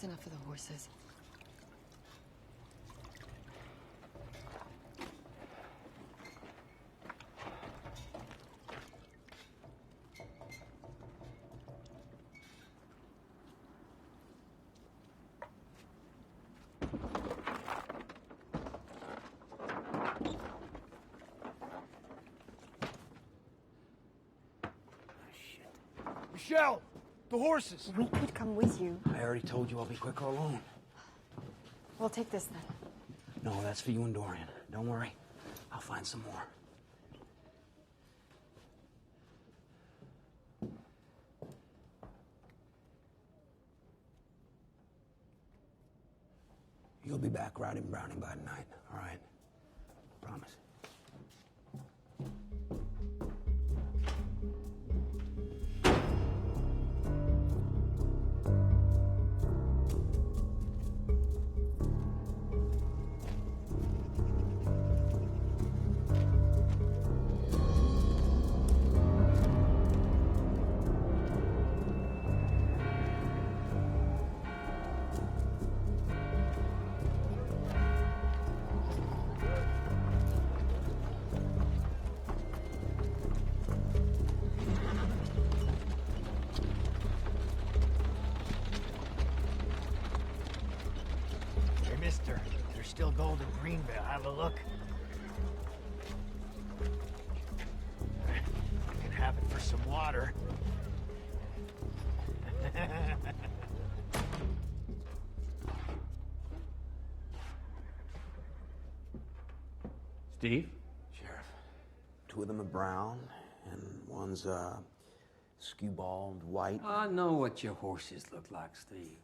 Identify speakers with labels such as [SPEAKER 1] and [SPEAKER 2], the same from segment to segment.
[SPEAKER 1] That's enough for the horses.
[SPEAKER 2] Michelle! The horses!
[SPEAKER 1] We could come with you.
[SPEAKER 3] I already told you I'll be quicker alone.
[SPEAKER 1] We'll take this then.
[SPEAKER 3] No, that's for you and Dorian. Don't worry. I'll find some more. You'll be back riding Browning by night, all right? Promise.
[SPEAKER 2] Mister, there's still gold in Greenville. Have a look. You can have it for some water.
[SPEAKER 4] Steve?
[SPEAKER 3] Sheriff, two of them are brown, and one's, skew-balled white.
[SPEAKER 4] I know what your horses look like, Steve.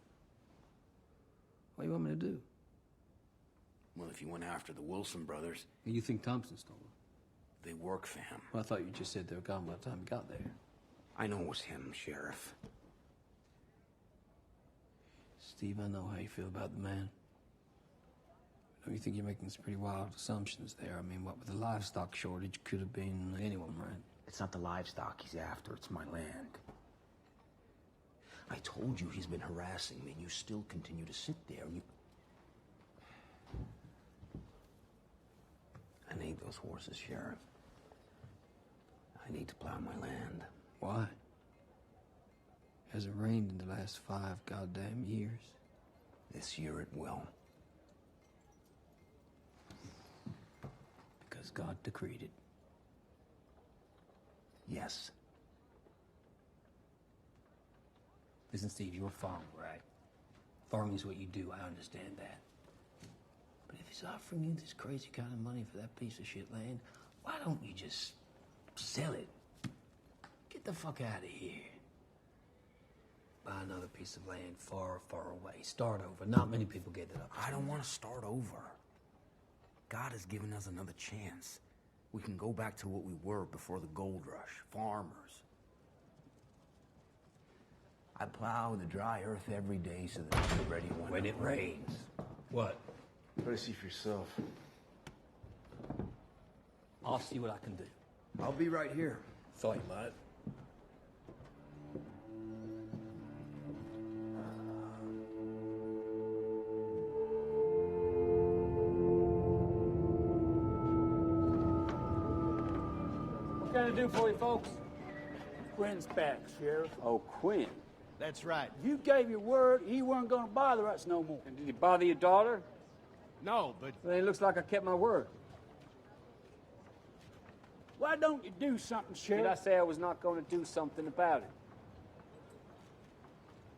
[SPEAKER 4] What do you want me to do?
[SPEAKER 3] Well, if you went after the Wilson brothers,
[SPEAKER 4] You think Thompson stole them?
[SPEAKER 3] they work for him.
[SPEAKER 4] Well, I thought you just said they were gone by the time you got there.
[SPEAKER 3] I know it was him, Sheriff.
[SPEAKER 4] Steve, I know how you feel about the man. Don't you think you're making some pretty wild assumptions there? I mean, what with the livestock shortage, could have been anyone, right?
[SPEAKER 3] It's not the livestock he's after, it's my land. I told you he's been harassing me, and you still continue to sit there, and you... I need those horses, Sheriff. I need to plow my land.
[SPEAKER 4] Why? Hasn't rained in the last 5 goddamn years.
[SPEAKER 3] This year it will.
[SPEAKER 4] Because God decreed it.
[SPEAKER 3] Yes.
[SPEAKER 4] Listen, Steve, you're a farmer, right? Farming is what you do, I understand that. But if he's offering you this crazy kind of money for that piece of shit land, why don't you just sell it? Get the fuck out of here. Buy another piece of land far, far away. Start over. Not many people get it up.
[SPEAKER 3] I don't want to start over. God has given us another chance. We can go back to what we were before the gold rush. Farmers. I plow the dry earth every day so that it's ready when it rains.
[SPEAKER 4] What?
[SPEAKER 5] Try to see for yourself.
[SPEAKER 4] I'll see what I can do.
[SPEAKER 5] I'll be right here.
[SPEAKER 4] Thought you might.
[SPEAKER 6] What can I do for you, folks? Quinn's back, Sheriff.
[SPEAKER 4] Oh, Quinn.
[SPEAKER 2] That's right.
[SPEAKER 6] You gave your word he weren't gonna bother us no more.
[SPEAKER 4] And did he bother your daughter?
[SPEAKER 2] No, but
[SPEAKER 4] Well, it looks like I kept my word.
[SPEAKER 6] Why don't you do something,
[SPEAKER 4] Did I
[SPEAKER 6] Sheriff?
[SPEAKER 4] say I was not going to do something about it?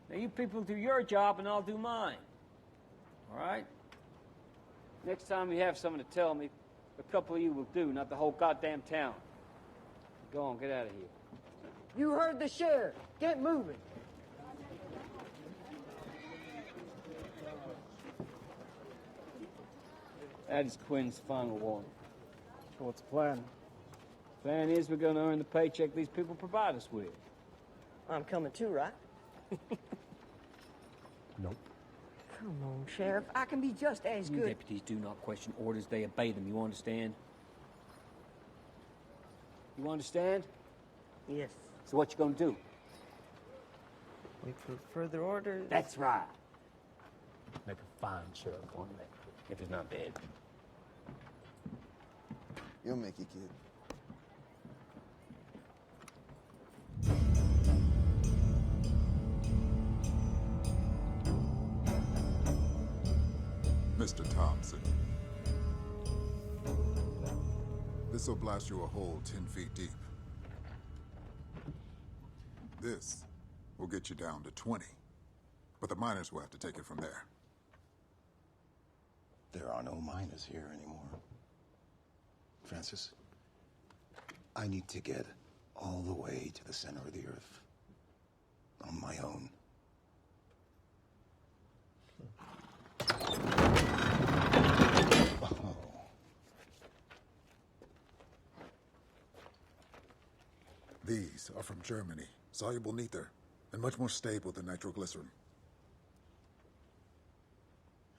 [SPEAKER 4] Now, you people do your job and I'll do mine. All right? Next time you have someone to tell me, a couple of you will do, not the whole goddamn town. Go on, get out of here.
[SPEAKER 7] You heard the sheriff. Get moving.
[SPEAKER 4] That is Quinn's final warning.
[SPEAKER 6] So what's the plan?
[SPEAKER 4] Plan is we're going to earn the paycheck these people provide us with.
[SPEAKER 7] I'm coming too, right?
[SPEAKER 4] Nope.
[SPEAKER 7] Come on, Sheriff. I can be just as
[SPEAKER 4] You
[SPEAKER 7] good.
[SPEAKER 4] deputies do not question orders, they obey them. You understand? You understand?
[SPEAKER 7] Yes.
[SPEAKER 4] So what you gonna do?
[SPEAKER 7] Wait for further orders.
[SPEAKER 4] That's right. Make a fine sheriff one day, if he's not dead.
[SPEAKER 5] You'll make it, kid.
[SPEAKER 8] Mr. Thompson. This'll blast you a hole 10 feet deep. This will get you down to 20. But the miners will have to take it from there.
[SPEAKER 3] There are no miners here anymore. Francis, I need to get all the way to the center of the earth. On my own. Oh.
[SPEAKER 8] These are from Germany. Soluble nether, and much more stable than nitroglycerin.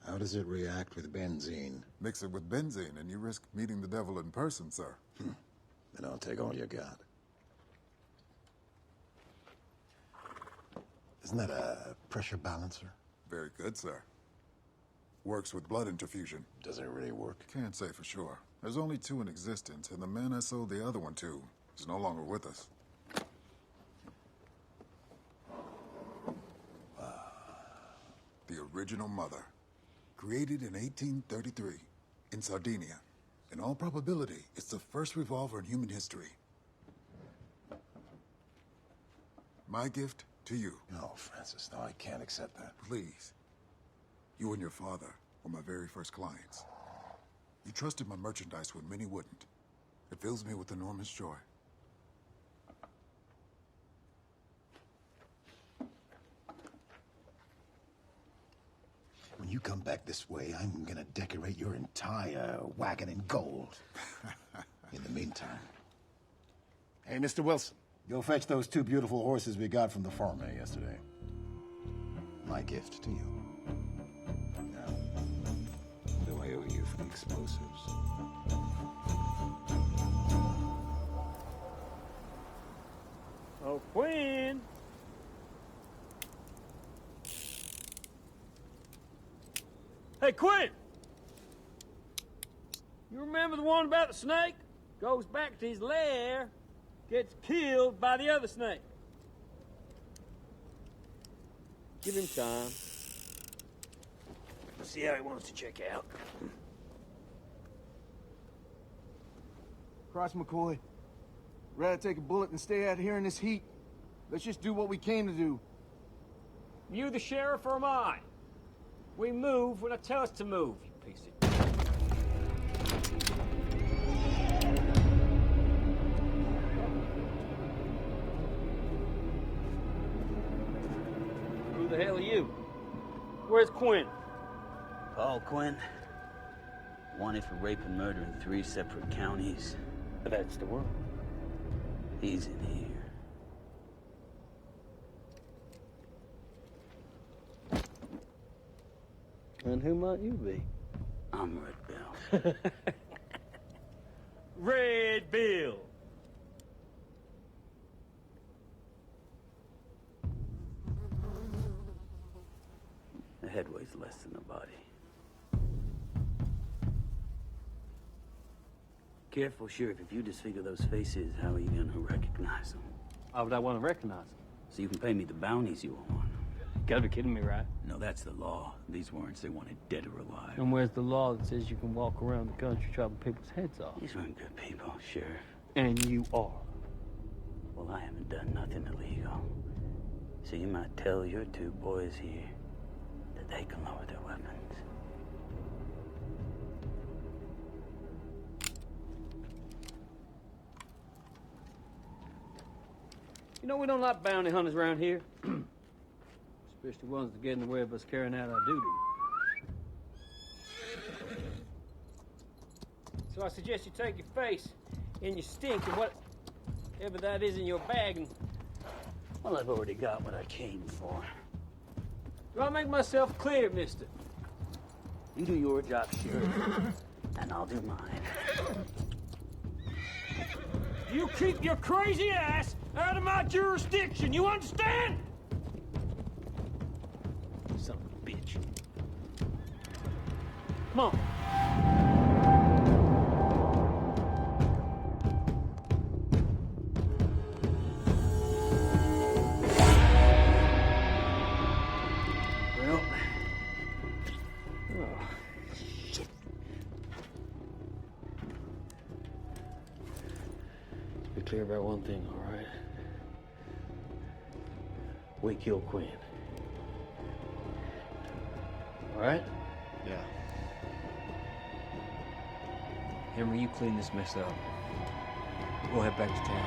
[SPEAKER 3] How does it react with benzene?
[SPEAKER 8] Mix it with benzene, and you risk meeting the devil in person, sir.
[SPEAKER 3] Then I'll take all you got. Isn't that a pressure balancer?
[SPEAKER 8] Very good, sir. Works with blood infusion.
[SPEAKER 3] Does it really work?
[SPEAKER 8] Can't say for sure. There's only 2 in existence, and the man I sold the other one to is no longer with us. The original mother. Created in 1833 in Sardinia. In all probability, it's the first revolver in human history. My gift to you.
[SPEAKER 3] No, Francis, no, I can't accept that.
[SPEAKER 8] Please. You and your father were my very first clients. You trusted my merchandise when many wouldn't. It fills me with enormous joy.
[SPEAKER 3] When you come back this way, I'm gonna decorate your entire wagon in gold. In the meantime. Hey, Mr. Wilson, go fetch those 2 beautiful horses we got from the farmer yesterday. My gift to you. Now, what do I owe you for the explosives?
[SPEAKER 6] Oh, Quinn! Hey, Quinn! You remember the one about the snake? Goes back to his lair, gets killed by the other snake. Give him time. See how he wants to check out.
[SPEAKER 5] Cross McCoy. Rather take a bullet than stay out here in this heat. Let's just do what we came to do.
[SPEAKER 6] You the sheriff or am I? We move when I tell us to move, you piece of... Who the hell are you? Where's Quinn?
[SPEAKER 9] Paul Quinn. Wanted for rape and murder in 3 separate counties.
[SPEAKER 6] That's the one.
[SPEAKER 9] He's in here.
[SPEAKER 6] And who might you be?
[SPEAKER 9] I'm Red Bill.
[SPEAKER 6] Red Bill!
[SPEAKER 9] The head weighs less than the body. Careful, Sheriff. If you disfigure those faces, how are you gonna recognize them?
[SPEAKER 6] Why would I want to recognize him?
[SPEAKER 9] So you can pay me the bounties you owe on them.
[SPEAKER 6] Gotta be kidding me, right?
[SPEAKER 9] No, that's the law. These warrants, they wanted dead or alive.
[SPEAKER 6] And where's the law that says you can walk around the country chopping people's heads off?
[SPEAKER 9] These weren't good people, Sheriff.
[SPEAKER 6] And you are.
[SPEAKER 9] Well, I haven't done nothing illegal. So you might tell your 2 boys here that they can lower their weapons.
[SPEAKER 6] You know, we don't like bounty hunters around here. Especially ones that get in the way of us carrying out our duty. So I suggest you take your face and your stink and whatever that is in your bag and...
[SPEAKER 9] Well, I've already got what I came for.
[SPEAKER 6] Do I make myself clear, mister?
[SPEAKER 9] You do your job, Sheriff, and I'll do mine.
[SPEAKER 6] You keep your crazy ass out of my jurisdiction, you understand? Son of a bitch. Come on. Well, oh, shit. Let's be clear about one thing, all right? We killed Quinn. All right?
[SPEAKER 5] Yeah.
[SPEAKER 6] Henry, you clean this mess up. We'll head back to town.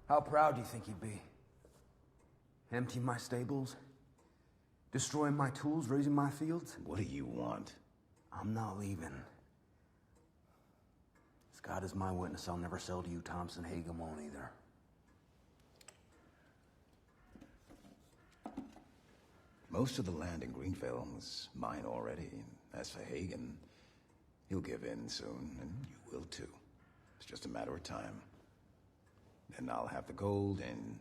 [SPEAKER 10] How proud do you think he'd be? Emptying my stables? Destroying my tools, raising my fields?
[SPEAKER 3] What do you want?
[SPEAKER 10] I'm not leaving. As God is my witness, I'll never sell to you Thompson. Hagen won't either.
[SPEAKER 3] Most of the land in Greenville was mine already. As for Hagen, he'll give in soon, and you will too. It's just a matter of time. Then I'll have the gold, and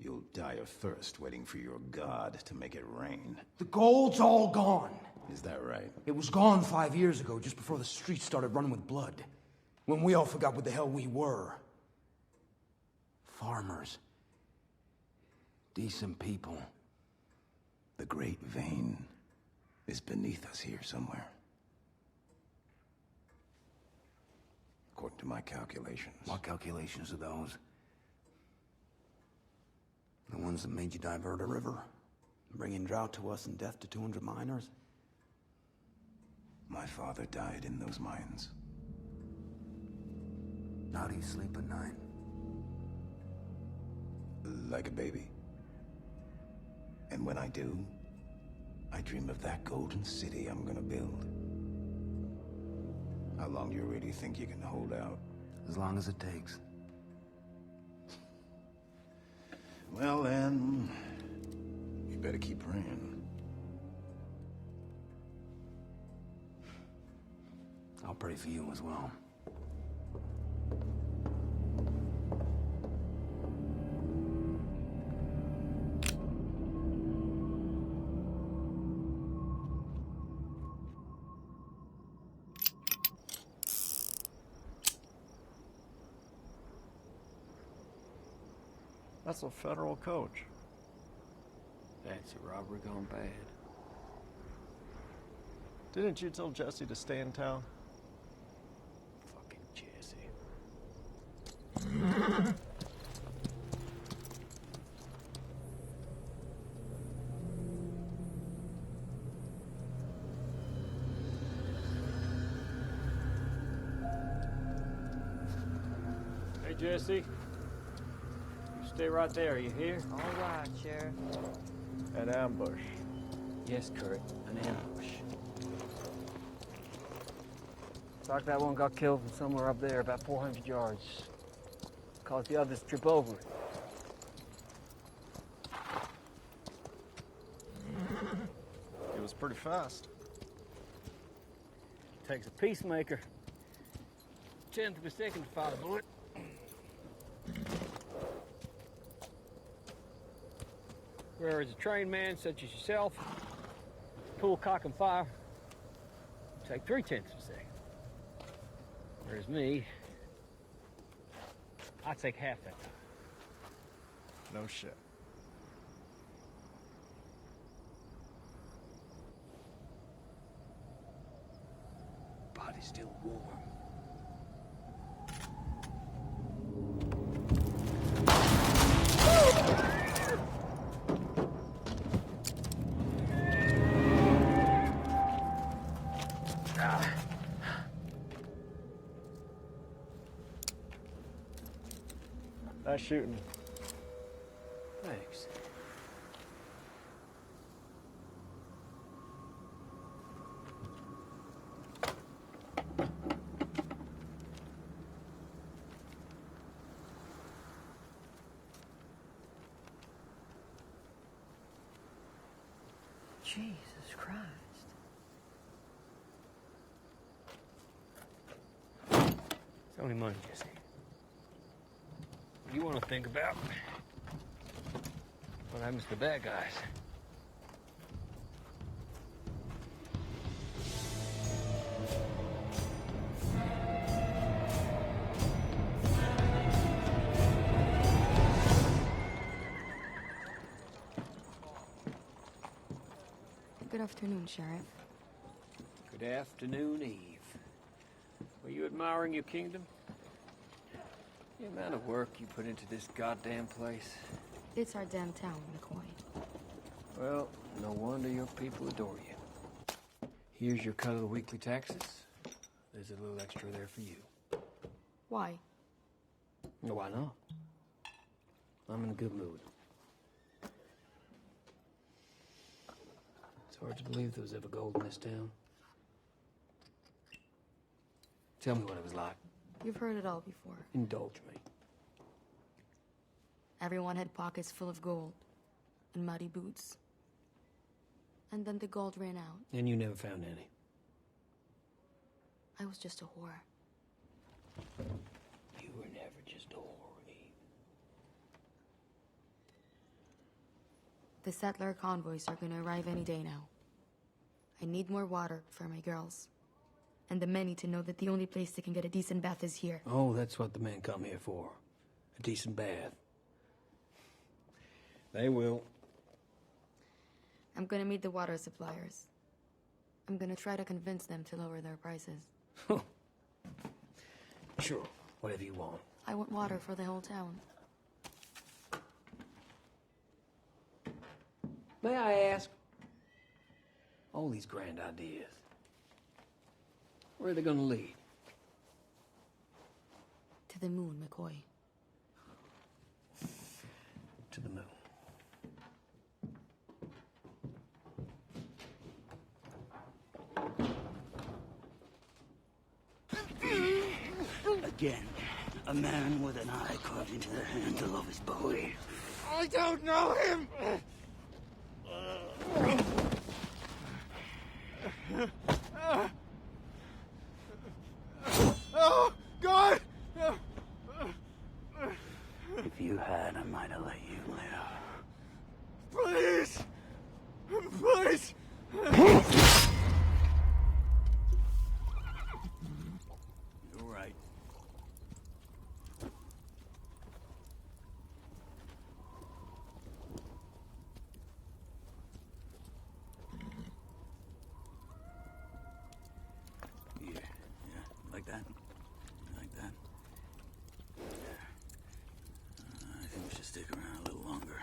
[SPEAKER 3] you'll die of thirst waiting for your god to make it rain.
[SPEAKER 10] The gold's all gone.
[SPEAKER 3] Is that right?
[SPEAKER 10] It was gone 5 years ago, just before the streets started running with blood. When we all forgot what the hell we were. Farmers. Decent people.
[SPEAKER 3] The Great Vein is beneath us here somewhere. According to my calculations.
[SPEAKER 10] What calculations are those? The ones that made you divert a river? Bringing drought to us and death to 200 miners?
[SPEAKER 3] My father died in those mines.
[SPEAKER 10] How do you sleep at night?
[SPEAKER 3] Like a baby. And when I do, I dream of that golden city I'm gonna build. How long do you really think you can hold out?
[SPEAKER 10] As long as it takes.
[SPEAKER 3] Well then, you better keep praying.
[SPEAKER 10] I'll pray for you as well.
[SPEAKER 5] That's a federal coach.
[SPEAKER 6] That's a robbery gone bad.
[SPEAKER 5] Didn't you tell Jesse to stay in town?
[SPEAKER 6] Fucking Jesse. Hey, Jesse. Stay right there, you hear?
[SPEAKER 7] All right, Sheriff.
[SPEAKER 5] An ambush.
[SPEAKER 6] Yes, Kurt, an ambush. Looks like that one got killed from somewhere up there, about 400 yards. Caused the others to trip over it.
[SPEAKER 5] He was pretty fast.
[SPEAKER 6] Takes a peacemaker. 1/10 of a second to fire a bullet. Whereas a trained man such as yourself, pull, cock, and fire, take 3/10 of a second. Whereas me, I take half that time.
[SPEAKER 5] No shit.
[SPEAKER 6] Body's still warm. Nice shooting.
[SPEAKER 4] Thanks.
[SPEAKER 1] Jesus Christ.
[SPEAKER 6] It's only money, Jesse. You want to think about what happens to the bad guys.
[SPEAKER 1] Good afternoon, Sheriff.
[SPEAKER 6] Good afternoon, Eve. Were you admiring your kingdom? The amount of work you put into this goddamn place.
[SPEAKER 1] It's our damn town, McCoy.
[SPEAKER 6] Well, no wonder your people adore you. Here's your cut of the weekly taxes. There's a little extra there for you.
[SPEAKER 1] Why?
[SPEAKER 6] Why not? I'm in a good mood. It's hard to believe there was ever gold in this town. Tell me what it was like.
[SPEAKER 1] You've heard it all before.
[SPEAKER 6] Indulge me.
[SPEAKER 1] Everyone had pockets full of gold and muddy boots. And then the gold ran out.
[SPEAKER 6] And you never found any.
[SPEAKER 1] I was just a whore.
[SPEAKER 6] You were never just a whore, Eve.
[SPEAKER 1] The settler convoys are gonna arrive any day now. I need more water for my girls. And the men need to know that the only place they can get a decent bath is here.
[SPEAKER 6] Oh, that's what the men come here for. A decent bath. They will.
[SPEAKER 1] I'm gonna meet the water suppliers. I'm gonna try to convince them to lower their prices.
[SPEAKER 6] Sure, whatever you want.
[SPEAKER 1] I want water for the whole town.
[SPEAKER 6] May I ask? All these grand ideas. Where are they gonna lead?
[SPEAKER 1] To the moon, McCoy.
[SPEAKER 6] To the moon.
[SPEAKER 9] Again, a man with an eye carved into the handle of his bowie.
[SPEAKER 5] I don't know him! Oh, God!
[SPEAKER 9] If you had, I might have let you live.
[SPEAKER 5] Please! Please!
[SPEAKER 9] You're right. Yeah, like that? Like that? I think we should stick around a little longer.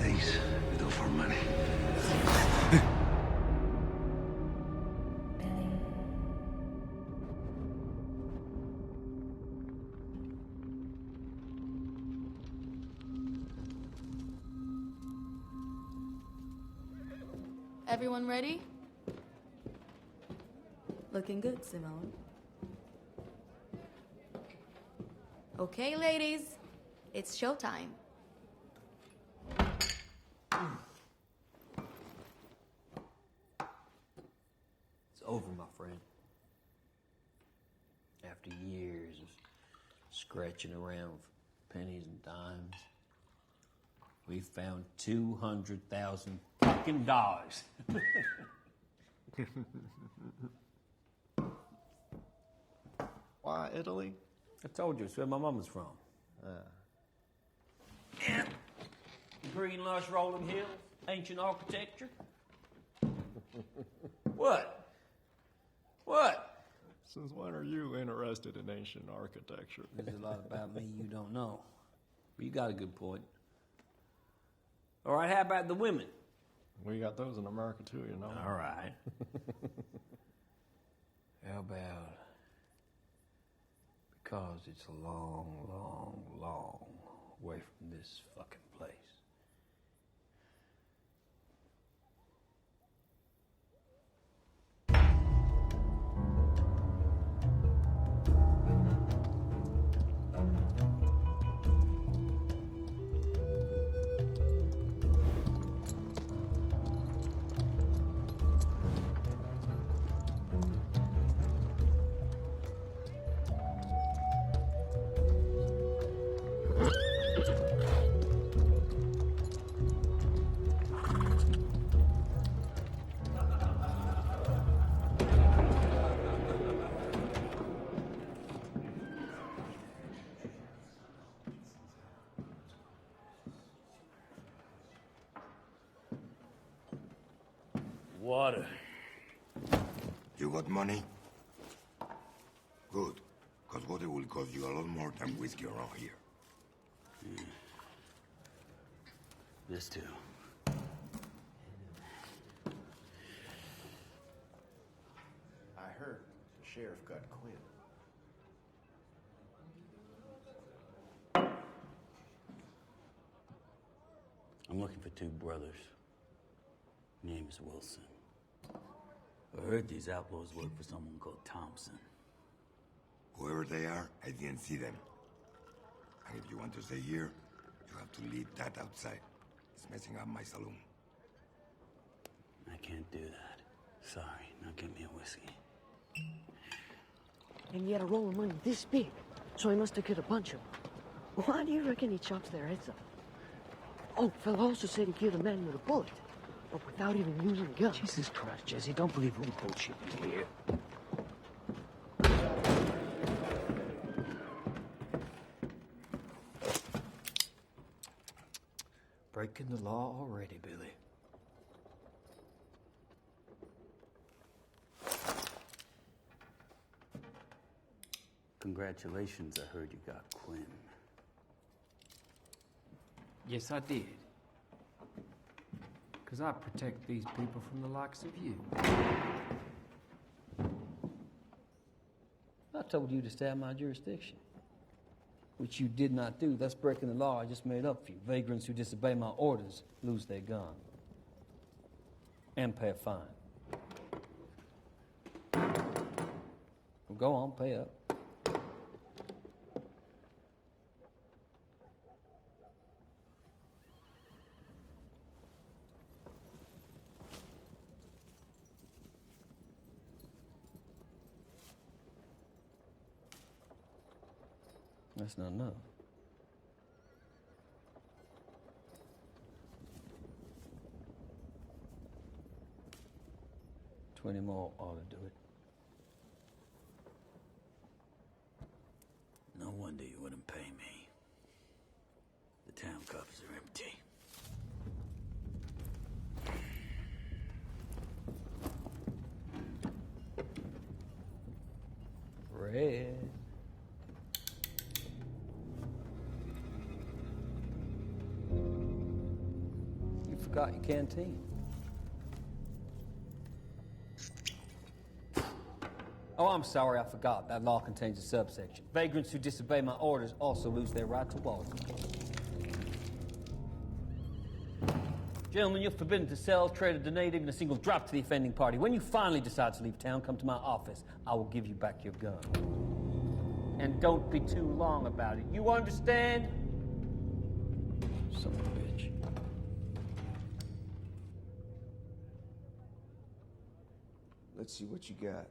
[SPEAKER 9] These we do for money.
[SPEAKER 1] Everyone ready? Looking good, Simone. Okay, ladies. It's showtime.
[SPEAKER 6] It's over, my friend. After years of scratching around for pennies and dimes,
[SPEAKER 4] We found $200,000 fucking dollars.
[SPEAKER 11] Why Italy?
[SPEAKER 4] I told you, it's where my mama's from. Yeah. Green, lush, rolling hills, ancient architecture. What? What?
[SPEAKER 11] Since when are you interested in ancient architecture?
[SPEAKER 4] There's a lot about me you don't know. But you got a good point. All right, how about the women?
[SPEAKER 11] We got those in America too, you know.
[SPEAKER 4] All right. How about... Because it's a long, long, long way from this fucking place. Water.
[SPEAKER 12] You got money? Good, because water will cost you a lot more than whiskey around here.
[SPEAKER 9] This too.
[SPEAKER 3] I heard the sheriff got Quinn.
[SPEAKER 9] I'm looking for two brothers. Name's Wilson. I heard these outlaws work for someone called Thompson.
[SPEAKER 12] Whoever they are, I didn't see them. And if you want to stay here, you have to leave that outside. It's messing up my saloon.
[SPEAKER 9] I can't do that. Sorry, now give me a whiskey.
[SPEAKER 7] And yet a roll of money this big, so he must have killed a bunch of them. Why do you reckon he chops their heads off? Oh, fella also said he killed a man with a bullet, but without even using a gun.
[SPEAKER 6] Jesus Christ, Jesse, don't believe any bullshit you hear. Breaking the law already, Billy.
[SPEAKER 9] Congratulations, I heard you got Quinn.
[SPEAKER 6] Yes, I did. Because I protect these people from the likes of you.
[SPEAKER 4] I told you to stay out of my jurisdiction. Which you did not do. That's breaking the law I just made up for you. Vagrants who disobey my orders lose their gun. And pay a fine. Well, go on, pay up. That's not enough. $20 more ought to do it.
[SPEAKER 9] No wonder you wouldn't pay me. The town coffers are empty.
[SPEAKER 4] Red. You forgot your canteen. Oh, I'm sorry, I forgot. That law contains a subsection. Vagrants who disobey my orders also lose their right to water. Gentlemen, you're forbidden to sell, trade, or donate even a single drop to the offending party. When you finally decide to leave town, come to my office. I will give you back your gun. And don't be too long about it. You understand? Son of a bitch.
[SPEAKER 5] Let's see what you got.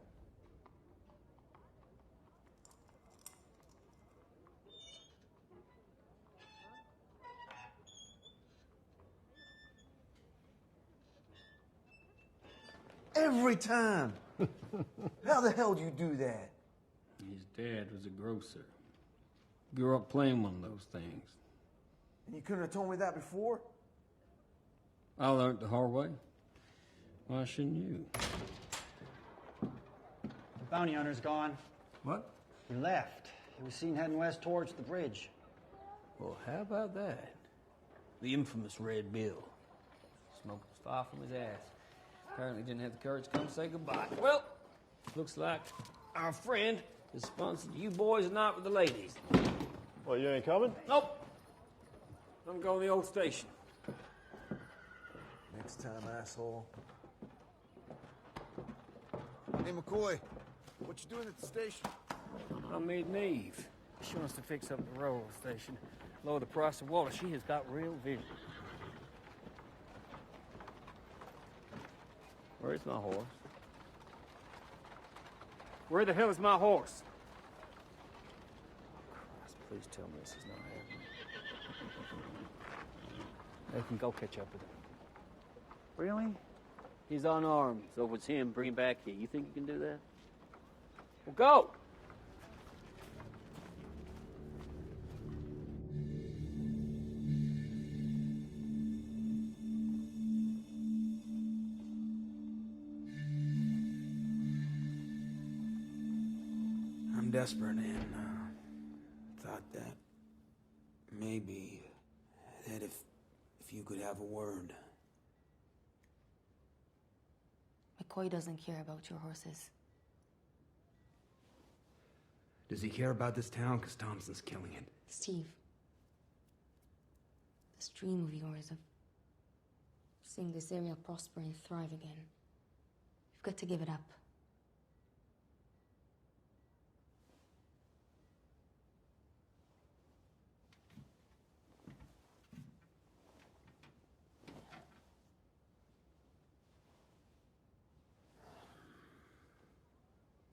[SPEAKER 10] Every time. How the hell do you do that?
[SPEAKER 6] His dad was a grocer. Grew up playing one of those things.
[SPEAKER 10] And you couldn't have told me that before?
[SPEAKER 6] I learned the hard way. Why shouldn't you?
[SPEAKER 13] The bounty hunter's gone.
[SPEAKER 6] What?
[SPEAKER 13] He left. He was seen heading west towards the bridge.
[SPEAKER 6] Well, how about that? The infamous Red Bill. Smoke was far from his ass. Apparently didn't have the courage to come say goodbye. Well, looks like our friend has sponsored you boys a night with the ladies.
[SPEAKER 11] Well, you ain't coming?
[SPEAKER 6] Nope. I'm going to the old station.
[SPEAKER 10] Next time, asshole.
[SPEAKER 5] Hey, McCoy, what you doing at the station?
[SPEAKER 6] I made Neve. She wants to fix up the railroad station, lower the price of water. She has got real vision. Where's my horse? Where the hell is my horse? Christ, please tell me this is not happening. Nathan, go catch up with him.
[SPEAKER 13] Really?
[SPEAKER 6] He's unarmed, so if it's him, bring him back here. You think you can do that? Well, go!
[SPEAKER 10] I'm desperate and thought that maybe that if you could have a word.
[SPEAKER 1] McCoy doesn't care about your horses.
[SPEAKER 10] Does he care about this town? Because Thompson's killing it.
[SPEAKER 1] Steve, this dream of yours of seeing this area prosper and thrive again, you've got to give it up.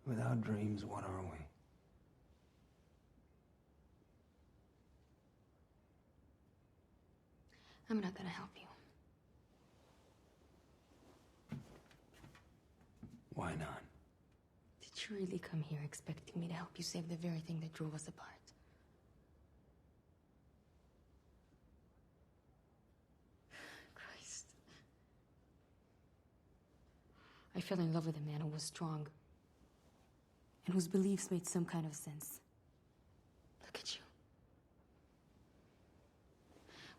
[SPEAKER 10] Without dreams, what are we?
[SPEAKER 1] I'm not gonna help you.
[SPEAKER 10] Why not?
[SPEAKER 1] Did you really come here expecting me to help you save the very thing that drove us apart? Christ. I fell in love with a man who was strong and whose beliefs made some kind of sense. Look at you.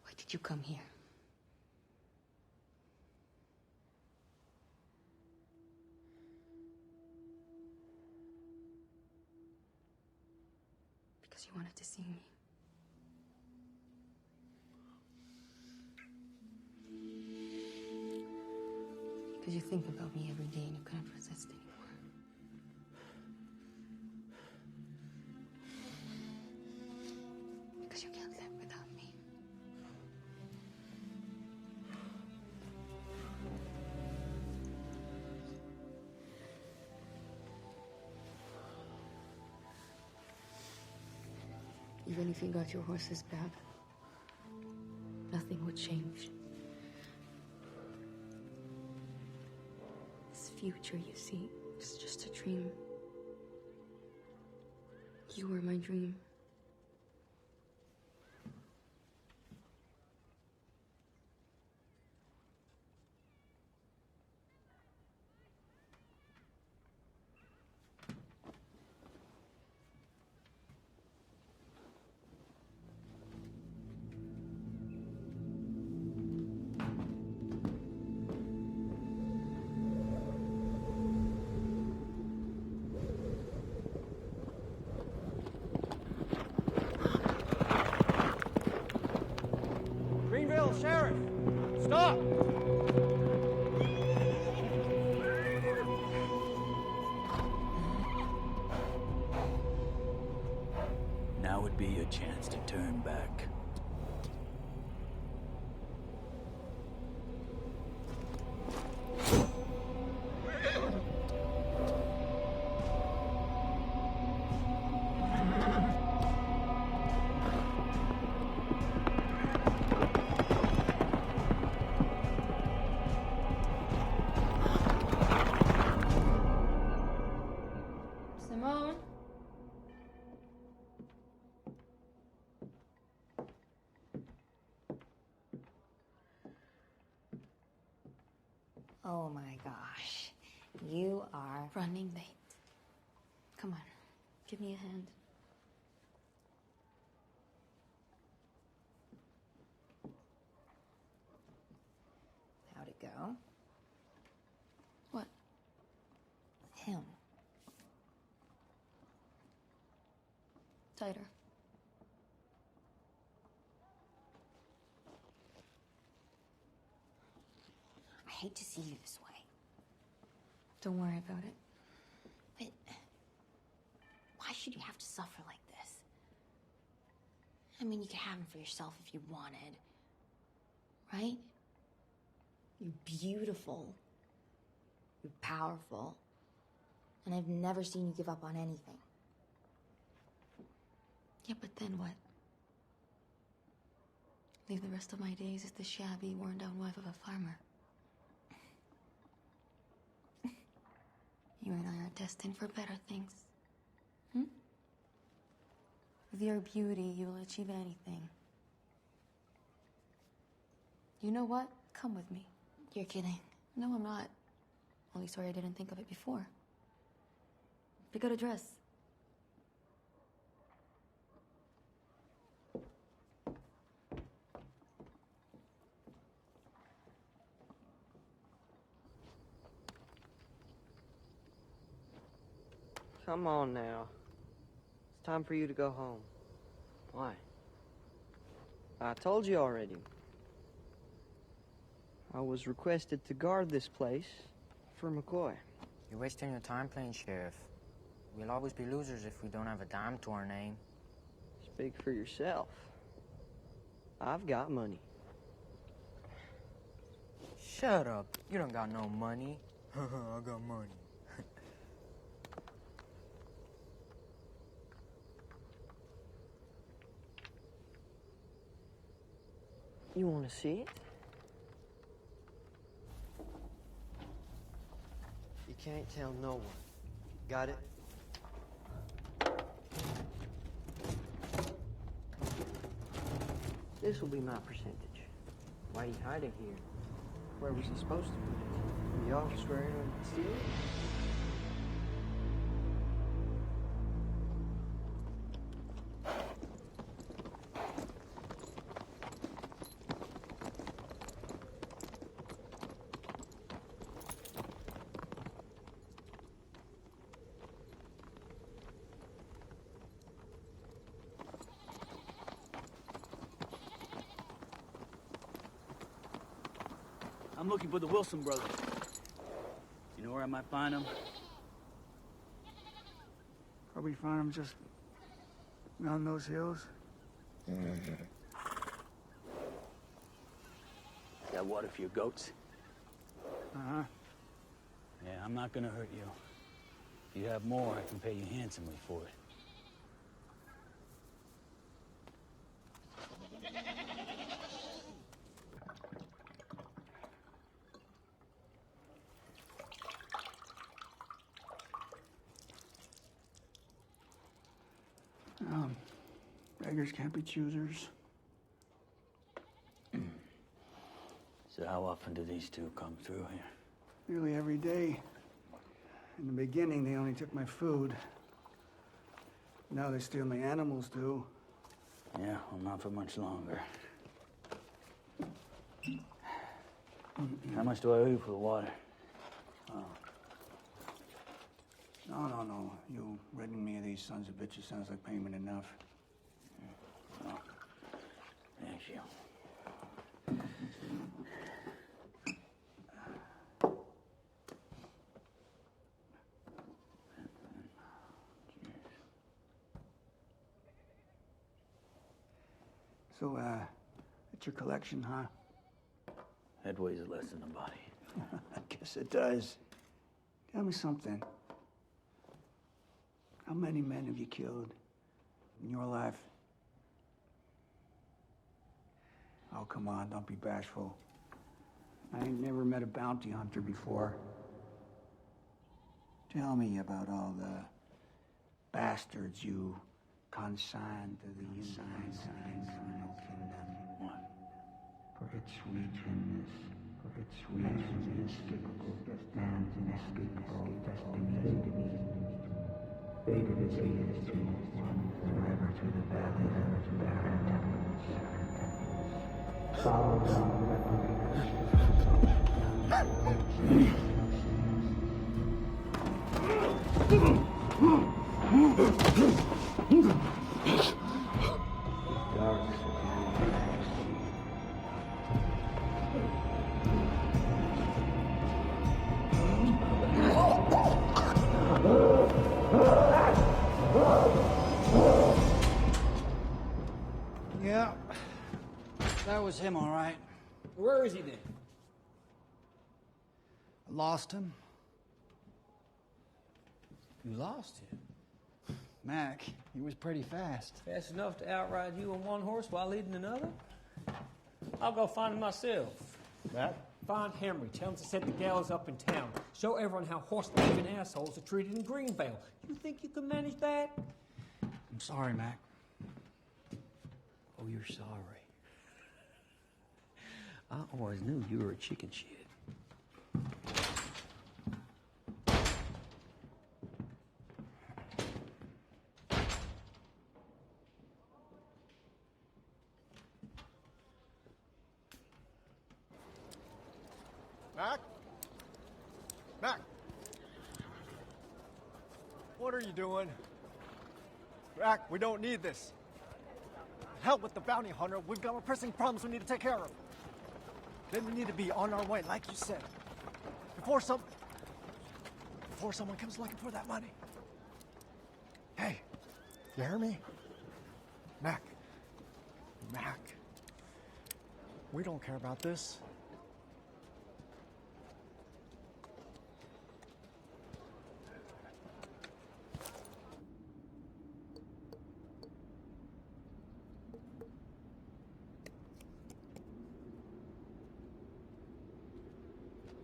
[SPEAKER 1] Why did you come here? Because you wanted to see me. Because you think about me every day and you couldn't resist anymore. Because you can't live without me. Even if you got your horses back, nothing would change. This future you see is just a dream. You were my dream.
[SPEAKER 6] Sheriff! Stop!
[SPEAKER 9] Now would be your chance to turn back.
[SPEAKER 14] Oh my gosh. You are
[SPEAKER 1] Running late. Come on, give me a hand.
[SPEAKER 14] How'd it go?
[SPEAKER 1] What?
[SPEAKER 14] Him.
[SPEAKER 1] Tighter.
[SPEAKER 14] I hate to see you this way.
[SPEAKER 1] Don't worry about it.
[SPEAKER 14] But why should you have to suffer like this? I mean, you could have him for yourself if you wanted. Right? You're beautiful. You're powerful. And I've never seen you give up on anything.
[SPEAKER 1] Yeah, but then what? Leave the rest of my days as the shabby, worn-down wife of a farmer. You and I are destined for better things. With your beauty, you will achieve anything. You know what? Come with me.
[SPEAKER 14] You're kidding.
[SPEAKER 1] No, I'm not. Only sorry I didn't think of it before. Pick out a dress.
[SPEAKER 7] Come on now. It's time for you to go home. Why? I told you already. I was requested to guard this place for McCoy.
[SPEAKER 15] You're wasting your time playing sheriff. We'll always be losers if we don't have a dime to our name.
[SPEAKER 7] Speak for yourself. I've got money.
[SPEAKER 15] Shut up. You don't got no money. I got money.
[SPEAKER 7] You want to see it? You can't tell no one. Got it? This will be my percentage. Why do you hide it here? Where was he supposed to put it? In the office where anyone could steal it?
[SPEAKER 9] I'm looking for the Wilson brothers. You know where I might find them?
[SPEAKER 16] Probably find them just around those hills.
[SPEAKER 9] Got water for your goats?
[SPEAKER 16] Uh-huh.
[SPEAKER 9] Yeah, I'm not gonna hurt you. If you have more, I can pay you handsomely for it.
[SPEAKER 16] Beggars can't be choosers.
[SPEAKER 9] So how often do these two come through here?
[SPEAKER 16] Nearly every day. In the beginning, they only took my food. Now they steal my animals, too.
[SPEAKER 9] Yeah, well, not for much longer. How much do I owe you for the water?
[SPEAKER 16] No. You ridding me of these sons of bitches sounds like payment enough.
[SPEAKER 9] Oh, thank you.
[SPEAKER 16] So, it's your collection, huh?
[SPEAKER 9] Head weighs less than a body.
[SPEAKER 16] I guess it does. Tell me something. How many men have you killed in your life? Oh, come on, don't be bashful. I ain't never met a bounty hunter before. Tell me about all the bastards you consigned to the infernal kingdom.
[SPEAKER 9] What?
[SPEAKER 16] For its wickedness, for its reason,
[SPEAKER 7] Faded as he is to forever through the valleys of its barren heavens. Followed on dark
[SPEAKER 13] Yeah, that was him, all right.
[SPEAKER 6] Where is he then?
[SPEAKER 13] I lost him.
[SPEAKER 6] You lost him?
[SPEAKER 13] Mac, he was pretty fast.
[SPEAKER 6] Fast enough to outride you on one horse while leading another? I'll go find him myself.
[SPEAKER 11] Matt?
[SPEAKER 17] Find Henry. Tell him to set the gallows up in town. Show everyone how horse-thieving assholes are treated in Greenvale. You think you can manage that?
[SPEAKER 13] I'm sorry, Mac.
[SPEAKER 4] Oh, you're sorry. I always knew you were a chicken shit.
[SPEAKER 11] Mac? Mac! What are you doing? Mac, we don't need this. Hell with the bounty hunter. We've got more pressing problems we need to take care of. Then we need to be on our way, like you said. Before someone comes looking for that money. Hey, you hear me? Mac. Mac. We don't care about this.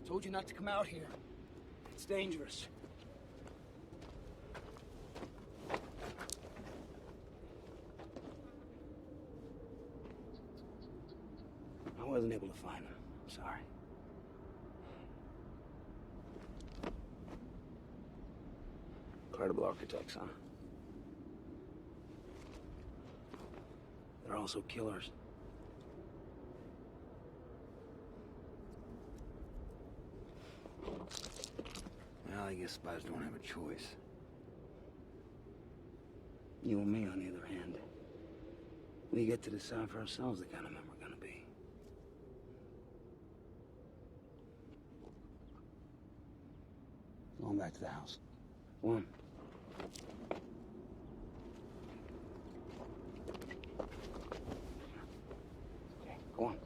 [SPEAKER 13] Told you not to come out here. It's dangerous.
[SPEAKER 10] I wasn't able to find him. Sorry. Incredible architects, huh? They're also killers. Well, I guess spies don't have a choice. You and me, on the other hand, we get to decide for ourselves the kind of men we're gonna be. Going back to the house. One. Okay, go on.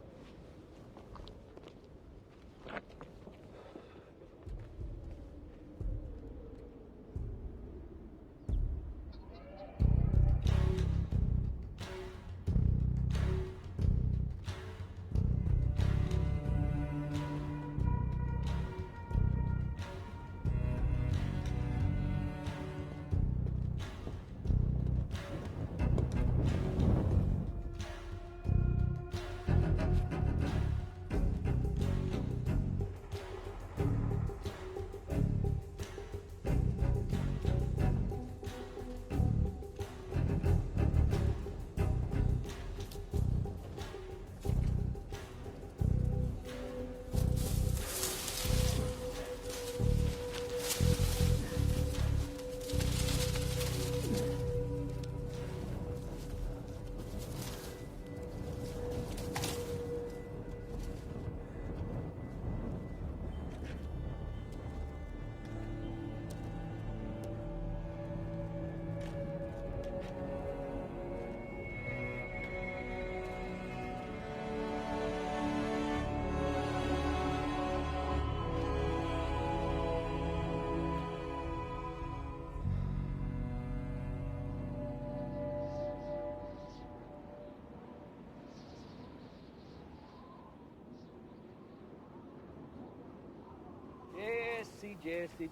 [SPEAKER 6] Jesse.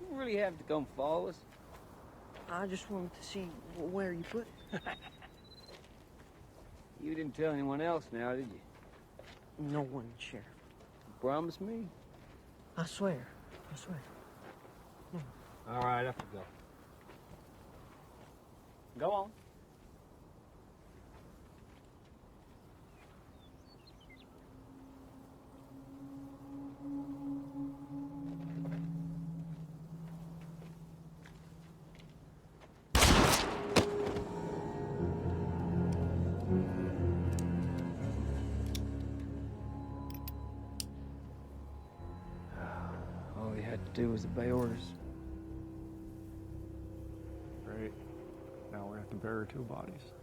[SPEAKER 6] You really have to come follow us?
[SPEAKER 7] I just wanted to see where you put it.
[SPEAKER 6] You didn't tell anyone else now, did you?
[SPEAKER 7] No one, Sheriff.
[SPEAKER 6] You promise me?
[SPEAKER 7] I swear. Yeah.
[SPEAKER 6] All right, I have to go. Go on.
[SPEAKER 11] All he had to do was obey orders. Great. Now we have to bury 2 bodies.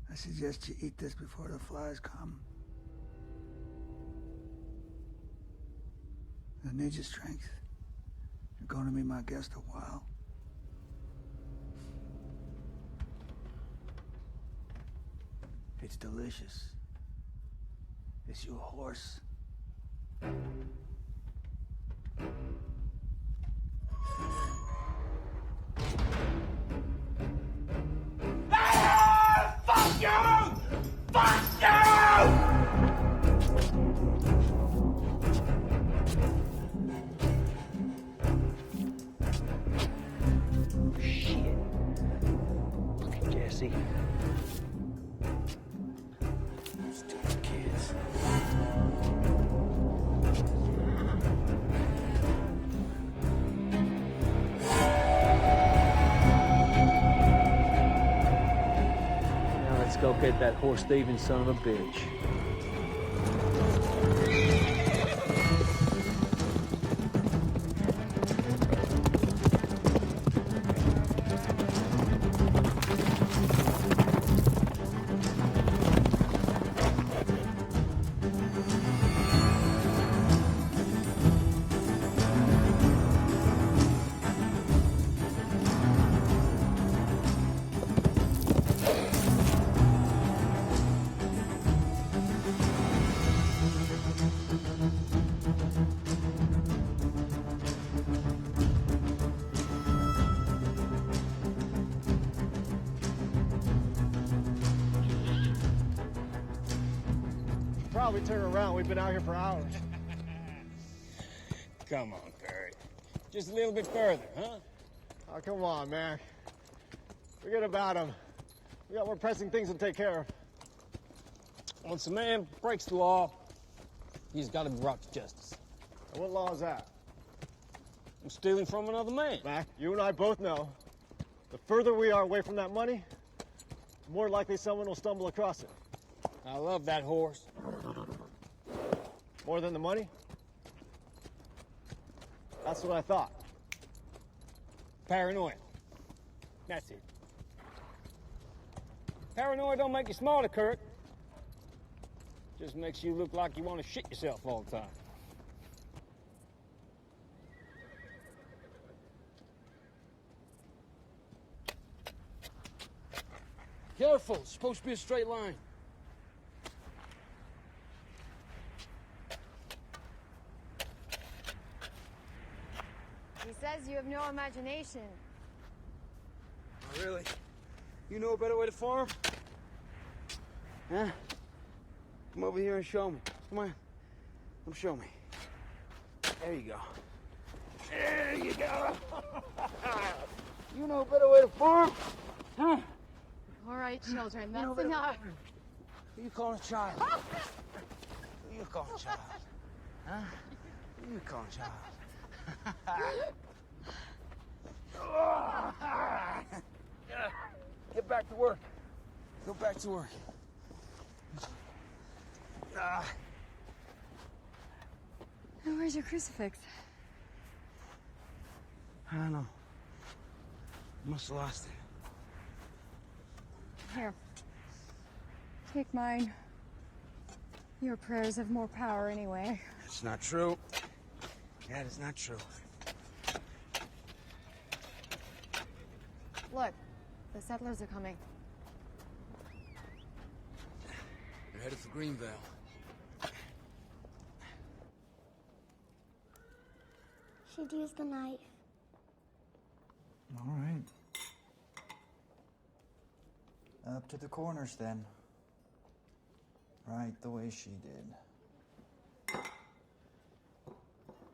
[SPEAKER 16] I suggest you eat this before the flies come. I need your strength. You're going to be my guest a while. It's delicious. It's your horse.
[SPEAKER 18] Fuck you! Fuck you!
[SPEAKER 7] Shit. Look at Jesse. Stupid kids.
[SPEAKER 17] Let's go get that horse thieving son of a bitch.
[SPEAKER 11] Probably turn around. We've been out here for hours.
[SPEAKER 6] Come on, Barry. Just a little bit further, huh?
[SPEAKER 11] Oh, come on, man. Forget about him. We got more pressing things to take care of.
[SPEAKER 6] Once a man breaks the law, he's got to be brought to justice.
[SPEAKER 11] And what law is that?
[SPEAKER 6] I'm stealing from another man.
[SPEAKER 11] Mac, you and I both know the further we are away from that money, the more likely someone will stumble across it.
[SPEAKER 6] I love that horse.
[SPEAKER 11] More than the money? That's what I thought.
[SPEAKER 6] Paranoia. That's it. Paranoia don't make you smarter, Kurt. Just makes you look like you want to shit yourself all the time.
[SPEAKER 17] Careful, it's supposed to be a straight line.
[SPEAKER 19] He says you have no imagination.
[SPEAKER 10] Oh, really? You know a better way to farm? Huh? Come over here and show me. Come on. Come show me. There you go. There you go. You know a better way to farm? Huh?
[SPEAKER 19] All right, children, that's enough.
[SPEAKER 10] Who you calling a child? Who you calling a child? Huh? Who you calling a child? Get back to work. Go back to work.
[SPEAKER 19] And where's your crucifix?
[SPEAKER 10] I don't know. Must have lost it.
[SPEAKER 19] Here. Take mine. Your prayers have more power anyway.
[SPEAKER 10] It's not true. That is not true.
[SPEAKER 19] Look, the settlers are coming.
[SPEAKER 10] They're headed for Greenvale.
[SPEAKER 20] Should use the knife.
[SPEAKER 13] All right. Up to the corners, then. Right the way she did.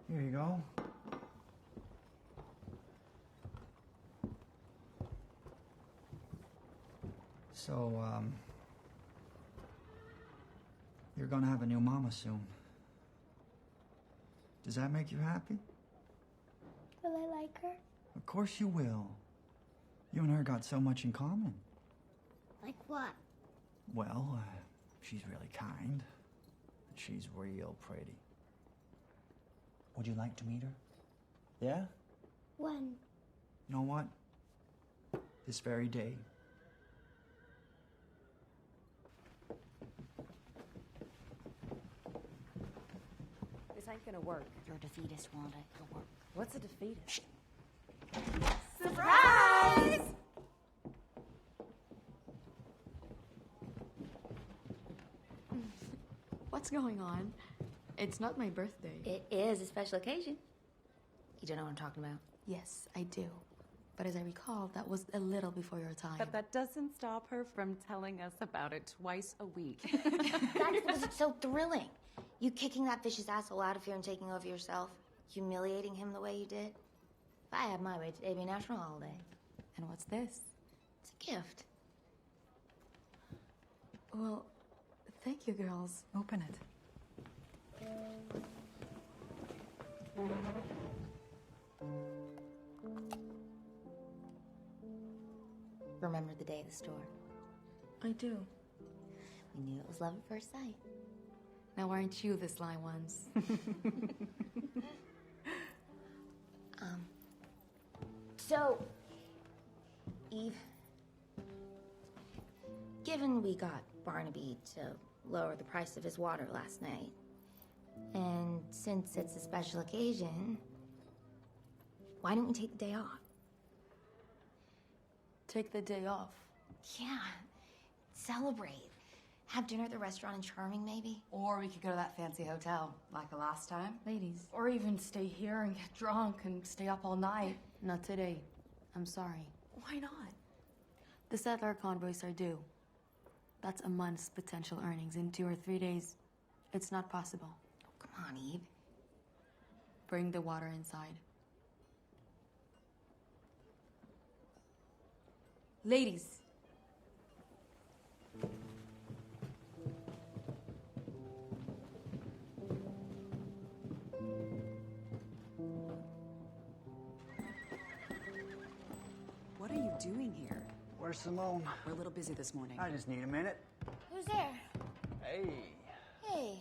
[SPEAKER 13] Here you go. So, you're gonna have a new mama soon. Does that make you happy?
[SPEAKER 20] Will I like her?
[SPEAKER 13] Of course you will. You and her got so much in common.
[SPEAKER 20] Like what?
[SPEAKER 13] Well, she's really kind. And she's real pretty. Would you like to meet her? Yeah?
[SPEAKER 20] When?
[SPEAKER 13] You know what? This very day.
[SPEAKER 21] This ain't gonna work.
[SPEAKER 14] You're a defeatist, Wanda. It'll work.
[SPEAKER 21] What's a defeatist?
[SPEAKER 19] Surprise!
[SPEAKER 1] What's going on? It's not my birthday.
[SPEAKER 14] It is a special occasion. You don't know what I'm talking about?
[SPEAKER 1] Yes, I do. But as I recall, that was a little before your time.
[SPEAKER 21] But that doesn't stop her from telling us about it twice a week.
[SPEAKER 14] That's what's so thrilling. You kicking that vicious asshole out of here and taking over yourself, humiliating him the way you did. If I had my way, today'd be a national holiday.
[SPEAKER 1] And what's this?
[SPEAKER 14] It's a gift.
[SPEAKER 1] Well, thank you, girls.
[SPEAKER 21] Open it.
[SPEAKER 14] Remember the day of the storm?
[SPEAKER 1] I do.
[SPEAKER 14] We knew it was love at first sight.
[SPEAKER 1] Now aren't you the sly ones?
[SPEAKER 14] So, Eve, given we got Barnaby to lower the price of his water last night, and since it's a special occasion, why don't we take the day off?
[SPEAKER 1] Take the day off?
[SPEAKER 14] Yeah, celebrate. Have dinner at the restaurant in Charming, maybe?
[SPEAKER 21] Or we could go to that fancy hotel, like the last time.
[SPEAKER 1] Ladies. Or even stay here and get drunk and stay up all night. Not today. I'm sorry.
[SPEAKER 21] Why not?
[SPEAKER 1] The settler convoys are due. That's a month's potential earnings in 2 or 3 days. It's not possible.
[SPEAKER 14] Oh, come on, Eve.
[SPEAKER 1] Bring the water inside. Ladies.
[SPEAKER 21] What are you doing here?
[SPEAKER 13] Where's Simone?
[SPEAKER 21] We're a little busy this morning.
[SPEAKER 13] I just need a minute.
[SPEAKER 14] Who's there?
[SPEAKER 13] Hey.
[SPEAKER 14] Hey.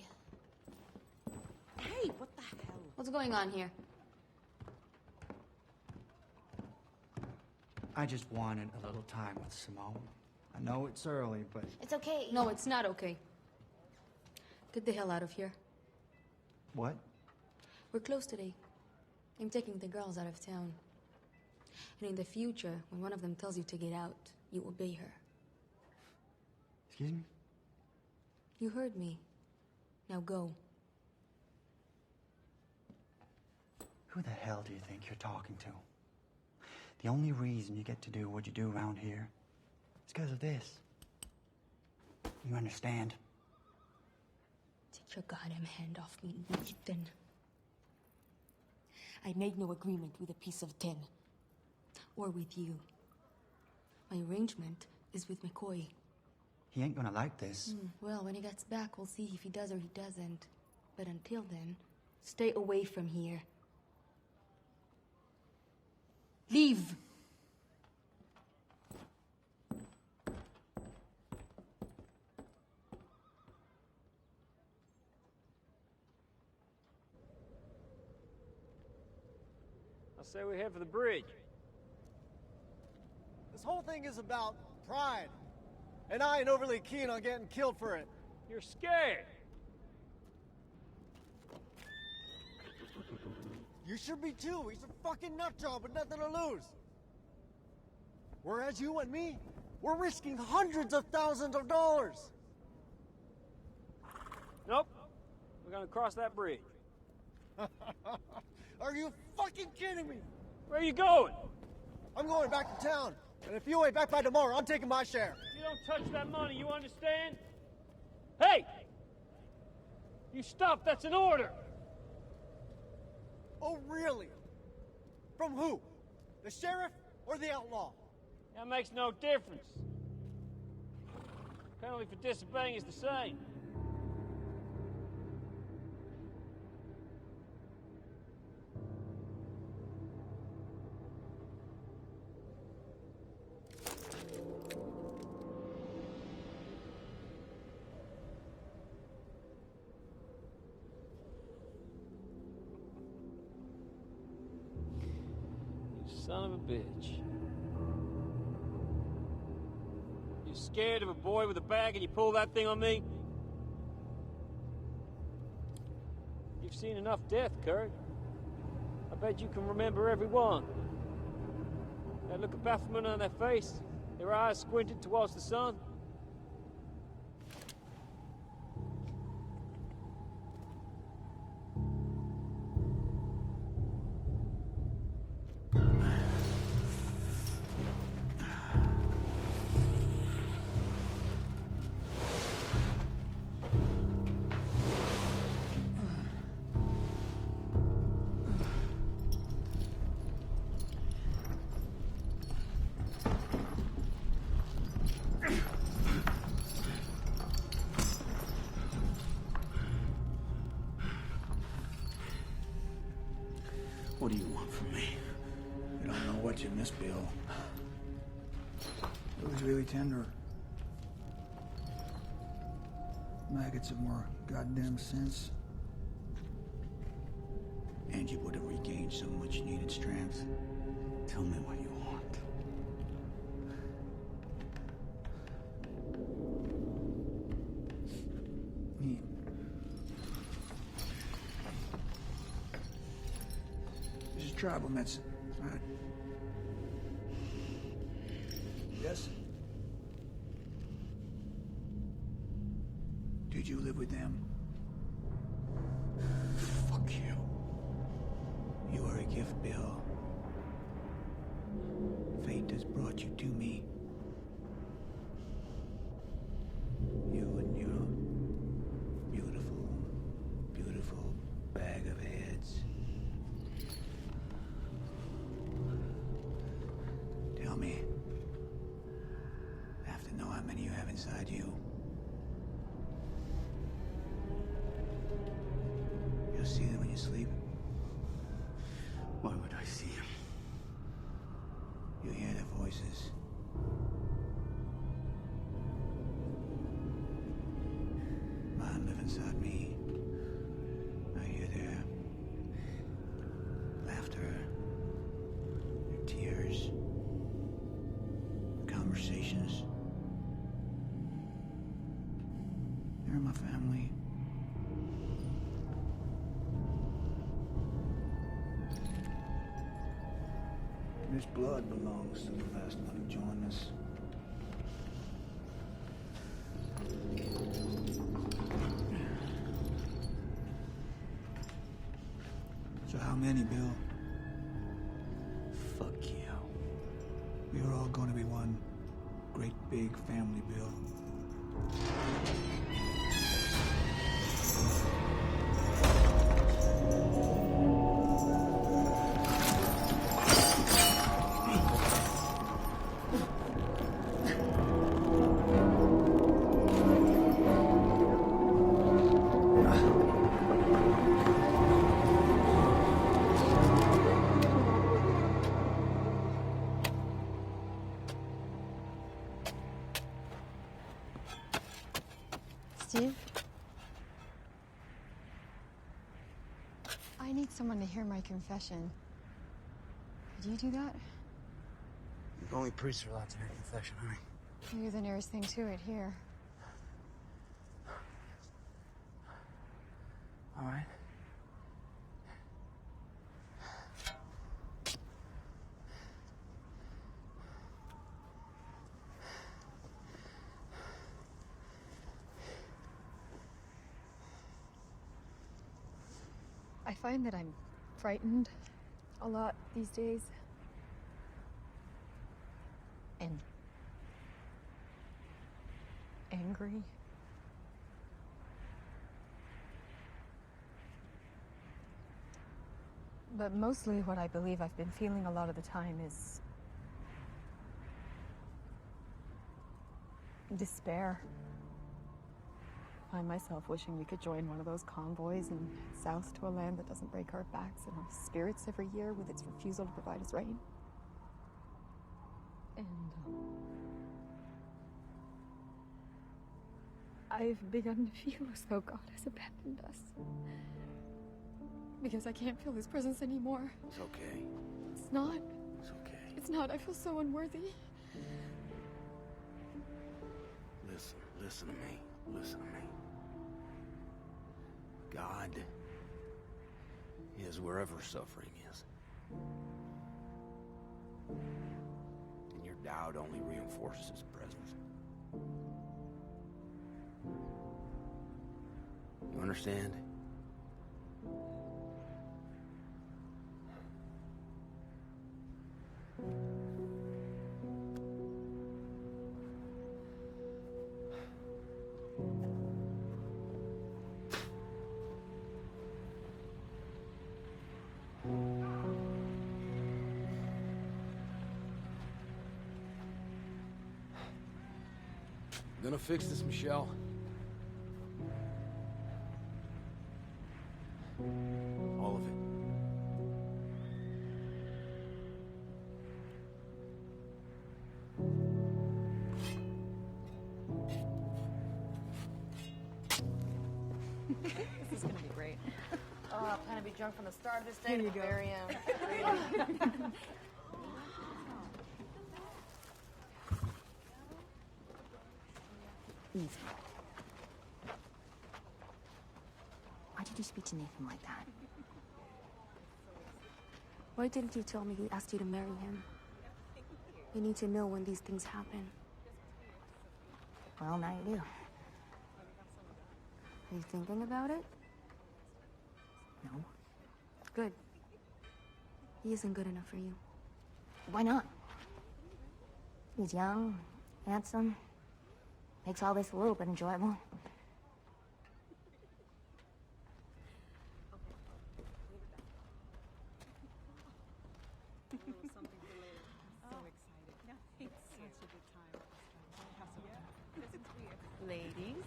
[SPEAKER 21] Hey, what the hell?
[SPEAKER 1] What's going on here?
[SPEAKER 13] I just wanted a little time with Simone. I know it's early, but...
[SPEAKER 14] It's okay.
[SPEAKER 1] No, it's not okay. Get the hell out of here.
[SPEAKER 13] What?
[SPEAKER 1] We're closed today. I'm taking the girls out of town. And in the future, when one of them tells you to get out, you obey her.
[SPEAKER 13] Excuse me?
[SPEAKER 1] You heard me. Now go.
[SPEAKER 13] Who the hell do you think you're talking to? The only reason you get to do what you do around here is because of this. You understand?
[SPEAKER 1] Take your goddamn hand off me, Ethan. I made no agreement with a piece of tin. Or with you. My arrangement is with McCoy.
[SPEAKER 13] He ain't gonna like this.
[SPEAKER 1] Well, when he gets back, we'll see if he does or he doesn't. But until then, stay away from here. Leave!
[SPEAKER 17] say we head for the bridge.
[SPEAKER 11] This whole thing is about pride. And I ain't overly keen on getting killed for it.
[SPEAKER 17] You're scared.
[SPEAKER 11] You should be too. He's a fucking nut job with nothing to lose. Whereas you and me, we're risking hundreds of thousands of dollars.
[SPEAKER 17] Nope. We're gonna cross that bridge.
[SPEAKER 11] Are you fucking kidding me?
[SPEAKER 17] Where are you going?
[SPEAKER 11] I'm going back to town. And if you ain't back by tomorrow, I'm taking my share.
[SPEAKER 17] You don't touch that money, you understand? Hey! You stop, that's an order!
[SPEAKER 11] Oh, really? From who? The sheriff or the outlaw?
[SPEAKER 17] That makes no difference. Penalty for disobeying is the same. Son of a bitch. You scared of a boy with a bag and you pull that thing on me? You've seen enough death, Kurt. I bet you can remember every one. That look of bafflement on their face, their eyes squinted towards the sun.
[SPEAKER 9] What do you want from me?
[SPEAKER 16] You don't know what you missed, Bill. It was really tender. Maggots have more goddamn sense.
[SPEAKER 9] And you would have regained so much needed strength. Tell me what you want.
[SPEAKER 16] Me. This is tribal medicine, right? Yes? Did you live with them?
[SPEAKER 9] Fuck you.
[SPEAKER 16] You are a gift, Bill. Fate has brought you to me. You and your beautiful, beautiful bag of heads. Tell me. I have to know how many you have inside you. You'll see them when you sleep.
[SPEAKER 9] Why would I see him?
[SPEAKER 16] You hear their voices. Mine live inside me. I hear their laughter, their tears, conversations. They're my family. This blood belongs to the last one who joined us. So how many, Bill?
[SPEAKER 9] Fuck you.
[SPEAKER 16] We are all going to be one great big family, Bill.
[SPEAKER 19] Steve? I need someone to hear my confession. you do that?
[SPEAKER 10] Only priests are allowed to hear confession, honey.
[SPEAKER 19] You're the nearest thing to it here.
[SPEAKER 10] All right.
[SPEAKER 19] I find that I'm frightened a lot these days. And angry. But mostly what I believe I've been feeling a lot of the time is despair. I find myself wishing we could join one of those convoys and head south to a land that doesn't break our backs and our spirits every year with its refusal to provide us rain. And I've begun to feel as though God has abandoned us. Because I can't feel his presence anymore.
[SPEAKER 4] It's okay.
[SPEAKER 19] It's not.
[SPEAKER 4] It's okay.
[SPEAKER 19] It's not. I feel so unworthy.
[SPEAKER 4] Listen to me. Listen to me. God is wherever suffering is. And your doubt only reinforces his presence. You understand? Gonna fix this, Michelle. All of it.
[SPEAKER 21] This is gonna be great.
[SPEAKER 2] Oh, I plan to be drunk from the start of this day
[SPEAKER 21] Here
[SPEAKER 2] to
[SPEAKER 21] you
[SPEAKER 2] the
[SPEAKER 21] go.
[SPEAKER 2] very end.
[SPEAKER 14] Easy. Why did you speak to Nathan like that?
[SPEAKER 1] Why didn't you tell me he asked you to marry him? You need to know when these things happen.
[SPEAKER 14] Well, now you do.
[SPEAKER 1] Are you thinking about it?
[SPEAKER 14] No.
[SPEAKER 1] Good. He isn't good enough for you.
[SPEAKER 14] Why not? He's young, handsome, makes all this a little bit enjoyable.
[SPEAKER 21] Ladies.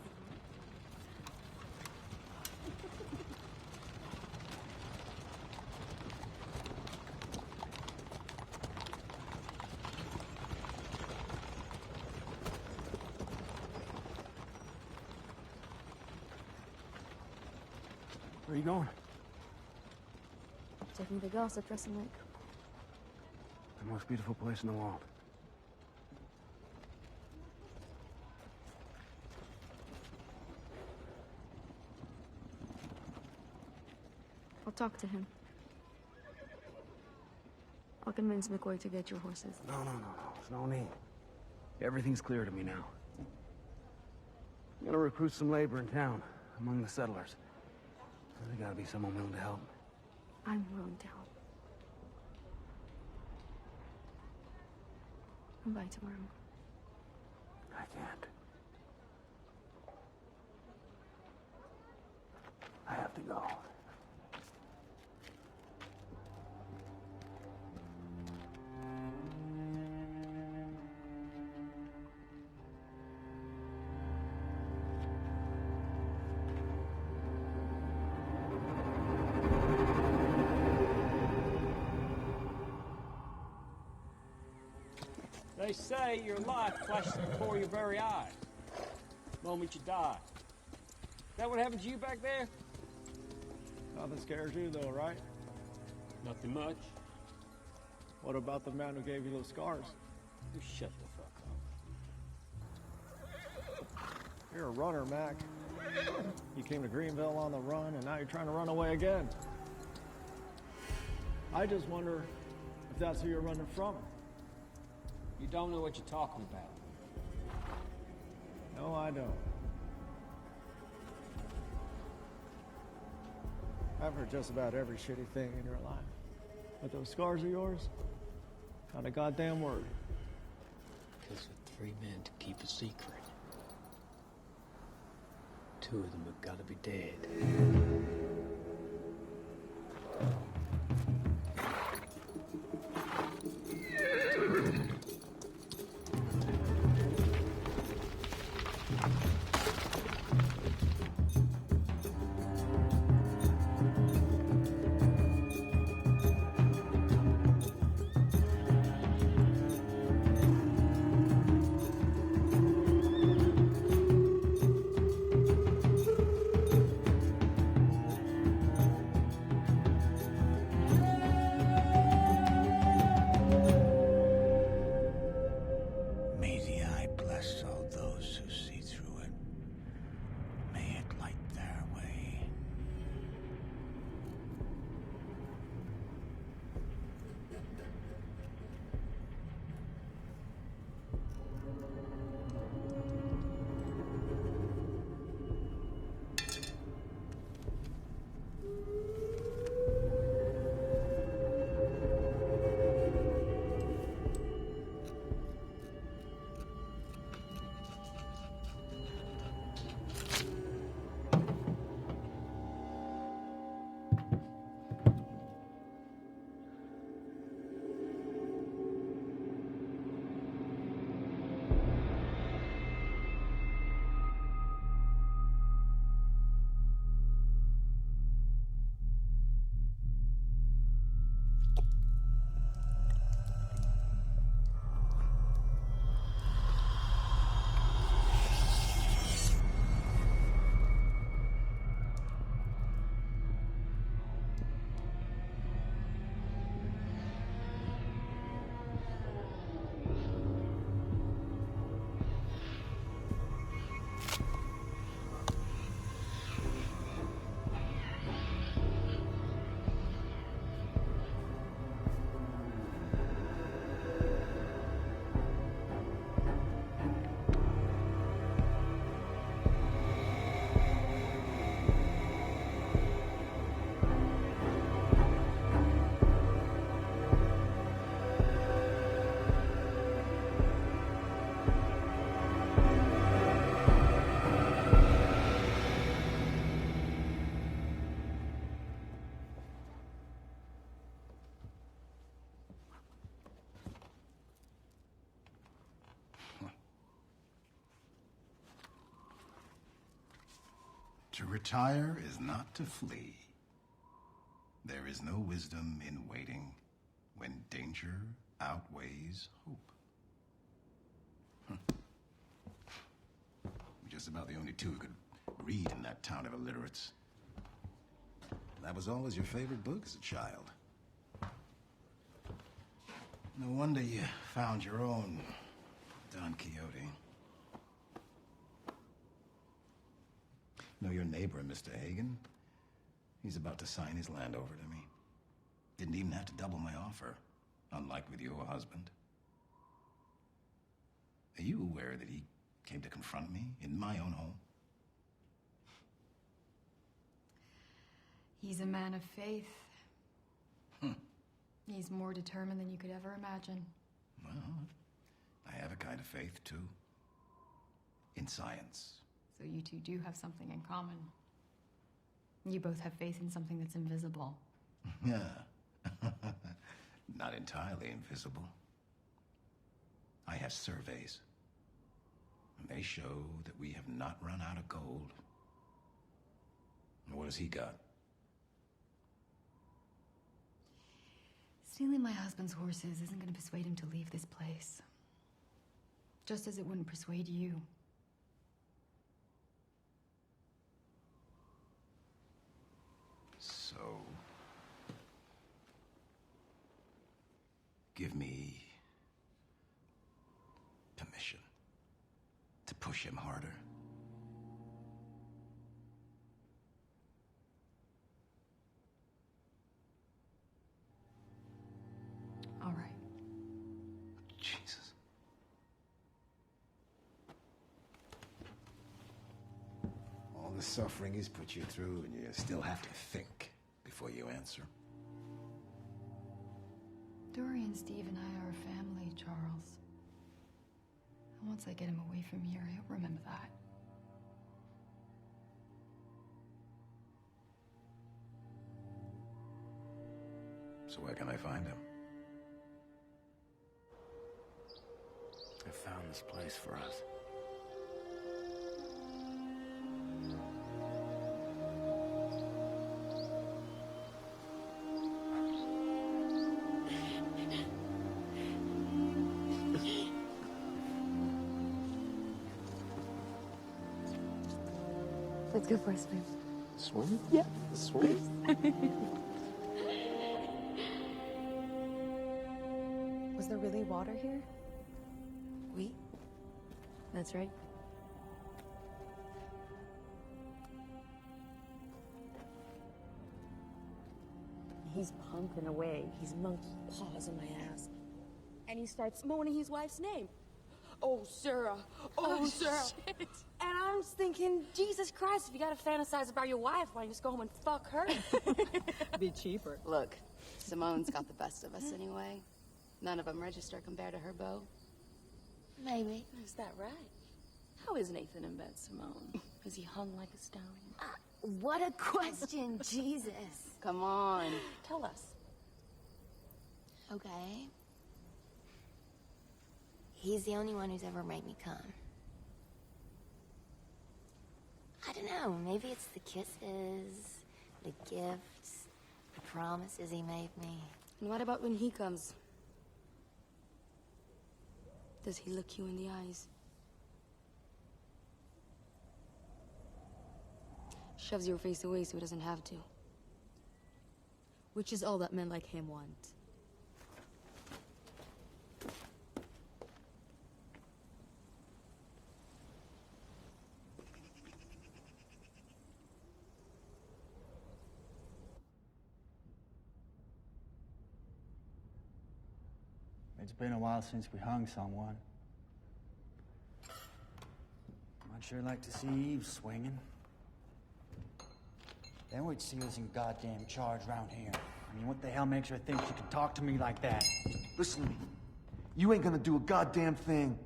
[SPEAKER 10] Where are you going?
[SPEAKER 1] Taking the girls to Dressing Lake.
[SPEAKER 10] The most beautiful place in the world.
[SPEAKER 1] I'll talk to him. I'll convince McCoy to get your horses.
[SPEAKER 10] No. There's no need. Everything's clear to me now. I'm gonna recruit some labor in town, among the settlers. There's gotta be someone willing to help.
[SPEAKER 1] I'm willing to help. Come by tomorrow.
[SPEAKER 10] I can't. I have to go.
[SPEAKER 17] They say your life flashes before your very eyes. The moment you die. Is that what happened to you back there?
[SPEAKER 11] Nothing scares you, though, right?
[SPEAKER 17] Nothing much.
[SPEAKER 11] What about the man who gave you those scars?
[SPEAKER 17] You shut the fuck up.
[SPEAKER 11] You're a runner, Mac. You came to Greenville on the run, and now you're trying to run away again. I just wonder if that's who you're running from.
[SPEAKER 17] You don't know what you're talking about.
[SPEAKER 11] No, I don't. I've heard just about every shitty thing in your life. But those scars of yours, not a goddamn word.
[SPEAKER 4] Because for 3 men to keep a secret, 2 of them have got to be dead.
[SPEAKER 3] May the eye bless all those who see through it. May it light their way. To retire is not to flee. There is no wisdom in waiting when danger outweighs hope. We're just about the only 2 who could read in that town of illiterates. That was always your favorite book as a child. No wonder you found your own Don Quixote. Know your neighbor, Mr. Hagen? He's about to sign his land over to me. Didn't even have to double my offer, unlike with your husband. Are you aware that he came to confront me in my own home?
[SPEAKER 1] He's a man of faith. He's more determined than you could ever imagine.
[SPEAKER 3] Well, I have a kind of faith, too. In science.
[SPEAKER 1] So you 2 do have something in common. You both have faith in something that's invisible.
[SPEAKER 3] Yeah. Not entirely invisible. I have surveys. And they show that we have not run out of gold. And what has he got?
[SPEAKER 1] Stealing my husband's horses isn't going to persuade him to leave this place. Just as it wouldn't persuade you.
[SPEAKER 3] So...
[SPEAKER 12] push him harder.
[SPEAKER 19] All right.
[SPEAKER 12] Jesus. All the suffering he's put you through, and you still have to think before you answer.
[SPEAKER 1] Dorian, Steve, and I are a family, Charles. And once I get him away from here, he'll remember that.
[SPEAKER 12] So where can I find him?
[SPEAKER 9] I found this place for us.
[SPEAKER 19] Let's go for a swim.
[SPEAKER 7] Swim?
[SPEAKER 19] Yeah.
[SPEAKER 7] Swim?
[SPEAKER 19] Was there really water here?
[SPEAKER 1] Oui. That's right.
[SPEAKER 2] He's pumping away. He's monkey paws in my ass. And he starts moaning his wife's name. Oh, Sarah. Oh, Sarah.
[SPEAKER 14] Shit.
[SPEAKER 2] And I'm just thinking, Jesus Christ, if you gotta fantasize about your wife, why don't you just go home and fuck her?
[SPEAKER 19] Be cheaper.
[SPEAKER 1] Look, Simone's got the best of us anyway. None of them register compared to her beau.
[SPEAKER 14] Maybe.
[SPEAKER 2] Is that right? How is Nathan in bed, Simone? Is he hung like a stone?
[SPEAKER 14] What a question, Jesus.
[SPEAKER 1] Come on.
[SPEAKER 2] Tell us.
[SPEAKER 14] Okay. He's the only one who's ever made me come. I don't know, maybe it's the kisses, the gifts, the promises he made me.
[SPEAKER 1] And what about when he comes? Does he look you in the eyes? Shoves your face away so he doesn't have to. Which is all that men like him want.
[SPEAKER 13] It's been a while since we hung someone. I'd sure like to see Eve swinging. Then we'd see us in goddamn charge round here. I mean, what the hell makes her think she can talk to me like that?
[SPEAKER 5] Listen to me. You ain't gonna do a goddamn thing.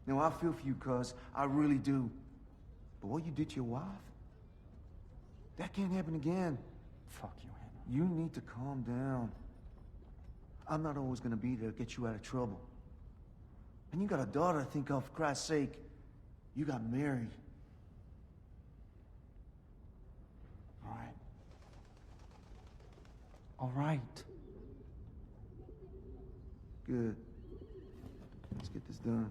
[SPEAKER 5] Now, I feel for you, cuz. I really do. But what you did to your wife, that can't happen again.
[SPEAKER 13] Fuck you, Henry.
[SPEAKER 5] You need to calm down. I'm not always gonna be there to get you out of trouble. And you got a daughter to think of, for Christ's sake. You got married.
[SPEAKER 13] All right. All right.
[SPEAKER 5] Good. Let's get this done.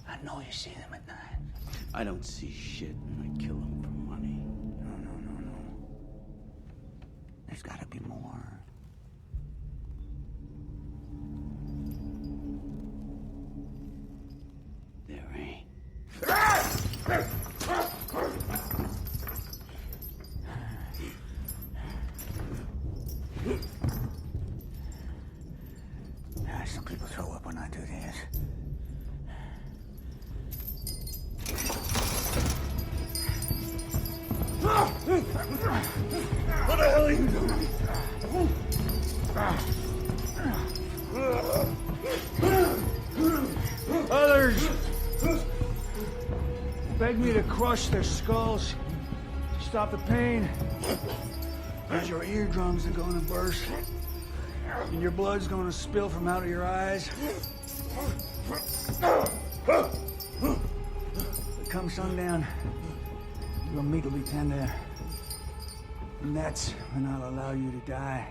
[SPEAKER 9] I know you see them at night. I don't see shit, and I kill them for money. No. There's gotta be more. There ain't. Some people throw up when I do this.
[SPEAKER 18] What the hell are you doing?
[SPEAKER 16] Beg me to crush their skulls. Stop the pain. Because your eardrums are going to burst. And your blood's going to spill from out of your eyes. But come sundown, your meat will be tender. And that's when I'll allow you to die.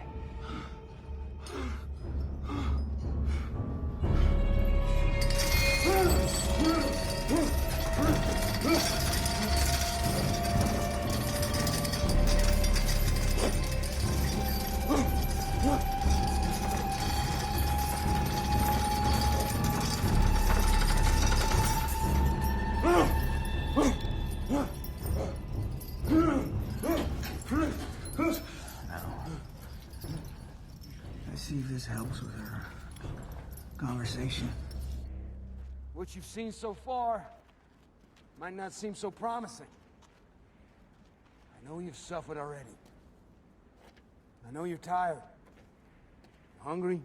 [SPEAKER 16] Let's see if this helps with her conversation.
[SPEAKER 10] What you've seen so far might not seem so promising. I know you've suffered already. I know you're tired, hungry,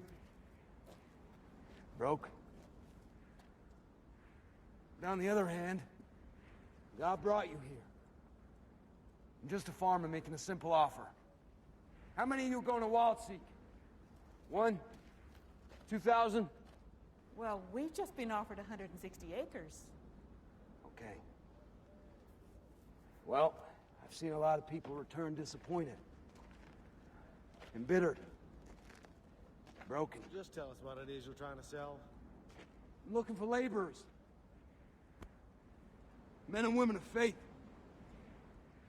[SPEAKER 10] broken. But on the other hand, God brought you here. I'm just a farmer making a simple offer. How many of you are going to Wild Seek? 1? 2,000?
[SPEAKER 21] Well, we've just been offered 160 acres.
[SPEAKER 10] Okay. Well, I've seen a lot of people return disappointed. Embittered. Broken.
[SPEAKER 11] Just tell us what it is you're trying to sell.
[SPEAKER 10] I'm looking for laborers. Men and women of faith.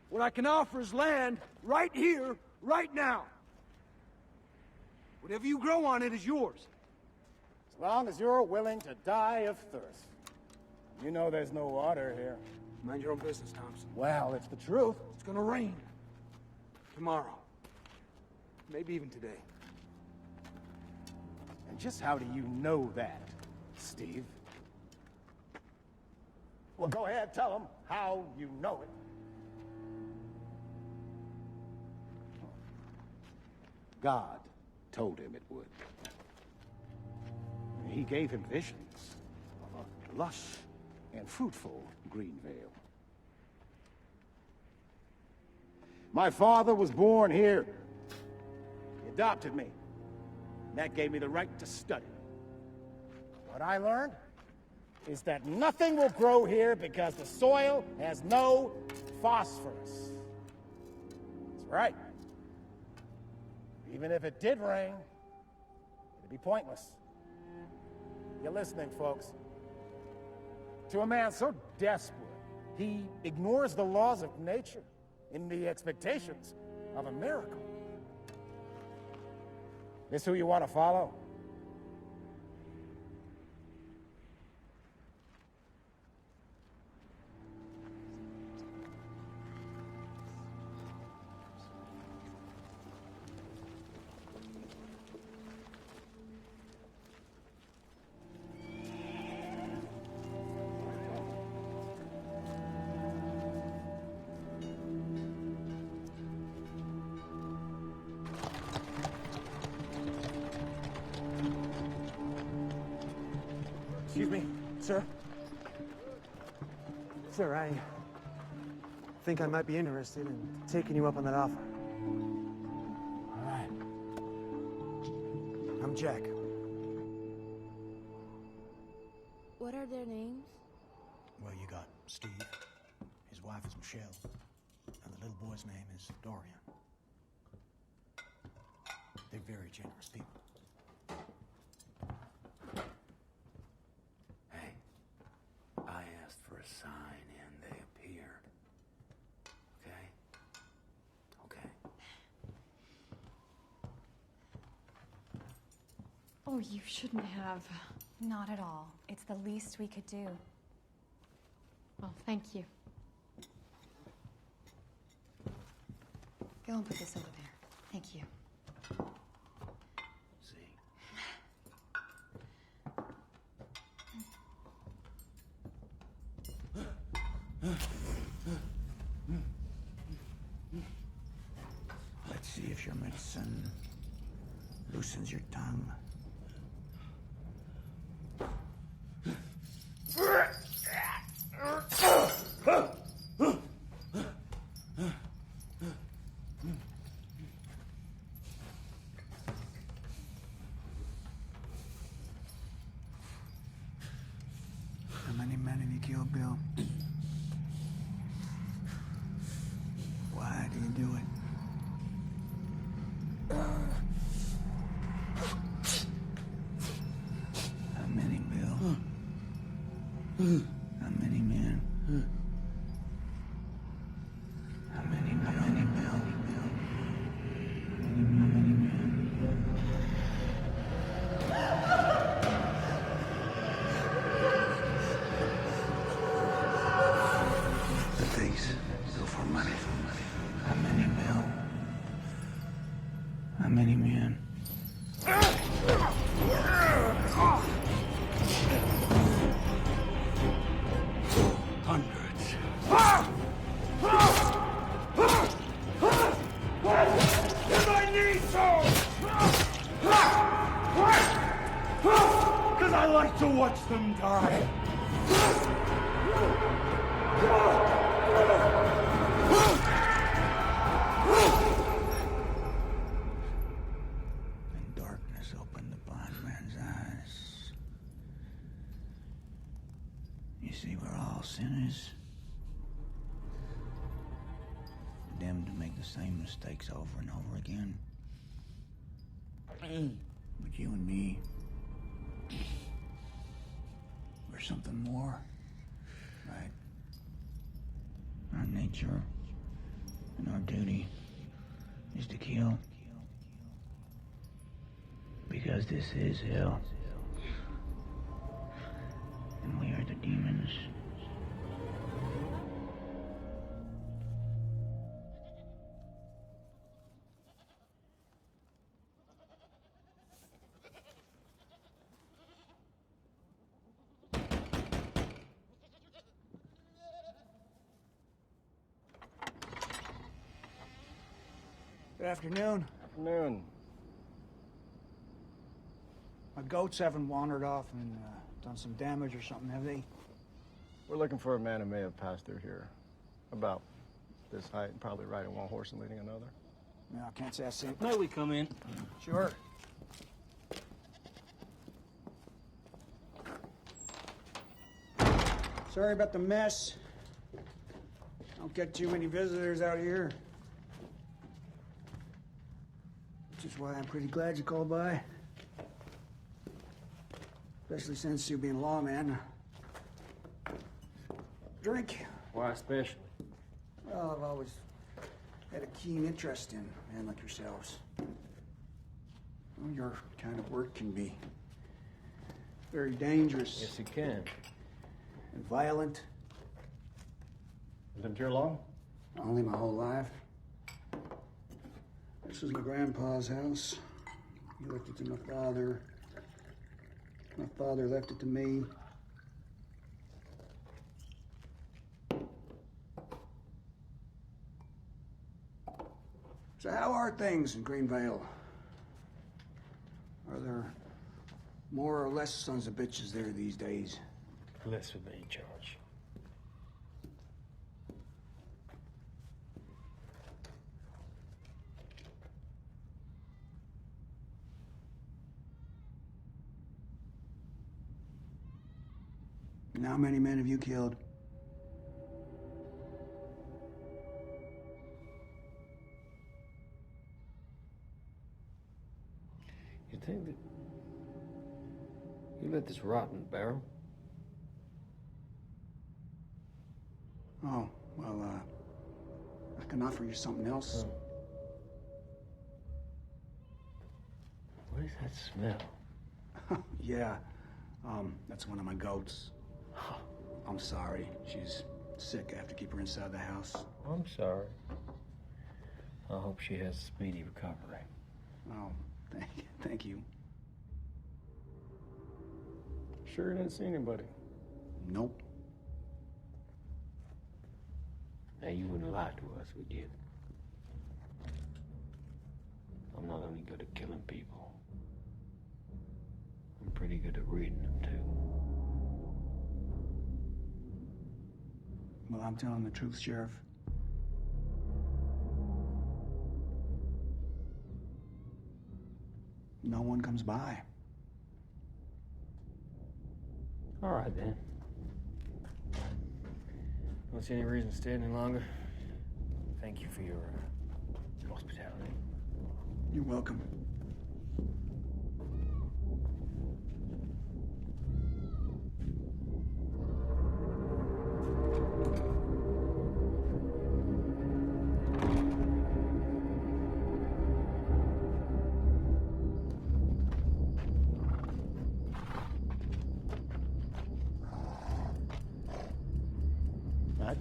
[SPEAKER 10] What I can offer is land right here, right now. Whatever you grow on it is yours.
[SPEAKER 3] As long as you're willing to die of thirst. You know there's no water here.
[SPEAKER 10] Mind your own business, Thompson.
[SPEAKER 3] Well, it's the truth.
[SPEAKER 10] It's gonna rain. Tomorrow. Maybe even today.
[SPEAKER 3] And just how do you know that, Steve? Well, go ahead, tell them how you know it. God told him it would. He gave him visions of a lush and fruitful green vale. My father was born here. He adopted me. And that gave me the right to study. What I learned is that nothing will grow here because the soil has no phosphorus. That's right. Even if it did rain, it'd be pointless. You're listening, folks. To a man so desperate, he ignores the laws of nature in the expectations of a miracle. This who you want to follow?
[SPEAKER 10] Excuse me, sir. Sir, I think I might be interested in taking you up on that offer. All right. I'm Jack.
[SPEAKER 2] What are their names?
[SPEAKER 8] Well, you got Steve. His wife is Michelle. And the little boy's name is Dorian. They're very generous people.
[SPEAKER 9] I asked for a sign and they appeared. Okay? Okay.
[SPEAKER 19] Oh, you shouldn't have.
[SPEAKER 22] Not at all. It's the least we could do.
[SPEAKER 19] Well, thank you.
[SPEAKER 1] Go and put this over there. Thank you.
[SPEAKER 16] Let's see if your medicine loosens your tongue. kill Bill? Why do you do it? How many, Bill? How many men? How many, Bill? How many men? The things go for money. How many, Bill? How many men?
[SPEAKER 18] Hundreds. If I need to! Because I like to watch them die.
[SPEAKER 16] And darkness opened the blind man's eyes. You see, we're all sinners. Condemned to make the same mistakes over and over again. But you and me, we're something more, right? Our nature and our duty is to kill. Because this is hell. And we are the demons. Good afternoon.
[SPEAKER 11] Afternoon.
[SPEAKER 16] My goats haven't wandered off and done some damage or something, have they?
[SPEAKER 11] We're looking for a man who may have passed through here. About this height, and probably riding one horse and leading another.
[SPEAKER 16] No, I can't say I've seen.
[SPEAKER 4] May we come in?
[SPEAKER 16] Sure. Sorry about the mess. Don't get too many visitors out here. Which is why I'm pretty glad you called by. Especially since you being a lawman. Drink?
[SPEAKER 17] Why especially?
[SPEAKER 16] Well, I've always had a keen interest in men like yourselves. Well, your kind of work can be very dangerous.
[SPEAKER 17] Yes, it can.
[SPEAKER 16] And violent.
[SPEAKER 11] Lived here long?
[SPEAKER 16] Only my whole life. This was my grandpa's house. He left it to my father. My father left it to me. So how are things in Greenvale? Are there more or less sons of bitches there these days?
[SPEAKER 17] Less would be in charge.
[SPEAKER 16] And how many men have you killed?
[SPEAKER 17] You think that you let this rot in the barrel?
[SPEAKER 16] Oh, well, I can offer you something else.
[SPEAKER 17] What is that smell?
[SPEAKER 16] Yeah, that's one of my goats. I'm sorry. She's sick. I have to keep her inside the house.
[SPEAKER 17] I'm sorry. I hope she has a speedy recovery.
[SPEAKER 16] Oh, thank you.
[SPEAKER 11] Sure you didn't see anybody?
[SPEAKER 16] Nope.
[SPEAKER 17] Now, you wouldn't lie to us, would you? I'm not only good at killing people, I'm pretty good at reading them, too.
[SPEAKER 16] Well, I'm telling the truth, Sheriff. No one comes by.
[SPEAKER 17] All right, then.
[SPEAKER 10] Don't see any reason to stay any longer. Thank you for your hospitality.
[SPEAKER 16] You're welcome.
[SPEAKER 3] Matt?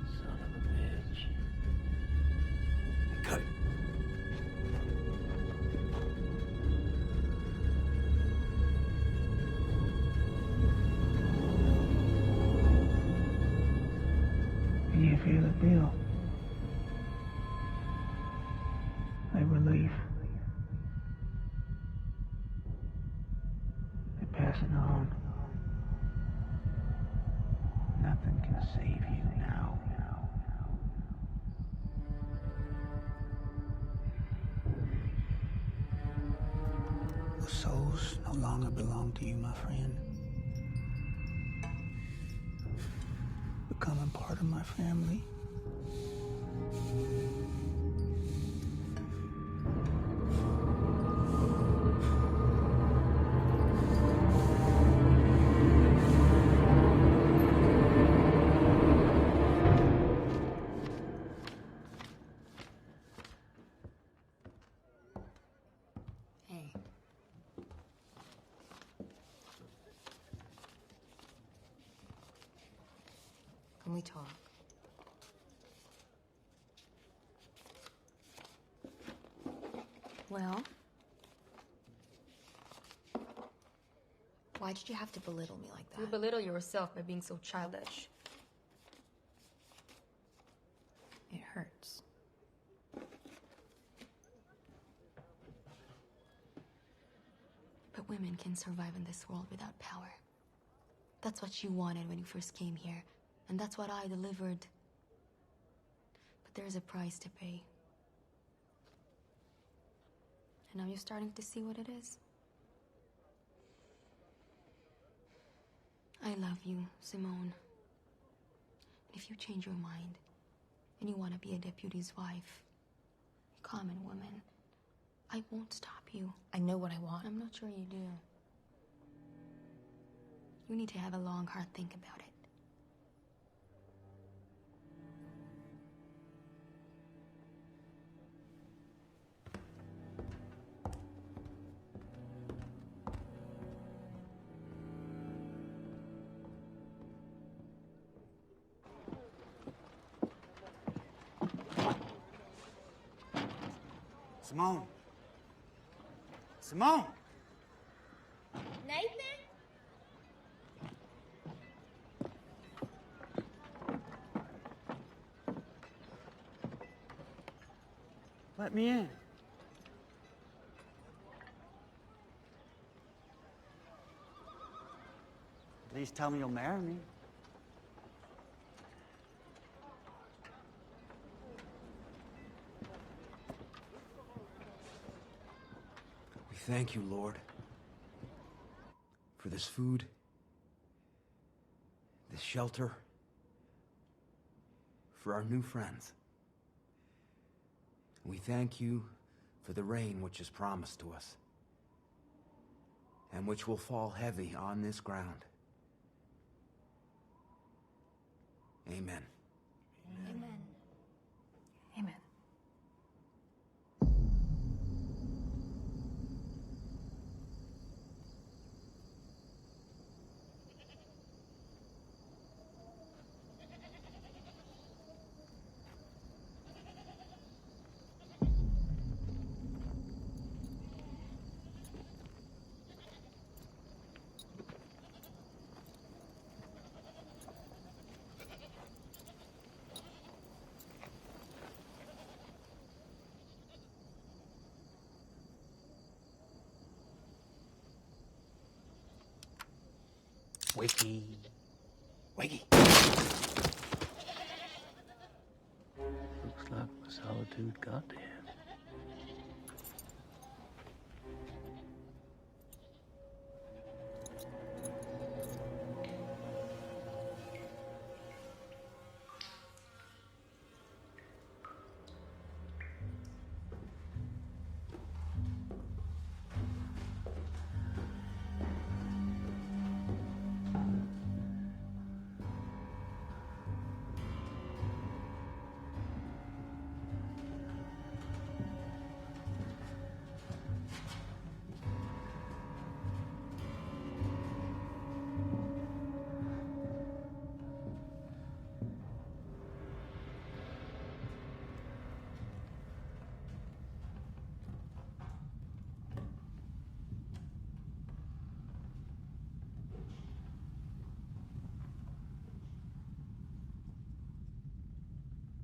[SPEAKER 4] Son of a bitch.
[SPEAKER 3] Cut it.
[SPEAKER 16] You feel it, Bill? A relief. They're passing on. Nothing can save you now. The souls no longer belong to you, my friend. Becoming part of my family.
[SPEAKER 1] Hey. Can we talk? Well? Why did you have to belittle me like that? You belittle yourself by being so childish. It hurts. But women can survive in this world without power. That's what you wanted when you first came here, and that's what I delivered. But there's a price to pay. And now you're starting to see what it is. I love you, Simone. If you change your mind, and you want to be a deputy's wife, a common woman, I won't stop you. I know what I want. I'm not sure you do. You need to have a long, hard think about it.
[SPEAKER 5] Simone. Simone!
[SPEAKER 20] Nathan?
[SPEAKER 5] Let me in. Please tell me you'll marry me.
[SPEAKER 10] We thank you, Lord, for this food, this shelter, for our new friends. We thank you for the rain which is promised to us, and which will fall heavy on this ground. Amen.
[SPEAKER 1] Amen.
[SPEAKER 19] Amen.
[SPEAKER 4] Wakey. Wakey. Looks like my solitary Dude, goddamn.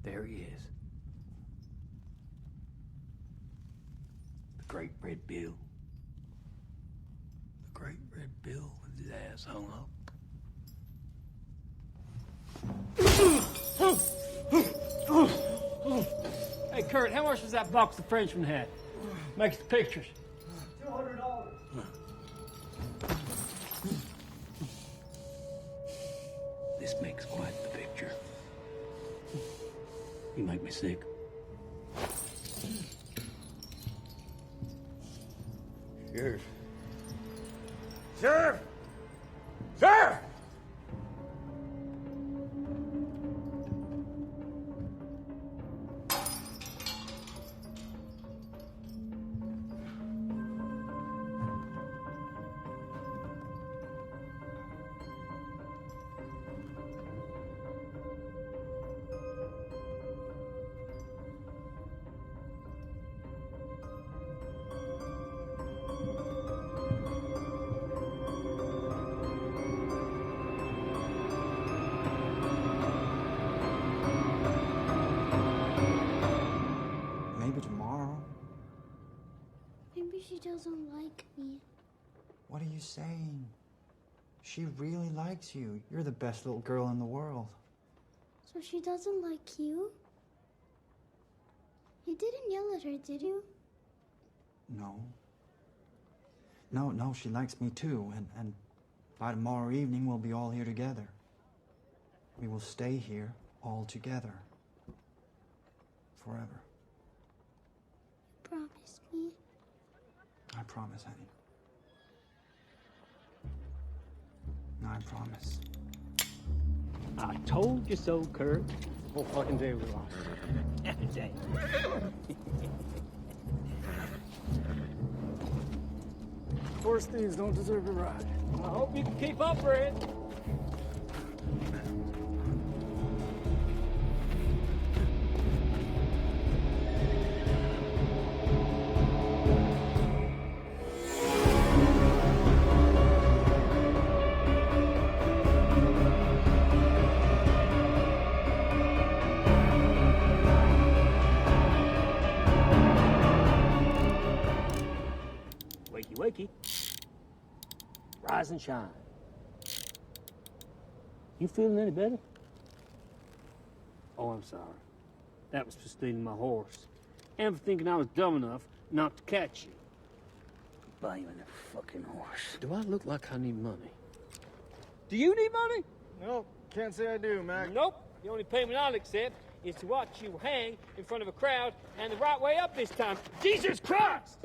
[SPEAKER 4] There he is. The Great Red Bill. The Great Red Bill with his ass hung up.
[SPEAKER 17] Hey, Kurt, how much was that box the Frenchman had? Makes the pictures.
[SPEAKER 11] $200.
[SPEAKER 4] This makes quite the picture. You make me sick.
[SPEAKER 10] Sheriff. Sheriff! Sheriff!
[SPEAKER 13] Maybe tomorrow.
[SPEAKER 20] Maybe she doesn't like me.
[SPEAKER 13] What are you saying? She really likes you. You're the best little girl in the world.
[SPEAKER 20] So she doesn't like you? You didn't yell at her, did you?
[SPEAKER 13] No. No, she likes me too. And by tomorrow evening, we'll be all here together. We will stay here all together. Forever.
[SPEAKER 20] Promise me.
[SPEAKER 13] I promise, honey. I promise.
[SPEAKER 17] I told you so, Kurt.
[SPEAKER 11] Whole fucking day we lost.
[SPEAKER 17] Day.
[SPEAKER 11] Horse thieves don't deserve a ride.
[SPEAKER 17] I hope you can keep up, Red. Wakey, wakey. Rise and shine. You feeling any better? Oh, I'm sorry. That was for stealing my horse. And for thinking I was dumb enough not to catch you.
[SPEAKER 4] Buy you a fucking horse.
[SPEAKER 17] Do I look like I need money? Do you need money?
[SPEAKER 11] Nope, can't say I do, Mac.
[SPEAKER 17] Nope. The only payment I'll accept is to watch you hang in front of a crowd and the right way up this time. Jesus Christ!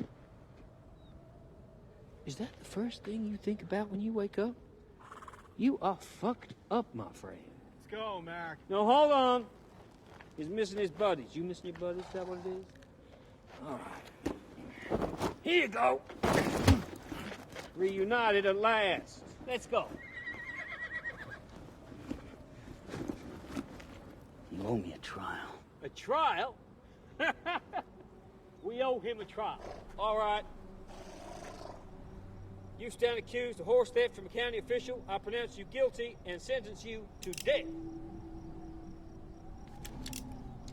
[SPEAKER 17] Is that the first thing you think about when you wake up? You are fucked up, my friend.
[SPEAKER 11] Let's go, Mac.
[SPEAKER 17] No, hold on. He's missing his buddies. You missing your buddies? Is that what it is? All right. Here you go. Reunited at last. Let's go.
[SPEAKER 4] You owe me a trial.
[SPEAKER 17] A trial? We owe him a trial. All right. You stand accused of horse theft from a county official. I pronounce you guilty and sentence you to death.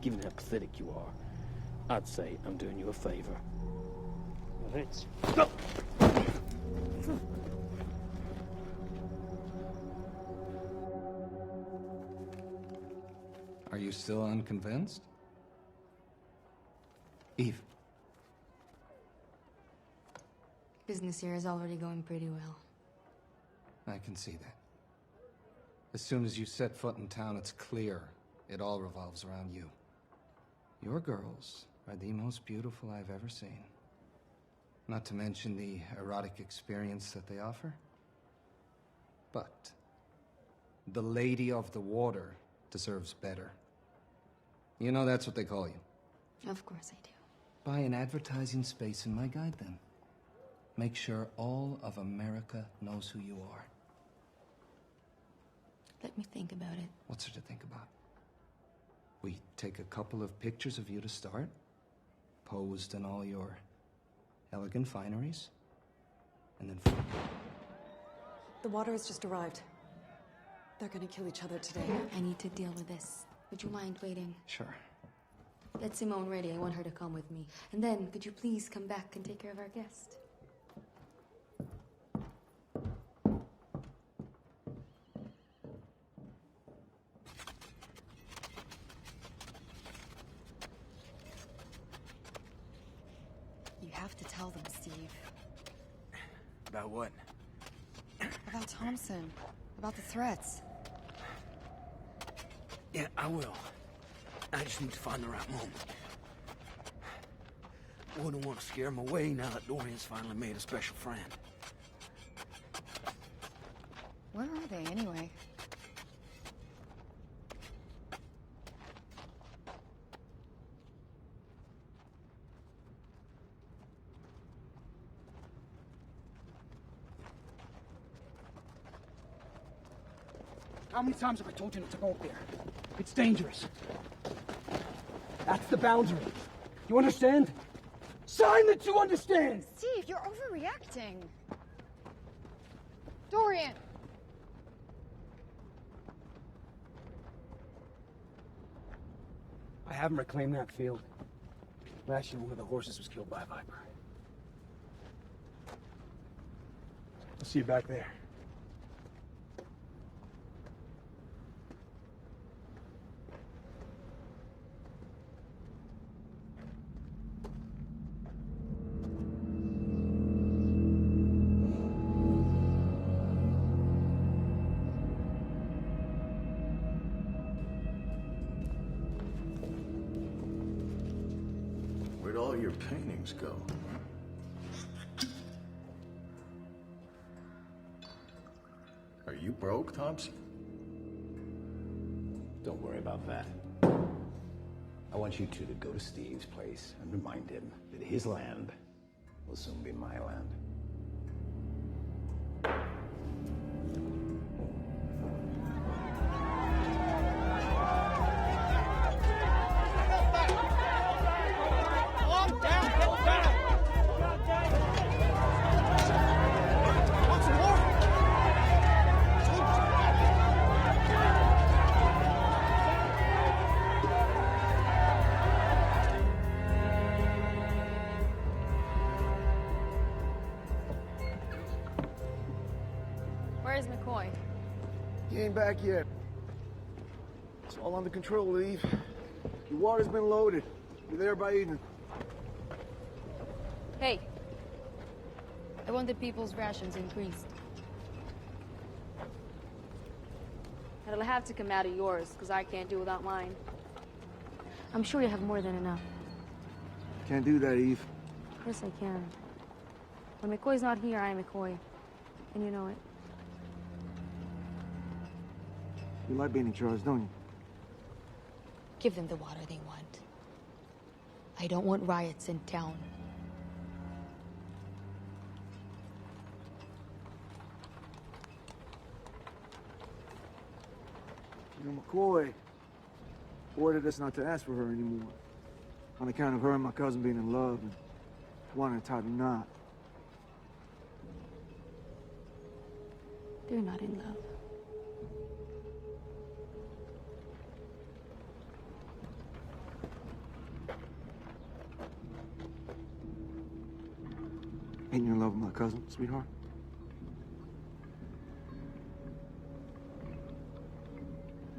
[SPEAKER 17] Given how pathetic you are, I'd say I'm doing you a favor. Let's go.
[SPEAKER 6] Are you still unconvinced? Eve.
[SPEAKER 1] Business here is already going pretty well.
[SPEAKER 6] I can see that. As soon as you set foot in town, it's clear it all revolves around you. Your girls are the most beautiful I've ever seen. Not to mention the erotic experience that they offer. But the Lady of the Water deserves better. You know that's what they call you.
[SPEAKER 1] Of course I do.
[SPEAKER 6] Buy an advertising space in my guide then. Make sure all of America knows who you are.
[SPEAKER 1] Let me think about it.
[SPEAKER 6] What's there to think about? We take a couple of pictures of you to start, posed in all your elegant fineries, and then...
[SPEAKER 19] The water has just arrived. They're gonna kill each other today.
[SPEAKER 1] I need to deal with this. Would you mind waiting?
[SPEAKER 6] Sure.
[SPEAKER 1] Get Simone ready. I want her to come with me. And then, could you please come back and take care of our guest?
[SPEAKER 19] You have to tell them, Steve.
[SPEAKER 10] About what?
[SPEAKER 19] About Thompson. About the threats.
[SPEAKER 10] Yeah, I will. I just need to find the right moment. Wouldn't want to scare him away now that Dorian's finally made a special friend.
[SPEAKER 19] Where are they, anyway?
[SPEAKER 10] How many times have I told you not to go up there? It's dangerous. That's the boundary. You understand? Sign that you understand!
[SPEAKER 19] Steve, you're overreacting. Dorian!
[SPEAKER 10] I haven't reclaimed that field. Last year, one of the horses was killed by a viper. I'll see you back there.
[SPEAKER 3] Where'd all your paintings go? Are you broke, Thompson?
[SPEAKER 15] Don't worry about that. I want you two to go to Steve's place and remind him that his land will soon be my land.
[SPEAKER 2] Where's McCoy?
[SPEAKER 5] He ain't back yet. It's all under control, Eve. Your water's been loaded. Be there by evening.
[SPEAKER 2] Hey. I want the people's rations increased. And it'll have to come out of yours, because I can't do without mine.
[SPEAKER 1] I'm sure you have more than enough.
[SPEAKER 5] Can't do that, Eve.
[SPEAKER 1] Yes, I can. When McCoy's not here, I'm McCoy. And you know it.
[SPEAKER 5] You like being in charge, don't you?
[SPEAKER 1] Give them the water they want. I don't want riots in town.
[SPEAKER 5] You know, McCoy ordered us not to ask for her anymore. On account of her and my cousin being in love and wanting to tie the knot.
[SPEAKER 1] They're not in love.
[SPEAKER 5] Ain't you in love with my cousin, sweetheart?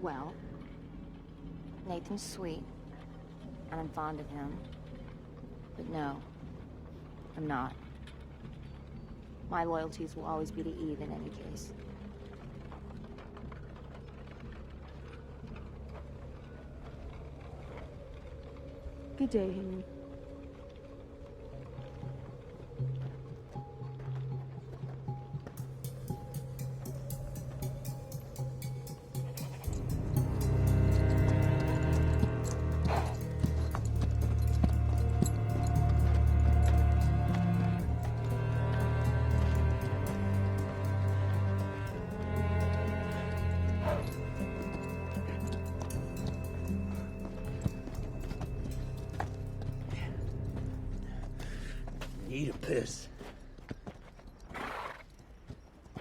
[SPEAKER 14] Well, Nathan's sweet, and I'm fond of him. But no, I'm not. My loyalties will always be to Eve in any case.
[SPEAKER 2] Good day, Henry.
[SPEAKER 9] Need a piss.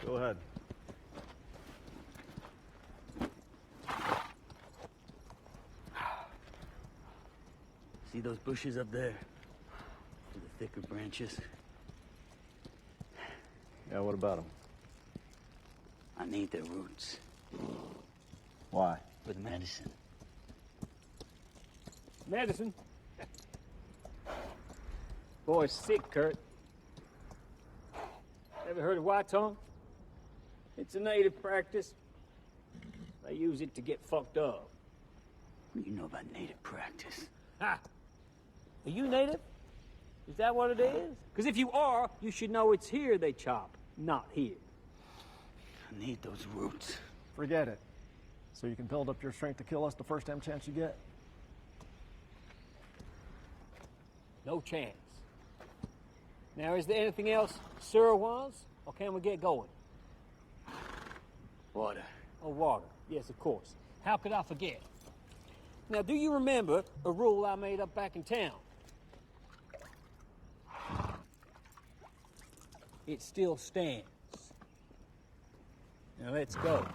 [SPEAKER 11] Go ahead.
[SPEAKER 9] See those bushes up there? With the thicker branches?
[SPEAKER 11] Yeah, what about them?
[SPEAKER 9] I need their roots.
[SPEAKER 11] Why?
[SPEAKER 9] With medicine.
[SPEAKER 17] Medicine? Boy's sick, Kurt. Ever heard of white tongue? It's a native practice. They use it to get fucked up.
[SPEAKER 9] You know about native practice.
[SPEAKER 17] Ha! Are you native? Is that what it is? Because if you are, you should know it's here they chop, not here.
[SPEAKER 9] I need those roots.
[SPEAKER 11] Forget it. So you can build up your strength to kill us the first damn chance you get?
[SPEAKER 17] No chance. Now, is there anything else Sir wants, or can we get going?
[SPEAKER 9] Water.
[SPEAKER 17] Oh, water. Yes, of course. How could I forget? Now, do you remember a rule I made up back in town? It still stands. Now, let's go.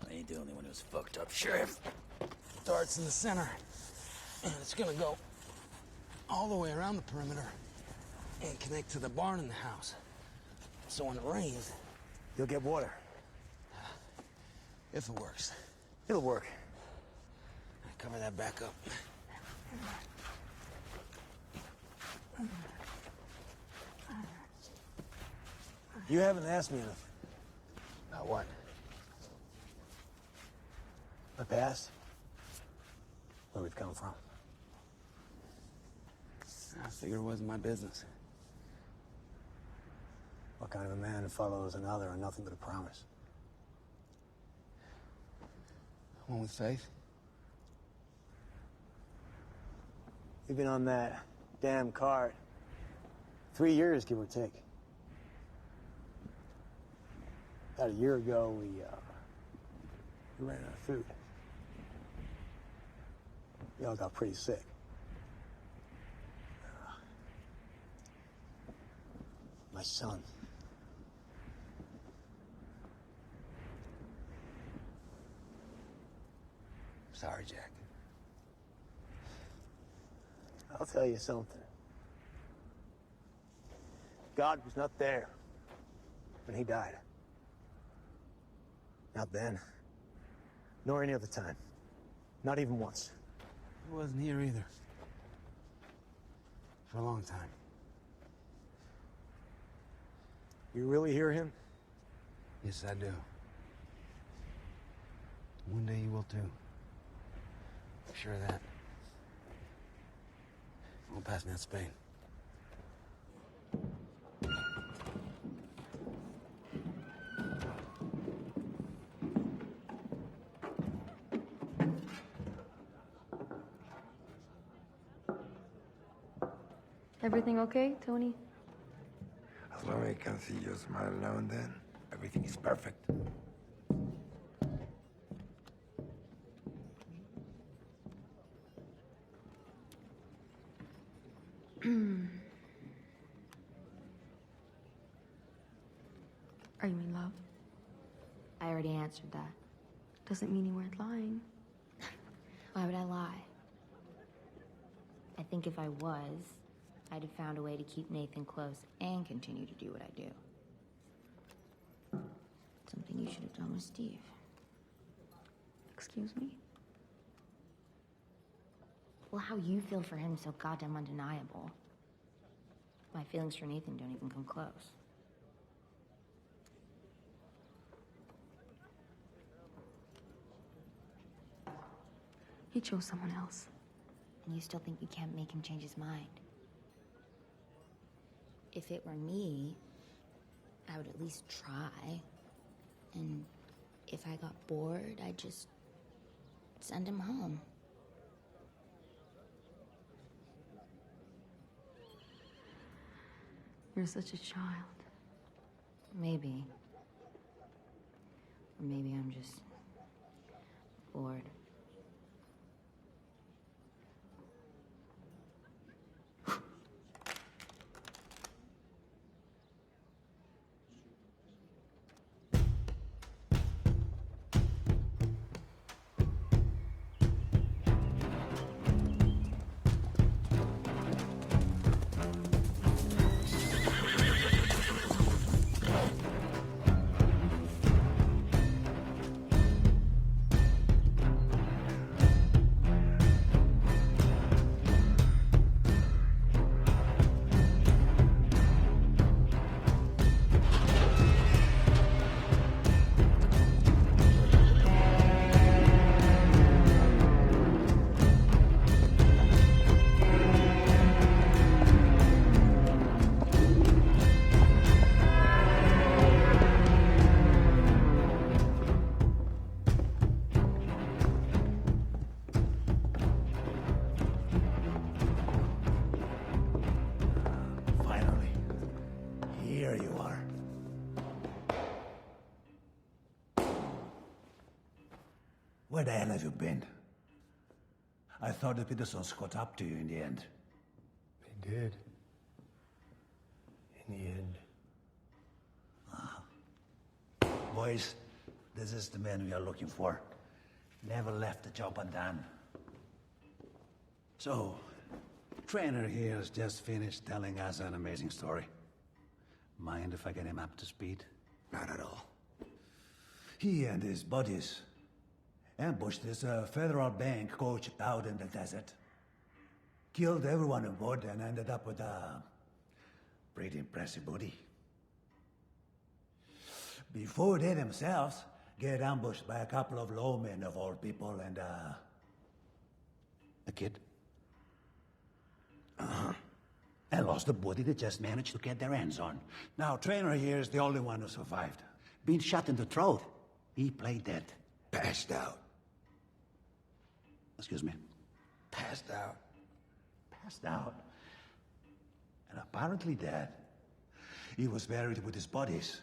[SPEAKER 9] I ain't the only one who's fucked up, Sheriff.
[SPEAKER 10] Starts in the center, and it's gonna go all the way around the perimeter and connect to the barn in the house. So when it rains,
[SPEAKER 8] You'll get water.
[SPEAKER 10] if it works.
[SPEAKER 8] It'll work.
[SPEAKER 10] Cover that back up.
[SPEAKER 8] You haven't asked me enough.
[SPEAKER 10] About what?
[SPEAKER 8] My past? Where we've come from.
[SPEAKER 10] I figured it wasn't my business.
[SPEAKER 8] What kind of a man follows another and nothing but a promise?
[SPEAKER 10] One with faith?
[SPEAKER 8] We've been on that damn cart 3 years, give or take. About a year ago, we ran out of food. We all got pretty sick. My son.
[SPEAKER 10] Sorry, Jack.
[SPEAKER 8] I'll tell you something. God was not there when he died. Not then, nor any other time. Not even once.
[SPEAKER 10] He wasn't here either. For a long time.
[SPEAKER 8] You really hear him?
[SPEAKER 10] Yes, I do. One day you will too. I'm sure of that. Won't pass me that spade.
[SPEAKER 1] Everything okay, Tony?
[SPEAKER 7] As long as I can see your smile now and then, everything is perfect.
[SPEAKER 1] Are you in love?
[SPEAKER 14] I already answered that.
[SPEAKER 1] Doesn't mean you weren't lying.
[SPEAKER 14] Why would I lie? I think if I was, I'd have found a way to keep Nathan close and continue to do what I do. Something you should have done with Steve.
[SPEAKER 1] Excuse me?
[SPEAKER 14] Well, how you feel for him is so goddamn undeniable. My feelings for Nathan don't even come close.
[SPEAKER 1] He chose someone else.
[SPEAKER 14] And you still think you can't make him change his mind? If it were me, I would at least try. And if I got bored, I'd just send him home.
[SPEAKER 1] You're such a child.
[SPEAKER 14] Maybe. Or maybe I'm just bored.
[SPEAKER 3] Finally. Here you are. Where the hell have you been? I thought the Petersons caught up to you in the end.
[SPEAKER 11] They did. In the end.
[SPEAKER 3] Boys, this is the man we are looking for. Never left the job undone. So, Trainer here has just finished telling us an amazing story. Mind if I get him up to speed? Not at all. He and his buddies ambushed this federal bank coach out in the desert. Killed everyone on board and ended up with a pretty impressive booty. Before they themselves get ambushed by a couple of lawmen of all people and a kid. And lost the body they just managed to get their hands on. Now, Trainer here is the only one who survived. Being shot in the throat. He played dead. Passed out. Excuse me? Passed out. Passed out. And apparently dead. He was buried with his bodies.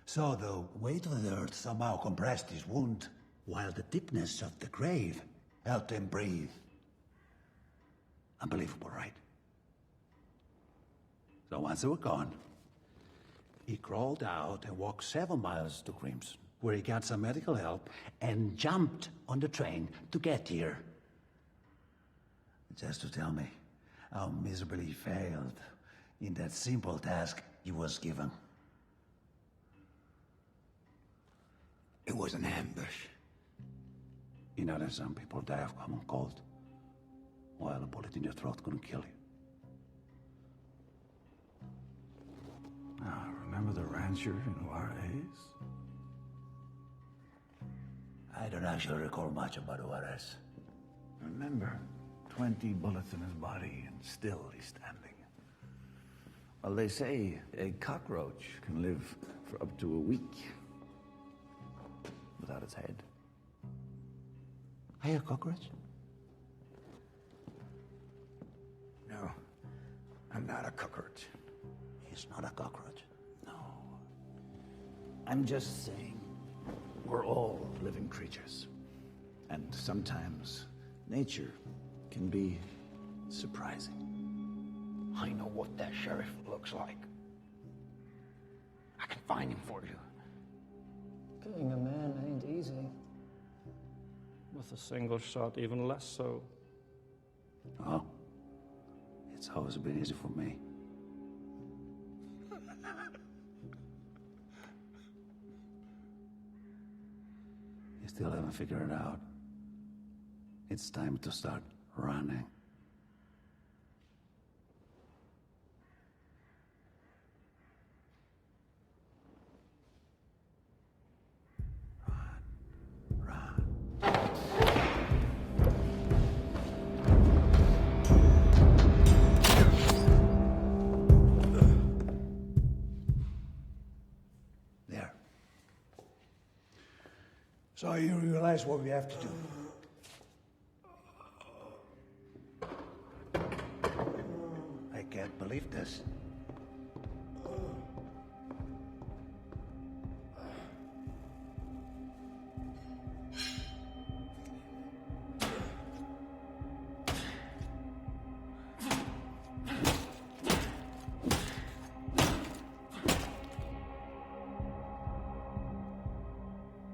[SPEAKER 3] So the weight of the earth somehow compressed his wound, while the deepness of the grave helped him breathe. Unbelievable, right? So once they were gone, he crawled out and walked 7 miles to Crimson, where he got some medical help and jumped on the train to get here. Just to tell me how miserably he failed in that simple task he was given. It was an ambush. You know that some people die of common cold, while a bullet in your throat couldn't kill you.
[SPEAKER 7] Remember the rancher in Juarez?
[SPEAKER 3] I don't actually recall much about Juarez.
[SPEAKER 7] Remember, 20 bullets in his body, and still he's standing. Well, they say a cockroach can live for up to a week without its head.
[SPEAKER 3] Are you a cockroach?
[SPEAKER 7] No, I'm not a cockroach.
[SPEAKER 3] He's not a cockroach.
[SPEAKER 7] I'm just saying, we're all living creatures. And sometimes nature can be surprising. I know what that sheriff looks like. I can find him for you.
[SPEAKER 17] Killing a man ain't easy. With a single shot, even less so.
[SPEAKER 3] Oh, it's always been easy for me. You still haven't figured it out. It's time to start
[SPEAKER 7] running. There.
[SPEAKER 16] So you realize what we have to do.
[SPEAKER 7] I can't believe this.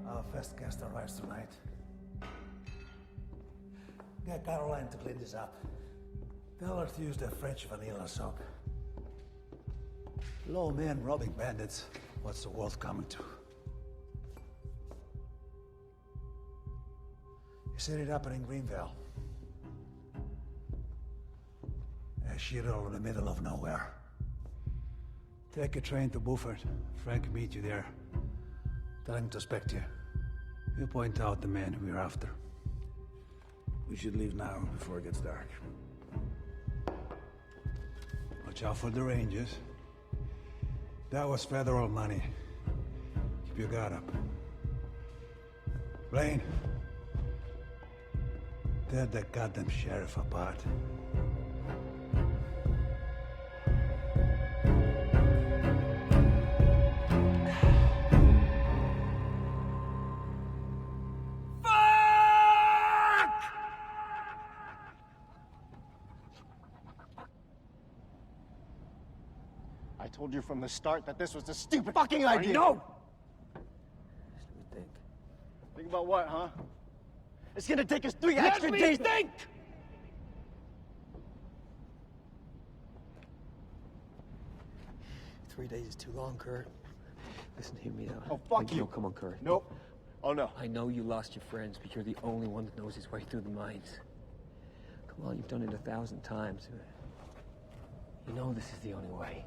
[SPEAKER 16] Our first guest arrives tonight. Get Caroline to clean this up. Tell her to use the French vanilla soap. Low men robbing bandits. What's the world coming to? You set it up in Greenville. A shithole in the middle of nowhere. Take a train to Beaufort. Frank will meet you there. Tell him to expect you. He'll point out the man we're after. We should leave now before it gets dark. Watch out for the Rangers. That was federal money. Keep your guard up. Blaine, tear that goddamn sheriff apart.
[SPEAKER 11] I told you from the start that this was a stupid fucking idea!
[SPEAKER 16] I know!
[SPEAKER 11] Think about what, huh? It's gonna take us 3
[SPEAKER 16] Let
[SPEAKER 11] extra
[SPEAKER 16] me
[SPEAKER 11] days.
[SPEAKER 16] think!
[SPEAKER 12] 3 days is too long, Kurt. Listen, hear me out.
[SPEAKER 11] Oh, fuck you.
[SPEAKER 12] No, come on, Kurt.
[SPEAKER 11] Nope. Oh, no.
[SPEAKER 12] I know you lost your friends, but you're the only one that knows his way through the mines. Come on, you've done it 1,000 times. You know this is the only way.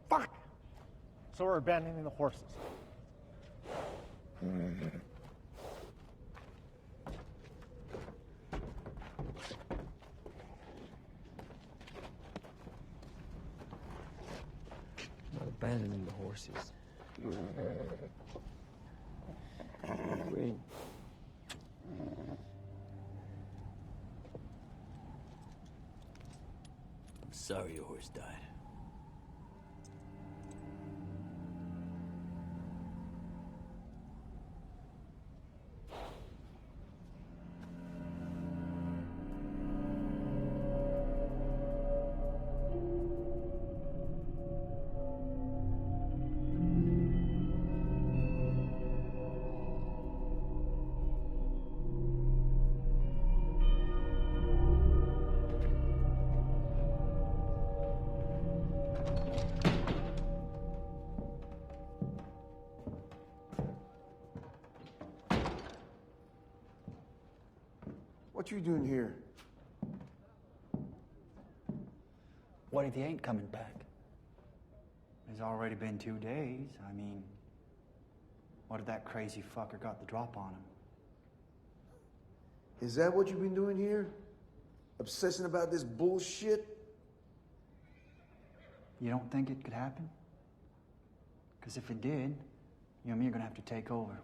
[SPEAKER 11] Fuck! So we're abandoning the horses.
[SPEAKER 12] Not abandoning the horses. Ring.
[SPEAKER 9] I'm sorry your horse died.
[SPEAKER 5] What you doing here?
[SPEAKER 13] What if he ain't coming back? It's already been 2 days. I mean, what if that crazy fucker got the drop on him?
[SPEAKER 5] Is that what you've been doing here? Obsessing about this bullshit?
[SPEAKER 13] You don't think it could happen? Because if it did, you and me are gonna have to take over.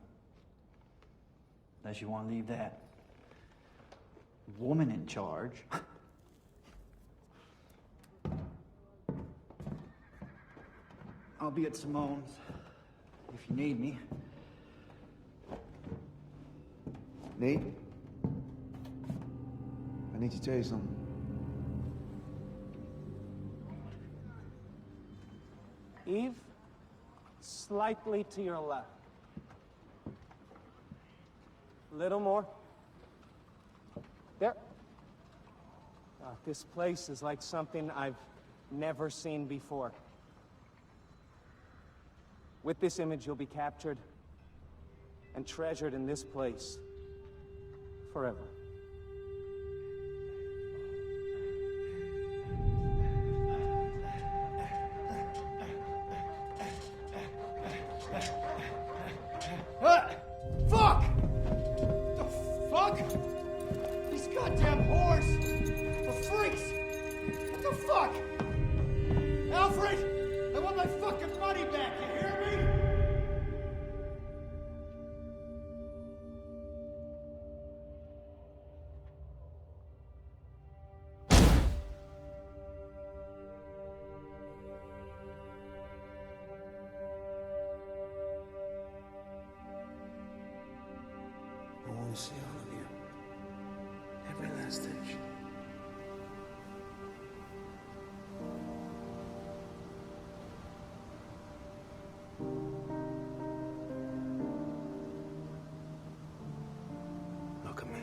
[SPEAKER 13] Unless you want to leave that woman in charge. I'll be at Simone's if you need me.
[SPEAKER 5] Nate? I need to tell you something.
[SPEAKER 21] Eve, slightly to your left. A little more. There. This place is like something I've never seen before. With this image, you'll be captured and treasured in this place
[SPEAKER 17] forever.
[SPEAKER 11] Fuck! The fuck? These goddamn whores! The freaks! What the fuck? Alfred! I want my fucking money back, you hear me?
[SPEAKER 10] I want to see all of you. Every last inch. Look at me.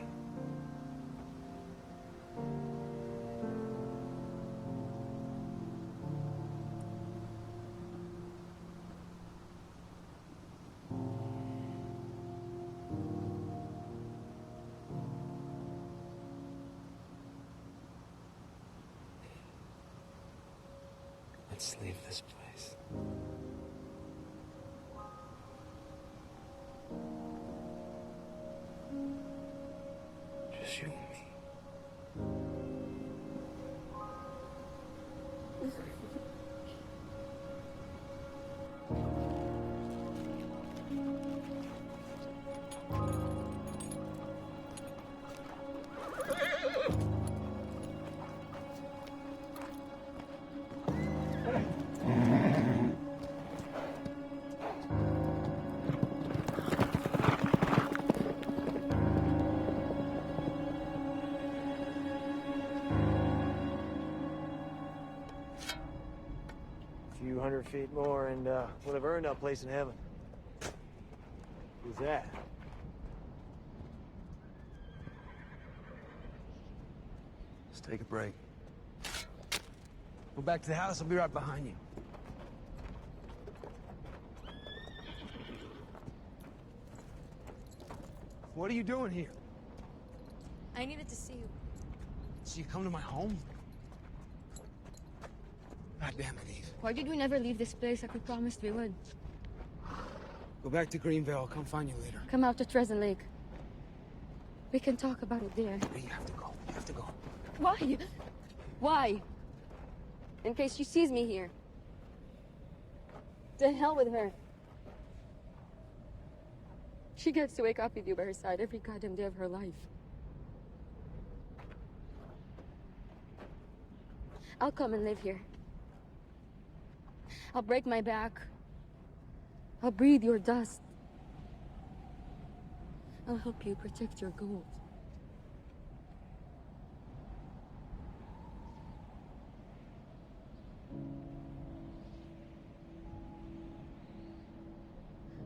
[SPEAKER 10] Let's leave this place. Just you and me.
[SPEAKER 21] A few 100 feet more, and we'll have earned our place in heaven. Who's that?
[SPEAKER 10] Let's take a break. Go back to the house. I'll be right behind you. What are you doing here?
[SPEAKER 19] I needed to see you.
[SPEAKER 10] So you come to my home? God damn it, Eve.
[SPEAKER 19] Why did we never leave this place like we promised we would?
[SPEAKER 10] Go back to Greenville. I'll come find you later.
[SPEAKER 19] Come out to Treasant Lake. We can talk about it there.
[SPEAKER 10] You have to go. You have to go.
[SPEAKER 19] Why? Why? In case she sees me here. To hell with her. She gets to wake up with you by her side every goddamn day of her life. I'll come and live here. I'll break my back. I'll breathe your dust. I'll help you protect your gold.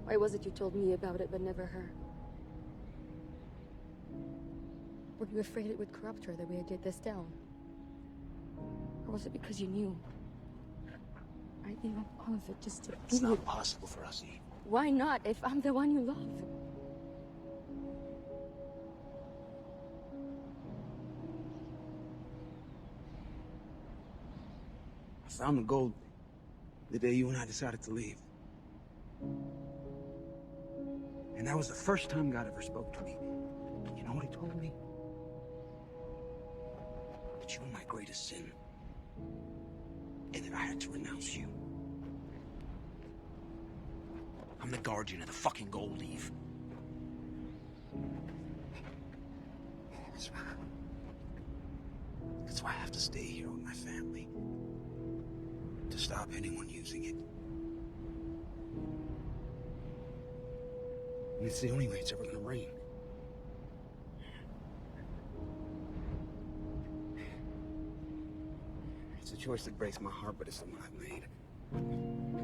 [SPEAKER 19] Why was it you told me about it but never her? Were you afraid it would corrupt her the way I did this town? Or was it because you knew? I gave up all of it just to
[SPEAKER 10] It's
[SPEAKER 19] be
[SPEAKER 10] not
[SPEAKER 19] with-
[SPEAKER 10] possible for us, Eve.
[SPEAKER 19] Why not, if I'm the one you love?
[SPEAKER 10] I found the gold the day you and I decided to leave. And that was the first time God ever spoke to me. You know what he told me? That you were my greatest sin. And that I had to renounce you. I'm the guardian of the fucking gold, Eve. That's why I have to stay here with my family. To stop anyone using it. And it's the only way it's ever gonna rain. It's a choice that breaks my heart, but it's the one I've made.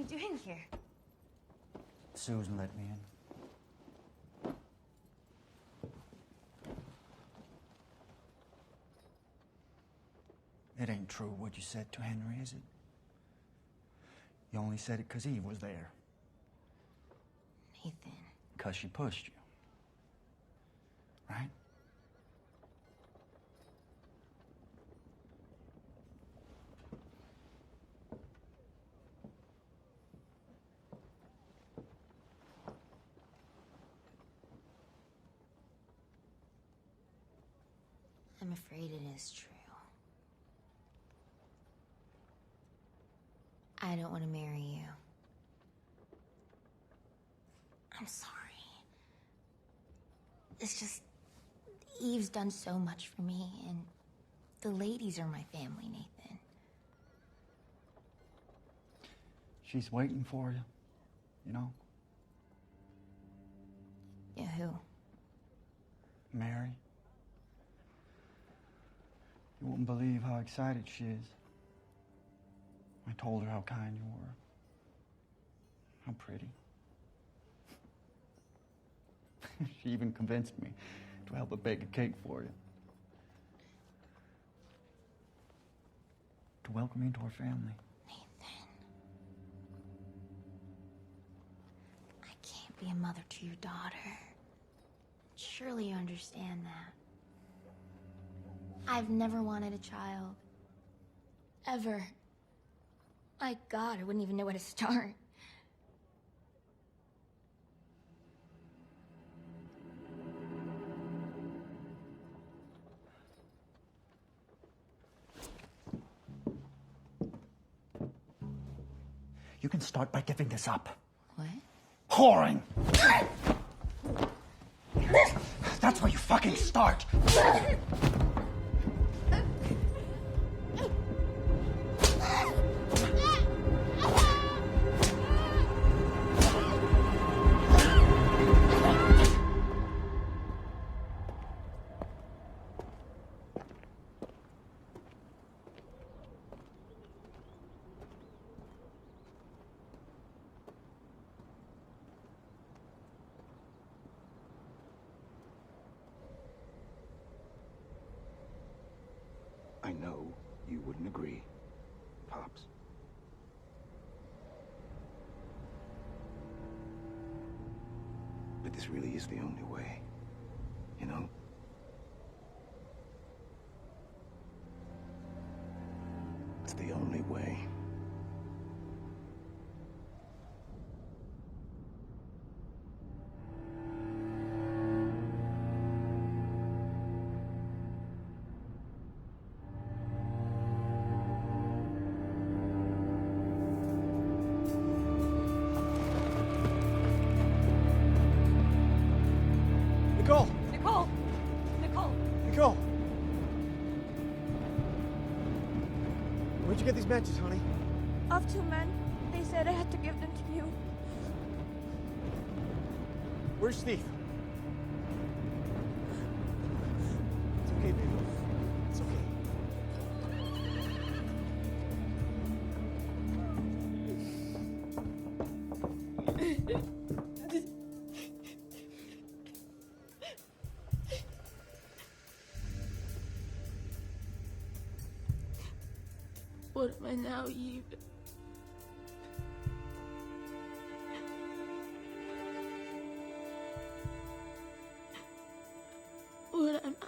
[SPEAKER 14] you doing here?
[SPEAKER 13] Susan let me in. It ain't true what you said to Henry, is it? You only said it 'cause Eve was there.
[SPEAKER 14] Nathan.
[SPEAKER 13] 'Cause she pushed you. Right?
[SPEAKER 14] I'm afraid it is true. I don't want to marry you. I'm sorry. It's just, Eve's done so much for me, and the ladies are my family, Nathan.
[SPEAKER 13] She's waiting for you, you know?
[SPEAKER 14] Yeah, who?
[SPEAKER 13] Mary. You wouldn't believe how excited she is. I told her how kind you were. How pretty. She even convinced me to help her bake a cake for you. To welcome you into her family.
[SPEAKER 14] I can't be a mother to your daughter. Surely you understand that. I've never wanted a child. Ever. My God, I wouldn't even know where to start.
[SPEAKER 13] You can start by giving this up.
[SPEAKER 14] What?
[SPEAKER 13] Whoring! That's where you fucking start.
[SPEAKER 3] I know you wouldn't agree, Pops. But this really is the only way, you know? It's the only way.
[SPEAKER 11] Nicole!
[SPEAKER 19] Nicole! Nicole!
[SPEAKER 11] Nicole! Where'd you get these matches, honey?
[SPEAKER 19] Of two men. They said I had to give them to you.
[SPEAKER 11] Where's Steve? It's okay, baby. It's okay.
[SPEAKER 20] What am I now, Eve? What am I?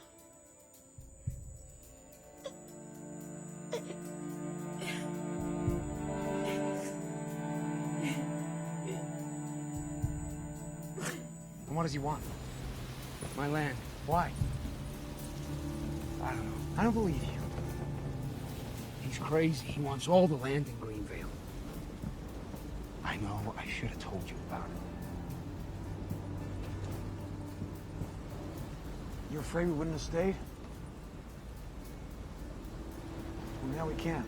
[SPEAKER 10] And what does he want? My land. Why? I don't know. I don't believe you. He's crazy. He wants all the land in Greenvale. I know. I should have told you about it.
[SPEAKER 8] You're afraid we wouldn't have stayed? Well, now we can.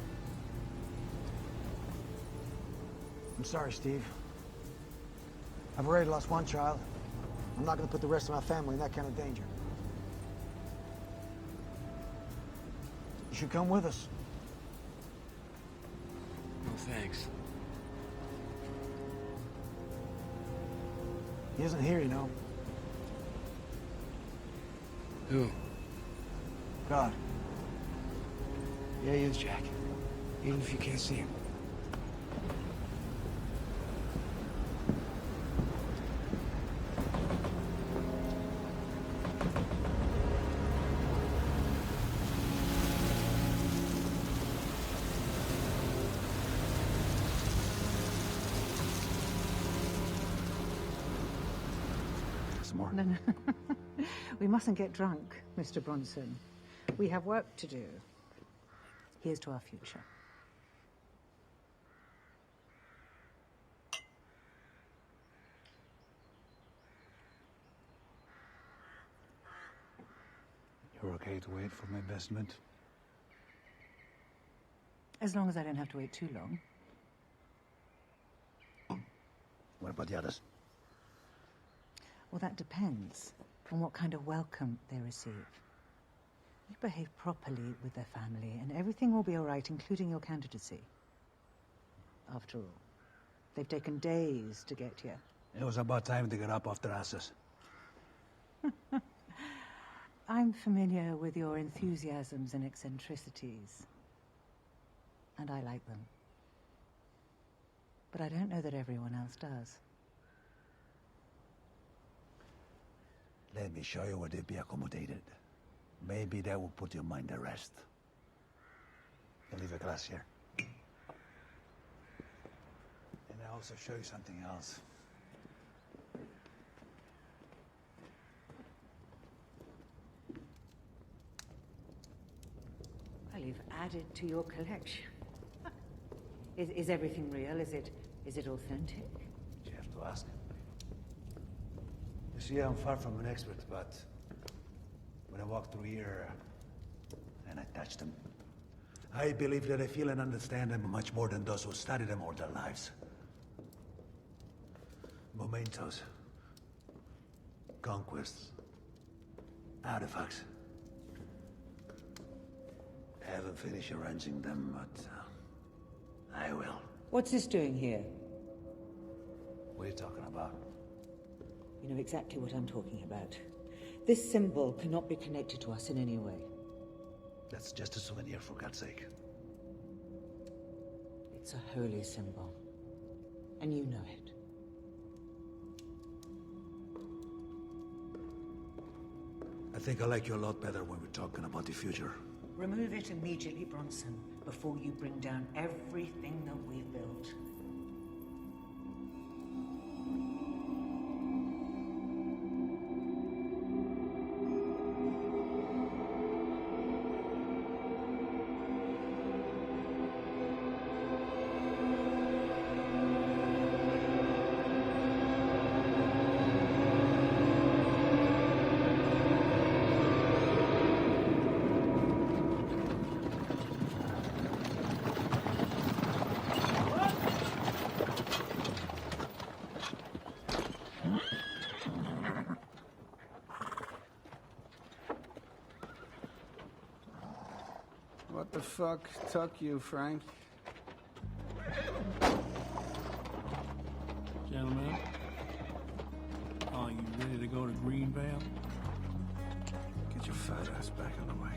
[SPEAKER 8] I'm sorry, Steve. I've already lost one child. I'm not going to put the rest of my family in that kind of danger. You should come with us.
[SPEAKER 10] No, thanks.
[SPEAKER 8] He isn't here, you know.
[SPEAKER 11] Who?
[SPEAKER 8] God.
[SPEAKER 11] Yeah, he is, Jack. Even if you can't see him.
[SPEAKER 8] Some more.
[SPEAKER 18] No, no. We mustn't get drunk, Mr. Bronson. We have work to do. Here's to our future.
[SPEAKER 16] You're okay to wait for my investment?
[SPEAKER 18] As long as I don't have to wait too long.
[SPEAKER 16] What about the others?
[SPEAKER 18] Well, that depends on what kind of welcome they receive. You behave properly with their family, and everything will be all right, including your candidacy. After all, they've taken days to get here.
[SPEAKER 16] It was about time to get up off their asses.
[SPEAKER 18] I'm familiar with your enthusiasms and eccentricities, and I like them. But I don't know that everyone else does.
[SPEAKER 16] Let me show you where they'd be accommodated. Maybe that will put your mind at rest. I'll leave a glass here. And I'll also show you something else.
[SPEAKER 18] Well, you've added to your collection. Is everything real? Is it authentic?
[SPEAKER 16] You have to ask. You see, I'm far from an expert, but when I walk through here and I touch them, I believe that I feel and understand them much more than those who study them all their lives. Mementos, conquests, artifacts. I haven't finished arranging them, but I will.
[SPEAKER 18] What's this doing here?
[SPEAKER 16] What are you talking about?
[SPEAKER 18] You know exactly what I'm talking about. This symbol cannot be connected to us in any way.
[SPEAKER 16] That's just a souvenir, for God's sake.
[SPEAKER 18] It's a holy symbol, and you know it.
[SPEAKER 16] I think I like you a lot better when we're talking about the future.
[SPEAKER 18] Remove it immediately, Bronson, before you bring down everything that we've built.
[SPEAKER 6] What the fuck took you, Frank?
[SPEAKER 22] Gentlemen, are you ready to go to Greenvale?
[SPEAKER 16] Get your fat ass back on the wagon.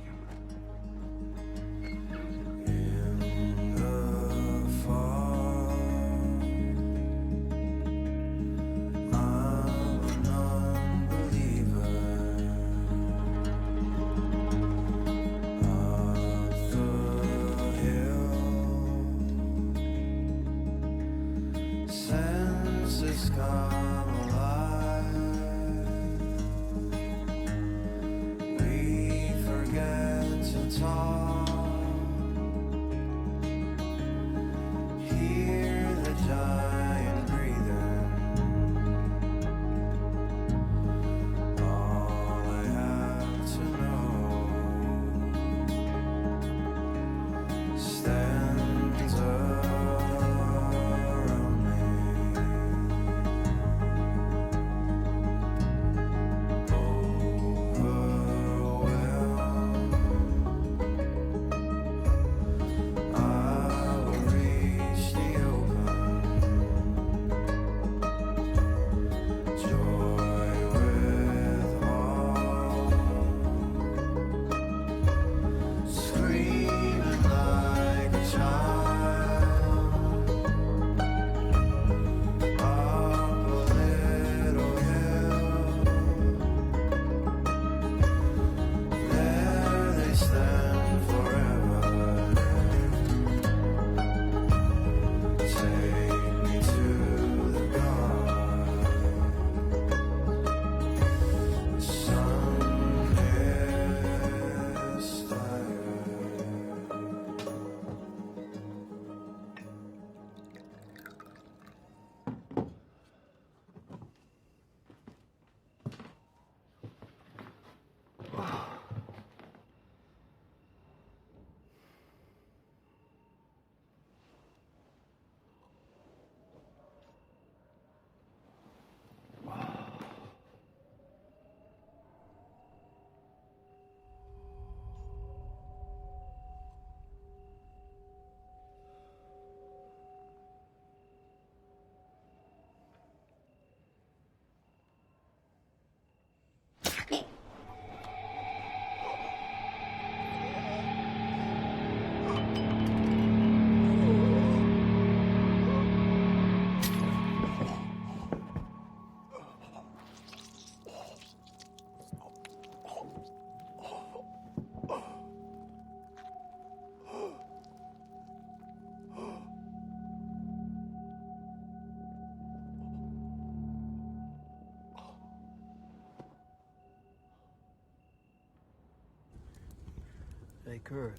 [SPEAKER 21] Hey, Kurt.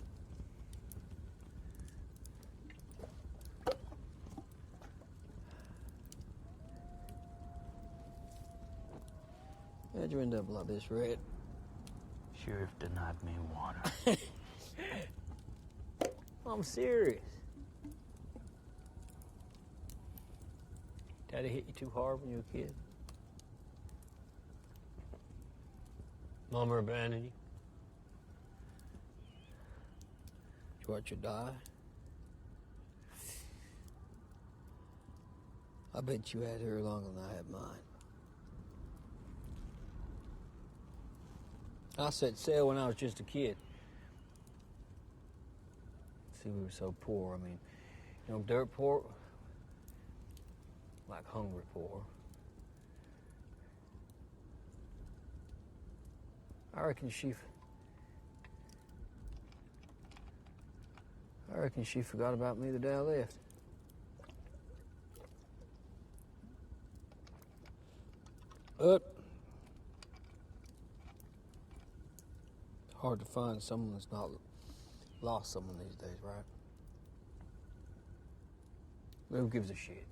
[SPEAKER 21] How'd you end up like this, Red?
[SPEAKER 9] Sheriff denied me water.
[SPEAKER 21] I'm serious. Daddy hit you too hard when you were a kid? Mama abandoned you? Did you watch her die? I bet you had her longer than I had mine. I set sail when I was just a kid. See, we were so poor. I mean, you know, dirt poor, like hungry poor. I reckon she forgot about me the day I left. But it's hard to find someone that's not lost someone these days, right? Who gives a shit?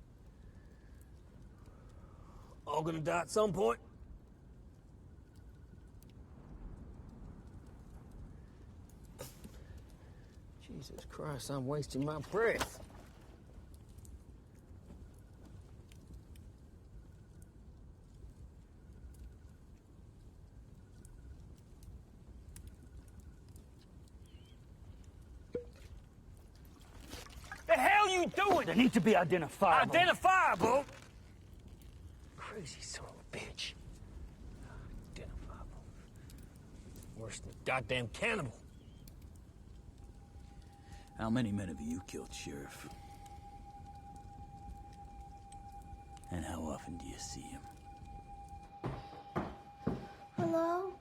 [SPEAKER 21] All gonna die at some point. Jesus Christ, I'm wasting my breath.
[SPEAKER 9] The hell you doing? They need to be identifiable.
[SPEAKER 21] Identifiable? Crazy son of a bitch. Identifiable. Worse than a goddamn cannibal.
[SPEAKER 9] How many men have you killed, Sheriff? And how often do you see him?
[SPEAKER 20] Hello?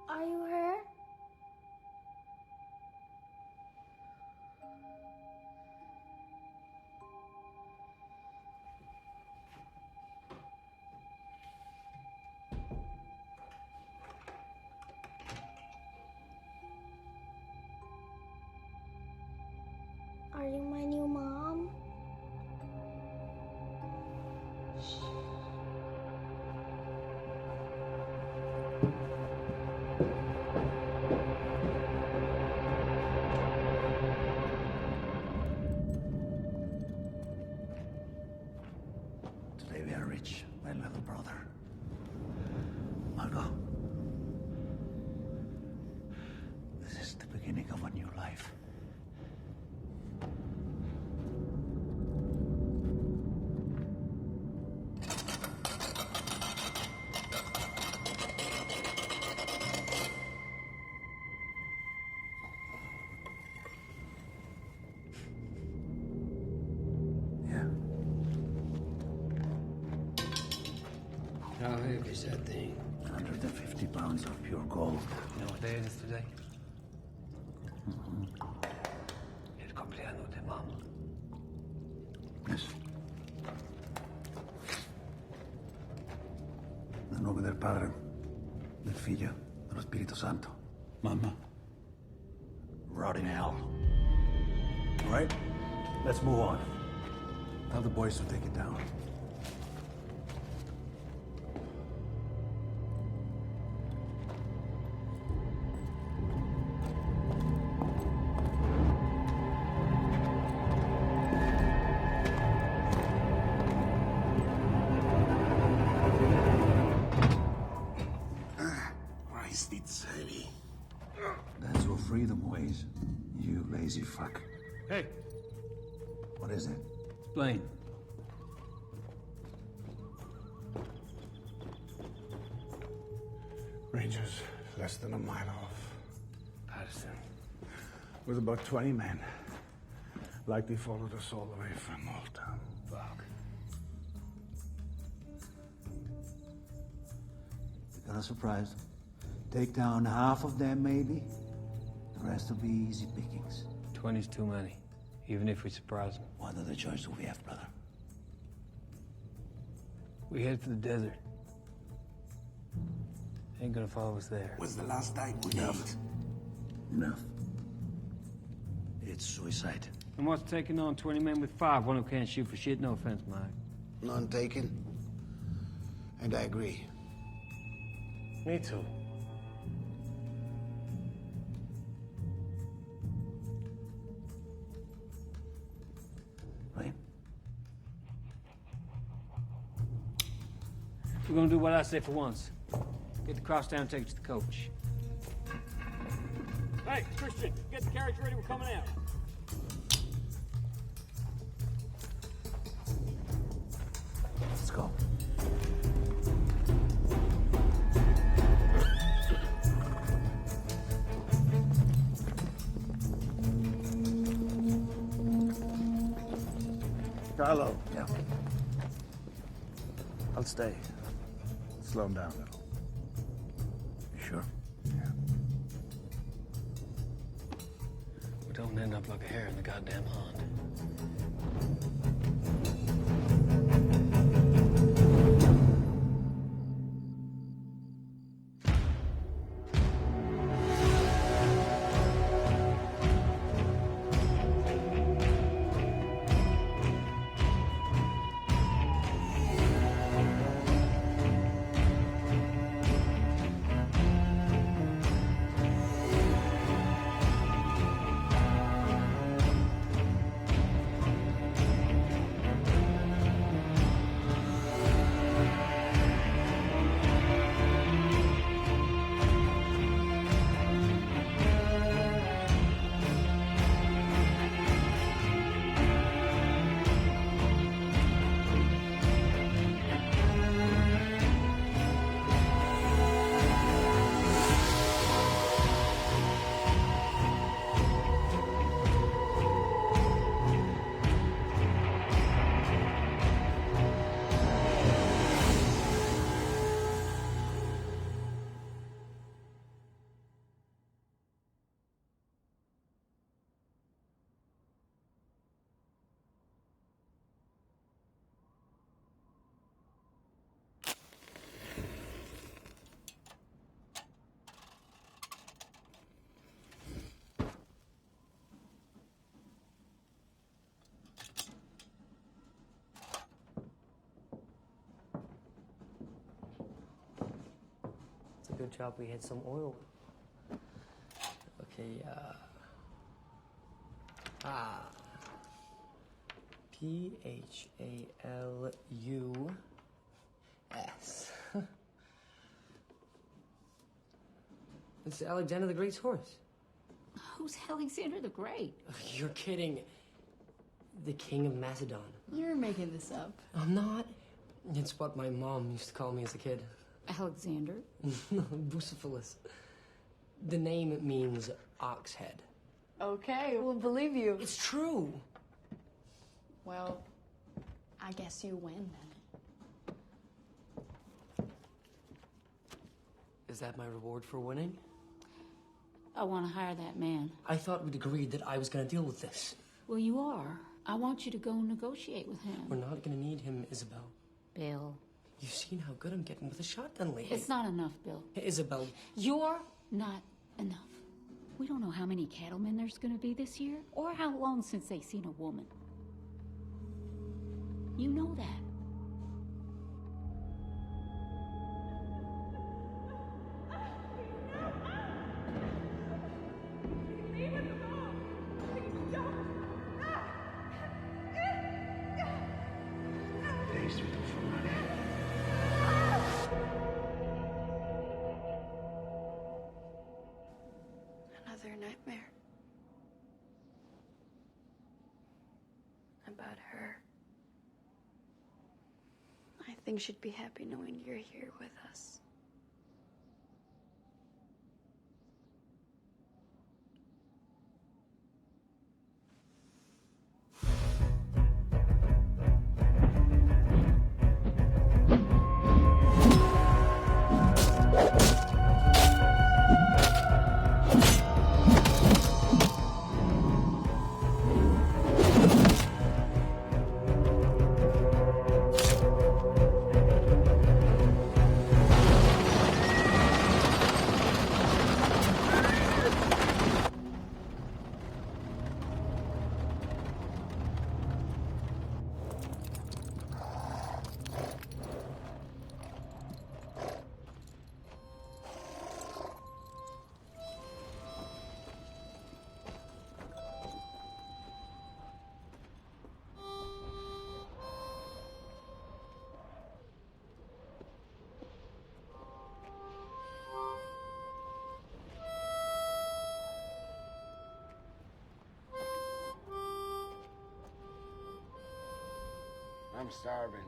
[SPEAKER 20] Are you here? Are you my new mom?
[SPEAKER 7] Today we are rich, my little brother. Margot. This is the beginning of a new life.
[SPEAKER 12] How heavy is that thing?
[SPEAKER 7] 150 pounds of pure gold.
[SPEAKER 12] You know what day it is today? El cumpleaños de Mama.
[SPEAKER 7] Yes. Nel nome del Padre, del Figlio, dello Spirito Santo. Mama. Rot in hell. All right? Let's move on. Tell the boys to take it down.
[SPEAKER 3] Christ, it's heavy.
[SPEAKER 7] That's what freedom weighs, you lazy fuck.
[SPEAKER 21] Hey.
[SPEAKER 7] What is it?
[SPEAKER 21] Blaine.
[SPEAKER 16] Rangers, less than a mile off.
[SPEAKER 21] Patterson.
[SPEAKER 16] With about 20 men. Likely followed us all the way from Old Town.
[SPEAKER 21] Fuck.
[SPEAKER 7] We're gonna surprise them. Take down half of them, maybe. The rest will be easy pickings.
[SPEAKER 21] 20's too many, even if we surprise them.
[SPEAKER 7] What other choice do we have, brother?
[SPEAKER 21] We head for the desert. Ain't gonna follow us there.
[SPEAKER 7] Was the last time we ate? Enough. It's suicide.
[SPEAKER 17] And what's taking on 20 men with 5? One who can't shoot for shit? No offense, Mike.
[SPEAKER 7] None taken. And I agree.
[SPEAKER 21] Me too.
[SPEAKER 7] Right?
[SPEAKER 17] We're gonna do what I say for once. Get the cross down and take it to the coach. Hey, Christian, get the carriage ready. We're coming out.
[SPEAKER 7] Let's go.
[SPEAKER 3] Carlo.
[SPEAKER 7] Yeah.
[SPEAKER 3] I'll stay. Slow him down a little.
[SPEAKER 7] You sure?
[SPEAKER 12] We don't end up like a hare in the goddamn pond. Good job we had some oil. Okay, P-H-A-L-U-S. It's Alexander the Great's horse.
[SPEAKER 14] Who's Alexander the Great?
[SPEAKER 12] You're kidding. The King of Macedon.
[SPEAKER 14] You're making this up.
[SPEAKER 12] I'm not. It's what my mom used to call me as a kid.
[SPEAKER 14] Alexander?
[SPEAKER 12] Bucephalus. The name means ox head.
[SPEAKER 14] Okay, we'll believe you.
[SPEAKER 12] It's true.
[SPEAKER 14] Well, I guess you win then.
[SPEAKER 12] Is that my reward for winning?
[SPEAKER 14] I want to hire that man.
[SPEAKER 12] I thought we'd agreed that I was going to deal with this.
[SPEAKER 14] Well, you are. I want you to go negotiate with him.
[SPEAKER 12] We're not going to need him, Isabel.
[SPEAKER 14] Bill.
[SPEAKER 12] You've seen how good I'm getting with a shotgun lately.
[SPEAKER 14] It's not enough, Bill.
[SPEAKER 12] Isabel.
[SPEAKER 14] You're not enough. We don't know how many cattlemen there's going to be this year, or how long since they've seen a woman. You know that.
[SPEAKER 1] Another nightmare. About her. I think she'd be happy knowing you're here with us.
[SPEAKER 4] I'm starving.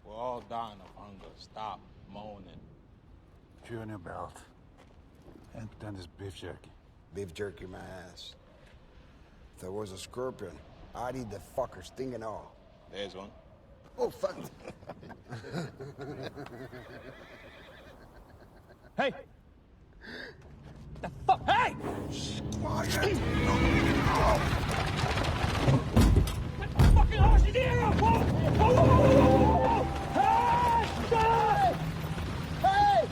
[SPEAKER 15] We're all dying of hunger. Stop moaning.
[SPEAKER 16] Chew on your belt. And then this beef jerky.
[SPEAKER 4] Beef jerky, my ass. If there was a scorpion, I'd eat the fucker stinging all.
[SPEAKER 15] There's one.
[SPEAKER 4] Oh, fuck.
[SPEAKER 17] Hey! The fuck? Hey!
[SPEAKER 4] Quiet!
[SPEAKER 17] Get the fucking horse in the air! Whoa! Whoa, whoa, whoa, whoa, whoa! Hey! Hey!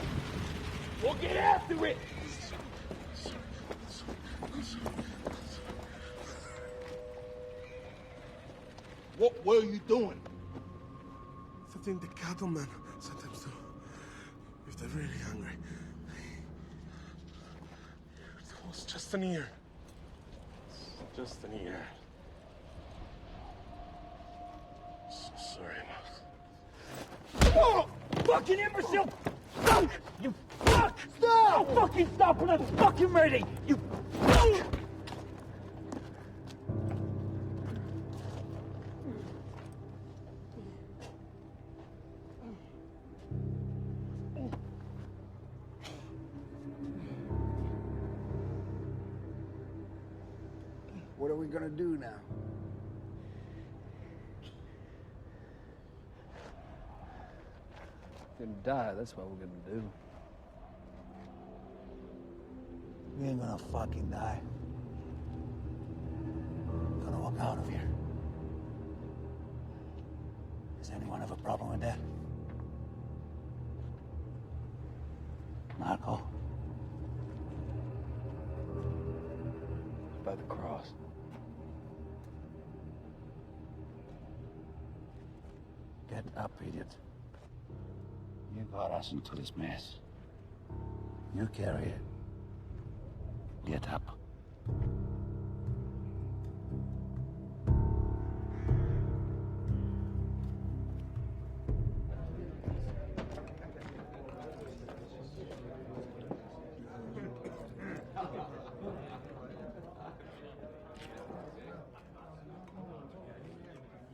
[SPEAKER 17] We'll get after it!
[SPEAKER 15] What were you doing?
[SPEAKER 23] Something the cattlemen sometimes do. If they're really hungry. It was just an ear. It's just an ear. So sorry, Mouse.
[SPEAKER 17] Oh! Fucking imbecile! Fuck! You fuck! Stop! I'll fucking stop when I'm fucking ready! You fuck!
[SPEAKER 4] What are we gonna do now?
[SPEAKER 12] We're gonna die, that's what we're gonna do.
[SPEAKER 16] We ain't gonna fucking die. We're gonna walk out of here. Does anyone have a problem with that? Marco?
[SPEAKER 12] By the cross.
[SPEAKER 16] Get up, idiot. You got us into this mess. You carry it. Get up.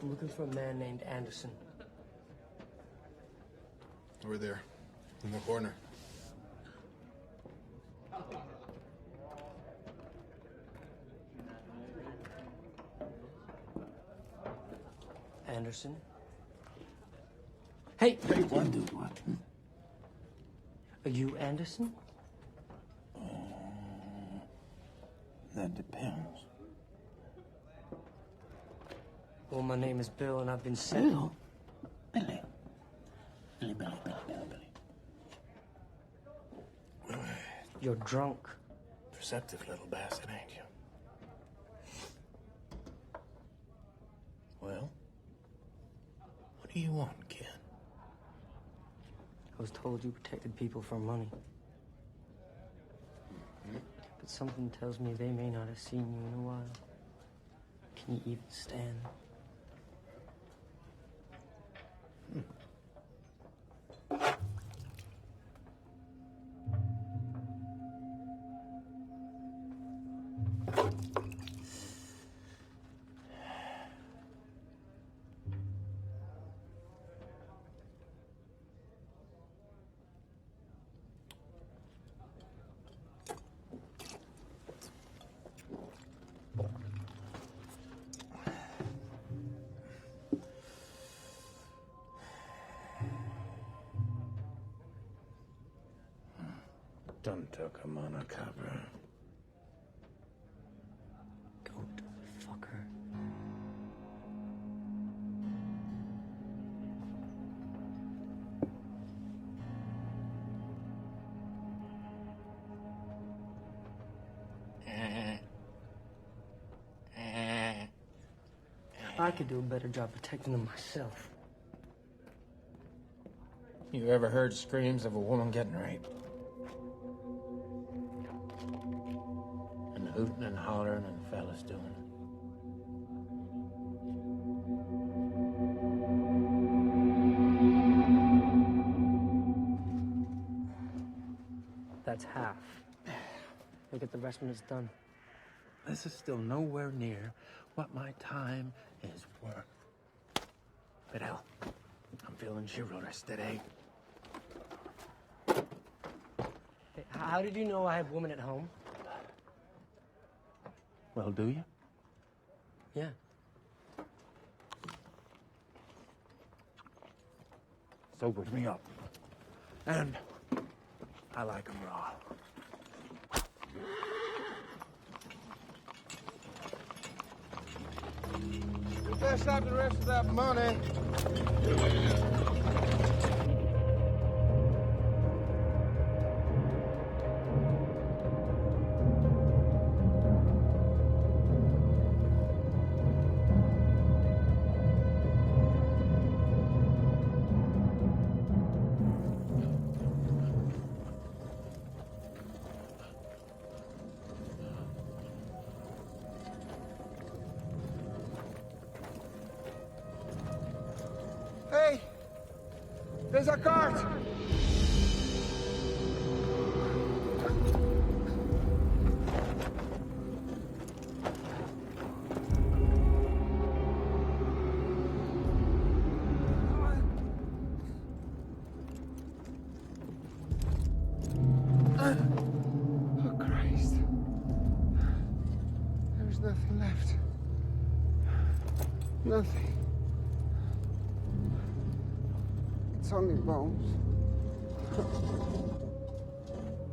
[SPEAKER 12] I'm looking for a man named Anderson.
[SPEAKER 22] Over there, in the corner.
[SPEAKER 12] Anderson? Hey!
[SPEAKER 16] Hey, what? Do what?
[SPEAKER 12] Are you Anderson?
[SPEAKER 16] That depends.
[SPEAKER 12] Well, my name is Bill, and I've been sent...
[SPEAKER 16] Bill? Billy. Billy.
[SPEAKER 12] You're drunk.
[SPEAKER 16] Perceptive little bastard, ain't you? Well, what do you want, kid?
[SPEAKER 12] I was told you protected people from money. But something tells me they may not have seen you in a while. Can you even stand?
[SPEAKER 16] Don't talk a monocabra.
[SPEAKER 12] Goat fucker. I could do a better job protecting them myself.
[SPEAKER 16] You ever heard screams of a woman getting raped? And hooting and hollering and fellas doing it.
[SPEAKER 12] That's half. Look at the rest when it's done.
[SPEAKER 16] This is still nowhere near what my time is worth.
[SPEAKER 21] Fidel, I'm feeling chivalrous today.
[SPEAKER 12] Hey, how did you know I have women at home?
[SPEAKER 21] Well, do you?
[SPEAKER 12] Yeah.
[SPEAKER 21] Sobers me up. And I like them raw.
[SPEAKER 15] You better stop the rest of that money. Hey, there's a cart. Oh, Christ. There's nothing left. Nothing. It's only bones.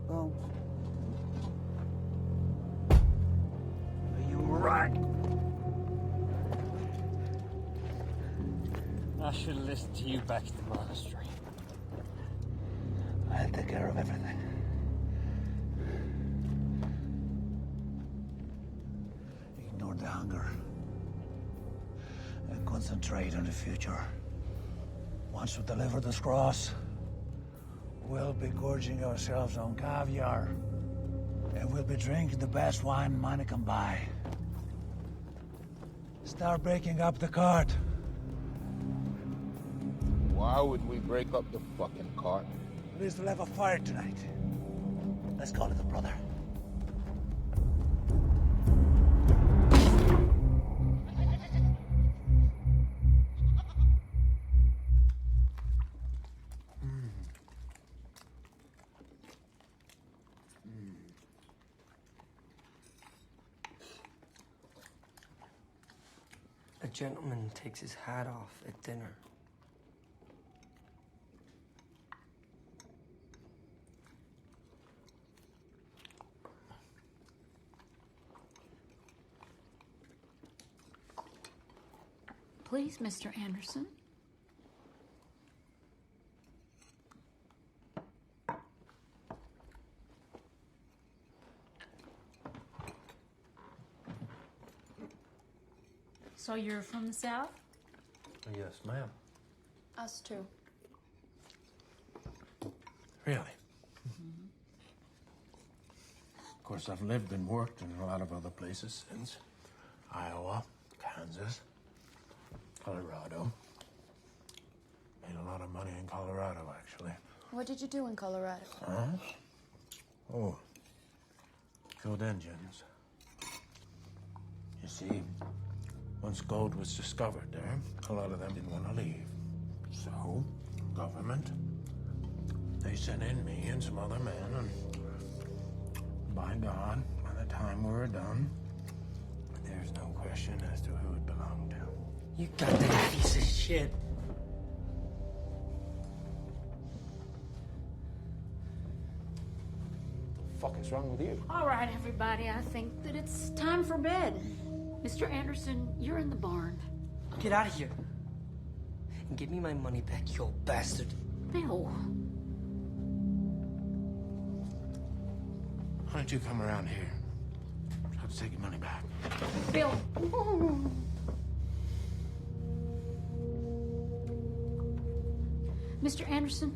[SPEAKER 15] Bones.
[SPEAKER 21] Are you right?
[SPEAKER 17] I should have listened to you back at the monastery.
[SPEAKER 16] I'll take care of everything. Ignore the hunger. And concentrate on the future. Once we deliver this cross, we'll be gorging ourselves on caviar. And we'll be drinking the best wine money can buy. Start breaking up the cart.
[SPEAKER 15] Why would we break up the fucking cart?
[SPEAKER 16] At least we'll have a fire tonight. Let's call it a brother.
[SPEAKER 12] A gentleman takes his hat off at dinner.
[SPEAKER 2] Please, Mr. Anderson. So you're from the South?
[SPEAKER 21] Yes, ma'am.
[SPEAKER 2] Us too.
[SPEAKER 21] Really? Of course, I've lived and worked in a lot of other places since. Iowa, Kansas, Colorado. Made a lot of money in Colorado, actually.
[SPEAKER 2] What did you do in Colorado?
[SPEAKER 21] Huh? Oh, killed engines. You see, once gold was discovered there, a lot of them didn't want to leave. So, government, they sent in me and some other men, and by God, by the time we were done, there's no question as to who it belonged to.
[SPEAKER 12] You goddamn piece of shit.
[SPEAKER 21] What the fuck is wrong with you?
[SPEAKER 2] All right, everybody, I think that it's time for bed. Mr. Anderson, you're in the barn.
[SPEAKER 12] Get out of here. And give me my money back, you old bastard.
[SPEAKER 2] Bill.
[SPEAKER 21] Why don't you come around here? Try to take your money back.
[SPEAKER 2] Bill. Mr. Anderson,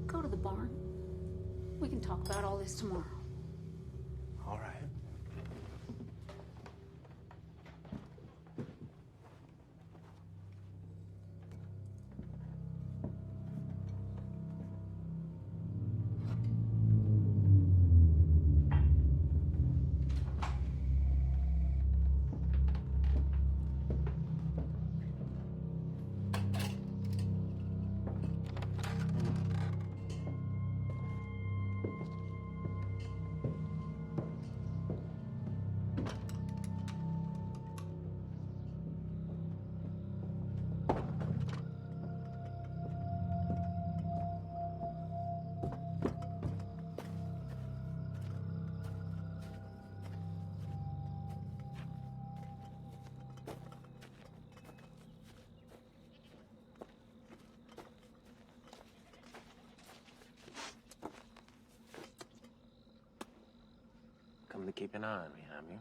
[SPEAKER 2] go to the barn. We can talk about all this tomorrow.
[SPEAKER 21] All right. keep an eye on me, have you?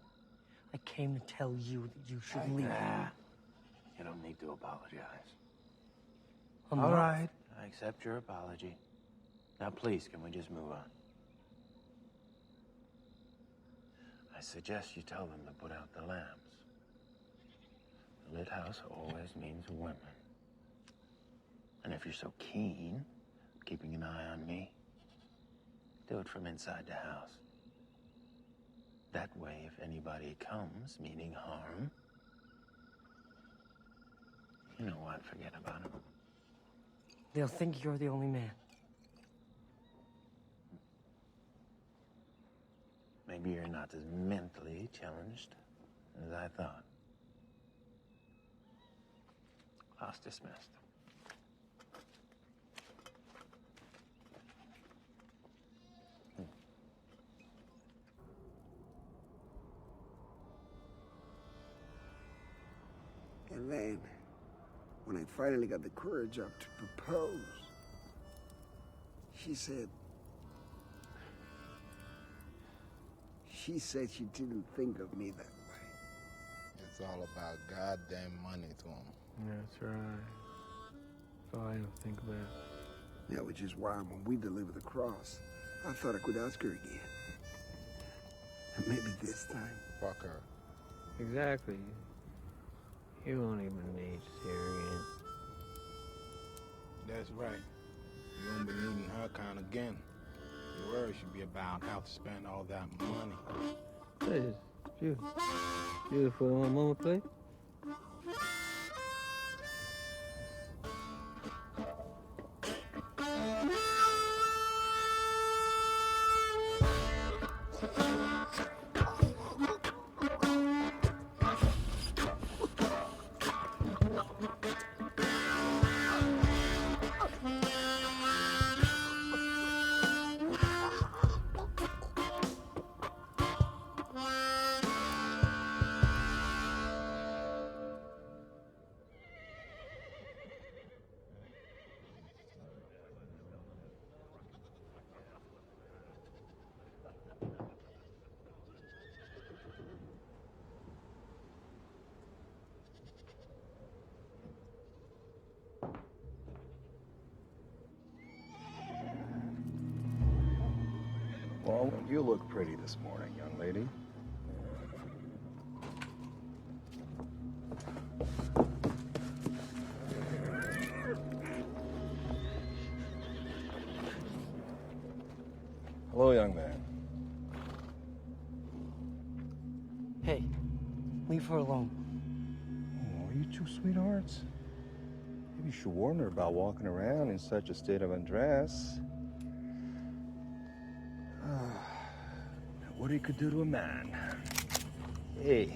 [SPEAKER 12] I came to tell you that you should leave.
[SPEAKER 21] Nah. You don't need to apologize.
[SPEAKER 12] I'm
[SPEAKER 21] All
[SPEAKER 12] not-
[SPEAKER 21] right, I accept your apology. Now, please, can we just move on? I suggest you tell them to put out the lamps. The lit house always means women. And if you're so keen, keeping an eye on me, do it from inside the house. That way, if anybody comes meaning harm, you know what, forget about it.
[SPEAKER 12] They'll think you're the only man.
[SPEAKER 21] Maybe you're not as mentally challenged as I thought. Class dismissed.
[SPEAKER 4] And then, when I finally got the courage up to propose, she said she didn't think of me that way.
[SPEAKER 15] It's all about goddamn money to him.
[SPEAKER 12] That's right. That's all I don't think about.
[SPEAKER 4] Yeah, which is why when we delivered the cross, I thought I could ask her again. And maybe this time.
[SPEAKER 15] Fuck her.
[SPEAKER 12] Exactly. You won't even need to see her again.
[SPEAKER 15] That's right. You won't be needing her kind again. Your worry should be about how to spend all that money.
[SPEAKER 12] That is beautiful. Beautiful on Mama plate.
[SPEAKER 5] Well, you look pretty this morning, young lady. Hello, young man.
[SPEAKER 12] Hey, leave her alone.
[SPEAKER 5] Oh, are you two sweethearts? Maybe you should warn her about walking around in such a state of undress. What he could do to a man. Hey.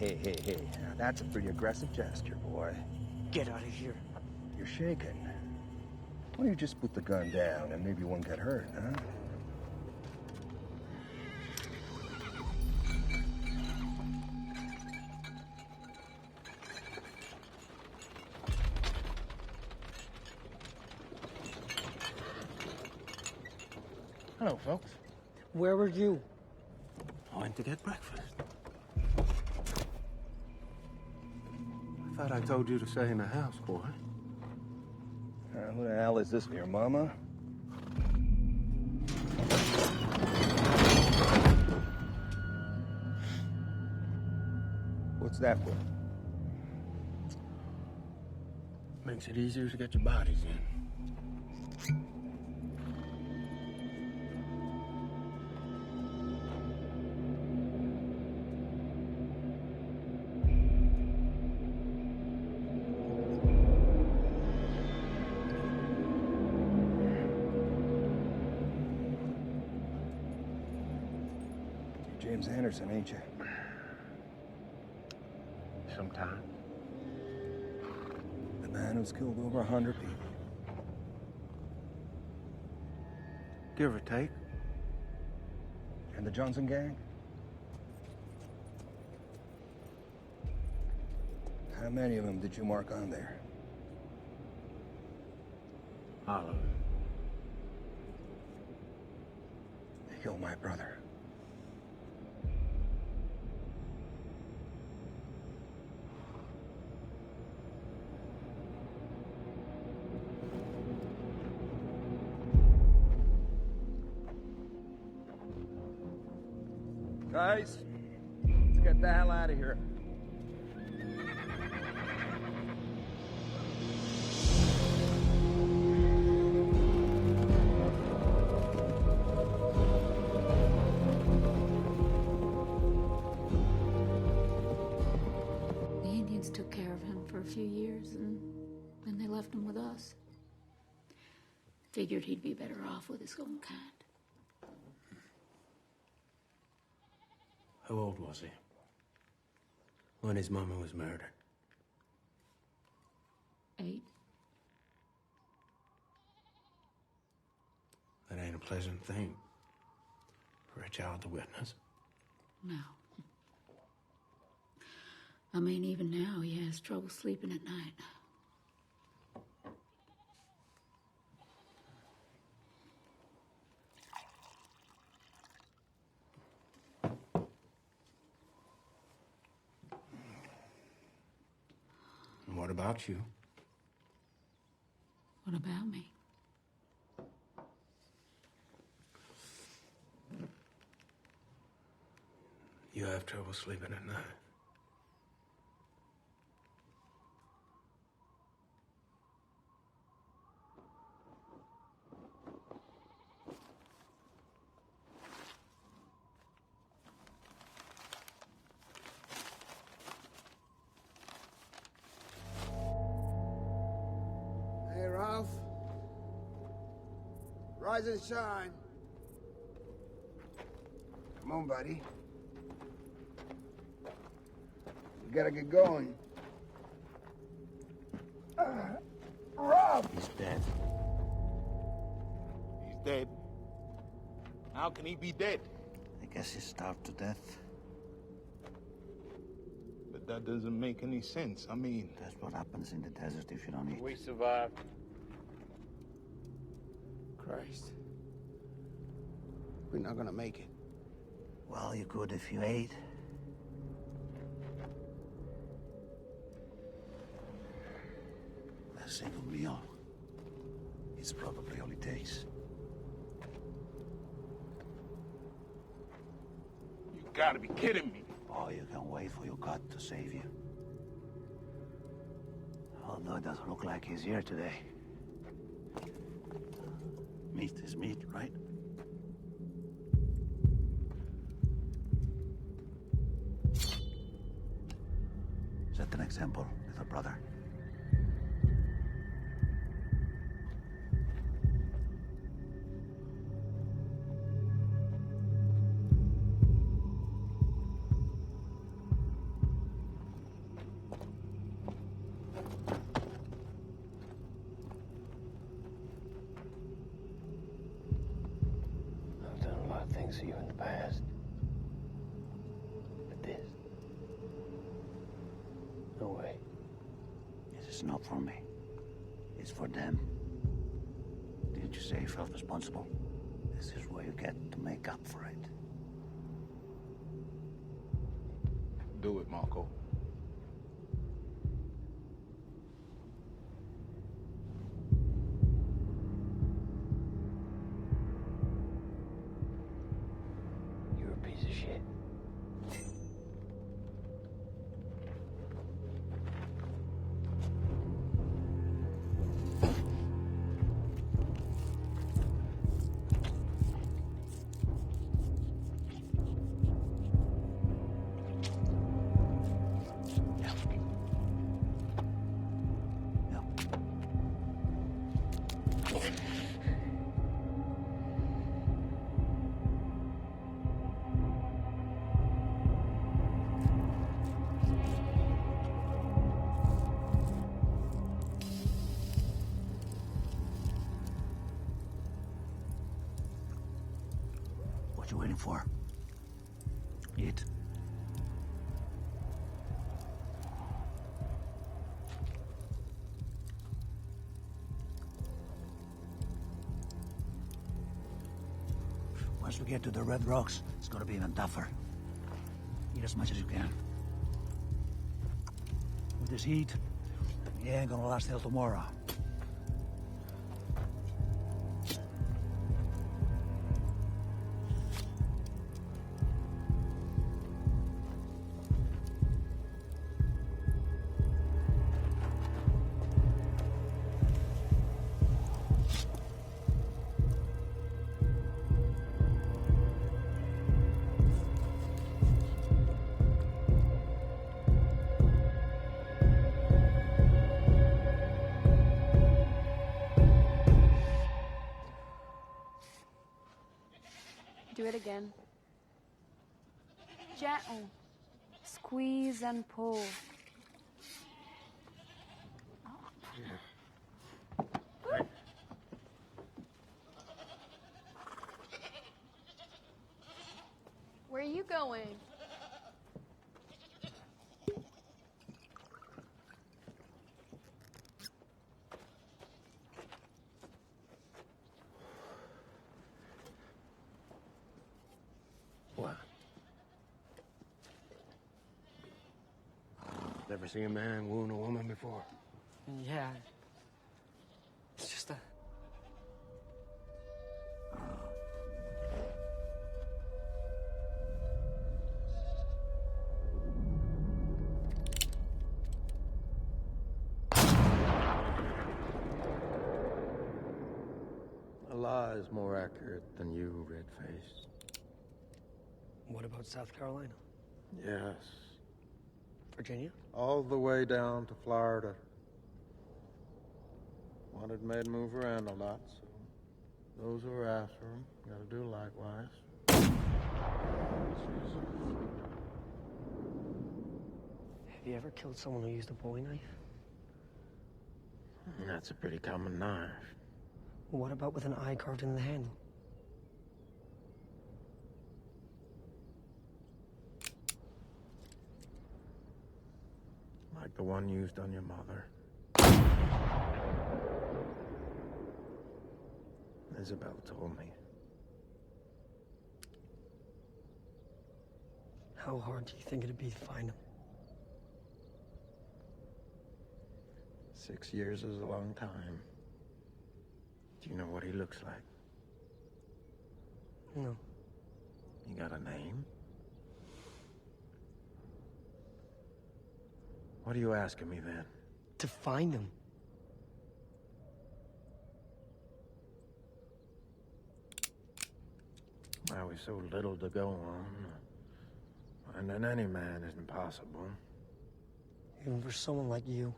[SPEAKER 5] Now, that's a pretty aggressive gesture, boy.
[SPEAKER 12] Get out of here.
[SPEAKER 5] You're shaking. Why don't you just put the gun down and maybe you won't get hurt, huh?
[SPEAKER 21] Hello, folks.
[SPEAKER 12] Where were you?
[SPEAKER 21] I went to get breakfast. I thought I told you to stay in the house, boy.
[SPEAKER 5] Who the hell is this, your mama? What's that for?
[SPEAKER 21] Makes it easier to get your bodies in.
[SPEAKER 5] James Anderson, ain't you?
[SPEAKER 21] Sometime.
[SPEAKER 5] The man who's killed over 100 people.
[SPEAKER 21] Give or take.
[SPEAKER 5] And the Johnson gang? How many of them did you mark on there?
[SPEAKER 21] All of them.
[SPEAKER 5] They killed my brother.
[SPEAKER 10] Guys, let's get the hell out of here.
[SPEAKER 2] The Indians took care of him for a few years, and then they left him with us. Figured he'd be better off with his own kind.
[SPEAKER 21] How old was he when his mama was murdered?
[SPEAKER 2] 8.
[SPEAKER 21] That ain't a pleasant thing for a child to witness.
[SPEAKER 2] No. I mean, even now he has trouble sleeping at night.
[SPEAKER 21] And what about you?
[SPEAKER 2] What about me?
[SPEAKER 21] You have trouble sleeping at night.
[SPEAKER 4] Hey, Ralph. Rise and shine. Come on, buddy. We gotta get going. Ralph!
[SPEAKER 21] He's dead.
[SPEAKER 15] He's dead. How can he be dead?
[SPEAKER 21] I guess he starved to death.
[SPEAKER 15] But that doesn't make any sense. I mean...
[SPEAKER 21] That's what happens in the desert if you don't eat.
[SPEAKER 17] We survived.
[SPEAKER 4] Christ. We're not gonna make it.
[SPEAKER 21] Well, you could if you ate. A single meal is probably all it takes.
[SPEAKER 15] You gotta be kidding me.
[SPEAKER 21] Oh, you can wait for your God to save you. Although it doesn't look like he's here today. Meat is meat, right? Set an example, little brother.
[SPEAKER 12] I've done a lot of things to you in the past. But this... No way.
[SPEAKER 21] This is not for me. It's for them. Didn't you say you felt responsible? This is where you get to make up for it.
[SPEAKER 15] Do it, Marco.
[SPEAKER 12] You're a piece of shit.
[SPEAKER 21] What you waiting for? Eat. Once we get to the Red Rocks, it's gonna be even tougher. Eat as much as you can. With this heat, you ain't gonna last till tomorrow.
[SPEAKER 11] Do it again. Gentle. Squeeze and pull. Where are you going?
[SPEAKER 21] What? Never seen a man wound a woman before.
[SPEAKER 12] Yeah. It's just a...
[SPEAKER 21] Allah is more accurate than you, red-faced.
[SPEAKER 12] What about South Carolina?
[SPEAKER 21] Yes.
[SPEAKER 12] Virginia?
[SPEAKER 21] All the way down to Florida. Wanted men to move around a lot, so those who are after him gotta do likewise.
[SPEAKER 12] Have you ever killed someone who used a bowie knife?
[SPEAKER 21] That's a pretty common knife.
[SPEAKER 12] What about with an eye carved into the handle?
[SPEAKER 21] Like the one used on your mother. Isabel told me.
[SPEAKER 12] How hard do you think it'd be to find him?
[SPEAKER 21] 6 years is a long time. Do you know what he looks like?
[SPEAKER 12] No.
[SPEAKER 21] You got a name? What are you asking me then?
[SPEAKER 12] To find him.
[SPEAKER 21] Well, we've so little to go on. Finding any man isn't possible.
[SPEAKER 12] Even for someone like you.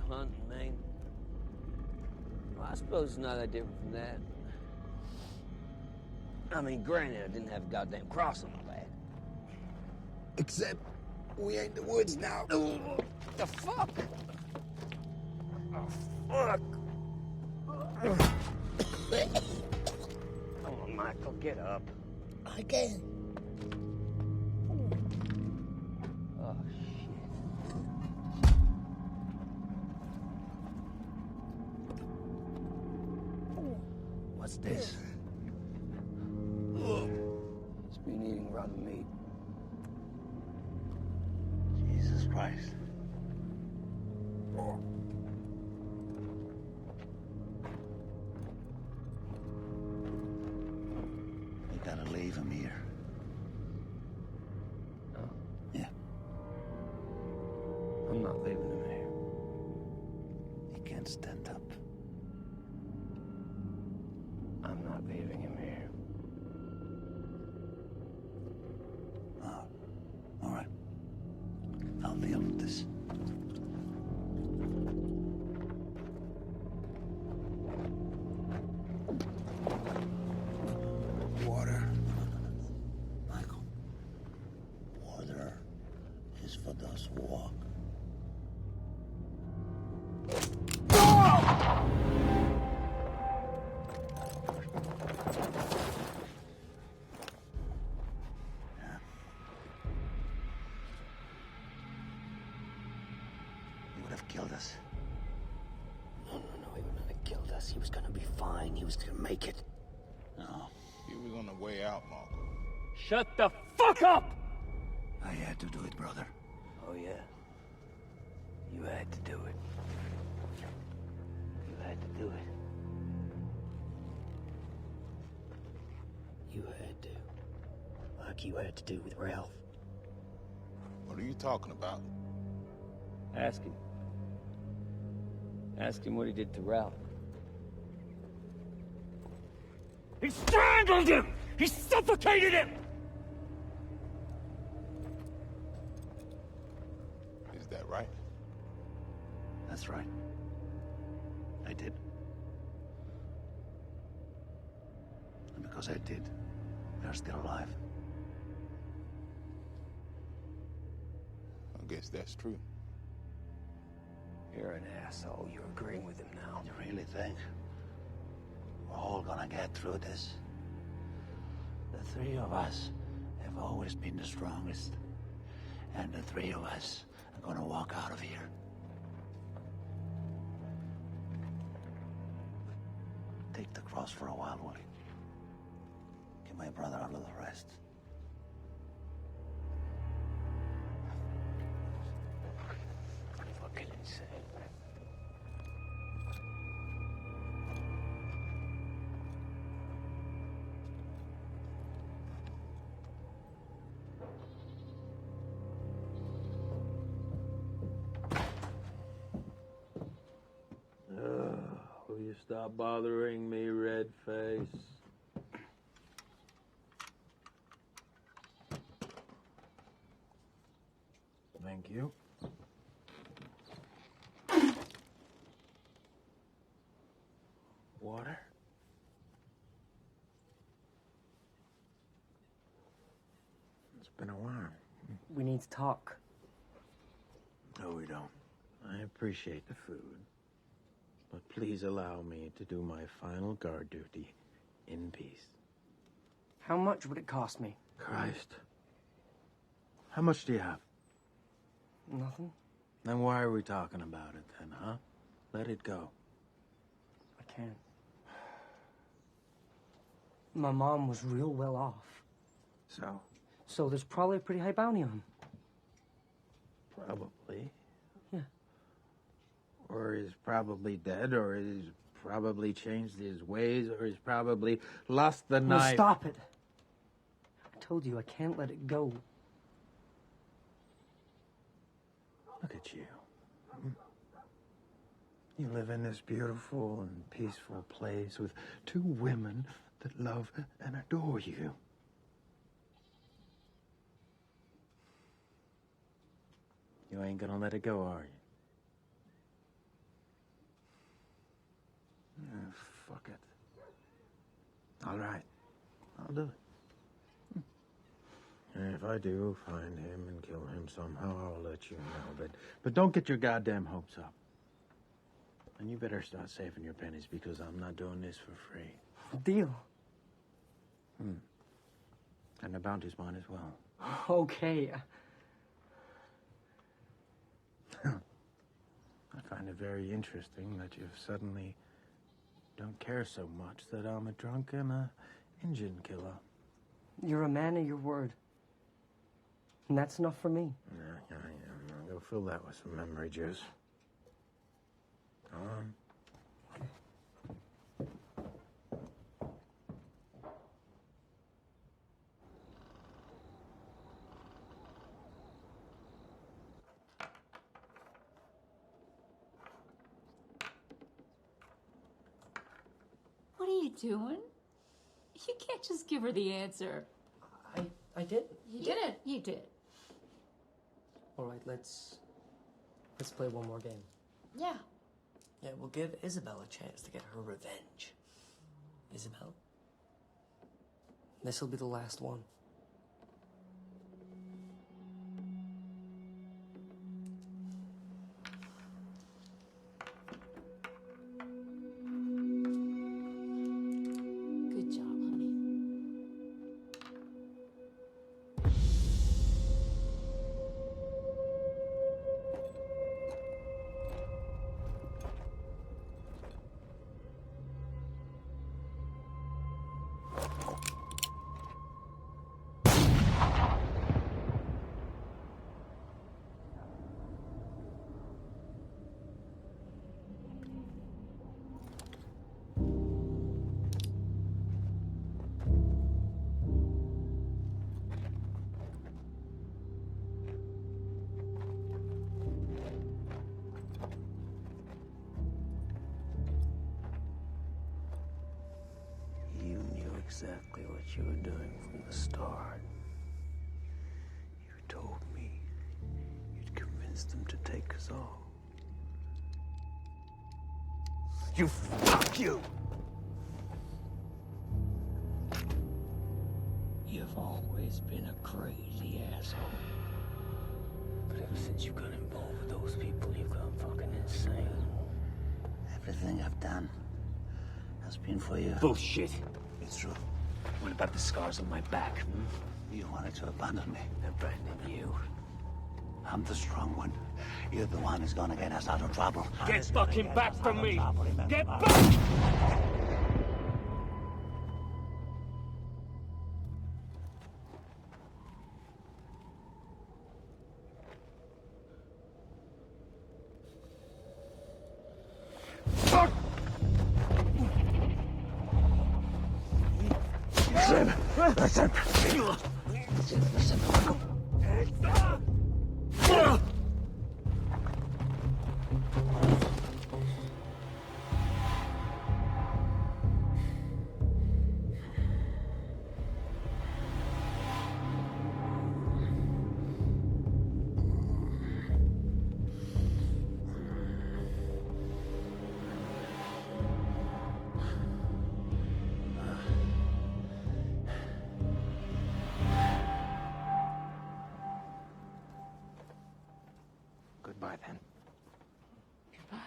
[SPEAKER 17] Hunt in Maine. Well, I suppose it's not that different from that. I mean, granted, I didn't have a goddamn cross on my back.
[SPEAKER 4] Except we ain't in the woods now.
[SPEAKER 17] The fuck? Oh, fuck. Come on, Michael, get up.
[SPEAKER 4] I can.
[SPEAKER 17] Oh, shit. What's this? It's been eating rotten meat.
[SPEAKER 9] Jesus Christ. You gotta leave him here.
[SPEAKER 17] No?
[SPEAKER 9] Yeah.
[SPEAKER 17] I'm not leaving him here.
[SPEAKER 9] He can't stand up.
[SPEAKER 17] I'm not leaving him here.
[SPEAKER 9] All right. I'll deal with this.
[SPEAKER 4] Water.
[SPEAKER 9] Michael. Water is for those who walk. Killed us.
[SPEAKER 7] No, he wouldn't have killed us. He was gonna be fine. He was gonna make it.
[SPEAKER 9] No.
[SPEAKER 15] He was on the way out, Marco.
[SPEAKER 17] Shut the fuck up!
[SPEAKER 9] I had to do it, brother.
[SPEAKER 7] Oh, yeah. You had to do it. You had to do it. You had to. Like you had to do with Ralph.
[SPEAKER 15] What are you talking about?
[SPEAKER 17] Ask him. Ask him what he did to Ralph. He strangled him! He suffocated him!
[SPEAKER 15] Is that right?
[SPEAKER 3] That's right. I did. And because I did, they're still alive.
[SPEAKER 15] I guess that's true.
[SPEAKER 12] You're an asshole. You're agreeing with him now.
[SPEAKER 3] You really think we're all gonna get through this? The three of us have always been the strongest. And the three of us are gonna walk out of here. Take the cross for a while, will you? Give my brother a little rest.
[SPEAKER 12] Fucking insane.
[SPEAKER 10] Will you stop bothering me, red face?
[SPEAKER 21] Thank you.
[SPEAKER 10] Water?
[SPEAKER 21] It's been a while.
[SPEAKER 12] We need to talk.
[SPEAKER 10] No, we don't. I appreciate the food. But please allow me to do my final guard duty in peace.
[SPEAKER 12] How much would it cost me?
[SPEAKER 10] Christ. How much do you have?
[SPEAKER 12] Nothing.
[SPEAKER 10] Then why are we talking about it then, huh? Let it go.
[SPEAKER 12] I can't. My mom was real well off.
[SPEAKER 10] So?
[SPEAKER 12] So there's probably a pretty high bounty on him.
[SPEAKER 10] Probably.
[SPEAKER 12] Yeah.
[SPEAKER 10] Or he's probably dead, or he's probably changed his ways, or he's probably lost the
[SPEAKER 12] No,
[SPEAKER 10] knife.
[SPEAKER 12] stop it. I told you I can't let it go.
[SPEAKER 10] Look at you. You live in this beautiful and peaceful place with two women that love and adore you. You ain't gonna let it go, are you? Fuck it. All right. I'll do it. And if I do find him and kill him somehow, I'll let you know. But don't get your goddamn hopes up. And you better start saving your pennies because I'm not doing this for free.
[SPEAKER 12] Deal.
[SPEAKER 10] And the bounty's mine as well.
[SPEAKER 12] Okay.
[SPEAKER 10] I find it very interesting that you suddenly don't care so much that I'm a drunk and a Injun killer.
[SPEAKER 12] You're a man of your word. And that's enough for me.
[SPEAKER 10] Yeah. I'll go fill that with some memory juice. Come on.
[SPEAKER 2] What are you doing? You can't just give her the answer.
[SPEAKER 12] I did.
[SPEAKER 2] You didn't. You did.
[SPEAKER 12] All right, let's play one more game.
[SPEAKER 2] Yeah.
[SPEAKER 12] Yeah, we'll give Isabel a chance to get her revenge. Isabel? This'll be the last one.
[SPEAKER 2] Good job, honey.
[SPEAKER 12] exactly what you were doing from the start. You told me you'd convinced them to take us all. You fuck you! You've always been a crazy asshole. But ever since you got involved with those people, you've gone fucking insane.
[SPEAKER 9] Everything I've done has been for you.
[SPEAKER 12] Bullshit.
[SPEAKER 9] It's true.
[SPEAKER 12] What about the scars on my back?
[SPEAKER 9] You wanted to abandon me.
[SPEAKER 12] Abandon you?
[SPEAKER 9] I'm the strong one. You're the one who's gonna get us out of trouble.
[SPEAKER 12] Get fucking back from me! Get back!
[SPEAKER 9] Listen.
[SPEAKER 12] Goodbye, then.
[SPEAKER 1] Goodbye.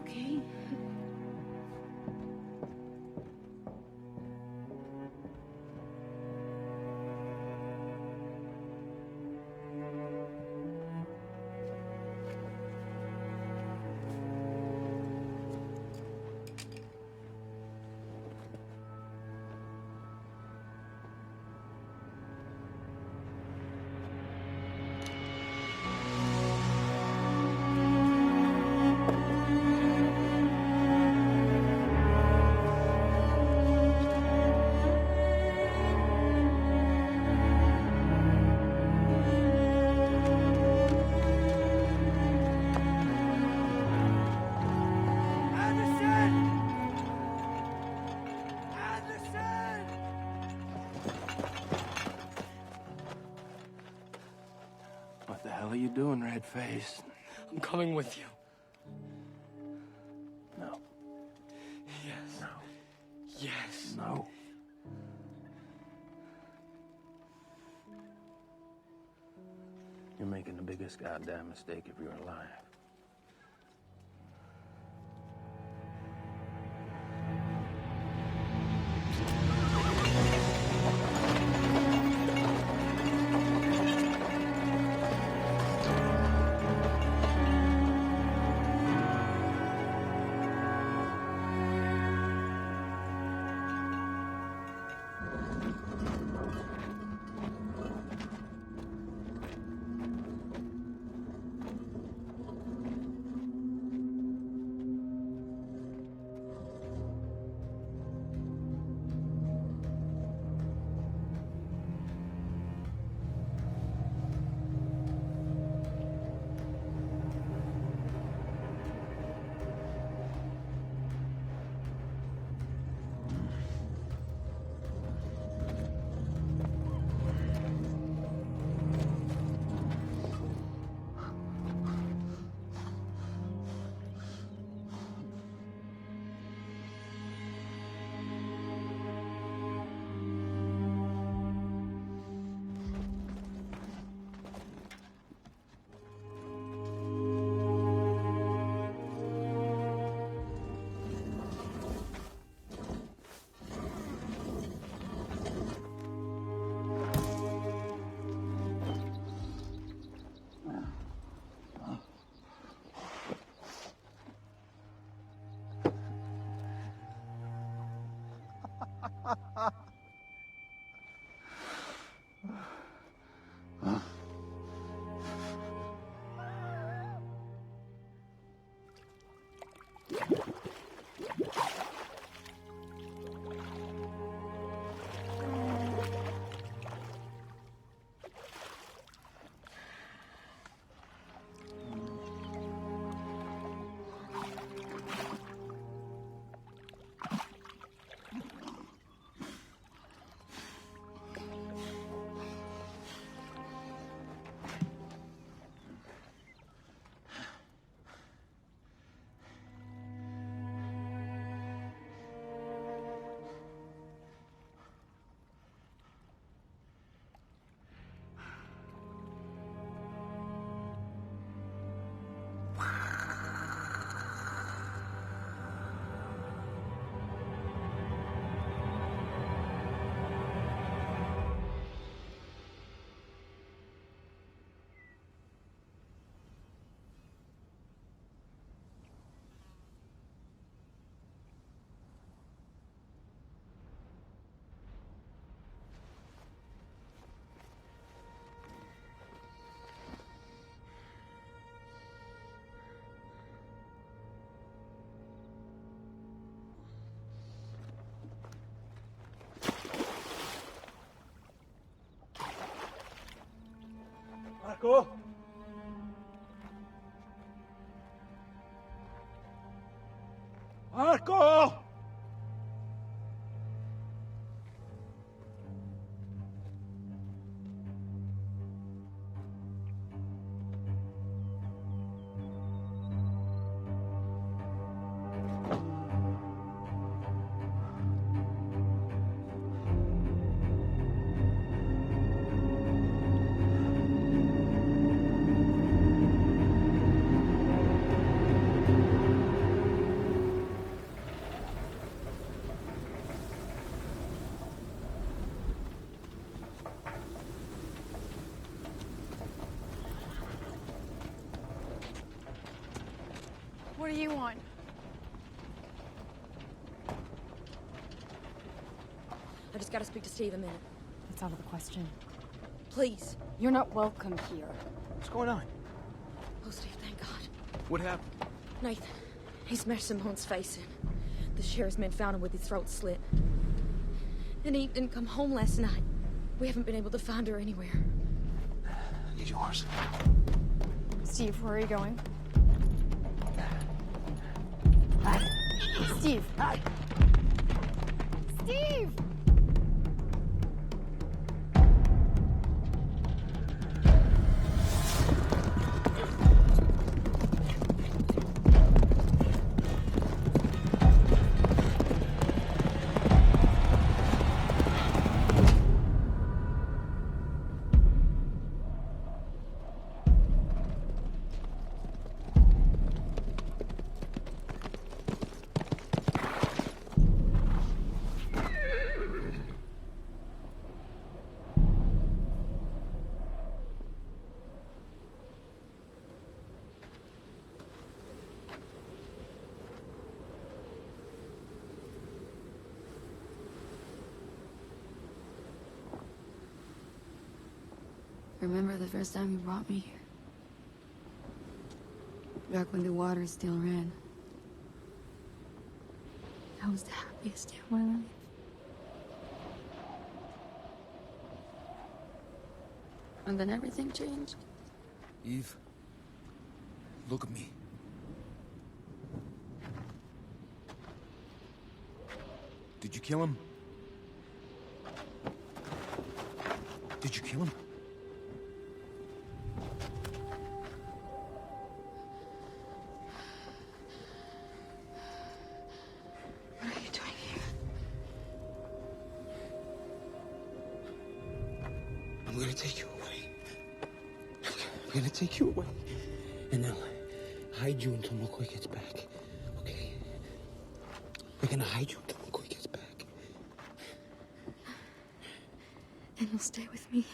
[SPEAKER 1] Okay.
[SPEAKER 21] What the hell are you doing, Red-Face?
[SPEAKER 12] I'm coming with you.
[SPEAKER 21] No.
[SPEAKER 12] Yes.
[SPEAKER 21] No.
[SPEAKER 12] Yes.
[SPEAKER 21] No. You're making the biggest goddamn mistake of your life.
[SPEAKER 16] Marco? Marco!
[SPEAKER 11] What do you want?
[SPEAKER 8] I just gotta speak to Steve a minute.
[SPEAKER 11] It's out of the question.
[SPEAKER 8] Please.
[SPEAKER 11] You're not welcome here.
[SPEAKER 7] What's going on?
[SPEAKER 8] Oh, Steve, thank God.
[SPEAKER 7] What happened?
[SPEAKER 8] Nathan, he smashed Simone's face in. The sheriff's men found him with his throat slit. And Eve didn't come home last night. We haven't been able to find her anywhere.
[SPEAKER 7] I need yours.
[SPEAKER 11] Steve, where are you going? Steve! Steve!
[SPEAKER 1] Remember the first time you brought me here? Back when the water still ran. That was the happiest day of my life. And then everything changed.
[SPEAKER 7] Eve, look at me. Did you kill him? Did you kill him?
[SPEAKER 1] What are you doing here?
[SPEAKER 7] I'm gonna take you away. I'm gonna take you away. And then hide you until McCoy gets back. Okay? We're gonna hide you until McCoy gets back.
[SPEAKER 1] And you'll stay with me.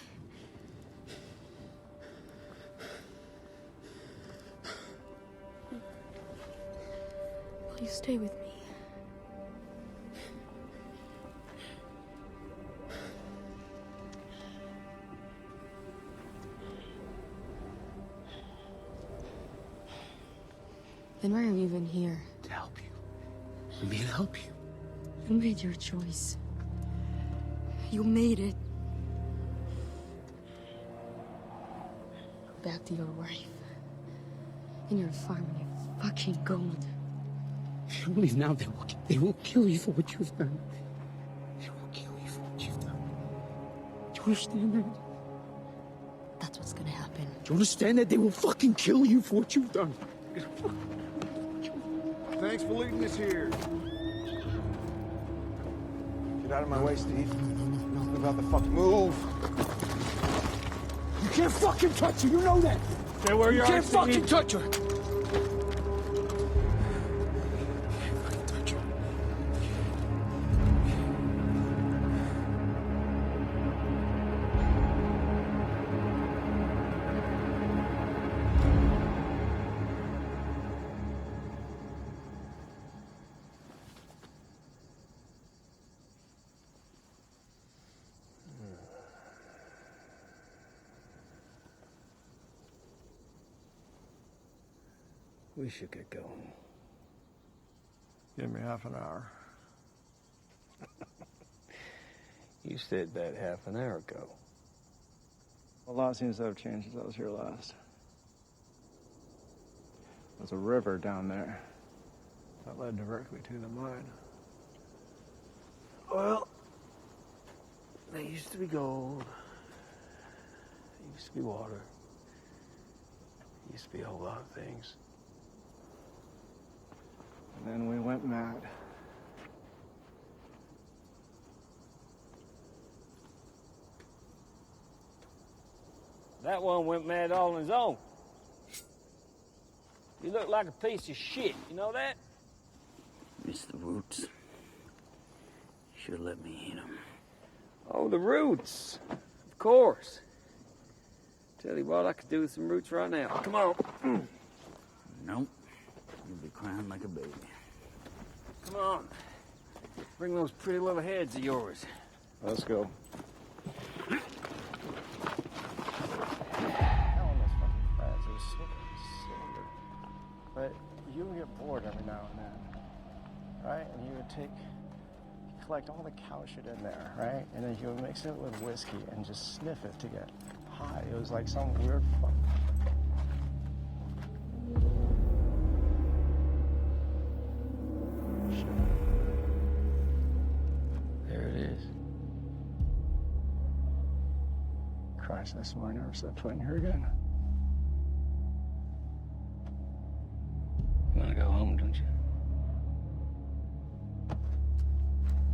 [SPEAKER 1] Will you stay with me? Then why are you even here?
[SPEAKER 7] To help you. I'm here to help you.
[SPEAKER 1] You made your choice. You made it. Go back to your wife. And your farm and your fucking gold.
[SPEAKER 7] If you leave now, they will kill you for what you've done. They will kill you for what you've done. Do you understand that?
[SPEAKER 1] That's what's gonna happen.
[SPEAKER 7] Do you understand that? They will fucking kill you for what you've done.
[SPEAKER 13] Thanks for leading us here. Get out of my way, Steve. No. What about the fuck? Move!
[SPEAKER 7] You can't fucking touch her, you know that!
[SPEAKER 13] Stay where you are,
[SPEAKER 7] can't
[SPEAKER 13] Steve.
[SPEAKER 7] fucking touch her!
[SPEAKER 12] We should get going.
[SPEAKER 22] Give me half an hour.
[SPEAKER 12] You said that half an hour ago.
[SPEAKER 6] A lot seems to have changed since I was here last. There's a river down there that led directly to the mine. Well, there used to be gold. There used to be water. There used to be a whole lot of things. And then we went mad.
[SPEAKER 17] That one went mad all on his own. You look like a piece of shit, you know that?
[SPEAKER 9] It's the roots. Should have let me hit him.
[SPEAKER 17] Oh, the roots. Of course. Tell you what, I could do with some roots right now. Come on.
[SPEAKER 9] Nope. You'll be crying like a baby.
[SPEAKER 17] Come on. Bring those pretty little heads of yours.
[SPEAKER 6] Let's go. But you would get bored every now and then, right? And you would collect all the cow shit in there, right? And then you would mix it with whiskey and just sniff it to get high. It was like some weird fun.
[SPEAKER 17] There it is.
[SPEAKER 6] Christ, this morning I never set foot in here again.
[SPEAKER 17] You want to go home, don't you?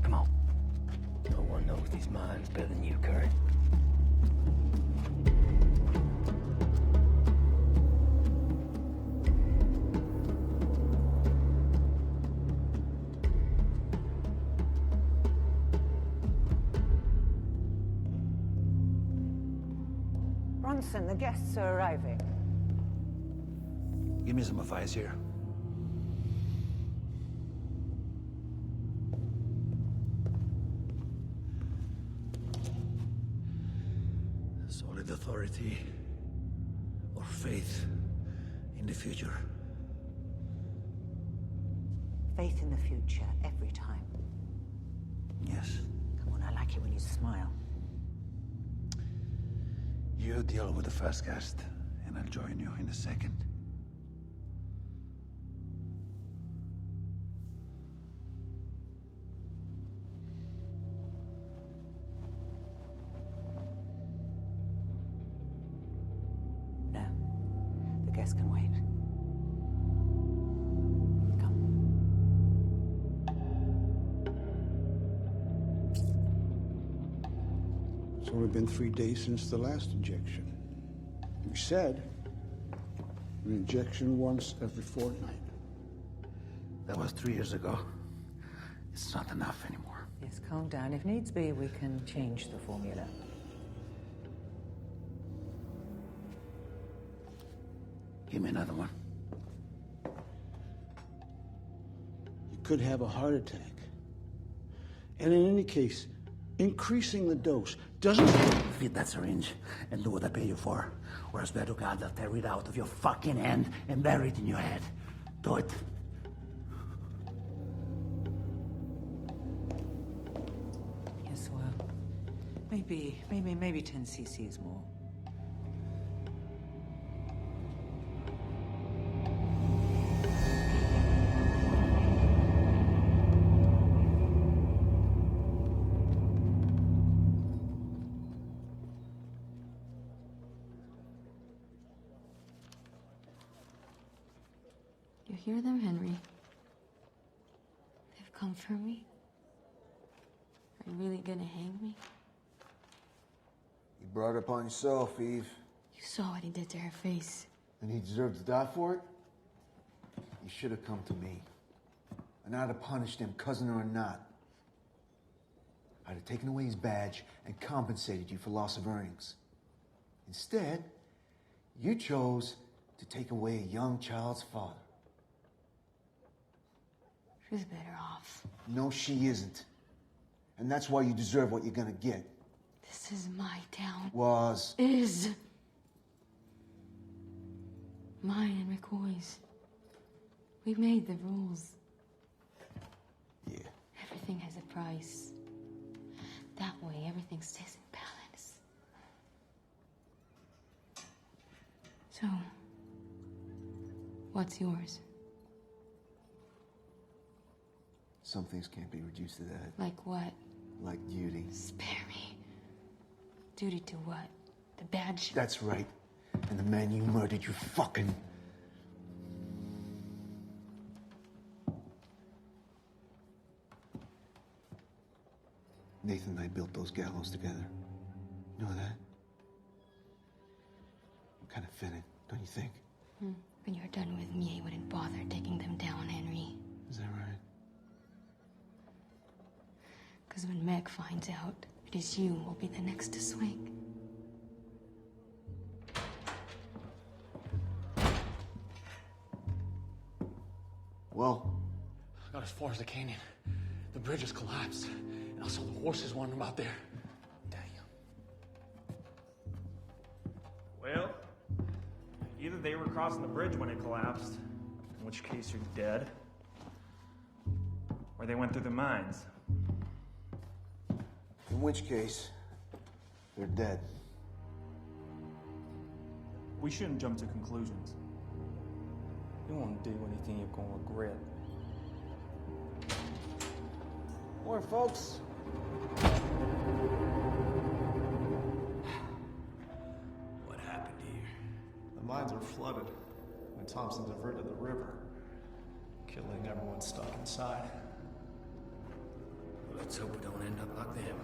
[SPEAKER 17] Come on. No one knows these mines better than you, Kurt.
[SPEAKER 18] Bronson, the guests are arriving.
[SPEAKER 16] Give me some advice here. Solid authority or faith in the future?
[SPEAKER 18] Faith in the future, every time.
[SPEAKER 16] Yes.
[SPEAKER 18] Come on, I like it when you smile.
[SPEAKER 16] You deal with the first guest, and I'll join you in a second.
[SPEAKER 18] No, the guest can wait.
[SPEAKER 4] It's only been 3 days since the last injection. We said an injection once every fortnight.
[SPEAKER 16] That was 3 years ago. It's not enough anymore.
[SPEAKER 18] Yes, calm down. If needs be, we can change the formula.
[SPEAKER 16] Give me another one.
[SPEAKER 4] You could have a heart attack. And in any case, increasing the dose doesn't...
[SPEAKER 16] Feed that syringe and do what I pay you for. Or I swear to God, I'll tear it out of your fucking hand and bury it in your head. Do it.
[SPEAKER 18] Yes, well, maybe 10 cc's more.
[SPEAKER 1] You hear them, Henry? They've come for me. Are you really gonna hang me?
[SPEAKER 13] You brought it upon yourself, Eve.
[SPEAKER 1] You saw what he did to her face.
[SPEAKER 13] And he deserved to die for it? You should have come to me. And I'd have punished him, cousin or not. I'd have taken away his badge and compensated you for loss of earnings. Instead, you chose to take away a young child's father.
[SPEAKER 1] She's better off.
[SPEAKER 13] No, she isn't. And that's why you deserve what you're gonna get.
[SPEAKER 1] This is my town.
[SPEAKER 13] Was.
[SPEAKER 1] Is. Mine and McCoy's. We made the rules.
[SPEAKER 13] Yeah.
[SPEAKER 1] Everything has a price. That way, everything stays in balance. So, what's yours?
[SPEAKER 13] Some things can't be reduced to that.
[SPEAKER 1] Like what?
[SPEAKER 13] Like duty.
[SPEAKER 1] Spare me. Duty to what? The bad shit?
[SPEAKER 13] That's right. And the man you murdered, you fucking... Nathan and I built those gallows together. You know that? Kind of fitting, don't you think?
[SPEAKER 1] When you're done with me, I wouldn't bother taking them down, Henry.
[SPEAKER 13] Is that right?
[SPEAKER 1] Because when Meg finds out, it is you who will be the next to swing.
[SPEAKER 13] Well?
[SPEAKER 14] I got as far as the canyon. The bridge has collapsed, and I saw the horses wandering about there.
[SPEAKER 19] Well, either they were crossing the bridge when it collapsed, in which case you're dead, or they went through the mines.
[SPEAKER 13] In which case, they're dead.
[SPEAKER 19] We shouldn't jump to conclusions.
[SPEAKER 12] You won't do anything you're gonna regret.
[SPEAKER 6] More folks.
[SPEAKER 14] What happened here?
[SPEAKER 20] The mines were flooded when Thompson diverted the river, killing everyone stuck inside.
[SPEAKER 14] Well, let's hope we don't end up like them.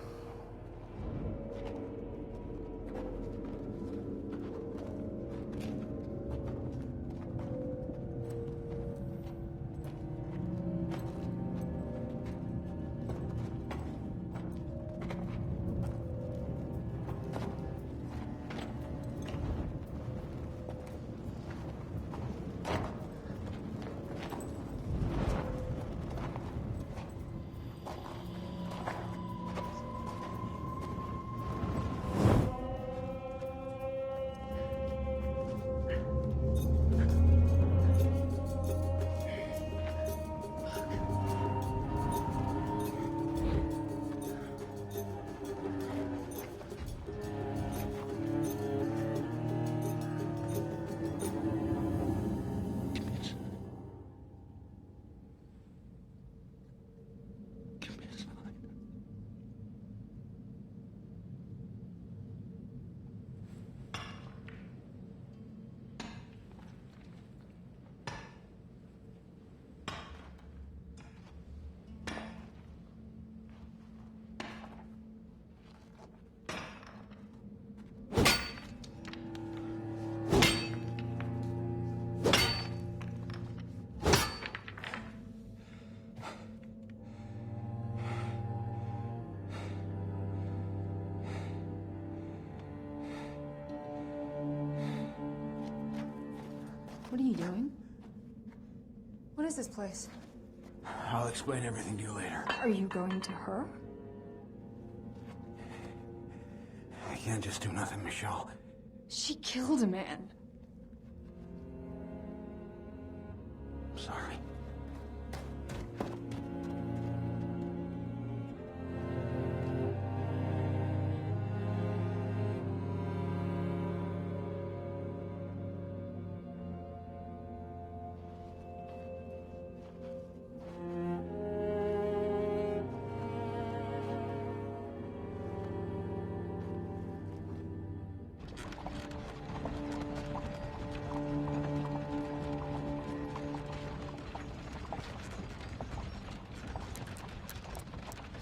[SPEAKER 11] What are you doing? What is this place?
[SPEAKER 14] I'll explain everything to you later.
[SPEAKER 11] Are you going to her?
[SPEAKER 14] I can't just do nothing, Michelle.
[SPEAKER 11] She killed a man.
[SPEAKER 14] I'm sorry.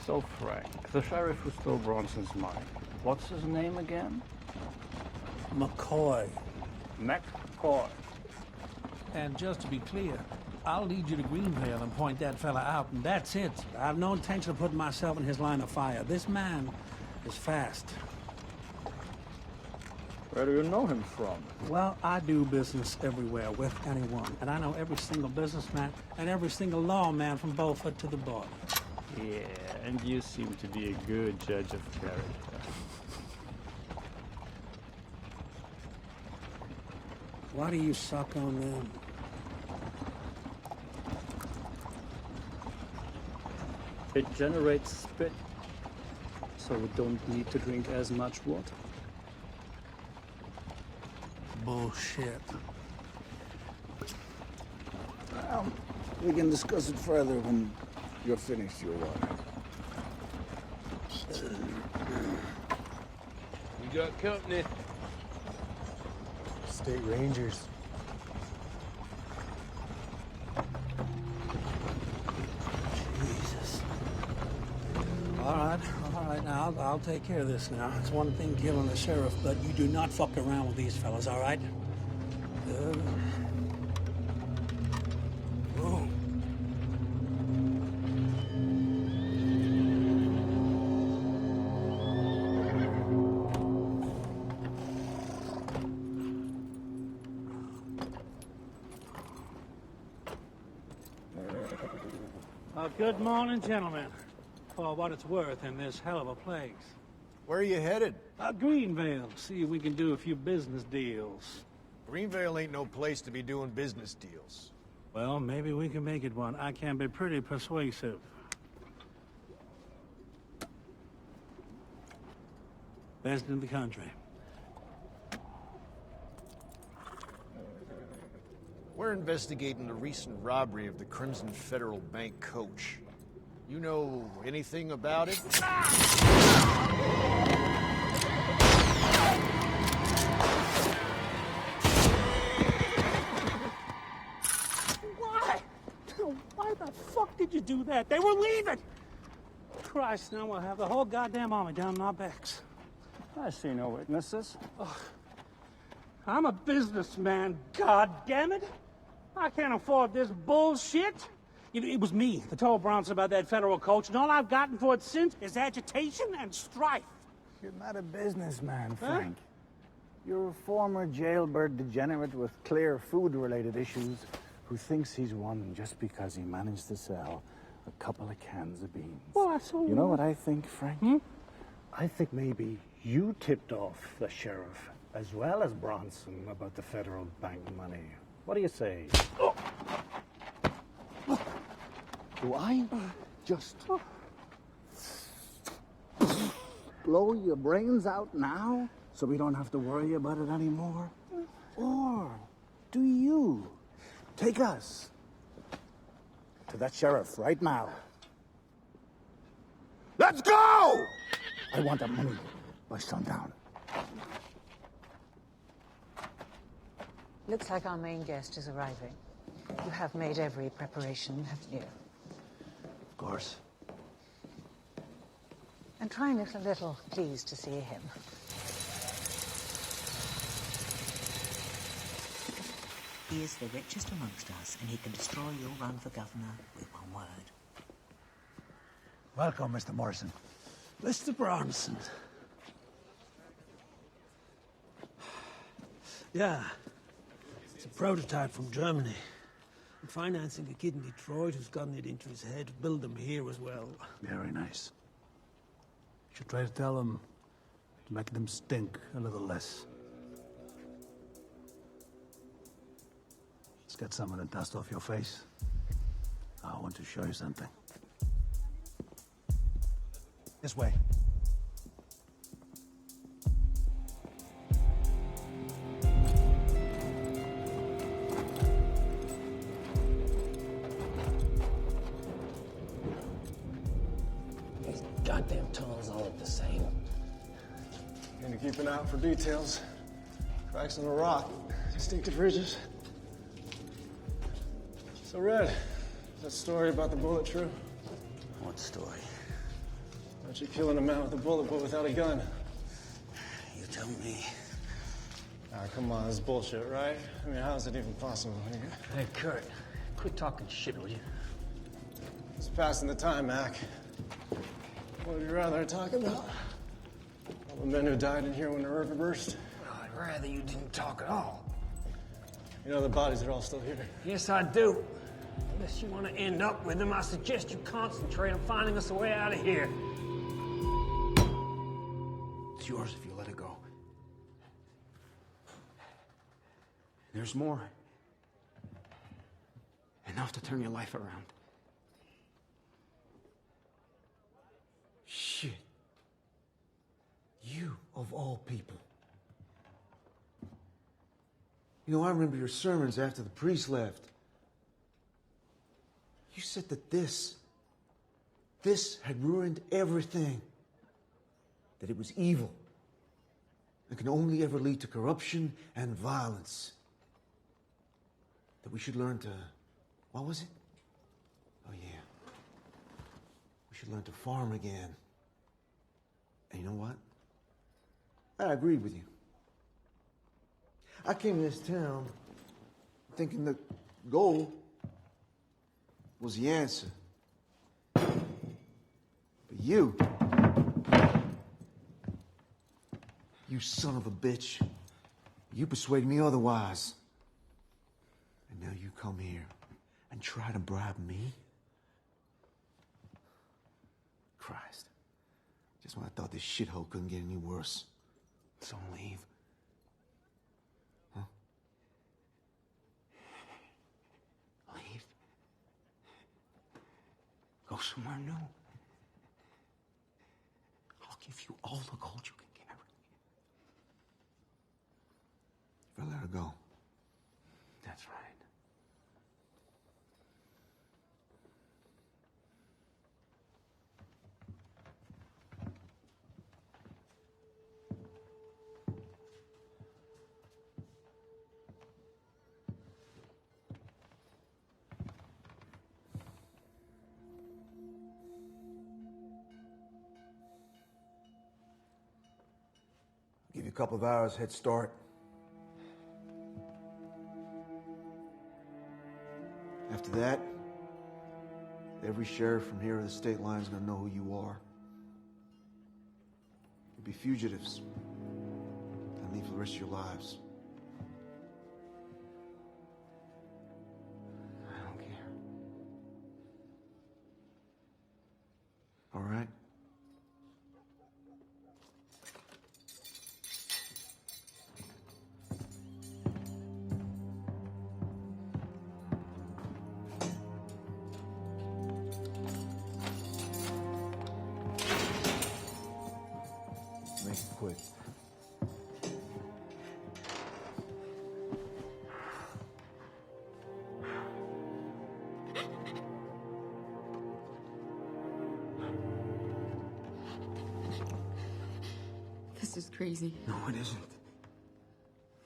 [SPEAKER 24] So, Frank, the sheriff who stole Bronson's money. What's his name again?
[SPEAKER 22] McCoy.
[SPEAKER 24] McCoy.
[SPEAKER 22] And just to be clear, I'll lead you to Greenvale and point that fella out, and that's it. I have no intention of putting myself in his line of fire. This man is fast.
[SPEAKER 24] Where do you know him from?
[SPEAKER 22] Well, I do business everywhere with anyone, and I know every single businessman and every single lawman from Beaufort to the border.
[SPEAKER 24] Yeah, and you seem to be a good judge of character.
[SPEAKER 22] Why do you suck on them?
[SPEAKER 24] It generates spit, so we don't need to drink as much water.
[SPEAKER 22] Bullshit.
[SPEAKER 7] Well, we can discuss it further when you're finished your water.
[SPEAKER 12] We got company.
[SPEAKER 13] State Rangers.
[SPEAKER 22] Jesus. All right, now I'll take care of this now. It's one thing killing the sheriff, but you do not fuck around with these fellas, all right? Oh. Good morning, gentlemen. For what it's worth in this hell of a place.
[SPEAKER 13] Where are you headed?
[SPEAKER 22] Greenvale. See if we can do a few business deals.
[SPEAKER 13] Greenvale ain't no place to be doing business deals.
[SPEAKER 22] Well, maybe we can make it one. I can be pretty persuasive. Best in the country.
[SPEAKER 13] We're investigating the recent robbery of the Crimson Federal Bank coach. You know anything about it?
[SPEAKER 22] Why? Why the fuck did you do that? They were leaving! Christ, now we'll have the whole goddamn army down on our backs.
[SPEAKER 24] I see no witnesses.
[SPEAKER 22] Oh, I'm a businessman, goddammit! I can't afford this bullshit. It was me that told Bronson about that federal coach, and all I've gotten for it since is agitation and strife.
[SPEAKER 24] You're not a businessman, Frank. You're a former jailbird degenerate with clear food-related issues who thinks he's won just because he managed to sell a couple of cans of beans.
[SPEAKER 22] Well, that's all.
[SPEAKER 24] You know what I think, Frank? I think maybe you tipped off the sheriff as well as Bronson about the federal bank money. What do you say?
[SPEAKER 7] Do I just blow your brains out now so we don't have to worry about it anymore? Or do you take us to that sheriff right now? Let's go! I want that money by sundown.
[SPEAKER 18] Looks like our main guest is arriving. You have made every preparation, haven't you?
[SPEAKER 7] Of course.
[SPEAKER 18] And try and look a little pleased to see him.
[SPEAKER 3] He is the richest amongst us, and he can destroy your run for governor with one word.
[SPEAKER 16] Welcome, Mr. Morrison.
[SPEAKER 22] Mr. Bronson. Yeah. It's a prototype from Germany. I'm financing a kid in Detroit who's gotten it into his head to build them here as well.
[SPEAKER 16] Very nice. You should try to tell them to make them stink a little less. Let's get some of the dust off your face. I want to show you something. This way.
[SPEAKER 12] These goddamn tunnels all look the same.
[SPEAKER 6] Need to keep an eye out for details. Cracks in the rock, distinctive ridges. So, Red, is that story about the bullet true?
[SPEAKER 9] What story?
[SPEAKER 6] About you killing a man with a bullet but without a gun?
[SPEAKER 9] You tell me.
[SPEAKER 6] Ah, come on, this is bullshit, right? I mean, how is it even possible?
[SPEAKER 12] Hey, Kurt, quit talking shit, will you?
[SPEAKER 6] It's passing the time, Mac. What would you rather I talk about? All the men who died in here when the river burst?
[SPEAKER 12] Well, I'd rather you didn't talk at all.
[SPEAKER 6] You know the bodies are all still here.
[SPEAKER 12] Yes, I do. Unless you want to end up with them, I suggest you concentrate on finding us a way out of here.
[SPEAKER 5] It's yours if you let it go. There's more. Enough to turn your life around. Shit. You, of all people.
[SPEAKER 13] You know, I remember your sermons after the priest left. You said that this had ruined everything. That it was evil. And can only ever lead to corruption and violence. That we should learn to, what was it? Oh yeah. We should learn to farm again. And you know what? I agreed with you. I came to this town thinking the gold was the answer. But you son of a bitch, you persuaded me otherwise. And now you come here and try to bribe me? Christ. Just when I thought this shithole couldn't get any worse. So leave. Huh? Leave. Go somewhere new. I'll give you all the gold you can carry. If I let her go. That's right. Give you a couple of hours head start. After that, every sheriff from here to the state line is going to know who you are. You'll be fugitives and leave for the rest of your lives. I don't care. All right? Make it quick.
[SPEAKER 1] This is crazy.
[SPEAKER 5] No, it isn't.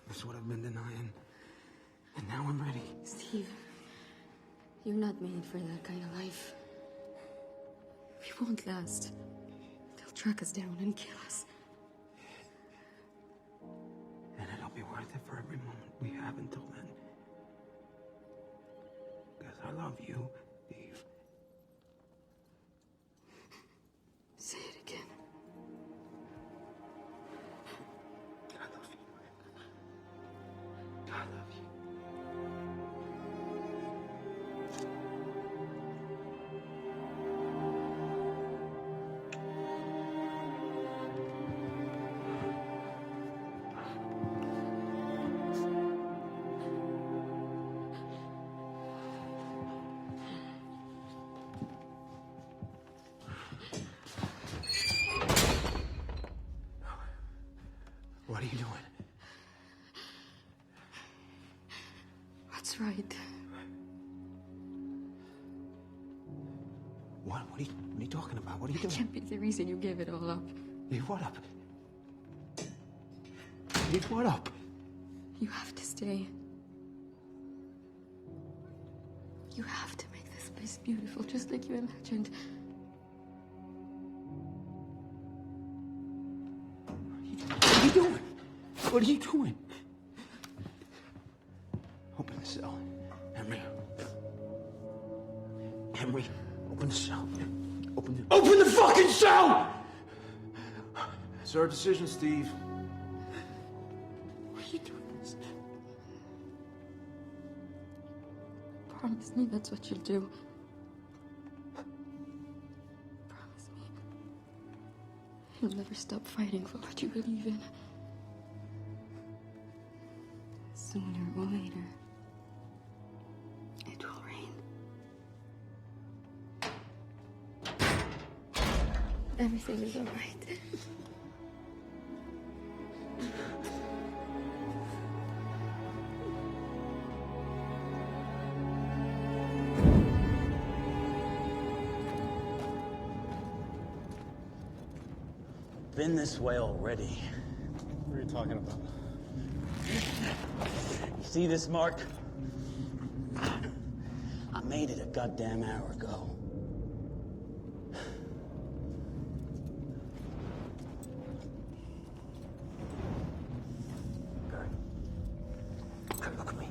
[SPEAKER 5] It's what I've been denying. And now I'm ready.
[SPEAKER 1] Steve, you're not made for that kind of life. We won't last. They'll track us down and kill us.
[SPEAKER 5] And it'll be worth it for every moment we have until then. Because I love you, Eve.
[SPEAKER 1] Say it again.
[SPEAKER 5] I love you. I love you. What are you doing?
[SPEAKER 1] What's right?
[SPEAKER 5] What are you talking about? What are you doing?
[SPEAKER 1] It can't be the reason you gave it all up.
[SPEAKER 5] Leave what up? Leave what up?
[SPEAKER 1] You have to stay. You have to make this place beautiful, just like you imagined.
[SPEAKER 5] What are you doing? What are you doing? Open the cell. Henry. Henry, open the cell. Open the fucking cell!
[SPEAKER 13] It's our decision, Steve.
[SPEAKER 1] Why are you doing this? Promise me that's what you'll do. Promise me. You'll never stop fighting for what you believe in. Sooner or later, it will rain. Everything is all right.
[SPEAKER 9] been this way already.
[SPEAKER 20] What are you talking about?
[SPEAKER 9] See this mark? I made it a goddamn hour ago.
[SPEAKER 12] Look at me.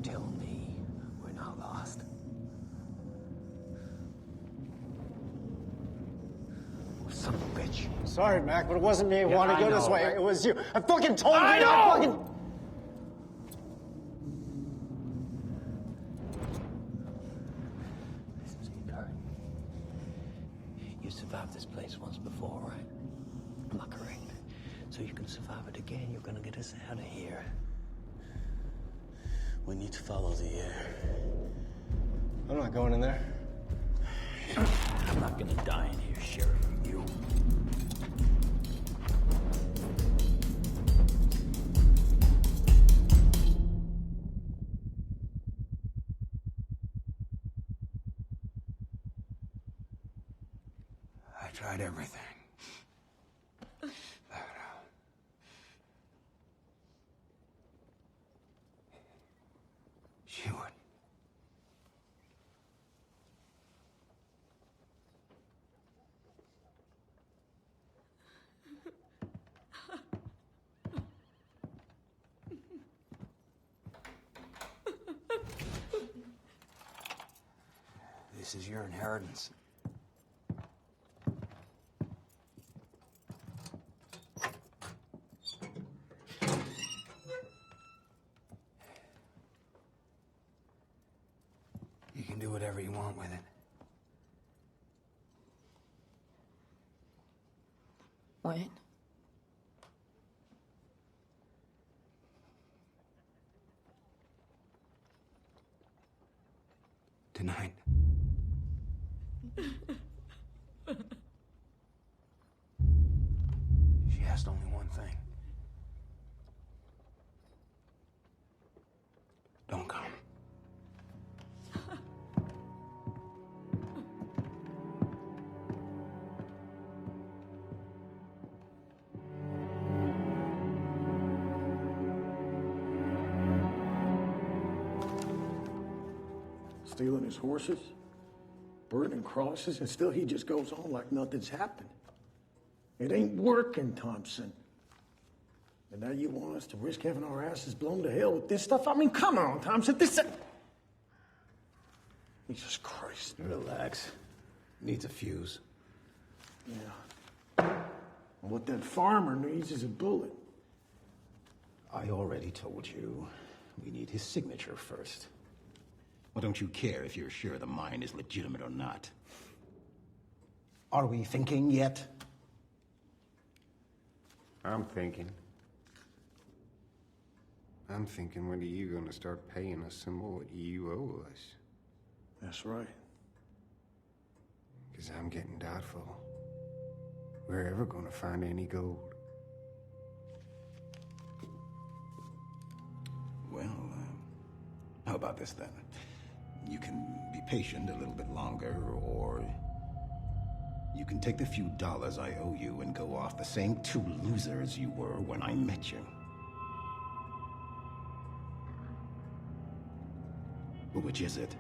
[SPEAKER 12] Tell me we're not lost. Son of a bitch.
[SPEAKER 6] Sorry, Mac, but it wasn't me who
[SPEAKER 12] Yeah,
[SPEAKER 6] wanted to
[SPEAKER 12] I
[SPEAKER 6] go this
[SPEAKER 12] know,
[SPEAKER 6] way.
[SPEAKER 12] right?
[SPEAKER 6] It was you. I fucking told you.
[SPEAKER 12] I
[SPEAKER 6] I
[SPEAKER 12] know!
[SPEAKER 6] fucking...
[SPEAKER 12] You survived this place once before, right? Am I correct? So you can survive it again. You're gonna get us out of here.
[SPEAKER 9] We need to follow the air.
[SPEAKER 6] I'm not going in there.
[SPEAKER 9] I'm not gonna die in here, Sheriff. You.
[SPEAKER 5] I tried everything. She would. This is your inheritance. You can do whatever you want with it.
[SPEAKER 1] What?
[SPEAKER 5] Tonight. She asked only one thing. Don't come.
[SPEAKER 16] Stealing his horses, burning crosses, and still he just goes on like nothing's happened. It ain't working, Thompson. And now you want us to risk having our asses blown to hell with this stuff? I mean, come on, Thompson, this... Jesus Christ.
[SPEAKER 7] Relax. Needs a fuse.
[SPEAKER 16] Yeah. And what that farmer needs is a bullet.
[SPEAKER 7] I already told you. We need his signature first. Well, don't you care if you're sure the mine is legitimate or not? Are we thinking yet?
[SPEAKER 2] I'm thinking. When are you gonna start paying us some more what you owe us?
[SPEAKER 16] That's right.
[SPEAKER 2] Because I'm getting doubtful we're ever gonna find any gold.
[SPEAKER 7] Well, how about this then? You can be patient a little bit longer, or you can take the few dollars I owe you and go off the same two losers you were when I met you. Which is it?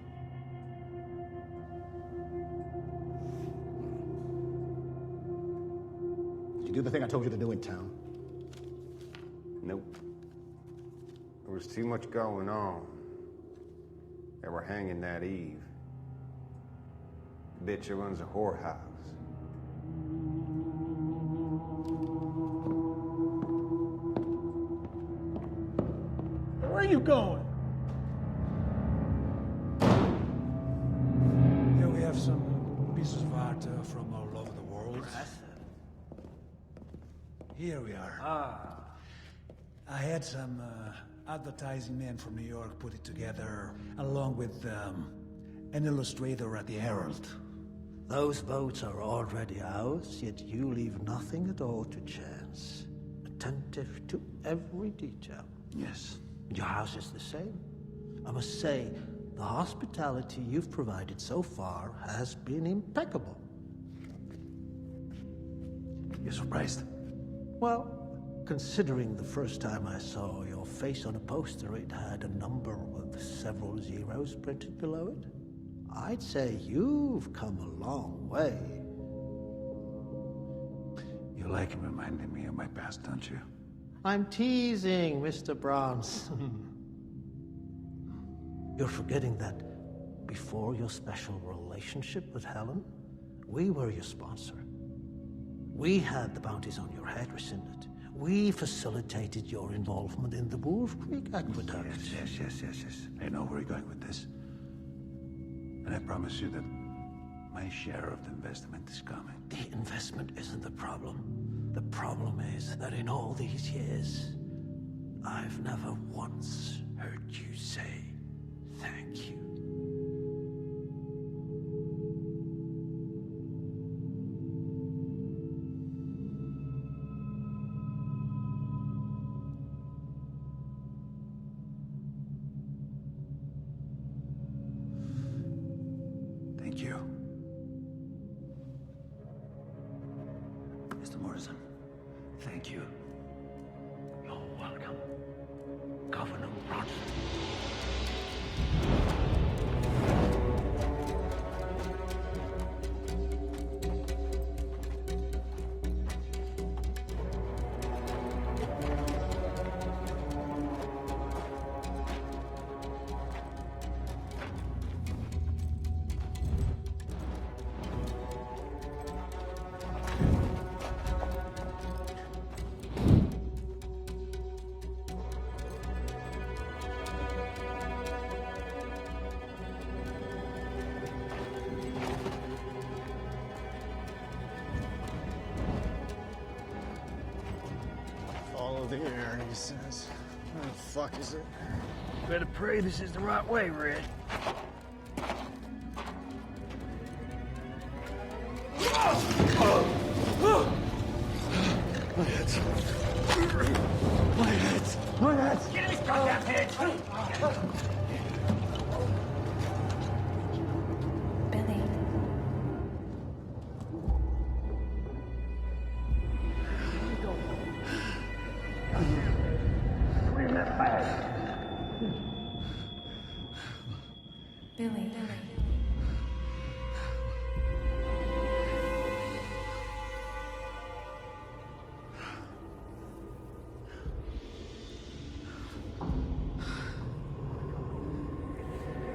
[SPEAKER 7] Did you do the thing I told you to do in town?
[SPEAKER 2] Nope. There was too much going on. They were hanging that Eve. The bitch who runs a whorehouse.
[SPEAKER 16] Where are you going? Here we have some pieces of art from all over the world. Here we are. I had some advertising man from New York put it together, along with an illustrator at the Herald.
[SPEAKER 10] Those boats are already ours, yet you leave nothing at all to chance. Attentive to every detail.
[SPEAKER 16] Yes.
[SPEAKER 10] Your house is the same. I must say, the hospitality you've provided so far has been impeccable. You surprised? Well, considering the first time I saw your face on a poster, it had a number with several zeros printed below it, I'd say you've come a long way.
[SPEAKER 16] You like reminding me of my past, don't you?
[SPEAKER 10] I'm teasing, Mr. Bronson. You're forgetting that before your special relationship with Helen, we were your sponsor. We had the bounties on your head rescinded. We facilitated your involvement in the Wolf Creek Aqueduct.
[SPEAKER 16] Yes. I know where you're going with this. And I promise you that my share of the investment is coming.
[SPEAKER 10] The investment isn't the problem. The problem is that in all these years, I've never once heard you say thank you.
[SPEAKER 16] Thank you. Mr. Morrison, thank you.
[SPEAKER 10] You're welcome, Governor Bronson.
[SPEAKER 6] Follow the air, he says. What the fuck is it?
[SPEAKER 12] Better pray this is the right way, Red.
[SPEAKER 6] My head. My head.
[SPEAKER 12] Get his goddamn head!
[SPEAKER 1] Billy. Billy.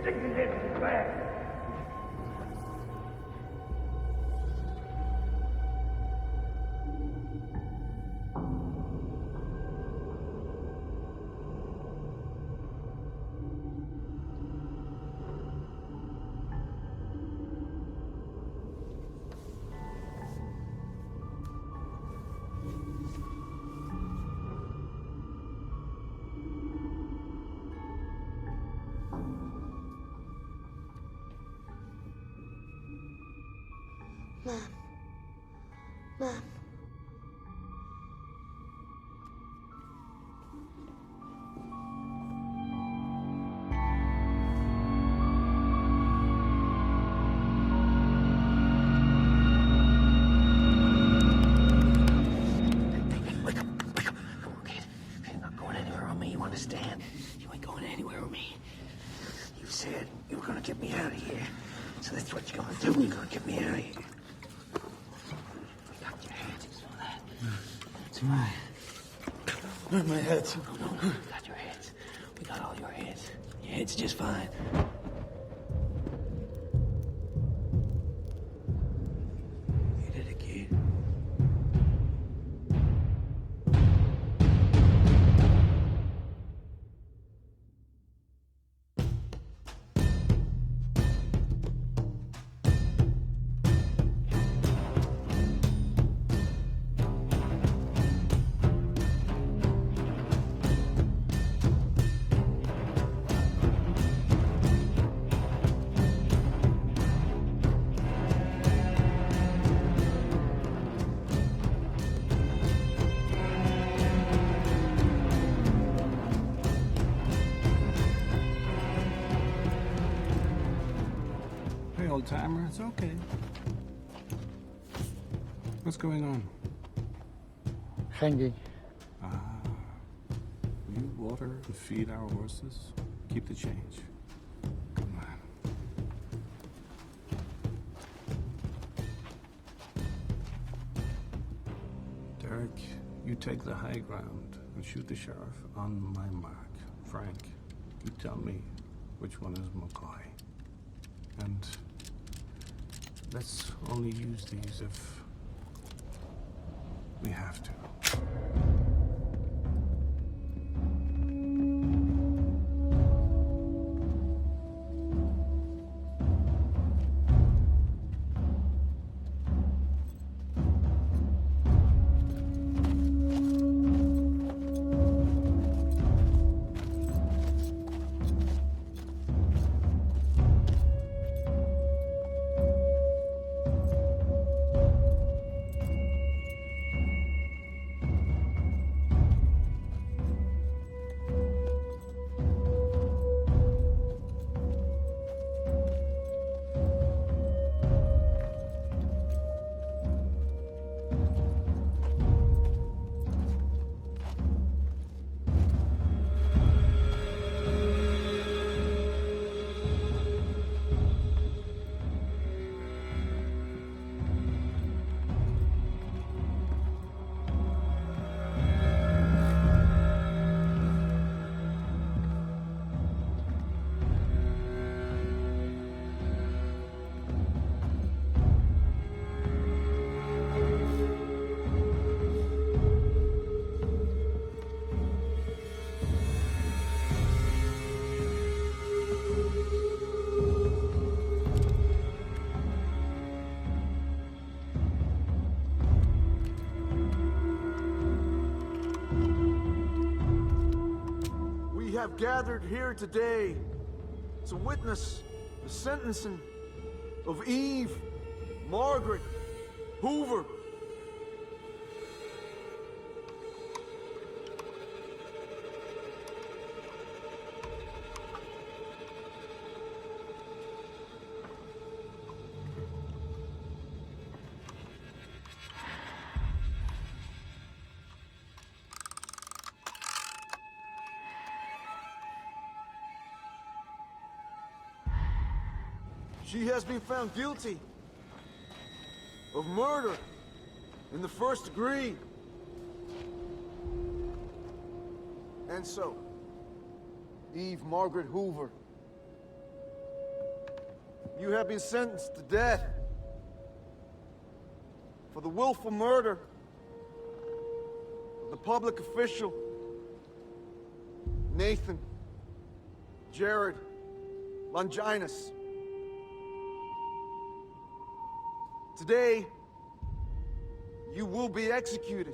[SPEAKER 12] Take his head back!
[SPEAKER 1] Mom.
[SPEAKER 10] Wake up. Come on, kid. You're not going anywhere with me, you understand? You ain't going anywhere with me. You said you were gonna get me out of here. So that's what you're gonna do. You're gonna get me out of here. You got your hands for that.
[SPEAKER 6] It's mine. Where's my head?
[SPEAKER 10] No. We got your heads. We got all your heads. Your head's just fine. You did it, kid.
[SPEAKER 5] Hey, old timer, it's okay. What's going on?
[SPEAKER 24] Hengi.
[SPEAKER 20] Will you water and feed our horses? Keep the change. Come on. Derek, you take the high ground and shoot the sheriff on my mark. Frank, you tell me which one is McCoy. And let's only use these if we have to.
[SPEAKER 13] Have gathered here today to witness the sentencing of Eve Margaret Hoover. She has been found guilty of murder in the first degree. And so, Eve Margaret Hoover, you have been sentenced to death for the willful murder of the public official Nathan Jared Longinus. Today, you will be executed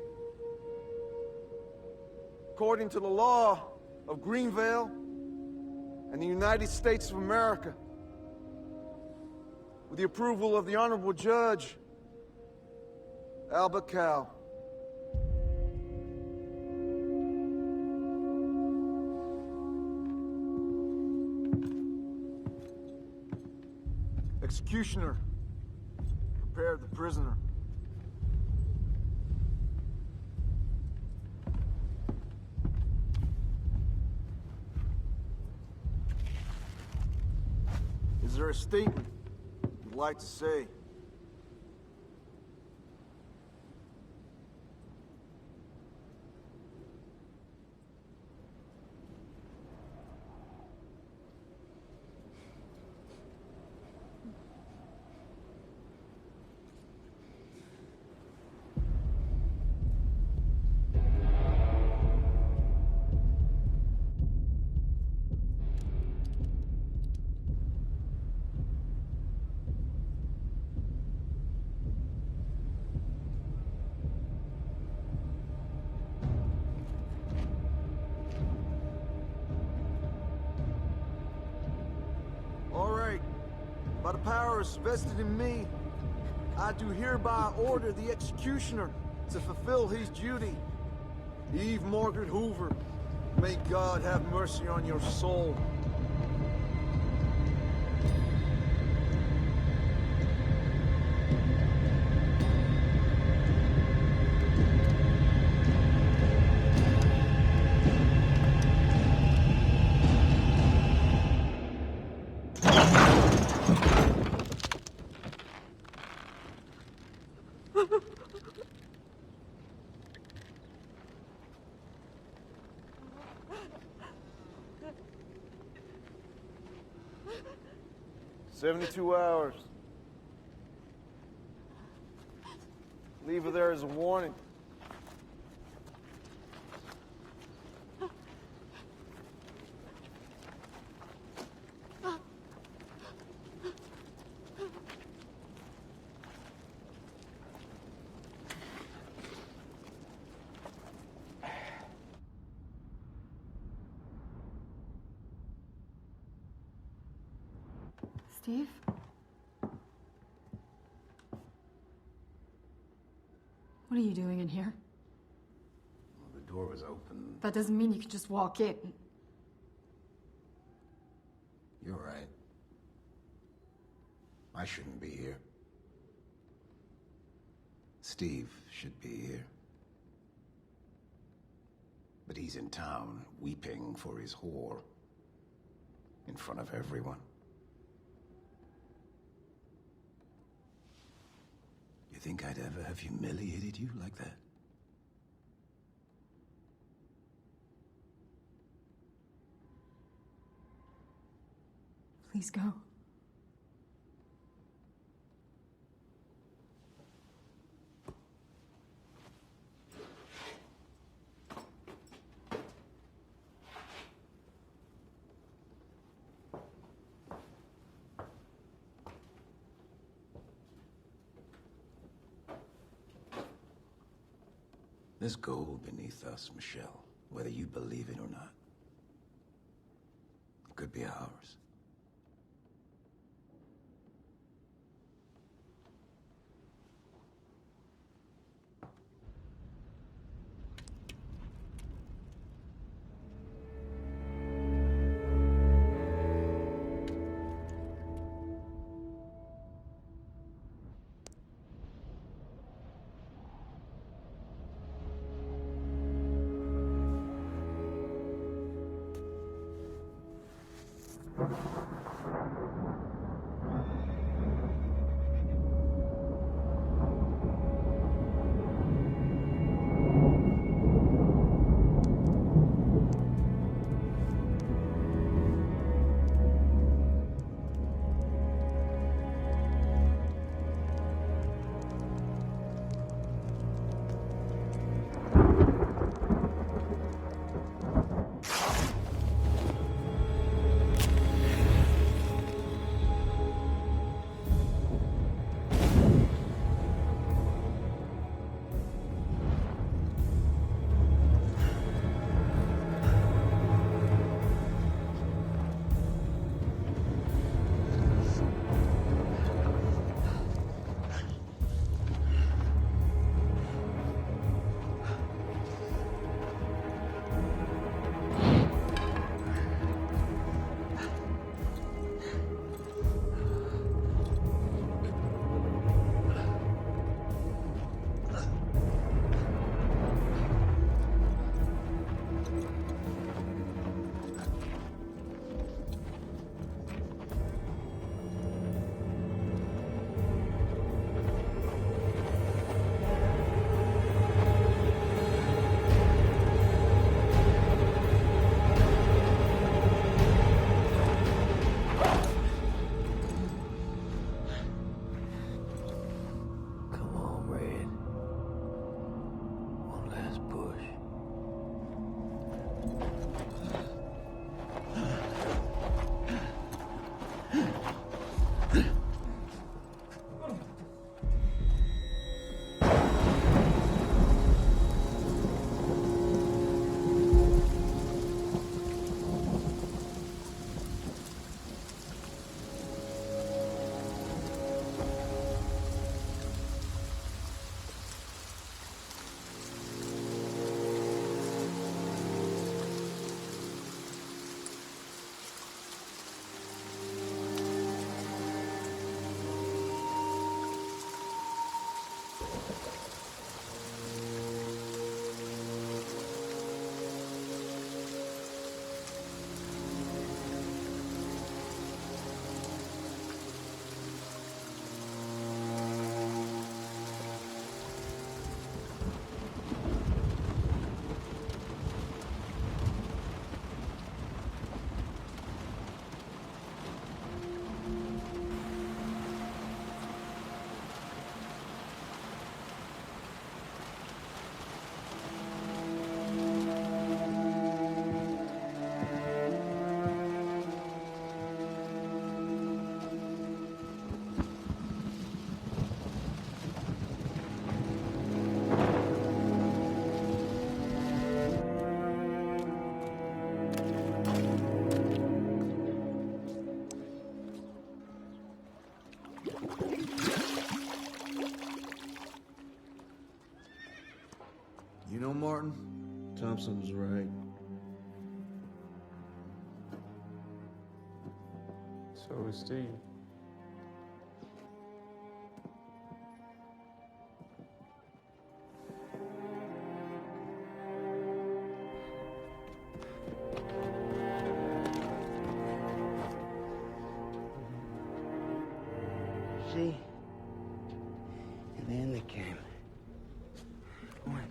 [SPEAKER 13] according to the law of Greenvale and the United States of America, with the approval of the Honorable Judge Albert Cal. Executioner, prepare the prisoner. Is there a statement you'd like to say? By the powers vested in me, I do hereby order the executioner to fulfill his duty. Eve Margaret Hoover, may God have mercy on your soul.
[SPEAKER 6] 72 hours. Leave her there as a warning.
[SPEAKER 11] Steve? What are you doing in here?
[SPEAKER 7] Well, the door was open.
[SPEAKER 11] That doesn't mean you can just walk in.
[SPEAKER 7] You're right. I shouldn't be here. Steve should be here. But he's in town, weeping for his whore. In front of everyone. You think I'd ever have humiliated you like that?
[SPEAKER 11] Please go.
[SPEAKER 7] There's gold beneath us, Michelle, whether you believe it or not. It could be ours.
[SPEAKER 13] You know, Martin, Thompson was right.
[SPEAKER 12] So was Steve.
[SPEAKER 5] See? And then they came. Go on.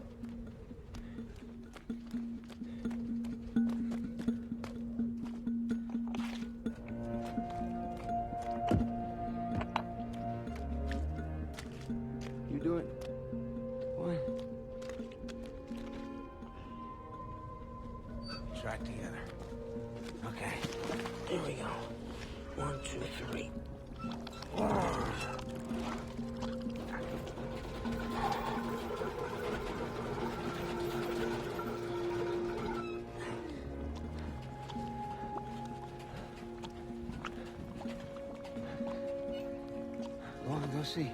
[SPEAKER 5] You do it. One. Strike together. Okay. Here we go. 1, 2, 3. Go on, go see.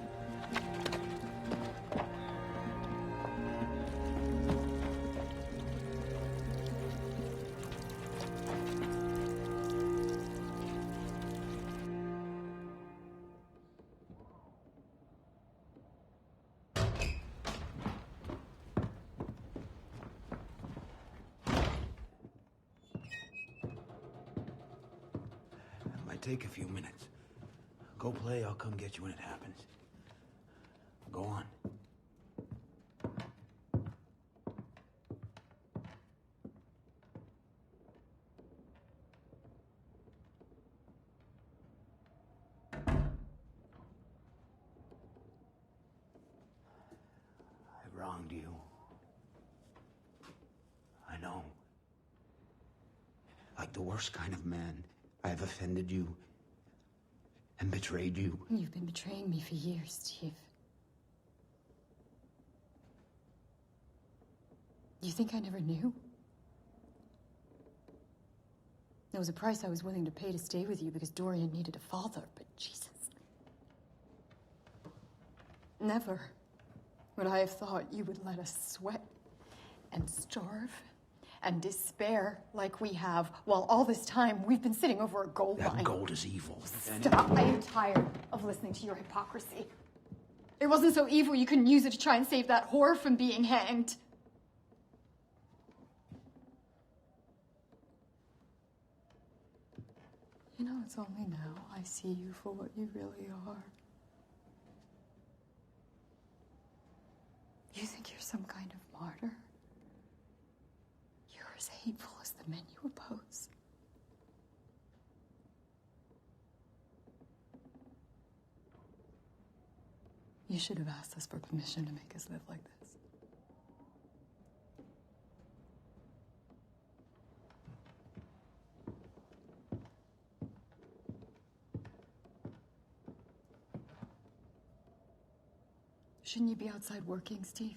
[SPEAKER 7] Might take a few minutes. Go play, I'll come get you when it happens. Go on. I wronged you. I know. Like the worst kind of man, I've offended you and betrayed you.
[SPEAKER 11] You've been betraying me for years, Steve. You think I never knew? There was a price I was willing to pay to stay with you because Dorian needed a father, but Jesus. Never would I have thought you would let us sweat and starve and despair like we have, while all this time we've been sitting over a gold mine.
[SPEAKER 7] That gold is evil.
[SPEAKER 11] Stop. I am tired of listening to your hypocrisy. It wasn't so evil you couldn't use it to try and save that whore from being hanged. You know, it's only now I see you for what you really are. You think you're some kind of martyr? You're as hateful as the men you oppose. You should have asked us for permission to make us live like this. Shouldn't you be outside working, Steve?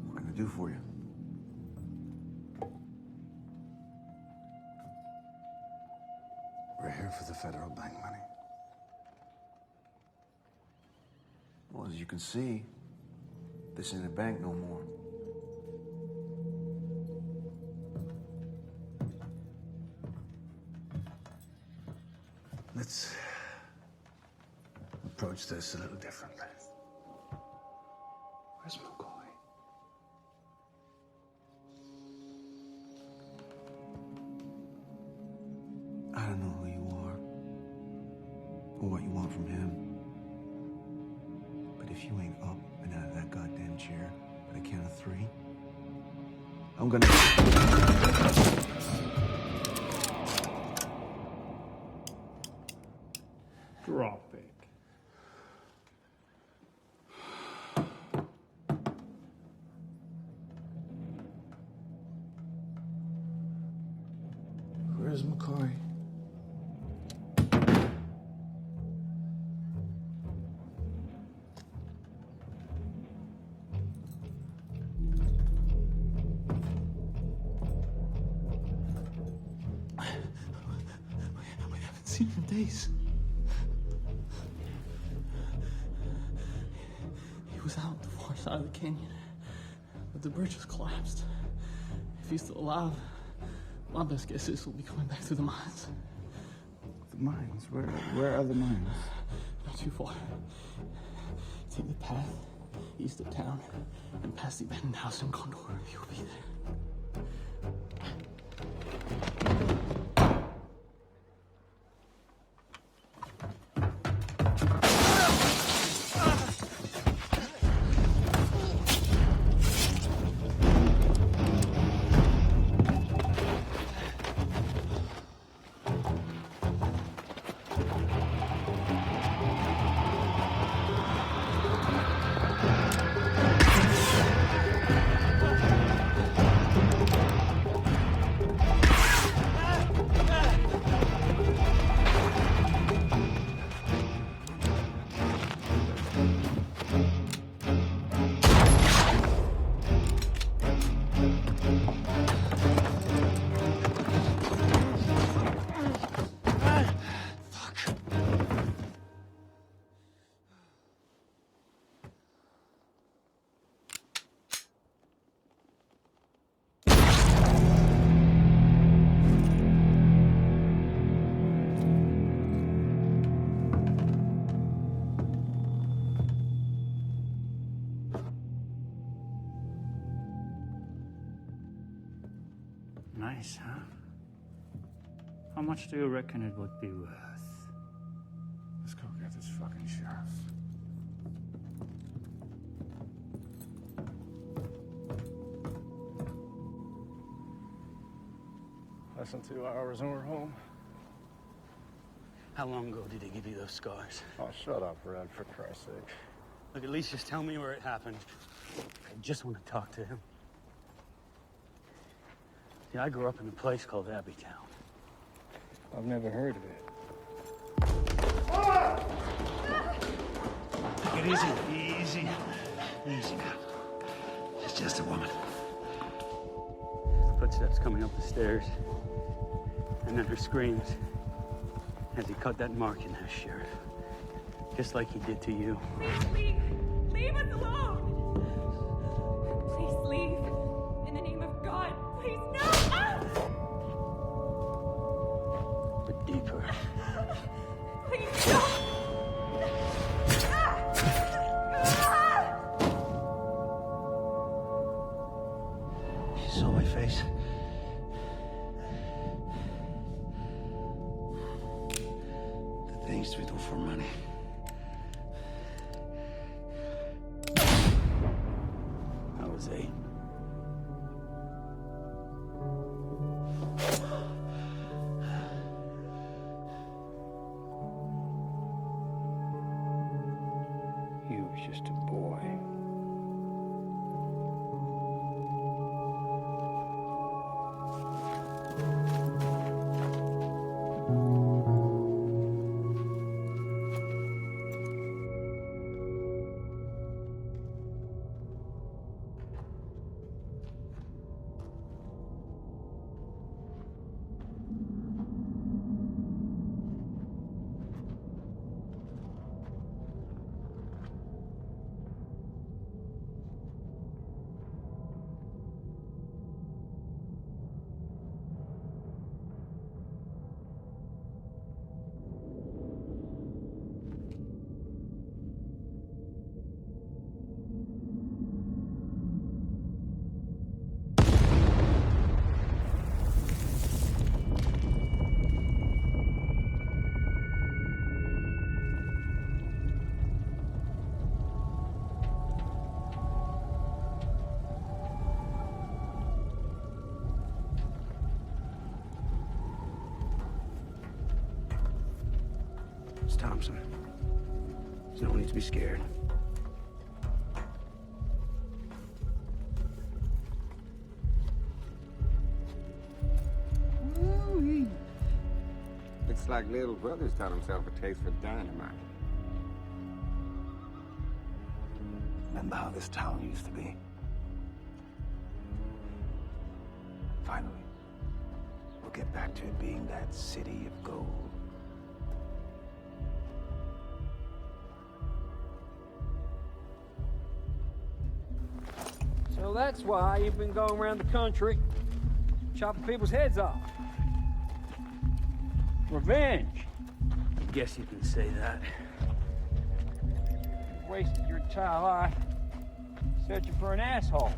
[SPEAKER 13] What can I do for you?
[SPEAKER 7] We're here for the federal bank money.
[SPEAKER 13] Well, as you can see, this ain't a bank no more.
[SPEAKER 7] Let's approach this a little differently. Where's McCoy?
[SPEAKER 13] I don't know who you are or what you want from him. But if you ain't up and out of that goddamn chair by the count of 3,
[SPEAKER 7] I'm gonna...
[SPEAKER 20] Drop it.
[SPEAKER 7] Where's McCoy?
[SPEAKER 14] We haven't seen him in days. He was out the far side of the canyon, but the bridge has collapsed. If he's still alive, my best guess is he'll be coming back through the mines.
[SPEAKER 7] The mines? Where are the mines?
[SPEAKER 14] Not too far. Take the path east of town and past the abandoned house in Condor. He'll be there.
[SPEAKER 8] Nice, huh? How much do you reckon it would be worth?
[SPEAKER 16] Let's go get this fucking sheriff.
[SPEAKER 6] Less than 2 hours and we're home.
[SPEAKER 9] How long ago did he give you those scars?
[SPEAKER 6] Oh, shut up, Red, for Christ's sake.
[SPEAKER 9] Look, at least just tell me where it happened. I just want to talk to him. See, I grew up in a place called Abbeytown.
[SPEAKER 6] I've never heard of it.
[SPEAKER 9] Take it easy. Easy. Easy now. It's just a woman. Footsteps coming up the stairs. And then her screams as he cut that mark in there, Sheriff. Just like he did to you.
[SPEAKER 15] Please leave. Leave us alone. Please leave. In the name of God, please no. Ah!
[SPEAKER 9] But deeper.
[SPEAKER 15] Please don't.
[SPEAKER 9] She saw my face. The things we do for money. I was 8.
[SPEAKER 8] You were just a boy.
[SPEAKER 5] It's Thompson. There's no need to be scared.
[SPEAKER 2] Woo-wee. Looks like little brother's taught himself a taste for dynamite.
[SPEAKER 16] Remember how this town used to be? Finally, we'll get back to it being that city of gold.
[SPEAKER 12] So that's why you've been going around the country, chopping people's heads off. Revenge.
[SPEAKER 9] I guess you can say that.
[SPEAKER 12] You wasted your entire life searching for an asshole.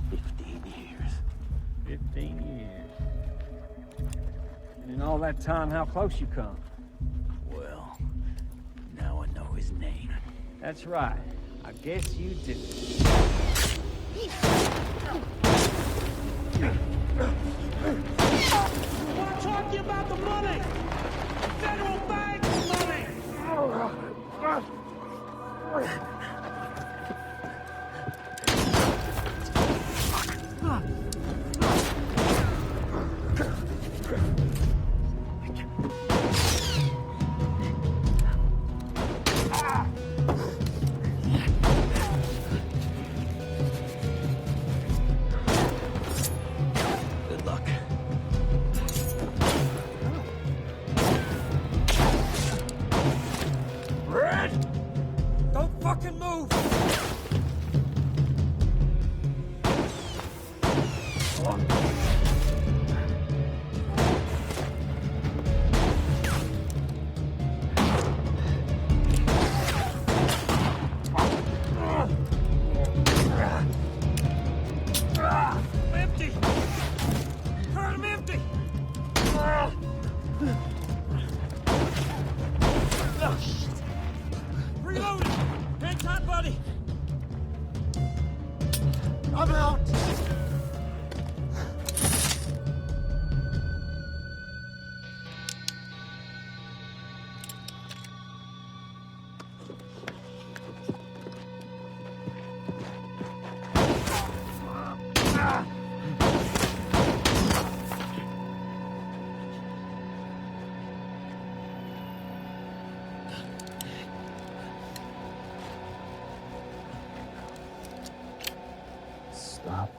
[SPEAKER 9] 15 years.
[SPEAKER 12] 15 years. And in all that time, how close you come?
[SPEAKER 9] Well, now I know his name.
[SPEAKER 12] That's right. I guess you do.
[SPEAKER 22] I want to talk to you about the money! Federal bank money!
[SPEAKER 9] Good luck.
[SPEAKER 12] Red! Don't fucking move!
[SPEAKER 22] Empty! Turn him empty! Reloading! Hang tight, buddy! I'm out!
[SPEAKER 16] Stop.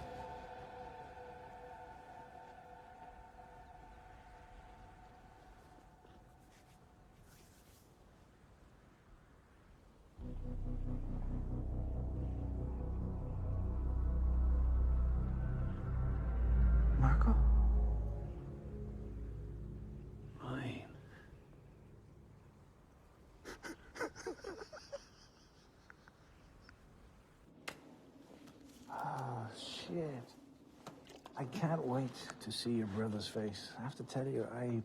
[SPEAKER 16] Marco?
[SPEAKER 9] Fine.
[SPEAKER 16] Oh, shit. I can't wait to see your brother's face. I have to tell you, I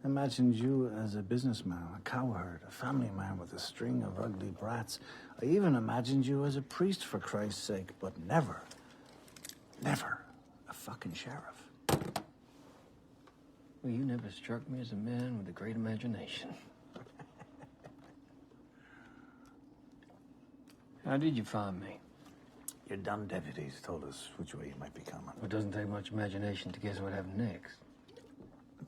[SPEAKER 16] imagined you as a businessman, a cowherd, a family man with a string of ugly brats. I even imagined you as a priest, for Christ's sake, but never a fucking sheriff.
[SPEAKER 12] Well, you never struck me as a man with a great imagination. How did you find me?
[SPEAKER 16] Your dumb deputies told us which way you might be coming.
[SPEAKER 12] It doesn't take much imagination to guess what happened next.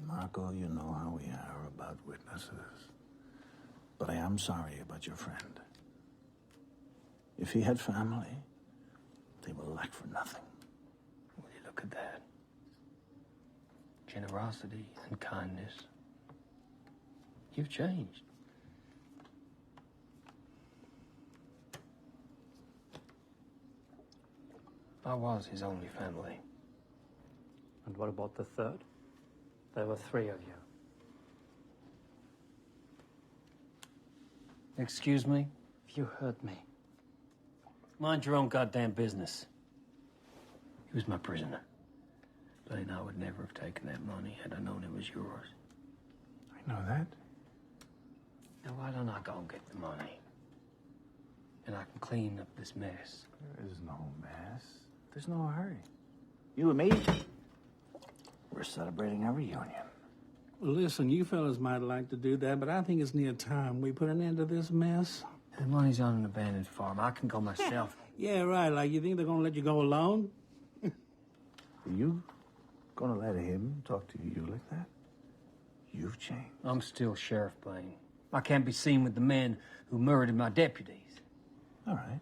[SPEAKER 16] Marco, you know how we are about witnesses. But I am sorry about your friend. If he had family, they will lack for nothing.
[SPEAKER 12] Will you look at that? Generosity and kindness. You've changed. I was his only family.
[SPEAKER 8] And what about the third? There were 3 of you.
[SPEAKER 12] Excuse me?
[SPEAKER 8] You heard me.
[SPEAKER 12] Mind your own goddamn business. He was my prisoner. But I would never have taken that money had I known it was yours.
[SPEAKER 16] I know that.
[SPEAKER 12] Now why don't I go and get the money? And I can clean up this mess.
[SPEAKER 16] There is no mess. There's no hurry. You and me, we're celebrating our reunion.
[SPEAKER 20] Listen, you fellas might like to do that, but I think it's near time we put an end to this mess.
[SPEAKER 12] The money's on an abandoned farm. I can go myself.
[SPEAKER 20] Yeah, right. Like, you think they're gonna let you go alone?
[SPEAKER 7] Are you gonna let him talk to you like that? You've changed.
[SPEAKER 12] I'm still Sheriff Blaine. I can't be seen with the men who murdered my deputies.
[SPEAKER 7] All right.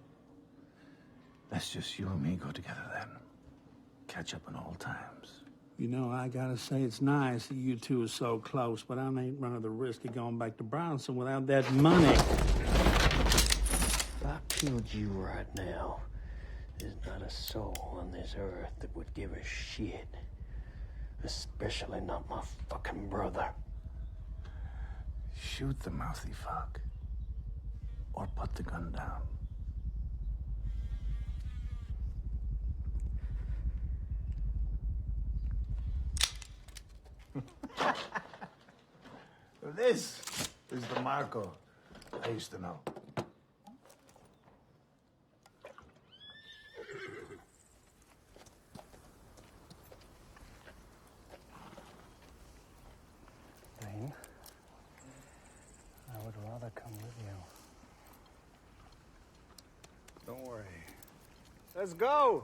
[SPEAKER 7] Let's just you and me go together then. Catch up on old times.
[SPEAKER 20] You know, I gotta say, it's nice that you two are so close, but I ain't running the risk of going back to Bronson without that money.
[SPEAKER 12] If I killed you right now, there's not a soul on this earth that would give a shit. Especially not my fucking brother.
[SPEAKER 7] Shoot the mouthy fuck. Or put the gun down. This is the Marco I used to know.
[SPEAKER 6] Blaine, I would rather come with you.
[SPEAKER 5] Don't worry. Let's go!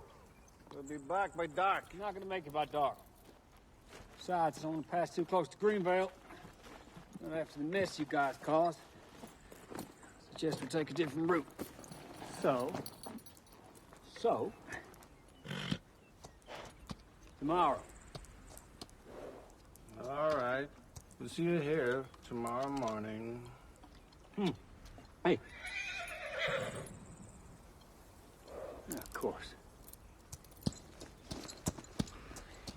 [SPEAKER 5] We'll be back by dark.
[SPEAKER 22] You're not gonna make it by dark. Besides, I don't want to pass too close to Greenvale. Not after the mess you guys caused. Suggest we take a different route. So, tomorrow.
[SPEAKER 20] All right. We'll see you here tomorrow morning.
[SPEAKER 22] Hey. Yeah, of course.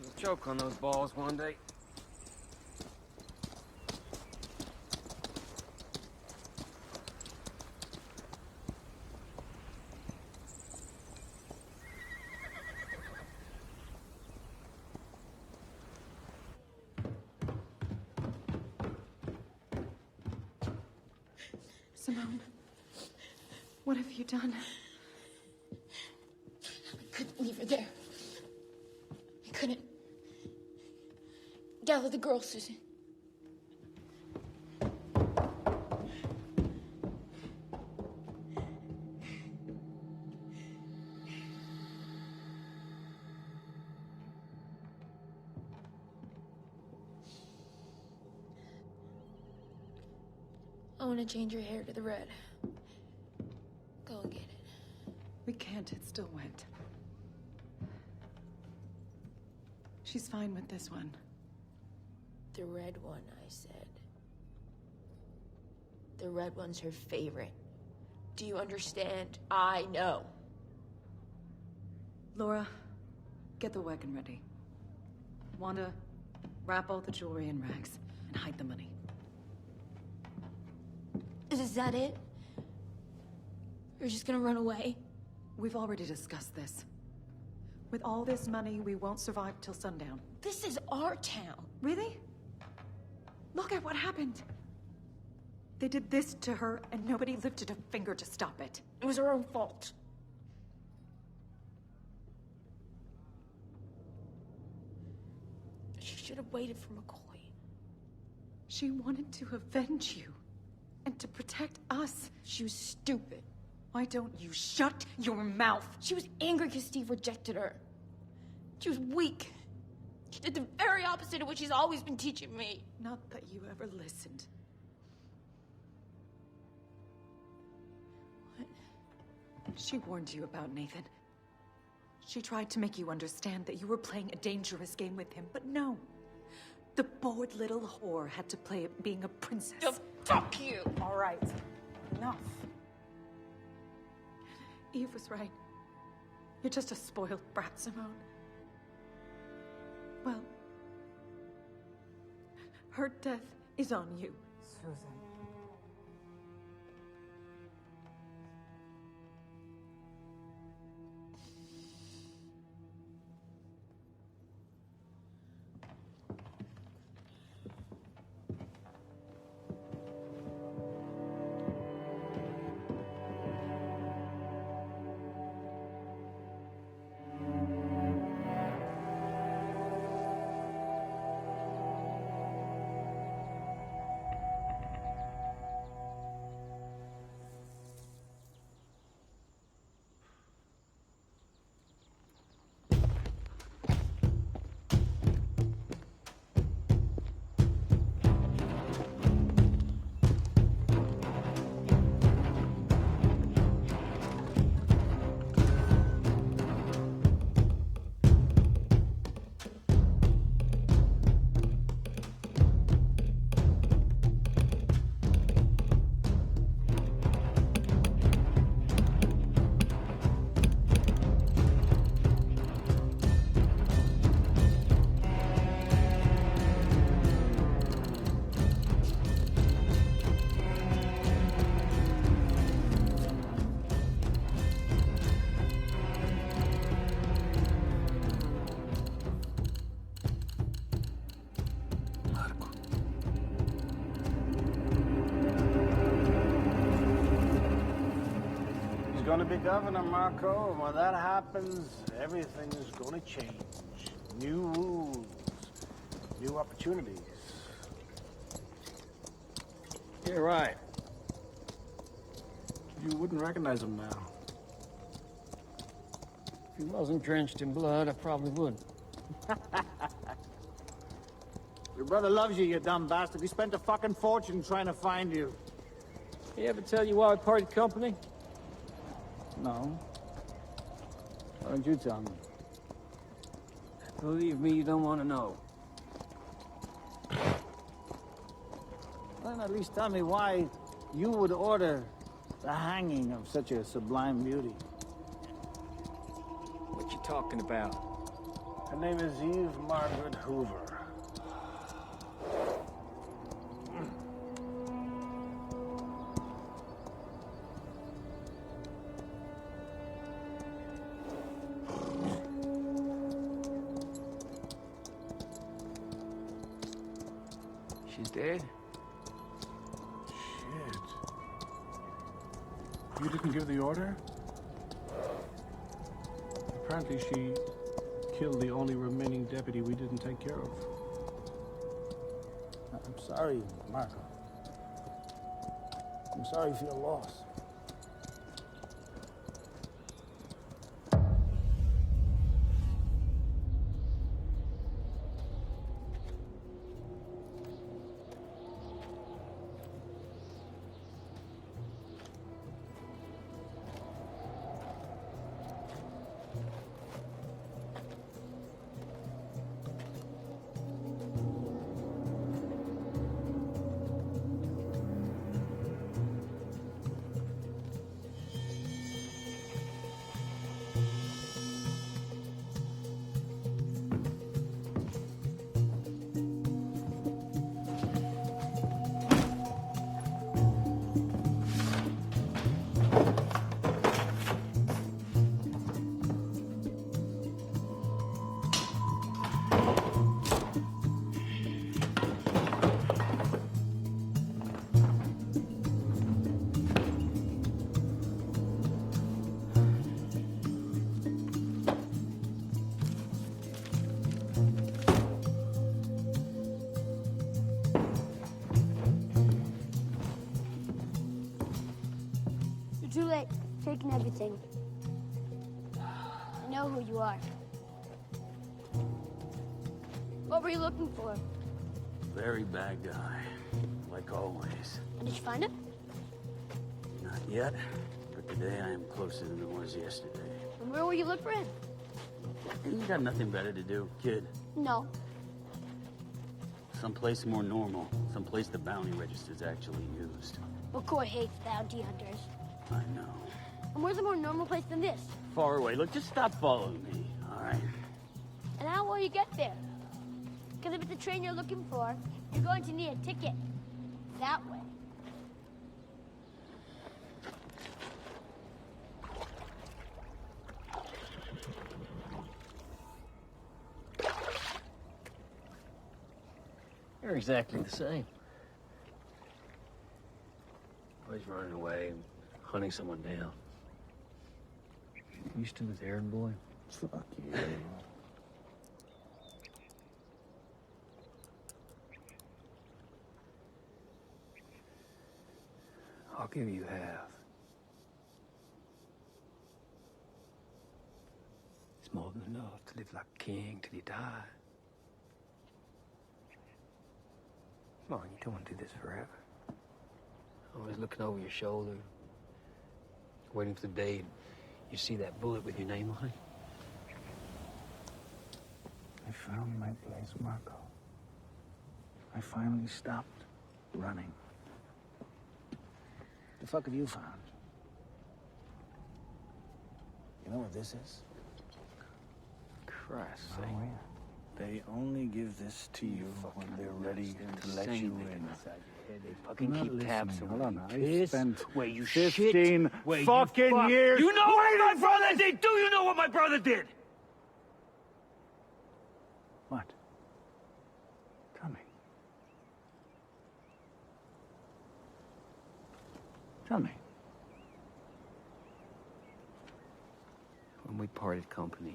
[SPEAKER 12] You'll choke on those balls one day.
[SPEAKER 11] Simone, what have you done?
[SPEAKER 1] I couldn't leave her there. I couldn't. Gather the girls, Susan. I want to change your hair to the red. Go and get it.
[SPEAKER 11] We can't, it's still wet. She's fine with this one.
[SPEAKER 1] The red one, I said. The red one's her favorite. Do you understand? I know.
[SPEAKER 11] Laura, get the wagon ready. Wanda, wrap all the jewelry in rags and hide the money.
[SPEAKER 1] Is that it? You're just gonna run away?
[SPEAKER 11] We've already discussed this. With all this money, we won't survive till sundown.
[SPEAKER 1] This is our town.
[SPEAKER 11] Really? Look at what happened. They did this to her, and nobody lifted a finger to stop it.
[SPEAKER 1] It was her own fault. She should have waited for McCoy.
[SPEAKER 11] She wanted to avenge you. And to protect us.
[SPEAKER 1] She was stupid.
[SPEAKER 11] Why don't you shut your mouth?
[SPEAKER 1] She was angry because Steve rejected her. She was weak. She did the very opposite of what she's always been teaching me.
[SPEAKER 11] Not that you ever listened.
[SPEAKER 1] What?
[SPEAKER 11] She warned you about Nathan. She tried to make you understand that you were playing a dangerous game with him, but no. The bored little whore had to play at being a princess.
[SPEAKER 1] Oh, fuck you!
[SPEAKER 11] All right. Enough. Eve was right. You're just a spoiled brat, Simone. Well, her death is on you.
[SPEAKER 18] Susan.
[SPEAKER 24] gonna be governor, Marco, and when that happens, everything is gonna change. New rules, new opportunities.
[SPEAKER 5] You're right. You wouldn't recognize him now.
[SPEAKER 12] If he wasn't drenched in blood, I probably would.
[SPEAKER 24] Your brother loves you, you dumb bastard. He spent a fucking fortune trying to find you.
[SPEAKER 12] He ever tell you why we parted company?
[SPEAKER 24] No. Why don't you tell me?
[SPEAKER 12] Believe me, you don't want to know.
[SPEAKER 24] Then at least tell me why you would order the hanging of such a sublime beauty.
[SPEAKER 12] What you talking about?
[SPEAKER 24] Her name is Eve Margaret Hoover.
[SPEAKER 12] She's dead?
[SPEAKER 20] Shit. You didn't give the order? Apparently she killed the only remaining deputy we didn't take care of.
[SPEAKER 24] I'm sorry, Marco. I'm sorry for your loss.
[SPEAKER 4] Too late. Taking everything. I know who you are. What were you looking for?
[SPEAKER 9] Very bad guy, like always.
[SPEAKER 4] And did you find him?
[SPEAKER 9] Not yet, but today I am closer than I was yesterday.
[SPEAKER 4] And where will you look for him?
[SPEAKER 9] You got nothing better to do, kid.
[SPEAKER 4] No.
[SPEAKER 9] Someplace more normal. Someplace the bounty register's actually used.
[SPEAKER 4] McCoy hates bounty hunters.
[SPEAKER 9] I know.
[SPEAKER 4] And where's a more normal place than this?
[SPEAKER 9] Far away. Look, just stop following me, all right?
[SPEAKER 4] And how will you get there? Because if it's the train you're looking for, you're going to need a ticket. That way.
[SPEAKER 12] You're exactly the same. Always running away, hunting someone down. You still with errand boy?
[SPEAKER 24] Fuck you.
[SPEAKER 12] I'll give you half. It's more than enough to live like a king till you die. Come on, you don't want to do this forever. Always looking over your shoulder, waiting for the day you see that bullet with your name on it.
[SPEAKER 24] I found my place, Marco. I finally stopped running. The fuck have you found? You know what this is?
[SPEAKER 12] Christ's
[SPEAKER 24] Oh,
[SPEAKER 12] sake.
[SPEAKER 24] yeah. They only give this to you when they're ready to let you in.
[SPEAKER 12] They fucking
[SPEAKER 24] You're not
[SPEAKER 12] keep tabs
[SPEAKER 24] listening.
[SPEAKER 12] on
[SPEAKER 24] Hold on,
[SPEAKER 12] you.
[SPEAKER 24] I
[SPEAKER 12] Piss
[SPEAKER 24] spent
[SPEAKER 12] where you
[SPEAKER 24] 15
[SPEAKER 12] shit, where
[SPEAKER 24] fucking
[SPEAKER 12] you fuck.
[SPEAKER 24] years
[SPEAKER 12] You know what my
[SPEAKER 24] waiting for
[SPEAKER 12] brother
[SPEAKER 24] this.
[SPEAKER 12] did? Do you know what my brother did?
[SPEAKER 24] What? Tell me. Tell me.
[SPEAKER 12] parted company.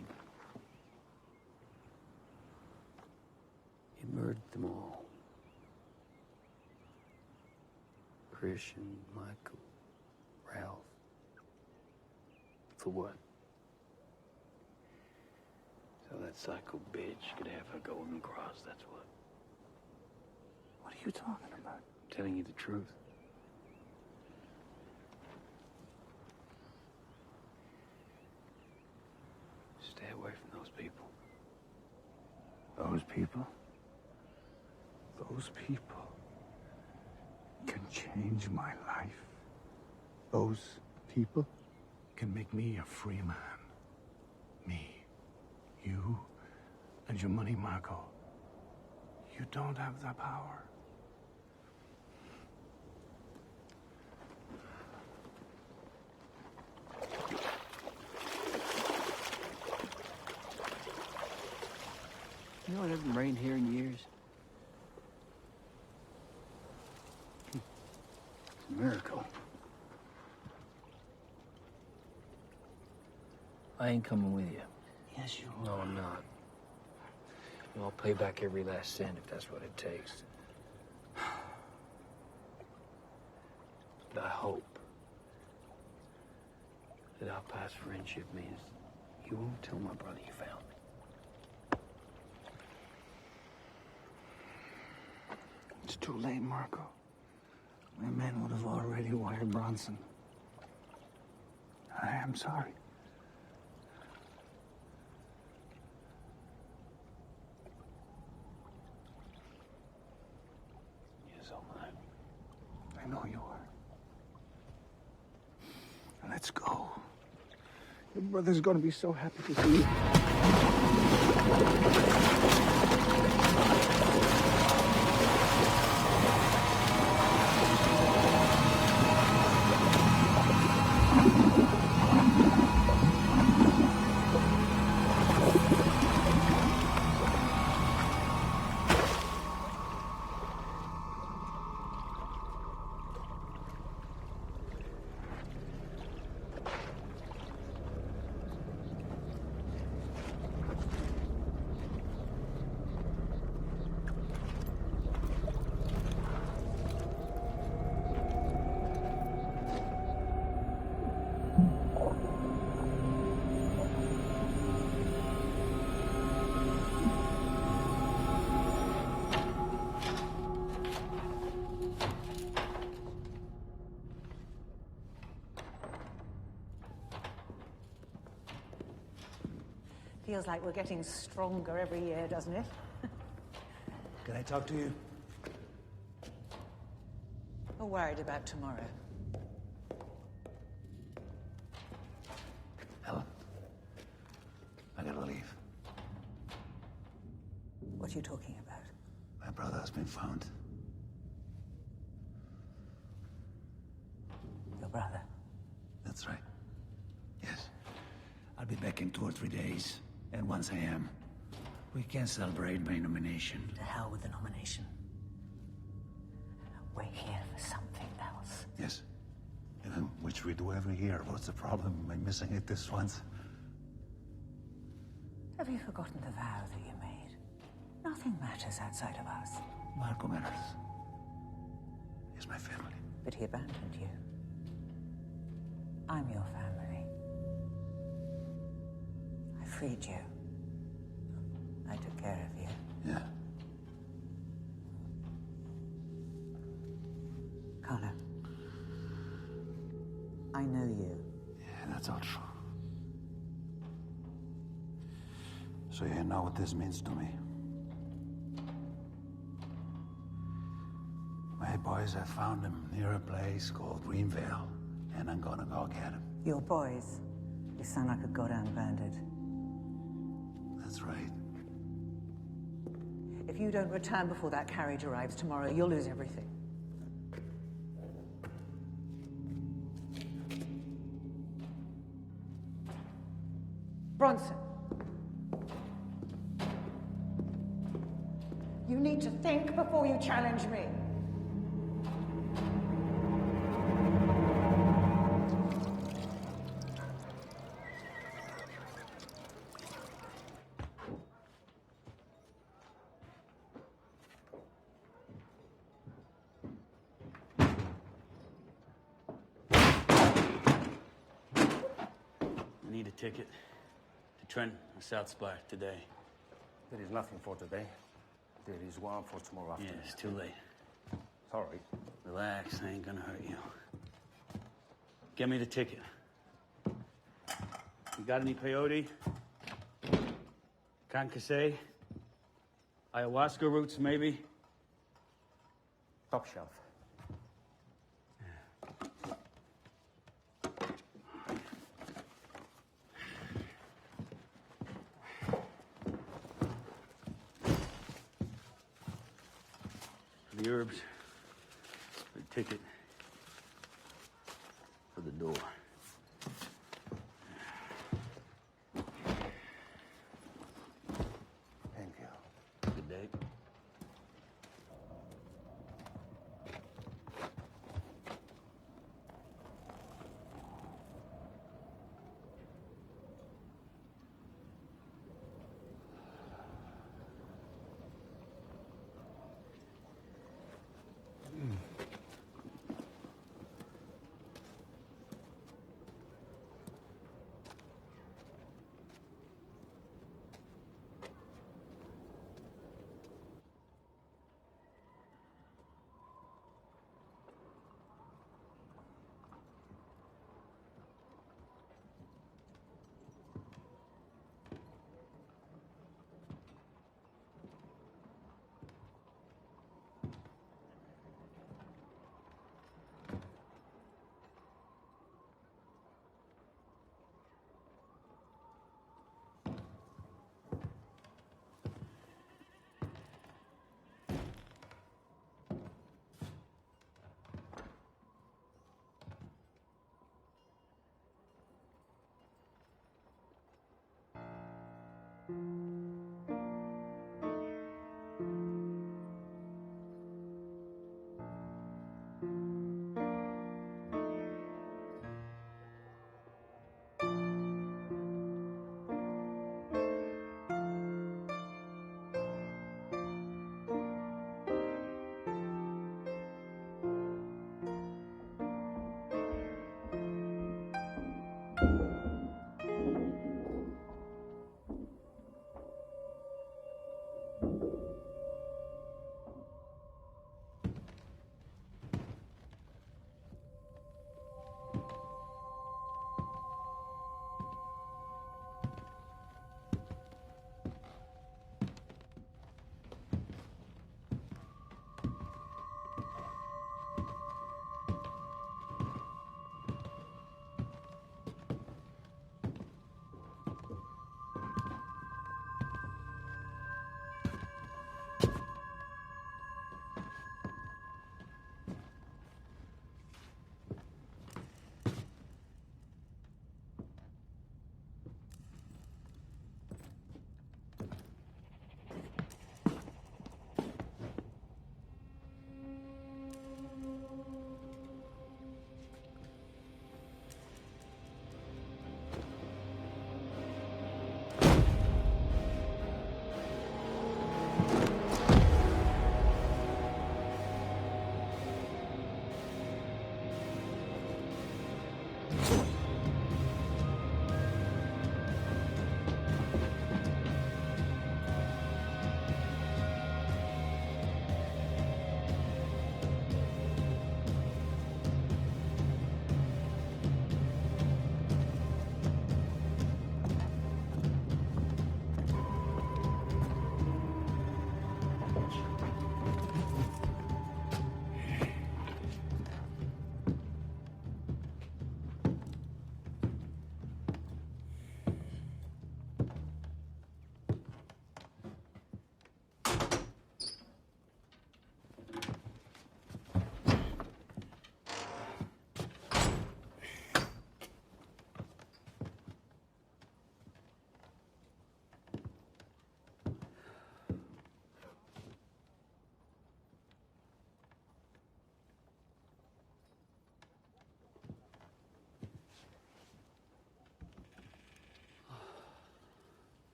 [SPEAKER 12] You murdered them all. Christian, Michael, Ralph. For what? So that psycho bitch could have her golden cross, that's what.
[SPEAKER 24] What are you talking about?
[SPEAKER 12] I'm telling you the truth. Stay away from those people.
[SPEAKER 24] Those people? Those people can change my life. Those people
[SPEAKER 20] Can make me a free man. Me. You and your money, Marco. You don't have the power.
[SPEAKER 12] You know, it hasn't rained here in years. It's a miracle. I ain't coming with you.
[SPEAKER 24] Yes, you
[SPEAKER 12] No, I'm not. You know, I'll pay back every last cent if that's what it takes. But I hope that our past friendship means you won't tell my brother you found me.
[SPEAKER 24] It's too late, Marco. My men would have already wired Bronson. I am sorry.
[SPEAKER 12] Yes, am I.
[SPEAKER 24] I know you are. Let's go. Your brother's gonna be so happy to see you.
[SPEAKER 18] Feels like we're getting stronger every year, doesn't it?
[SPEAKER 10] Can I talk to you?
[SPEAKER 18] We're worried about tomorrow.
[SPEAKER 10] Helen, I gotta leave.
[SPEAKER 18] What are you talking about?
[SPEAKER 10] My brother has been found.
[SPEAKER 18] Your brother?
[SPEAKER 10] That's right. Yes. I'll be back in 2 or 3 days. And once I am, we can celebrate my nomination.
[SPEAKER 18] To hell with the nomination. We're here for something else.
[SPEAKER 10] Yes. Which we do every year. What's the problem? Am I missing it this once?
[SPEAKER 18] Have you forgotten the vow that you made? Nothing matters outside of us.
[SPEAKER 10] Marco matters. He's my family.
[SPEAKER 18] But he abandoned you. I'm your family. I freed you. I took care of you.
[SPEAKER 10] Yeah.
[SPEAKER 18] Connor. I know you.
[SPEAKER 10] Yeah, that's all true. So you know what this means to me. My boys have found him near a place called Greenvale, and I'm gonna go get him.
[SPEAKER 18] Your boys? You sound like a goddamn bandit.
[SPEAKER 10] That's right.
[SPEAKER 18] If you don't return before that carriage arrives tomorrow, you'll lose everything. Bronson. You need to think before you challenge me.
[SPEAKER 9] need a ticket to Trenton or South Spire today.
[SPEAKER 17] There is nothing for today. There is one for tomorrow afternoon.
[SPEAKER 9] Yeah, it's too late.
[SPEAKER 17] Sorry.
[SPEAKER 9] Relax, I ain't gonna hurt you. Get me the ticket. You got any peyote? Concassé? Ayahuasca roots, maybe?
[SPEAKER 17] Top shelf.
[SPEAKER 9] The herbs, the ticket for the door.
[SPEAKER 17] Thank you.
[SPEAKER 9] Good day.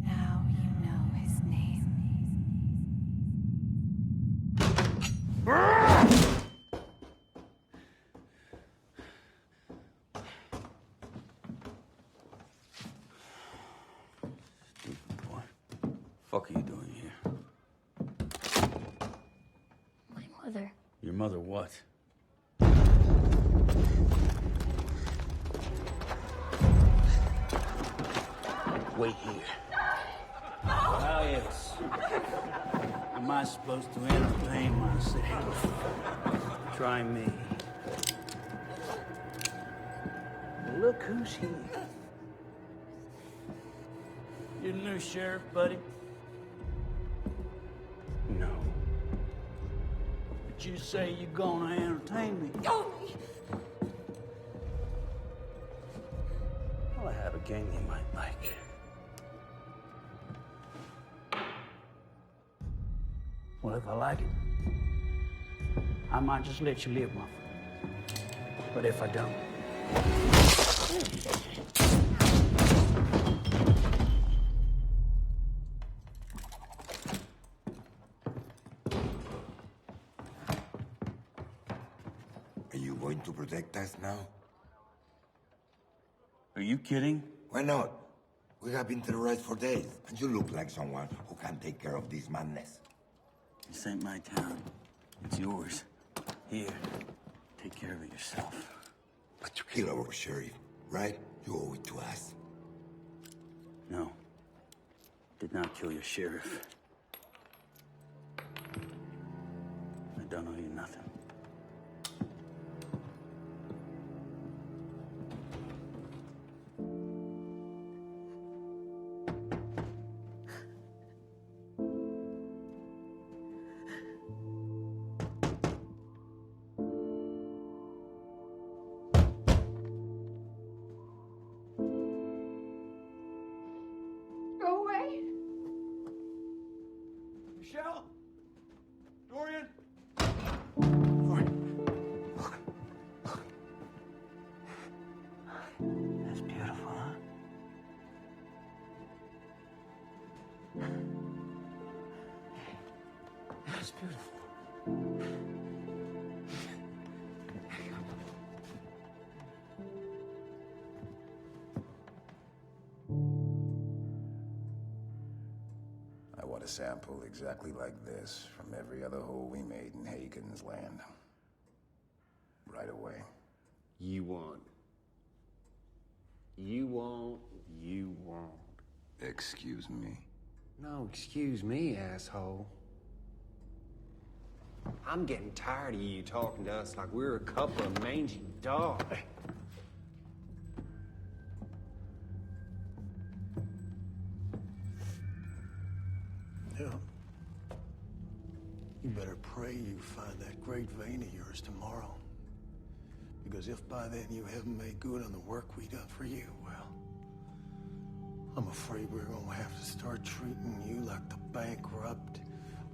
[SPEAKER 11] Now you know his name.
[SPEAKER 9] Fuck are you doing here?
[SPEAKER 4] My mother.
[SPEAKER 9] Your mother what? Wait here. Ah, yes. Am I supposed to entertain myself? Try me. Look who's here. You the new sheriff, buddy? No. But you say you're gonna entertain me. Well, I have a game you might like. Well, if I like it, I might just let you live, my friend. But if I don't...
[SPEAKER 3] Are you going to protect us now?
[SPEAKER 9] Are you kidding?
[SPEAKER 3] Why not? We have been terrorized for days, and you look like someone who can take care of this madness.
[SPEAKER 9] This ain't my town. It's yours. Here, take care of it yourself.
[SPEAKER 3] But you kill our sheriff, right? You owe it to us.
[SPEAKER 9] No. Did not kill your sheriff. I don't owe you nothing.
[SPEAKER 15] Go away.
[SPEAKER 5] Michelle? Dorian?
[SPEAKER 10] That's beautiful, huh?
[SPEAKER 5] That's beautiful.
[SPEAKER 2] I want a sample exactly like this from every other hole we made in Hagen's land. Right away.
[SPEAKER 17] You won't.
[SPEAKER 2] Excuse me.
[SPEAKER 17] No, excuse me, asshole. I'm getting tired of you talking to us like we're a couple of mangy dogs.
[SPEAKER 16] Yeah. You better pray you find that great vein of yours tomorrow. Because if by then you haven't made good on the work we done for you, well, I'm afraid we're gonna have to start treating you like the bankrupt,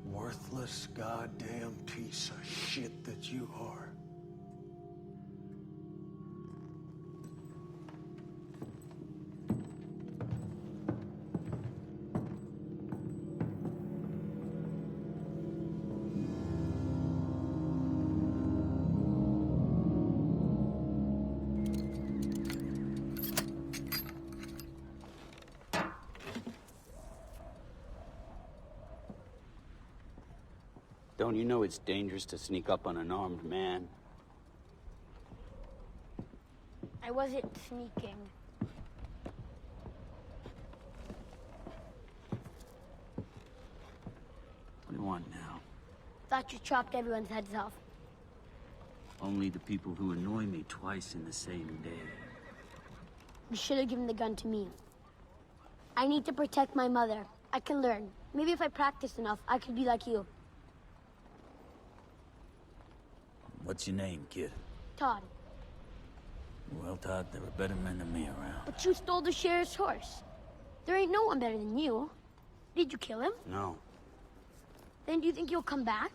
[SPEAKER 16] worthless, goddamn piece of shit that you are.
[SPEAKER 9] Don't you know it's dangerous to sneak up on an armed man?
[SPEAKER 4] I wasn't sneaking.
[SPEAKER 9] What do you want now?
[SPEAKER 4] Thought you chopped everyone's heads off.
[SPEAKER 9] Only the people who annoy me twice in the same day.
[SPEAKER 4] You should have given the gun to me. I need to protect my mother. I can learn. Maybe if I practice enough, I could be like you.
[SPEAKER 9] What's your name, kid?
[SPEAKER 4] Todd.
[SPEAKER 9] Well, Todd, there are better men than me around.
[SPEAKER 4] But you stole the sheriff's horse. There ain't no one better than you. Did you kill him?
[SPEAKER 9] No.
[SPEAKER 4] Then do you think he'll come back?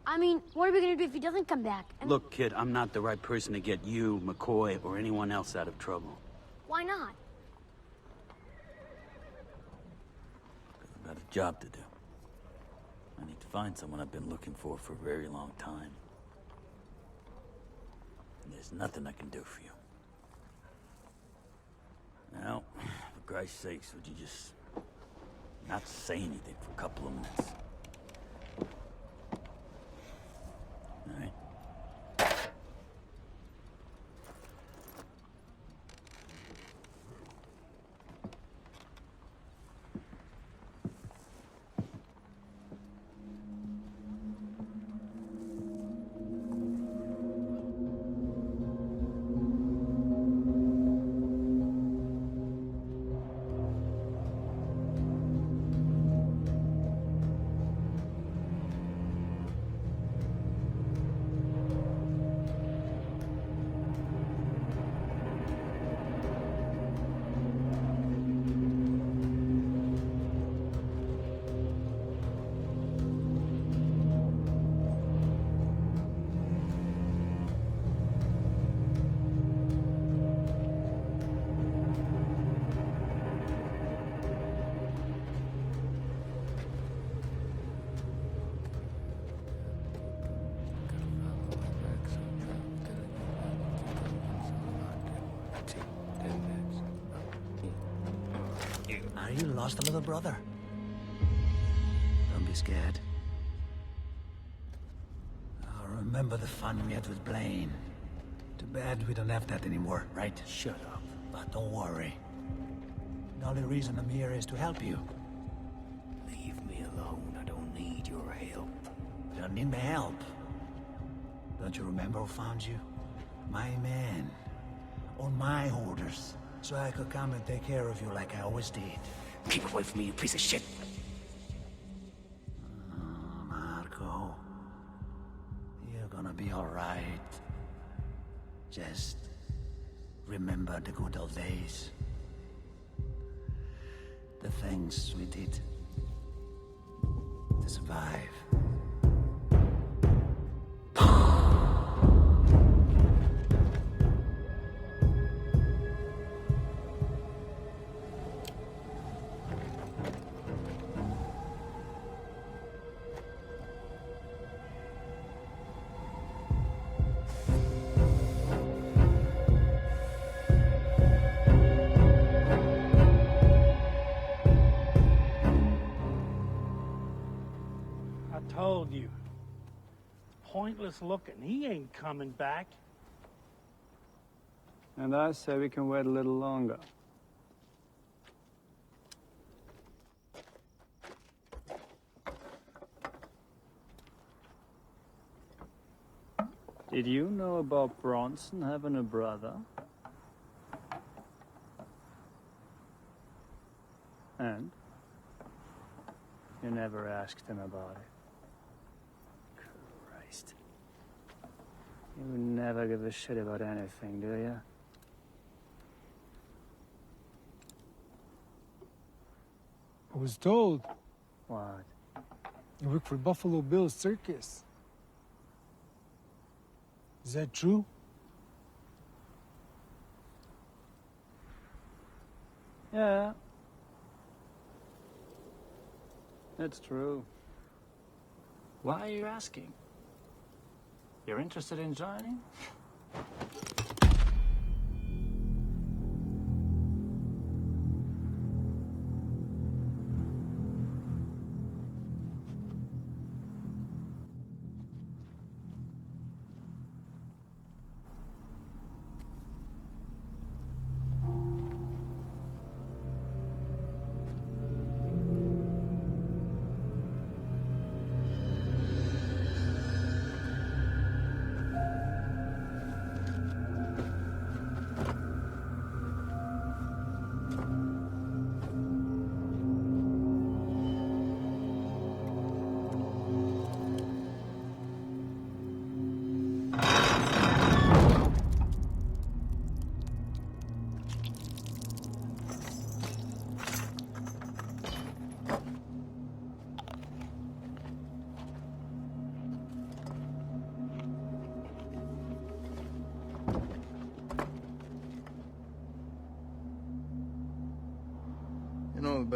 [SPEAKER 4] I mean, what are we gonna do if he doesn't come back?
[SPEAKER 9] Look, kid, I'm not the right person to get you, McCoy, or anyone else out of trouble.
[SPEAKER 4] Why not?
[SPEAKER 9] I've got a job to do. I need to find someone I've been looking for a very long time. And there's nothing I can do for you. Now, for Christ's sakes, would you just not say anything for a couple of minutes? All right.
[SPEAKER 10] You lost a little brother.
[SPEAKER 7] Don't be scared.
[SPEAKER 10] I remember the fun we had with Blaine. Too bad we don't have that anymore, right?
[SPEAKER 7] Shut up.
[SPEAKER 10] But don't worry. The only reason I'm here is to help you.
[SPEAKER 7] Leave me alone. I don't need your help.
[SPEAKER 10] You don't need my help. Don't you remember who found you? My man. On my orders. So I could come and take care of you like I always did.
[SPEAKER 7] Keep away from me, you piece of shit!
[SPEAKER 10] Oh, Marco. You're gonna be alright. Just remember the good old days. The things we did to survive.
[SPEAKER 22] Told you. Pointless looking. He ain't coming back.
[SPEAKER 6] And I say we can wait a little longer. Did you know about Bronson having a brother? And? You never asked him about it. Christ. You never give a shit about anything, do you?
[SPEAKER 13] I was told
[SPEAKER 22] What?
[SPEAKER 13] you work for Buffalo Bill's circus. Is that true?
[SPEAKER 6] Yeah. That's true.
[SPEAKER 22] Why are you asking? You're interested in joining?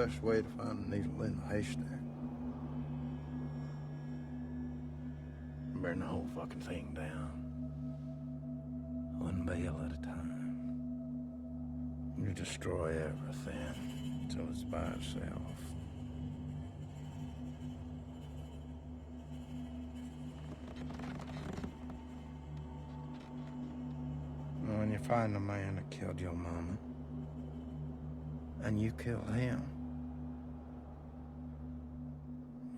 [SPEAKER 14] best way to find a needle in the haystack. Burn the whole fucking thing down. One bale at a time. You destroy everything until it's by itself. When you find the man that killed your mama, and you kill him,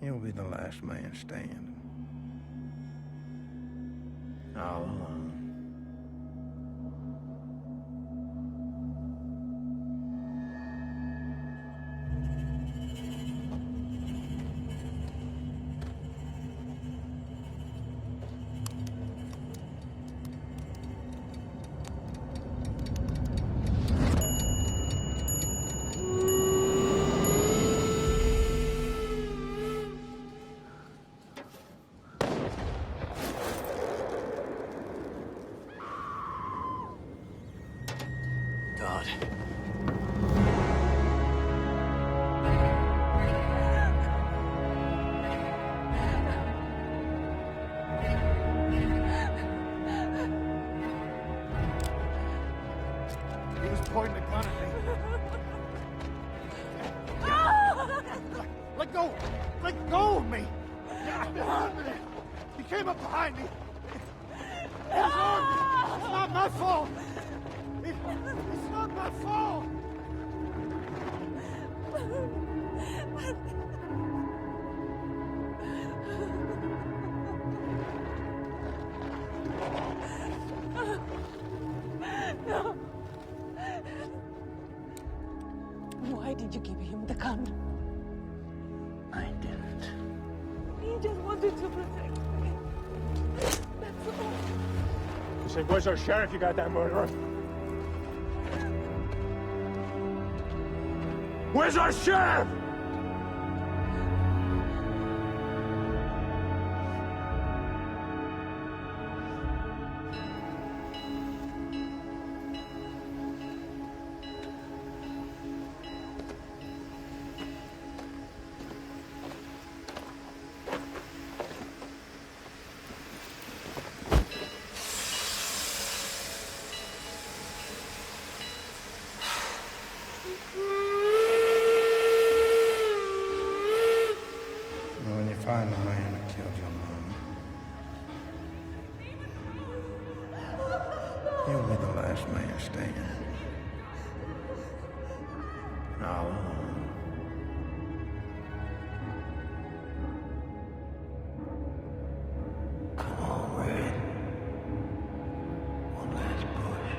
[SPEAKER 14] you'll be the last man standing. All alone.
[SPEAKER 9] God.
[SPEAKER 16] He was pointing a gun at me. Let go! Let go of me! He came up behind me. He was armed. It's not my fault. It's not my fault.
[SPEAKER 11] No. Why did you give him the gun?
[SPEAKER 9] I didn't.
[SPEAKER 11] He just wanted to protect me. That's all.
[SPEAKER 6] You said, where's our sheriff, you goddamn murderer? Where's our sheriff?
[SPEAKER 14] When you find the man that killed your mama, you'll be the last man standing. All alone. Come on, Red. One last push.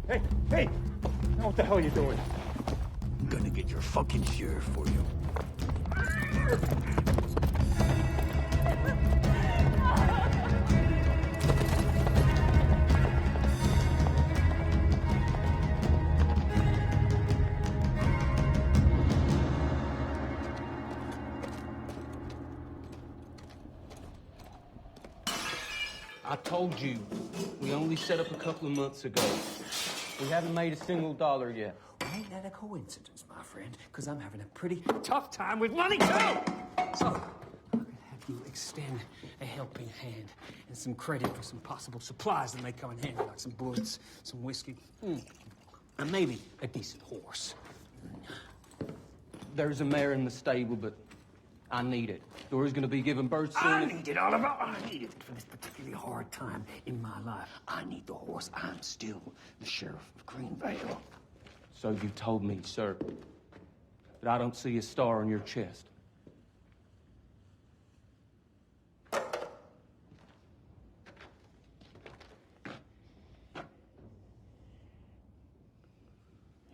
[SPEAKER 6] Hey, hey! Now what the hell are you doing?
[SPEAKER 9] I'm gonna get your fucking sheriff for you.
[SPEAKER 12] I told you, we only set up a couple of months ago. We haven't made a single dollar yet.
[SPEAKER 19] Well, ain't that a coincidence, my friend? Because I'm having a pretty tough time with money, too! So, I'm gonna have you extend a helping hand and some credit for some possible supplies that may come in handy, like some bullets, some whiskey, and maybe a decent horse.
[SPEAKER 12] There's a mare in the stable, but I need it. Dory's gonna be giving birth soon.
[SPEAKER 19] I need it, Oliver. I need it for this particularly hard time in my life. I need the horse. I'm still the Sheriff of Greenvale.
[SPEAKER 12] So you told me, sir, that I don't see a star on your chest.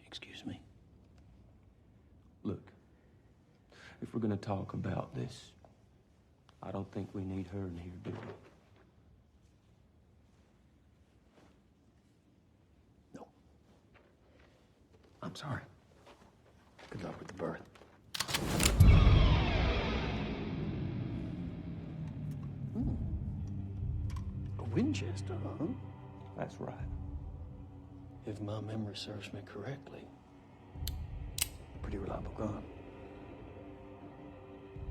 [SPEAKER 9] Excuse me.
[SPEAKER 12] Look, if we're gonna talk about this, I don't think we need her in here, do we?
[SPEAKER 19] No.
[SPEAKER 12] I'm sorry. Good luck with the birth. A Winchester, huh?
[SPEAKER 17] That's right.
[SPEAKER 12] If my memory serves me correctly, pretty reliable gun.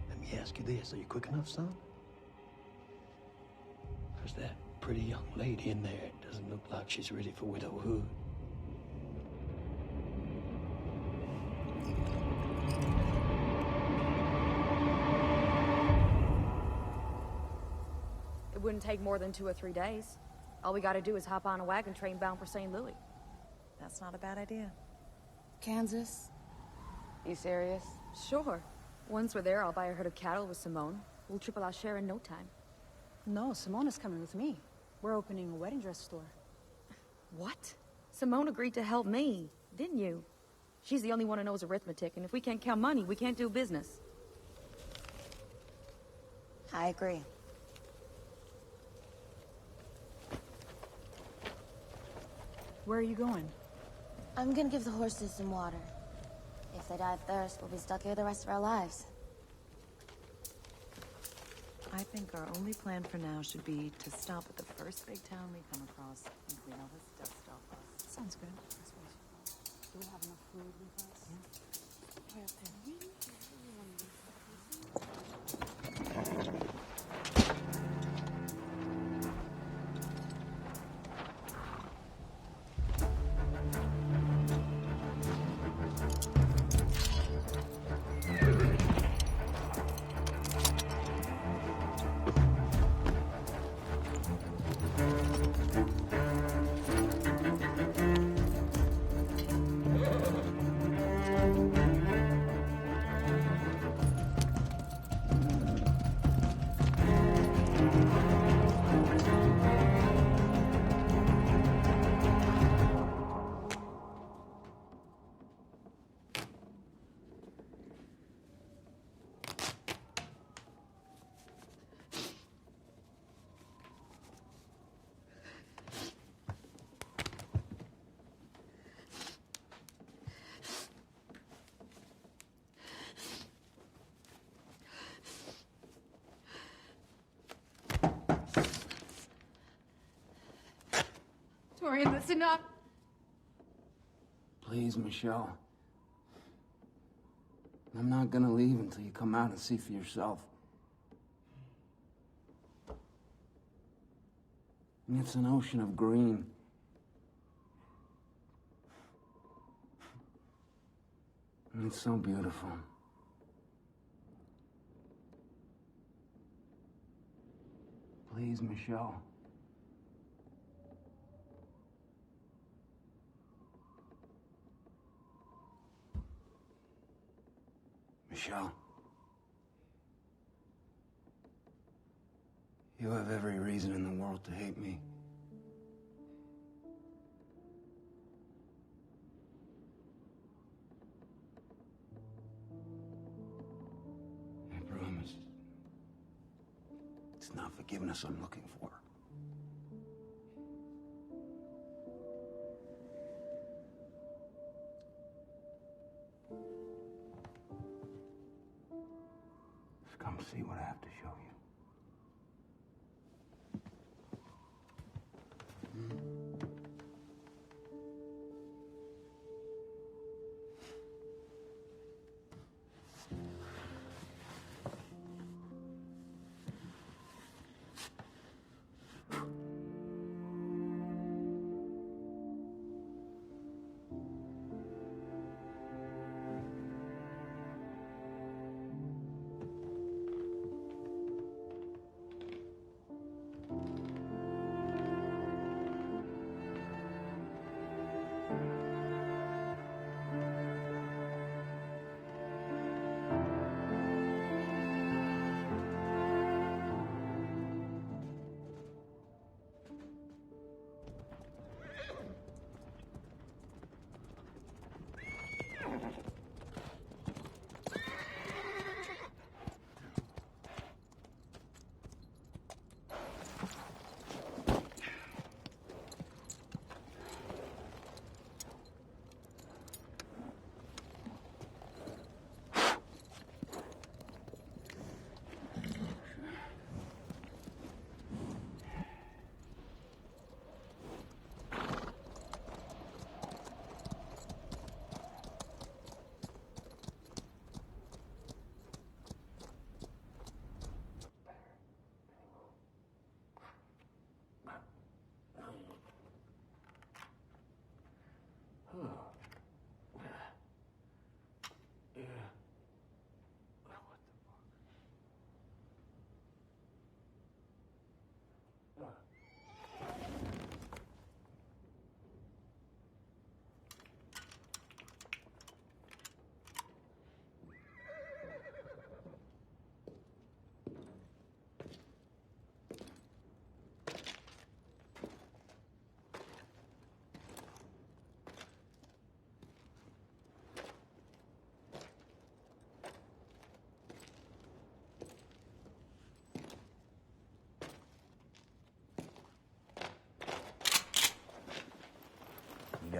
[SPEAKER 12] Let me ask you this, are you quick enough, son? There's that pretty young lady in there. It doesn't look like she's ready for widowhood.
[SPEAKER 1] It wouldn't take more than 2 or 3 days. All we gotta do is hop on a wagon train bound for St. Louis.
[SPEAKER 11] That's not a bad idea.
[SPEAKER 1] Kansas? You serious? Sure. Once we're there, I'll buy a herd of cattle with Simone. We'll triple our share in no time.
[SPEAKER 8] No, Simone is coming with me. We're opening a wedding dress store.
[SPEAKER 1] What? Simone agreed to help me, didn't you? She's the only one who knows arithmetic, and if we can't count money, we can't do business.
[SPEAKER 8] I agree. Where are you going?
[SPEAKER 21] I'm gonna give the horses some water. If they die of thirst, we'll be stuck here the rest of our lives.
[SPEAKER 11] I think our only plan for now should be to stop at the first big town we come across and clean all this dust off us.
[SPEAKER 8] Sounds good. Do we have enough food with us? Right up there.
[SPEAKER 1] Dorian, listen up.
[SPEAKER 5] Please, Michelle. I'm not gonna leave until you come out and see for yourself. It's an ocean of green. And it's so beautiful. Please, Michelle. Michelle. You have every reason in the world to hate me. I promise. It's not forgiveness I'm looking for. Just come see what I have to show you.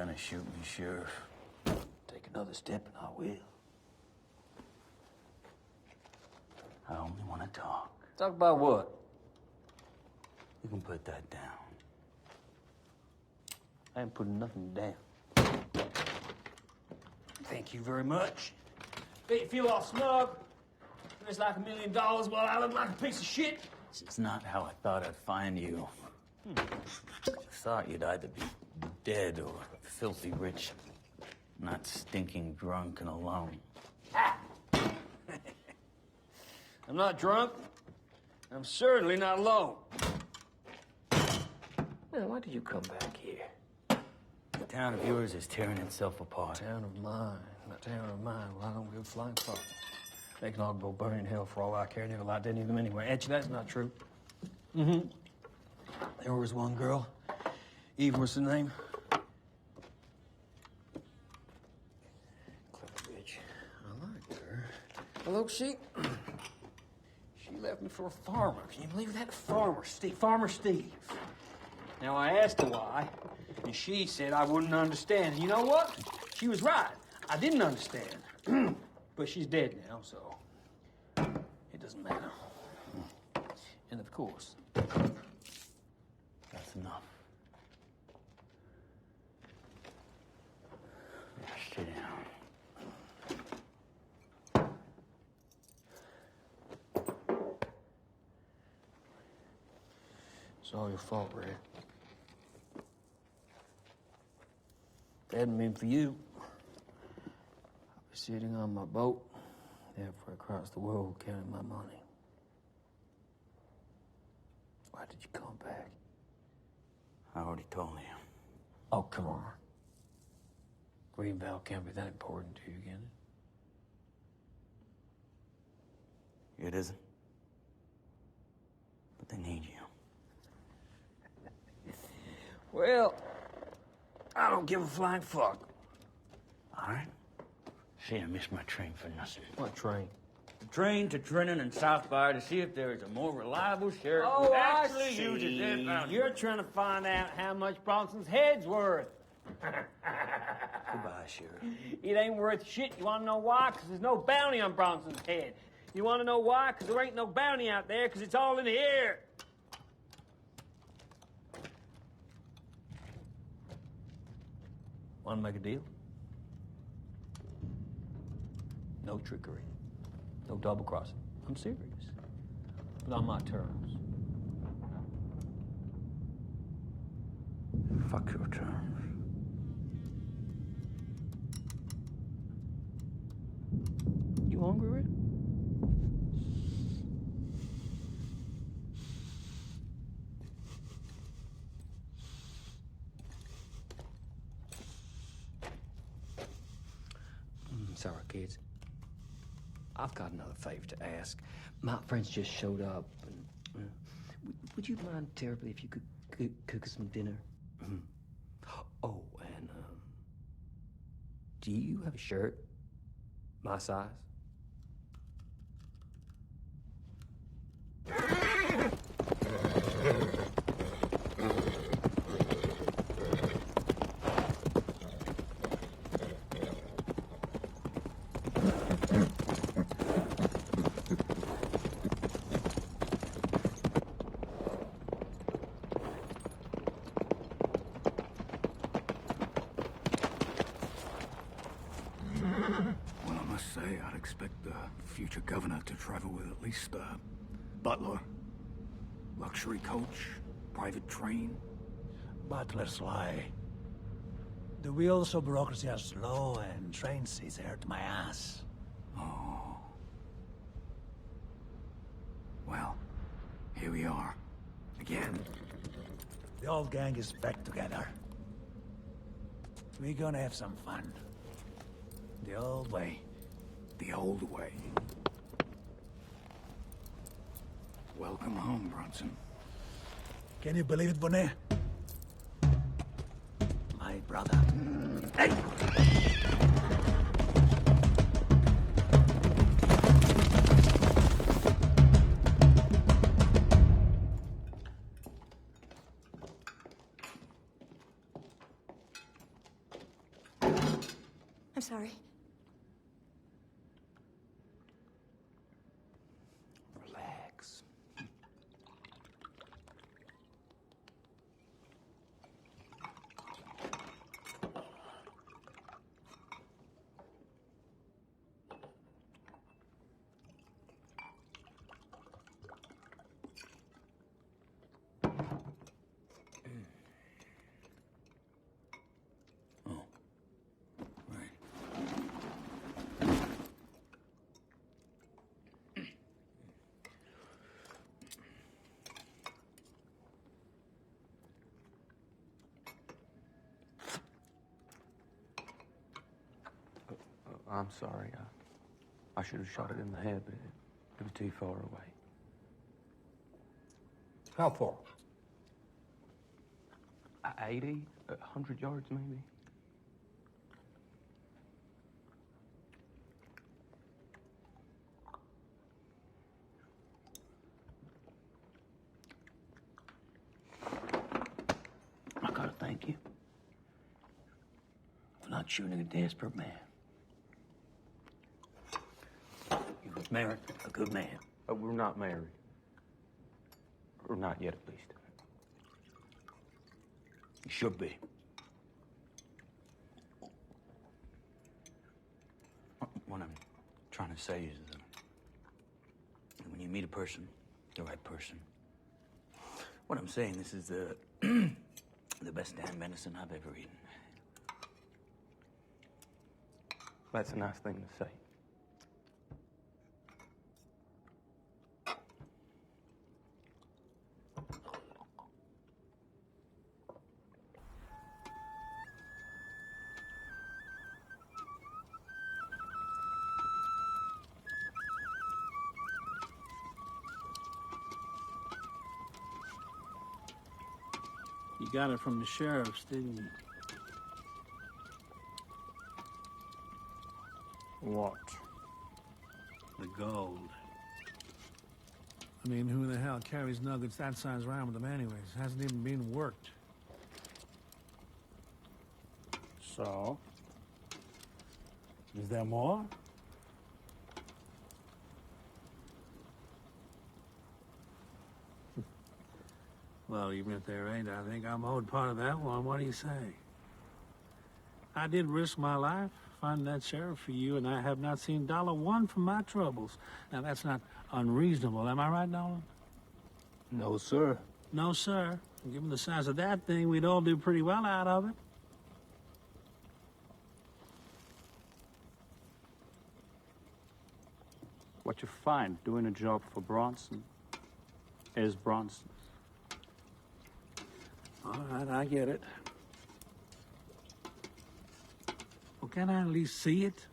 [SPEAKER 9] gonna shoot me, Sheriff.
[SPEAKER 7] Take another step and I will.
[SPEAKER 9] I only want to talk.
[SPEAKER 12] Talk about what?
[SPEAKER 9] You can put that down.
[SPEAKER 12] I ain't putting nothing down. Thank you very much. Bet you feel all smug. There's like $1 million while I look like a piece of shit.
[SPEAKER 9] This is not how I thought I'd find you. I thought you'd either be dead or filthy rich, not stinking drunk and alone.
[SPEAKER 12] I'm not drunk. I'm certainly not alone. Man, why did you come back here?
[SPEAKER 9] The town of yours is tearing itself apart.
[SPEAKER 12] Town of mine. Not town of mine. Well, I don't give a flying fuck. They can all go burn in hell for all I care. I never liked any of them anyway. Actually, that's not true. Mm-hmm. There was one girl. Eve was her name. Clever bitch. I liked her. Hello, she left me for a farmer. Can you believe that? Farmer Steve. Now, I asked her why, and she said I wouldn't understand. And you know what? She was right. I didn't understand. But she's dead now, so it doesn't matter. And of course,
[SPEAKER 9] that's enough. Sit down.
[SPEAKER 12] it's all your fault, Red. If it hadn't been for you, I'd be sitting on my boat, halfway across the world, counting my money. Why did you come back?
[SPEAKER 9] I already told you.
[SPEAKER 12] Oh, come on. Greenville can't be that important to you, can it?
[SPEAKER 9] It isn't. But they need you.
[SPEAKER 12] Well, I don't give a flying fuck.
[SPEAKER 9] All right. See, I missed my train for nothing.
[SPEAKER 12] What train?
[SPEAKER 9] The train to Trenton and South Bar to see if there is a more reliable sheriff
[SPEAKER 12] Oh,
[SPEAKER 9] who
[SPEAKER 12] I
[SPEAKER 9] actually
[SPEAKER 12] see.
[SPEAKER 9] uses their bounty.
[SPEAKER 12] You're trying to find out how much Bronson's head's worth.
[SPEAKER 9] Goodbye, Sheriff.
[SPEAKER 12] It ain't worth shit. You want to know why? Because there's no bounty on Bronson's head. You want to know why? Because there ain't no bounty out there, because it's all in here. Want to make a deal? No trickery. No double-crossing. I'm serious. But on my terms.
[SPEAKER 9] Fuck your terms.
[SPEAKER 12] You hungry, Red? Sorry, kids. I've got another favor to ask. My friends just showed up. And, would you mind terribly if you could cook us some dinner? Oh, and do you have a shirt my size?
[SPEAKER 18] Well, I must say, I'd expect the future governor to travel with at least a butler, luxury coach, private train.
[SPEAKER 16] Butlers lie. The wheels of bureaucracy are slow, and train seats hurt my ass.
[SPEAKER 18] Oh. Well, here we are. Again.
[SPEAKER 16] The old gang is back together. We're gonna have some fun. The old way.
[SPEAKER 18] The old way. Welcome home, Bronson.
[SPEAKER 16] Can you believe it, Bonnet? My brother. Hey!
[SPEAKER 21] sorry.
[SPEAKER 7] Relax.
[SPEAKER 12] I'm sorry. I should have shot it in the head, but it was too far away.
[SPEAKER 16] How far?
[SPEAKER 12] 80, 100 yards, maybe.
[SPEAKER 7] I gotta thank you for not shooting a desperate man. You was married a good man.
[SPEAKER 12] But we're not married. Or not yet, at least.
[SPEAKER 7] You should be. What I'm trying to say is that when you meet a person, the right person, what I'm saying, this is the the best damn medicine I've ever eaten.
[SPEAKER 12] That's a nice thing to say.
[SPEAKER 13] You got it from the sheriffs, didn't you? What? The gold. I mean, who the hell carries nuggets that size around with them anyways? Hasn't even been worked. So? Is there more? Well, even if there ain't, I think I'm owed part of that one. What do you say? I did risk my life finding that sheriff for you, and I have not seen $1 from my troubles. Now, that's not unreasonable. Am I right, Nolan?
[SPEAKER 12] No, sir.
[SPEAKER 13] No, sir. Given the size of that thing, we'd all do pretty well out of it.
[SPEAKER 3] What you find doing a job for Bronson is Bronson.
[SPEAKER 13] All right, I get it. Well, can I at least see it?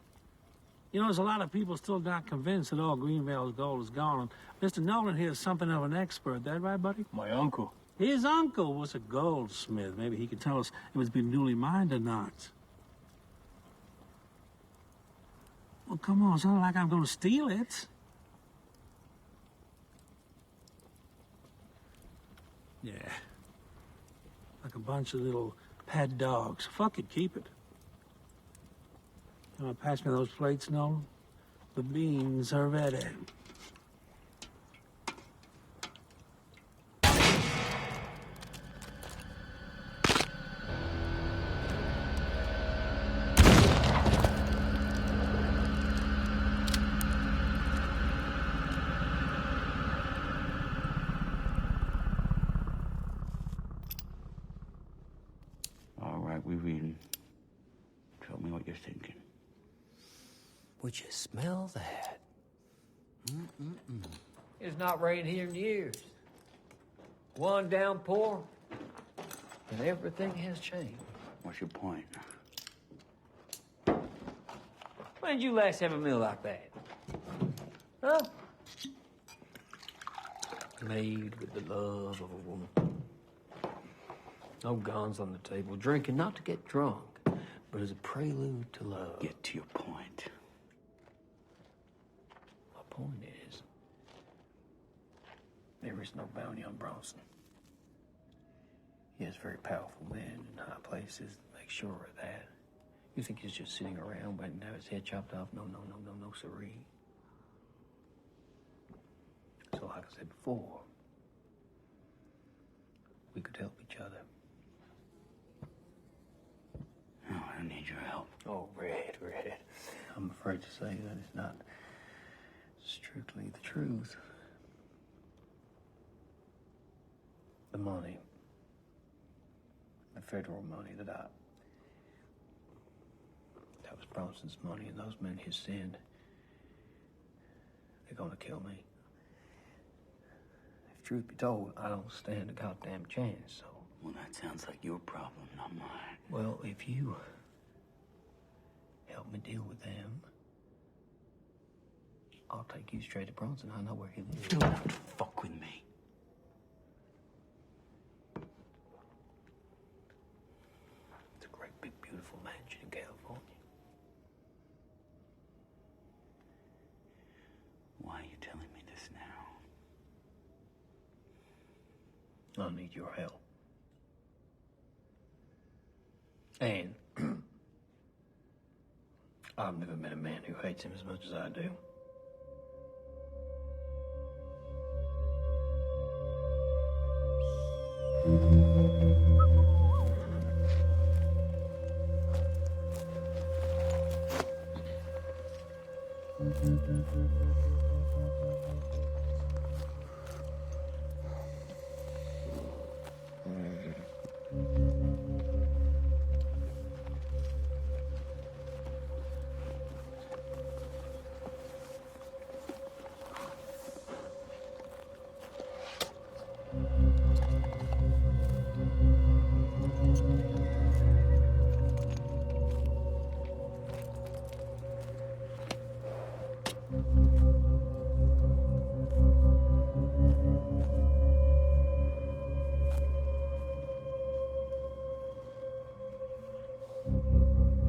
[SPEAKER 13] You know, there's a lot of people still not convinced that all Greenvale's gold is gone. And Mr. Nolan here is something of an expert. That right, buddy?
[SPEAKER 3] My uncle.
[SPEAKER 13] His uncle was a goldsmith. Maybe he could tell us if it's been newly mined or not. Well, come on. It's not like I'm going to steal it. Yeah. Like a bunch of little pet dogs. Fuck it, keep it. You want to pass me those plates, Nolan? The beans are ready.
[SPEAKER 7] All right, we reading. Tell me what you're thinking.
[SPEAKER 12] Would you smell that?
[SPEAKER 20] It's not rained here in years. One downpour, and everything has changed.
[SPEAKER 7] What's your point?
[SPEAKER 20] When did you last have a meal like that? Huh?
[SPEAKER 12] Made with the love of a woman. No guns on the table. Drinking not to get drunk, but as a prelude to love.
[SPEAKER 7] Get to your point.
[SPEAKER 12] My point is, there is no bounty on Bronson. He has very powerful men in high places that make sure of that. You think he's just sitting around waiting to have his head chopped off? No, siree. So, like I said before, we could help each other.
[SPEAKER 9] No, I don't need your help.
[SPEAKER 12] Oh, Red. I'm afraid to say that it's not strictly the truth. The money, the federal money that was Bronson's money, and those men he sent, they're gonna kill me. If truth be told, I don't stand a goddamn chance, so...
[SPEAKER 9] Well, that sounds like your problem, not mine.
[SPEAKER 12] Well, if you help me deal with them, I'll take you straight to Bronson. I know where he lives.
[SPEAKER 9] You don't have to fuck with me.
[SPEAKER 12] It's a great, big, beautiful mansion in California.
[SPEAKER 9] Why are you telling me this now?
[SPEAKER 12] I need your help. And I've never met a man who hates him as much as I do.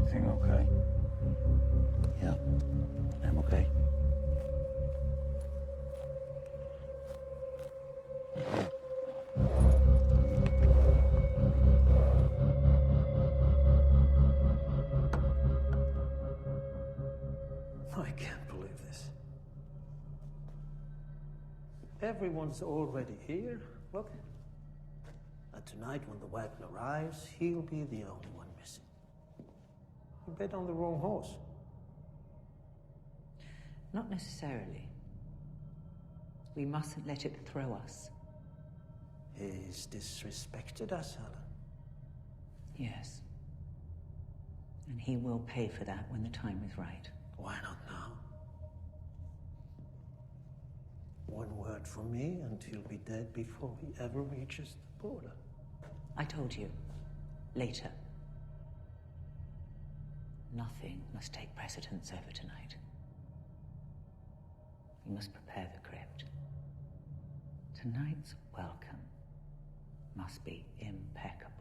[SPEAKER 7] Everything okay? Yeah, I'm okay.
[SPEAKER 10] I can't believe this. Everyone's already here. Look. And tonight, when the wagon arrives, he'll be the only one missing. You bet on the wrong horse.
[SPEAKER 2] Not necessarily. We mustn't let it throw us.
[SPEAKER 10] He's disrespected us, Helen.
[SPEAKER 2] Yes. And he will pay for that when the time is right.
[SPEAKER 10] Why not now? One word from me and he'll be dead before he ever reaches the border.
[SPEAKER 2] I told you. Later. Nothing must take precedence over tonight. We must prepare the crypt. Tonight's welcome must be impeccable.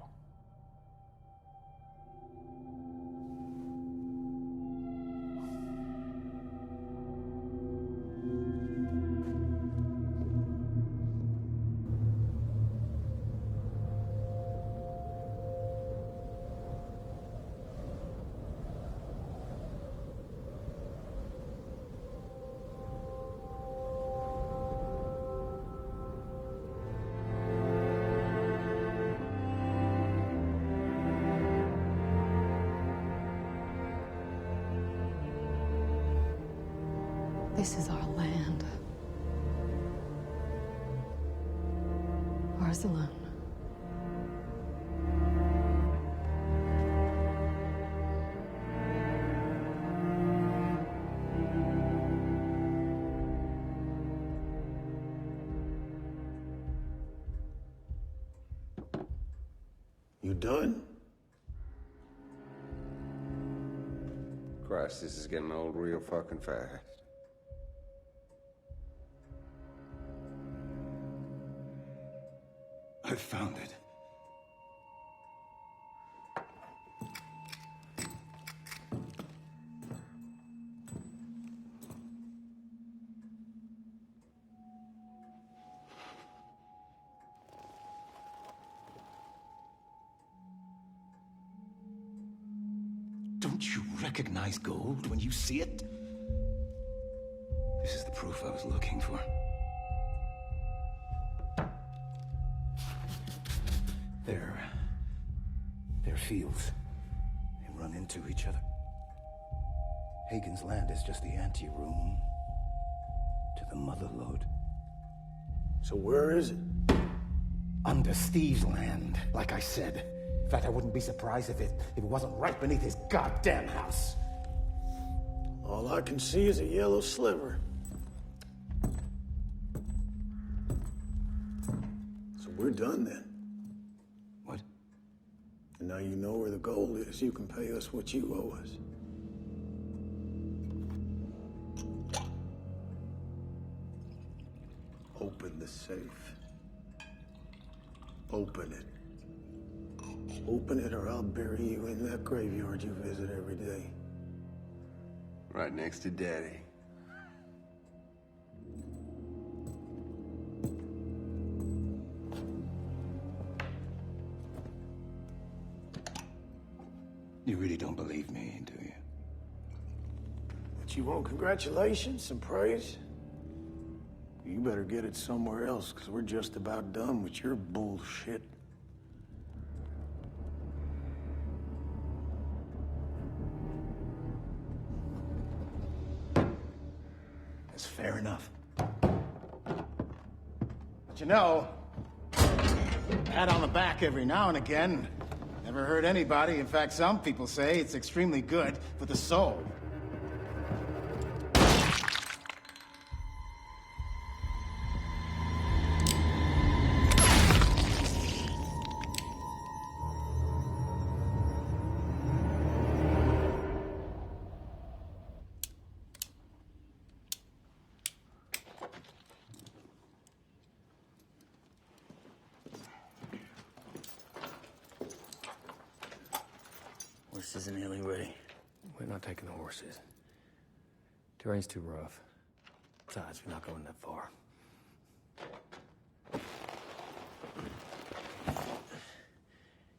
[SPEAKER 8] This is our land. Ours alone.
[SPEAKER 14] You done?
[SPEAKER 15] Christ, this is getting old real fucking fast.
[SPEAKER 18] I found it. Don't
[SPEAKER 7] Don't you recognize gold when you see it? This is the proof I was looking for. They're fields. They run into each other. Hagen's land is just the anteroom to the mother lode.
[SPEAKER 18] So where is it?
[SPEAKER 7] Under Steve's land, like I said. In fact, I wouldn't be surprised if it wasn't right beneath his goddamn house.
[SPEAKER 18] All I can see is a yellow sliver. So we're done then.
[SPEAKER 7] What?
[SPEAKER 18] And now you know where the gold is. You can pay us what you owe us. Open the safe. Open it. Open it or I'll bury you in that graveyard you visit every day.
[SPEAKER 15] Right next to Daddy.
[SPEAKER 7] You really don't believe me, do you?
[SPEAKER 18] But you want congratulations and praise? You better get it somewhere else, because we're just about done with your bullshit.
[SPEAKER 7] That's fair enough. But you know, pat on the back every now and again never hurt anybody. In fact, some people say it's extremely good for the soul.
[SPEAKER 9] Horse isn't nearly ready.
[SPEAKER 12] We're not taking the horses. Terrain's too rough. Besides, we're not going that far. You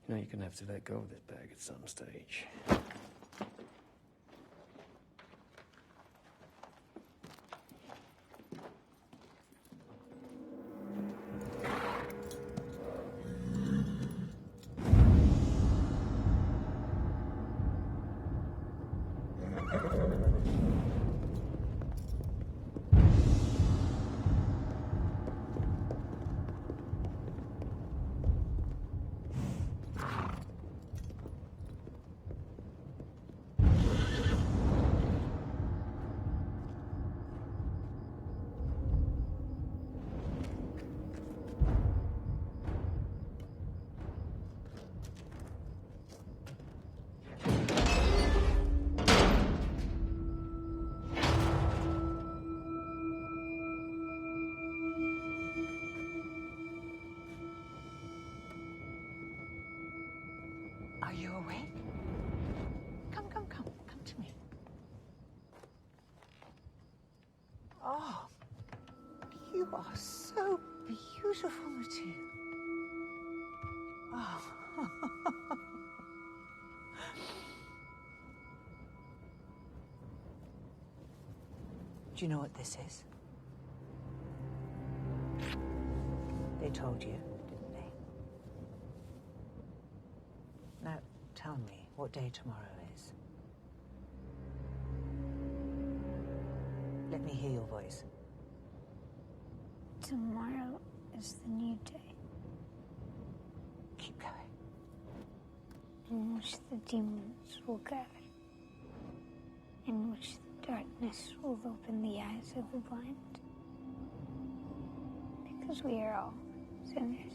[SPEAKER 12] know, you're gonna have to let go of this bag at some stage.
[SPEAKER 2] Are you awake? Come to me. Oh, you are so beautiful, Matthew. Oh. Do you know what this is? They told you, didn't they? Now, tell me what day tomorrow is. Let me hear your voice.
[SPEAKER 4] Tomorrow is the new day.
[SPEAKER 2] Keep going.
[SPEAKER 4] In which the demons will gather. In which the darkness will open the eyes of the blind. Because we are all sinners.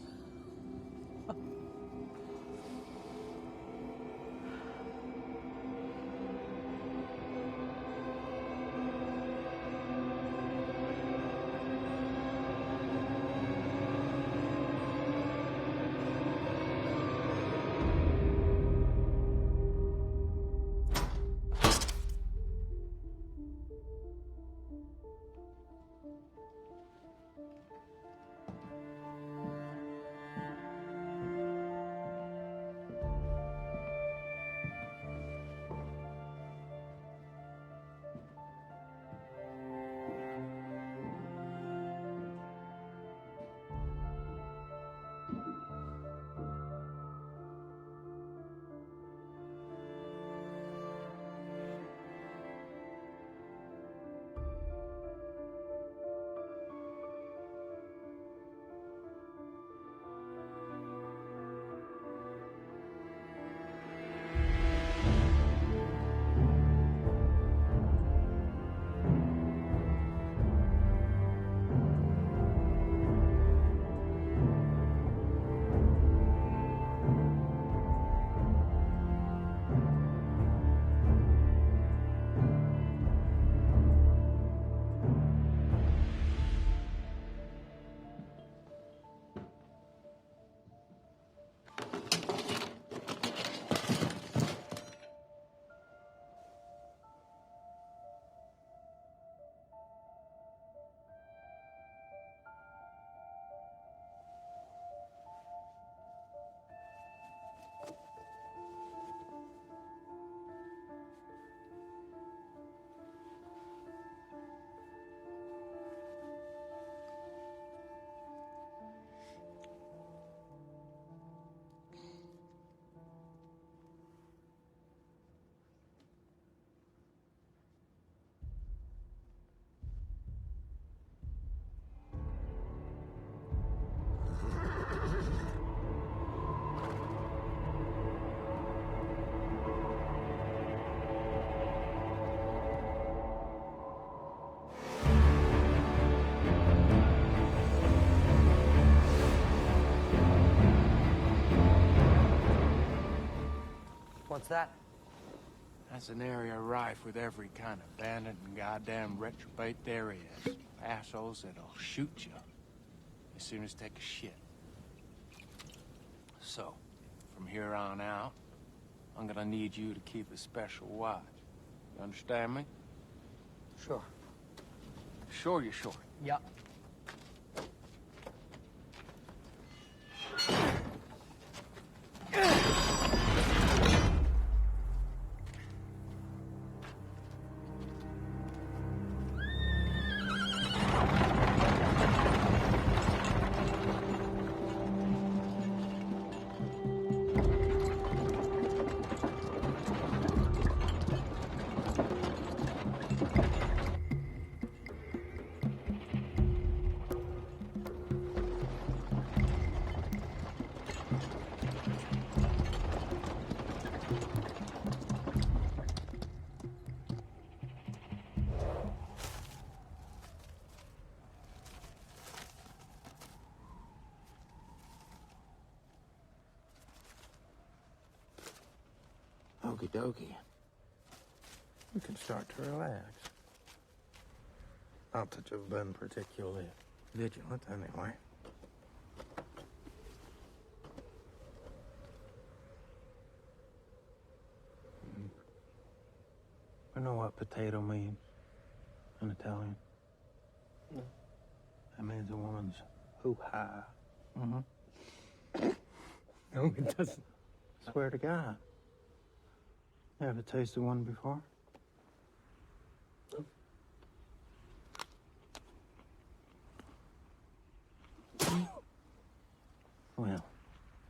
[SPEAKER 17] What's that?
[SPEAKER 14] That's an area rife with every kind of bandit and goddamn reprobate there is. Assholes that'll shoot you as soon as you take a shit. So, from here on out, I'm gonna need you to keep a special watch. You understand me?
[SPEAKER 17] Sure.
[SPEAKER 14] Sure, you're sure.
[SPEAKER 17] Yeah.
[SPEAKER 14] Okie dokie. We can start to relax. Not that you've been particularly vigilant, anyway. I know what potato means in Italian.
[SPEAKER 17] No.
[SPEAKER 14] That means a woman's hoo-ha.
[SPEAKER 17] Mm-hmm. No, it doesn't.
[SPEAKER 14] Swear to God. You ever tasted one before? Well,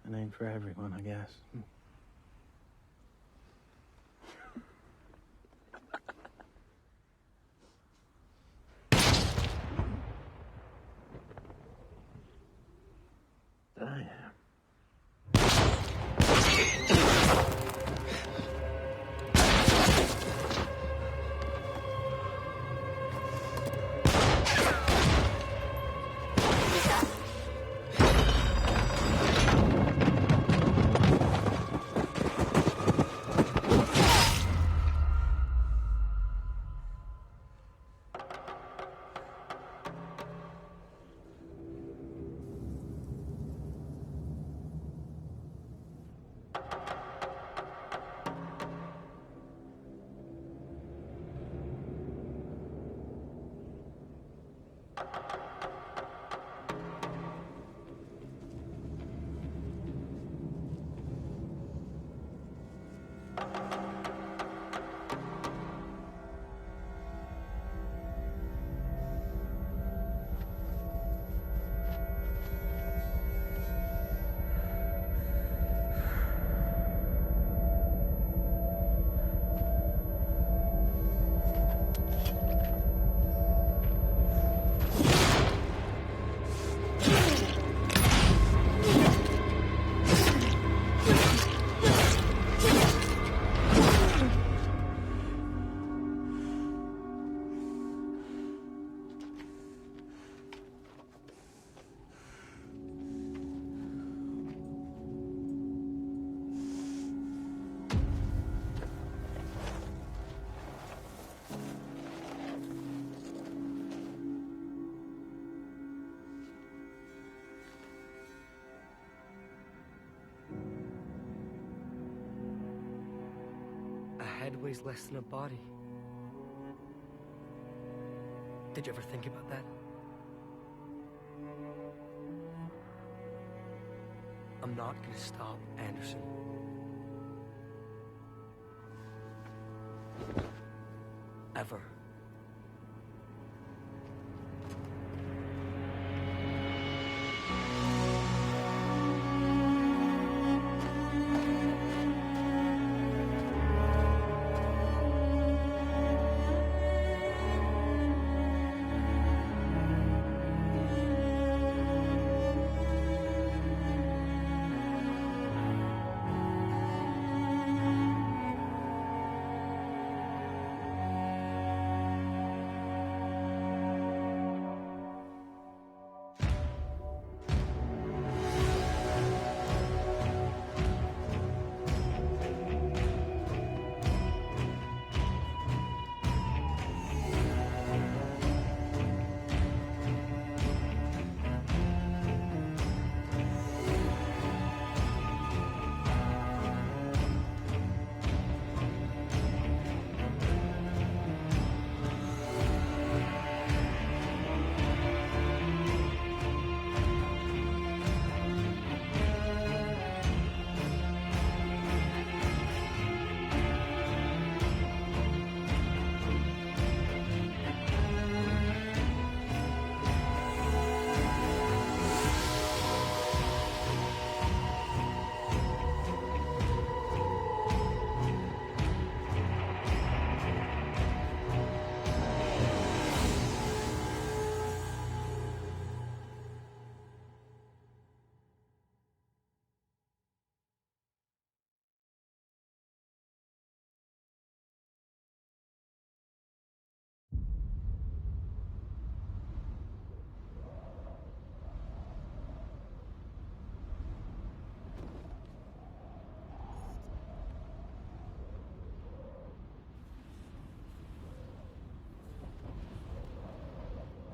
[SPEAKER 14] it ain't for everyone, I guess. Damn.
[SPEAKER 17] A head weighs less than a body. Did you ever think about that? I'm not gonna stop Anderson. Ever.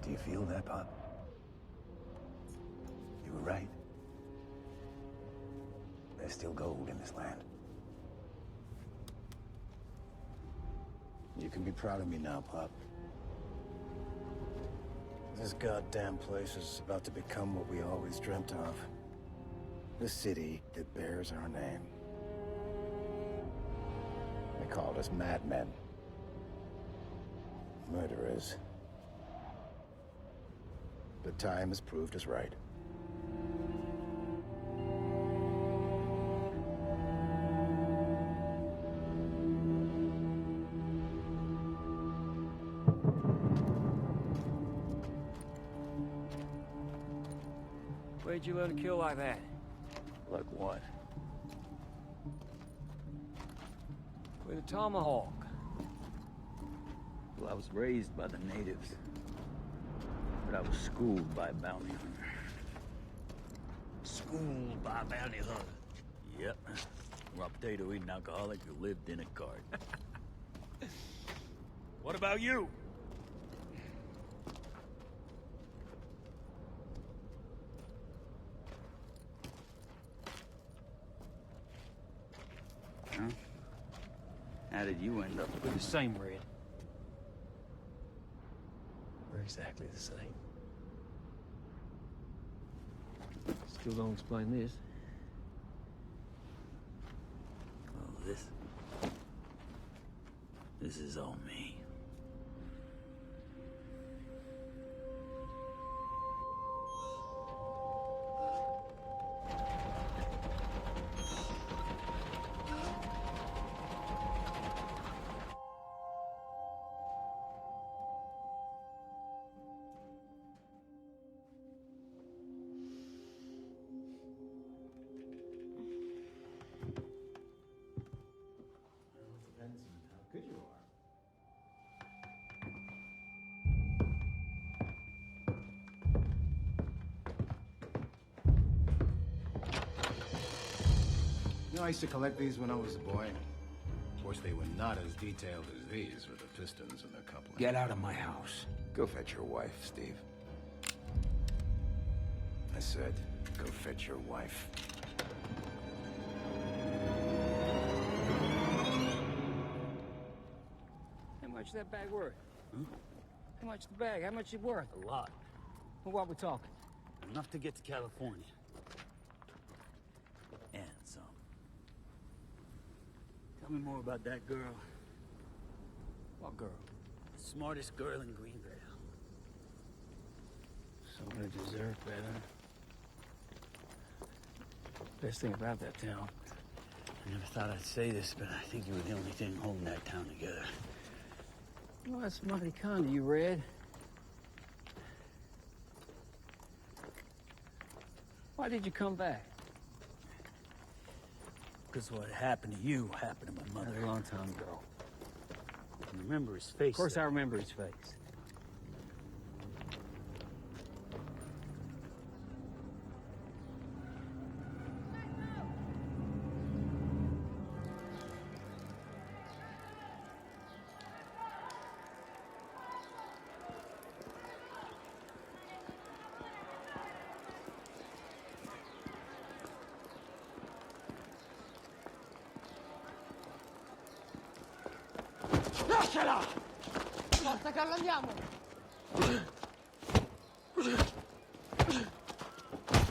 [SPEAKER 7] Do you feel that, Pop? You were right. There's still gold in this land. You can be proud of me now, Pop. This goddamn place is about to become what we always dreamt of. The city that bears our name. They called us madmen. Murderers. But time has proved us right.
[SPEAKER 20] Where'd you learn to kill like that?
[SPEAKER 9] Like what?
[SPEAKER 20] With a tomahawk.
[SPEAKER 9] Well, I was raised by the natives. But I was schooled by a bounty hunter. Schooled by a bounty hunter? Yep. Raw potato-eating alcoholic who lived in a cart. What about you? Huh? How did you end up
[SPEAKER 20] We're the same, Red. We're exactly the same. Still don't explain this.
[SPEAKER 9] Well, this is all me.
[SPEAKER 7] You know, I used to collect these when I was a boy. Of course, they were not as detailed as these with the pistons and the couplings.
[SPEAKER 5] Get out of my house.
[SPEAKER 7] Go fetch your wife, Steve. I said, go fetch your wife.
[SPEAKER 20] How much is that bag worth? How much the bag? How much it worth?
[SPEAKER 9] A lot.
[SPEAKER 20] Well, what we talking?
[SPEAKER 9] Enough to get to California. And some. Tell me more about that girl.
[SPEAKER 20] What girl?
[SPEAKER 9] The smartest girl in Greenvale.
[SPEAKER 20] Someone who deserved better. Best thing about that town.
[SPEAKER 9] I never thought I'd say this, but I think you were the only thing holding that town together.
[SPEAKER 20] Well, that's mighty kind of you, Red. Why did you come back?
[SPEAKER 9] Because what happened to you happened to my mother.
[SPEAKER 20] That was a long time ago.
[SPEAKER 9] I remember his face.
[SPEAKER 20] Of course I remember his face.
[SPEAKER 6] Lasciala! Forza, Carlo, andiamo!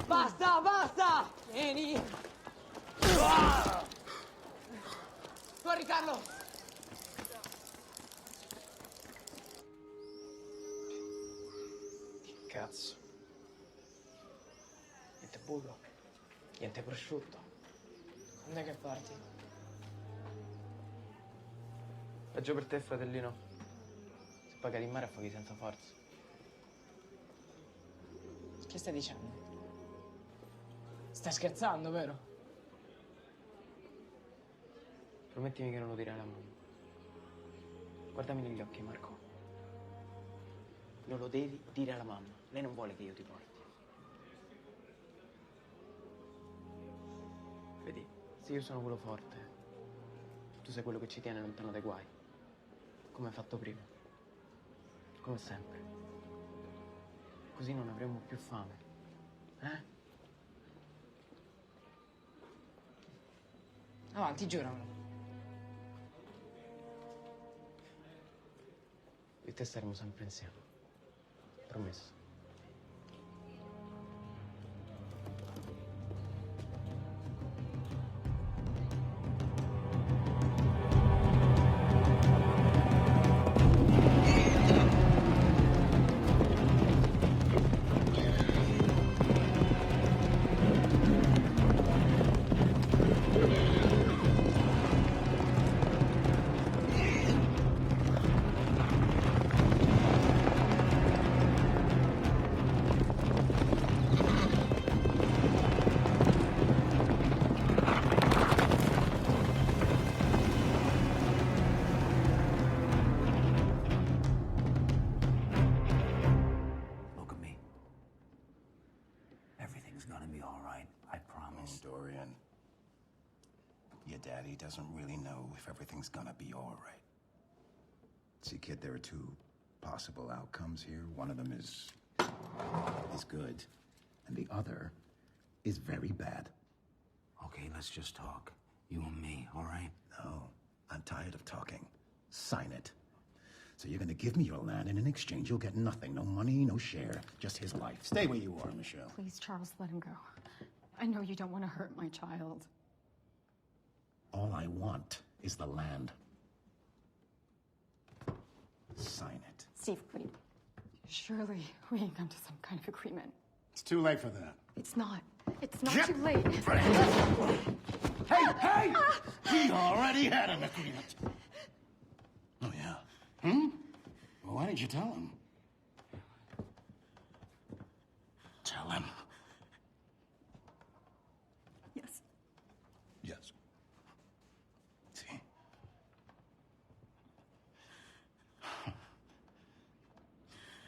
[SPEAKER 6] Basta, basta! Vieni! Corri, Carlo!
[SPEAKER 12] Che cazzo? Niente burro, niente prosciutto.
[SPEAKER 6] Quando è che parti?
[SPEAKER 12] Peggio per te, fratellino. Se paghi in mare affoghi senza forza.
[SPEAKER 6] Che stai dicendo? Stai scherzando, vero?
[SPEAKER 12] Promettimi che non lo dirai alla mamma. Guardami negli occhi, Marco. Non lo devi dire alla mamma. Lei non vuole che io ti porti. Vedi, se io sono quello forte, tu sei quello che ci tiene lontano dai guai. Come hai fatto prima. Come sempre.
[SPEAKER 6] Così non avremo più fame. Avanti, giuramelo. Io e te staremo sempre insieme. Promesso.
[SPEAKER 7] Look at me. Everything's gonna be all right. I promise.
[SPEAKER 15] Oh, Dorian. Your daddy doesn't really know if everything's gonna be all right. See, kid, there are two possible outcomes here. One of them is good, and the other is very bad.
[SPEAKER 7] Okay, let's just talk. You and me, all right?
[SPEAKER 15] No, I'm tired of talking. Sign it. So you're gonna give me your land, and in exchange you'll get nothing. No money, no share, just his life. Stay where you are, Michelle.
[SPEAKER 8] Please, Charles, let him go. I know you don't want to hurt my child.
[SPEAKER 15] All I want is the land. Sign it.
[SPEAKER 8] Steve, wait. Surely we can come to some kind of agreement.
[SPEAKER 18] It's too late for that.
[SPEAKER 8] It's not. It's not too late.
[SPEAKER 15] Hey, hey! We already had an agreement. Oh, yeah? Well, why didn't you tell him? Tell him.
[SPEAKER 8] Yes.
[SPEAKER 15] Yes. See?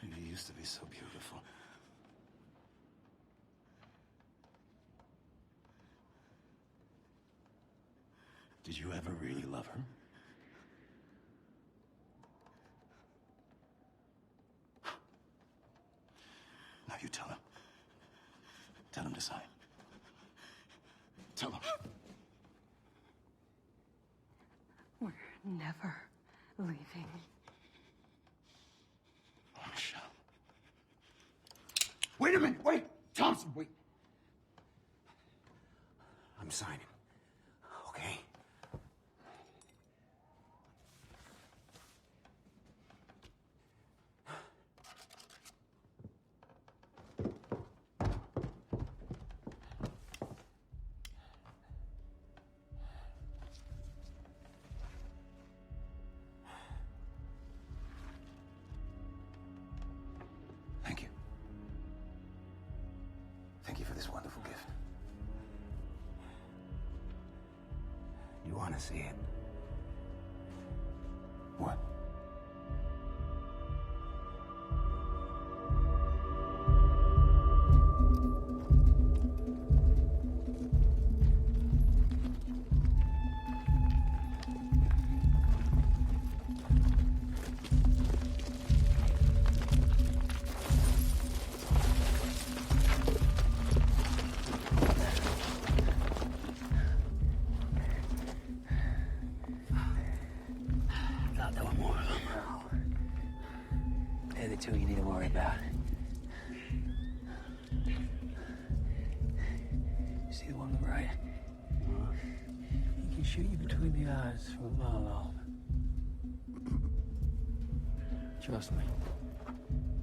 [SPEAKER 15] You used to be so beautiful. Did you ever really love her? Now you tell him. Tell him to sign. Tell him.
[SPEAKER 8] We're never leaving.
[SPEAKER 15] Oh, Michelle. Wait a minute, wait! Thompson, wait! I'm signing. Okay? Thank you. Thank you for this wonderful gift.
[SPEAKER 7] You want to see it?
[SPEAKER 15] What?
[SPEAKER 9] Thought there were more of them. They're the two you need to worry about. You see the one on the right? He can shoot you between the eyes from a mile off. Trust me.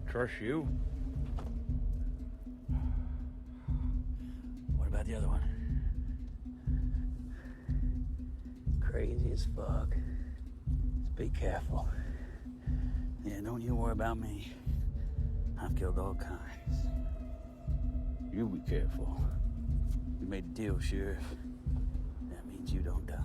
[SPEAKER 13] Trust you?
[SPEAKER 9] What about the other one? Crazy as fuck. Just be careful. Yeah, don't you worry about me. I've killed all kinds. You be careful. We made a deal, Sheriff. That means you don't die.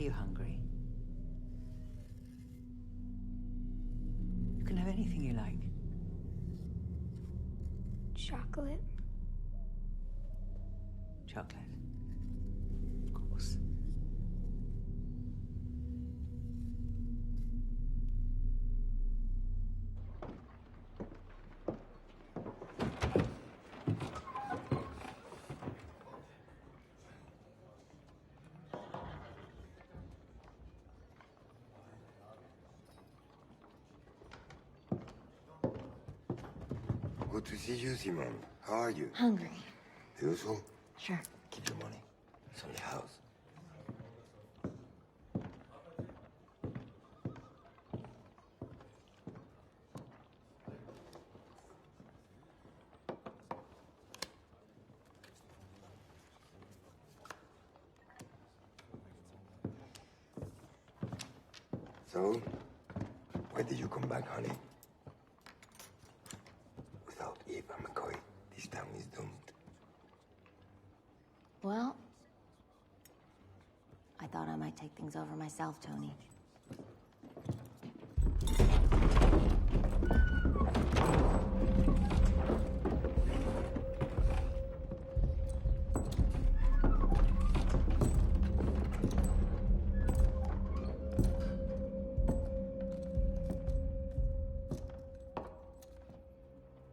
[SPEAKER 2] you hungry? You can have anything you like.
[SPEAKER 4] Chocolate.
[SPEAKER 2] Chocolate. Of course.
[SPEAKER 19] Good to see you, Simon. How are you?
[SPEAKER 21] Hungry.
[SPEAKER 19] The usual?
[SPEAKER 21] Sure.
[SPEAKER 19] Keep your money. It's on the house. So, why did you come back, honey? Without Adam McCoy, this town is doomed.
[SPEAKER 21] Well, I thought I might take things over myself, Tony.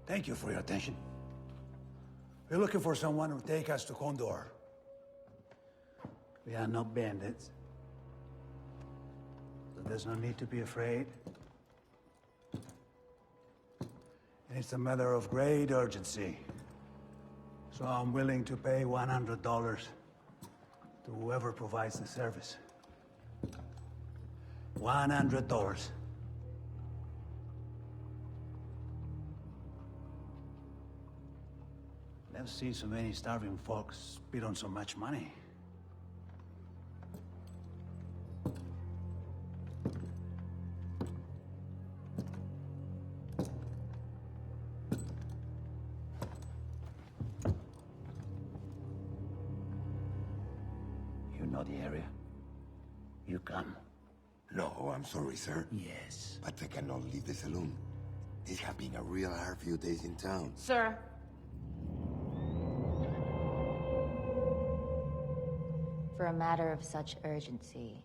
[SPEAKER 16] Thank you for your attention. We're looking for someone who take us to Condor. We are not bandits. So there's no need to be afraid. And it's a matter of great urgency. So I'm willing to pay $100 to whoever provides the service. $100. Never see so many starving folks spit on so much money. You know the area. You come.
[SPEAKER 19] No, I'm sorry, sir.
[SPEAKER 16] Yes.
[SPEAKER 19] But I cannot leave the saloon. This has been a real hard few days in town.
[SPEAKER 21] Sir. For a matter of such urgency,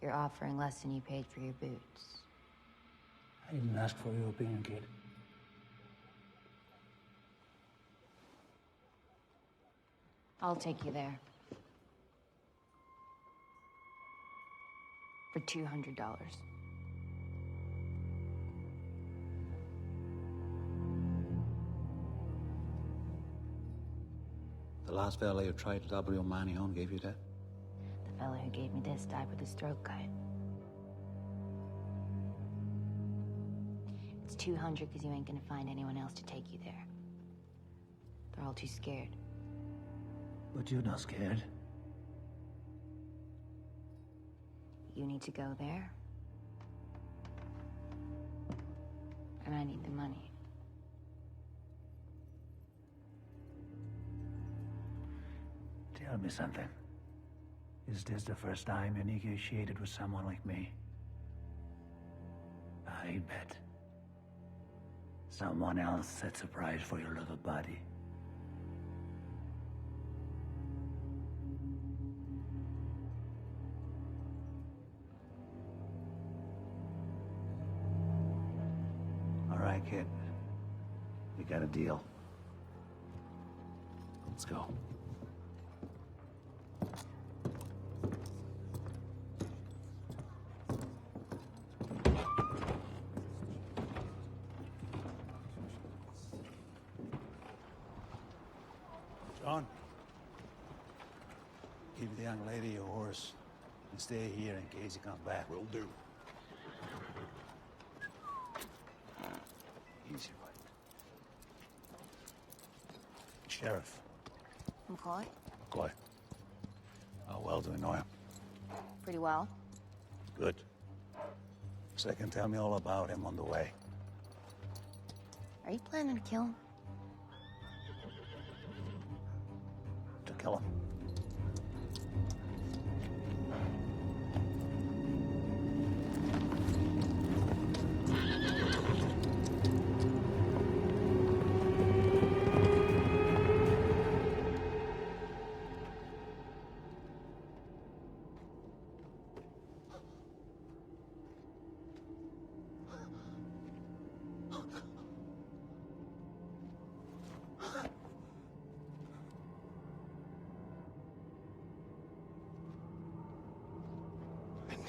[SPEAKER 21] you're offering less than you paid for your boots.
[SPEAKER 16] I didn't ask for your opinion, kid.
[SPEAKER 21] I'll take you there. For $200.
[SPEAKER 10] The last fella you tried to double your money on gave you that?
[SPEAKER 21] The fella who gave me this died with his throat cut. It's $200 because you ain't gonna find anyone else to take you there. They're all too scared.
[SPEAKER 16] But you're not scared.
[SPEAKER 21] You need to go there. And I need the money.
[SPEAKER 16] Tell me something. Is this the first time you negotiated with someone like me? I bet. Someone else sets a price for your little body. All right, kid. We got a deal. Let's go. John, give the young lady your horse and stay here in case he comes back. Will do. Easy, boy. Sheriff.
[SPEAKER 21] McCoy?
[SPEAKER 16] McCoy. How well do we know him?
[SPEAKER 21] Pretty well.
[SPEAKER 16] Good. Second, tell me all about him on the way.
[SPEAKER 21] Are you planning to kill him?
[SPEAKER 16] To kill him.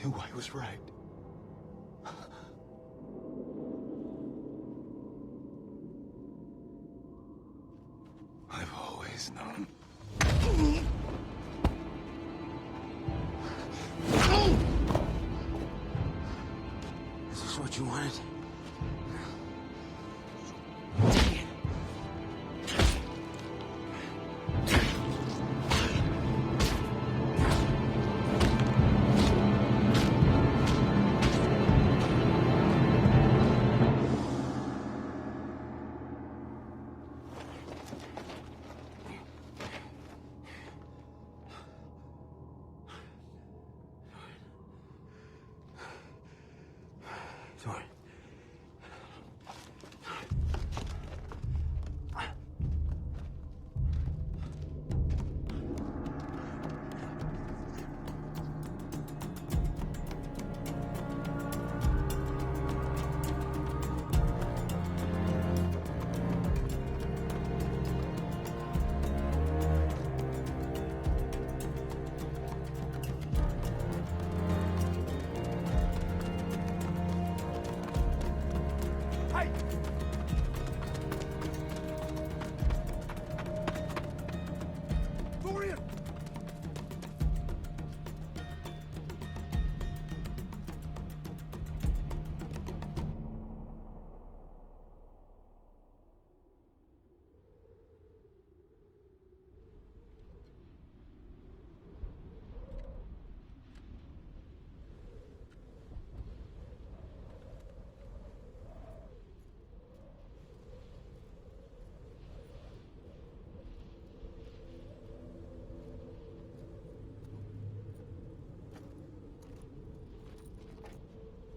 [SPEAKER 5] knew I was right. I've always known. Is this what you wanted? Sorry.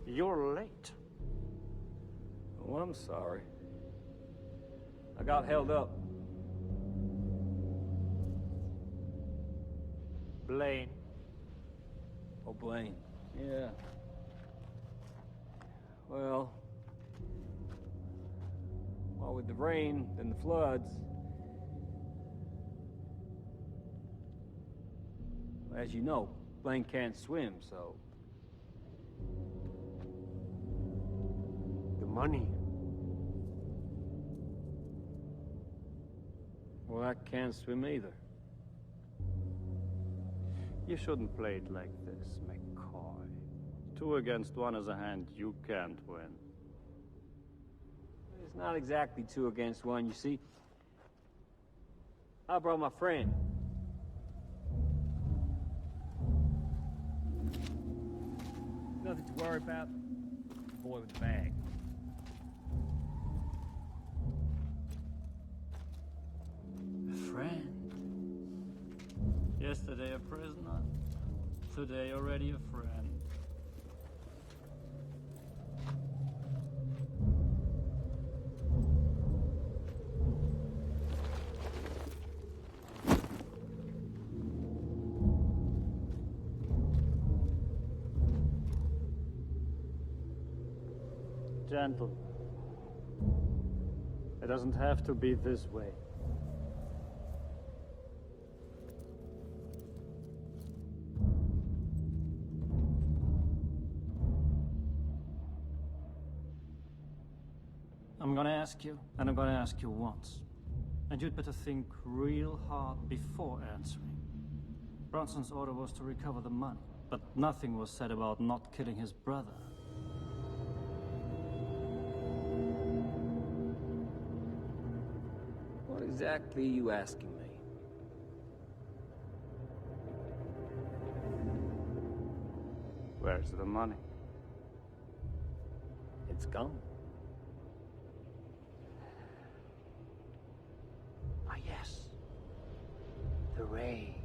[SPEAKER 12] You're late. Oh, I'm sorry. I got held up.
[SPEAKER 3] Blaine.
[SPEAKER 12] Oh, Blaine. Yeah. Well, with the rain and the floods, as you know, Blaine can't swim, so...
[SPEAKER 14] The money.
[SPEAKER 12] Well, I can't swim either.
[SPEAKER 3] You shouldn't play it like this, McCoy. 2 against 1 is a hand you can't win.
[SPEAKER 12] It's not exactly 2 against 1, you see. I brought my friend. Nothing to worry about. The boy with the bag.
[SPEAKER 3] A friend. Yesterday a prisoner. Today already a friend. Gentle. It doesn't have to be this way. I'm gonna ask you, and I'm gonna ask you once. And you'd better think real hard before answering. Bronson's order was to recover the money, but nothing was said about not killing his brother.
[SPEAKER 12] What exactly are you asking me?
[SPEAKER 3] Where's the money?
[SPEAKER 12] It's gone.
[SPEAKER 14] Ah, yes. The ray.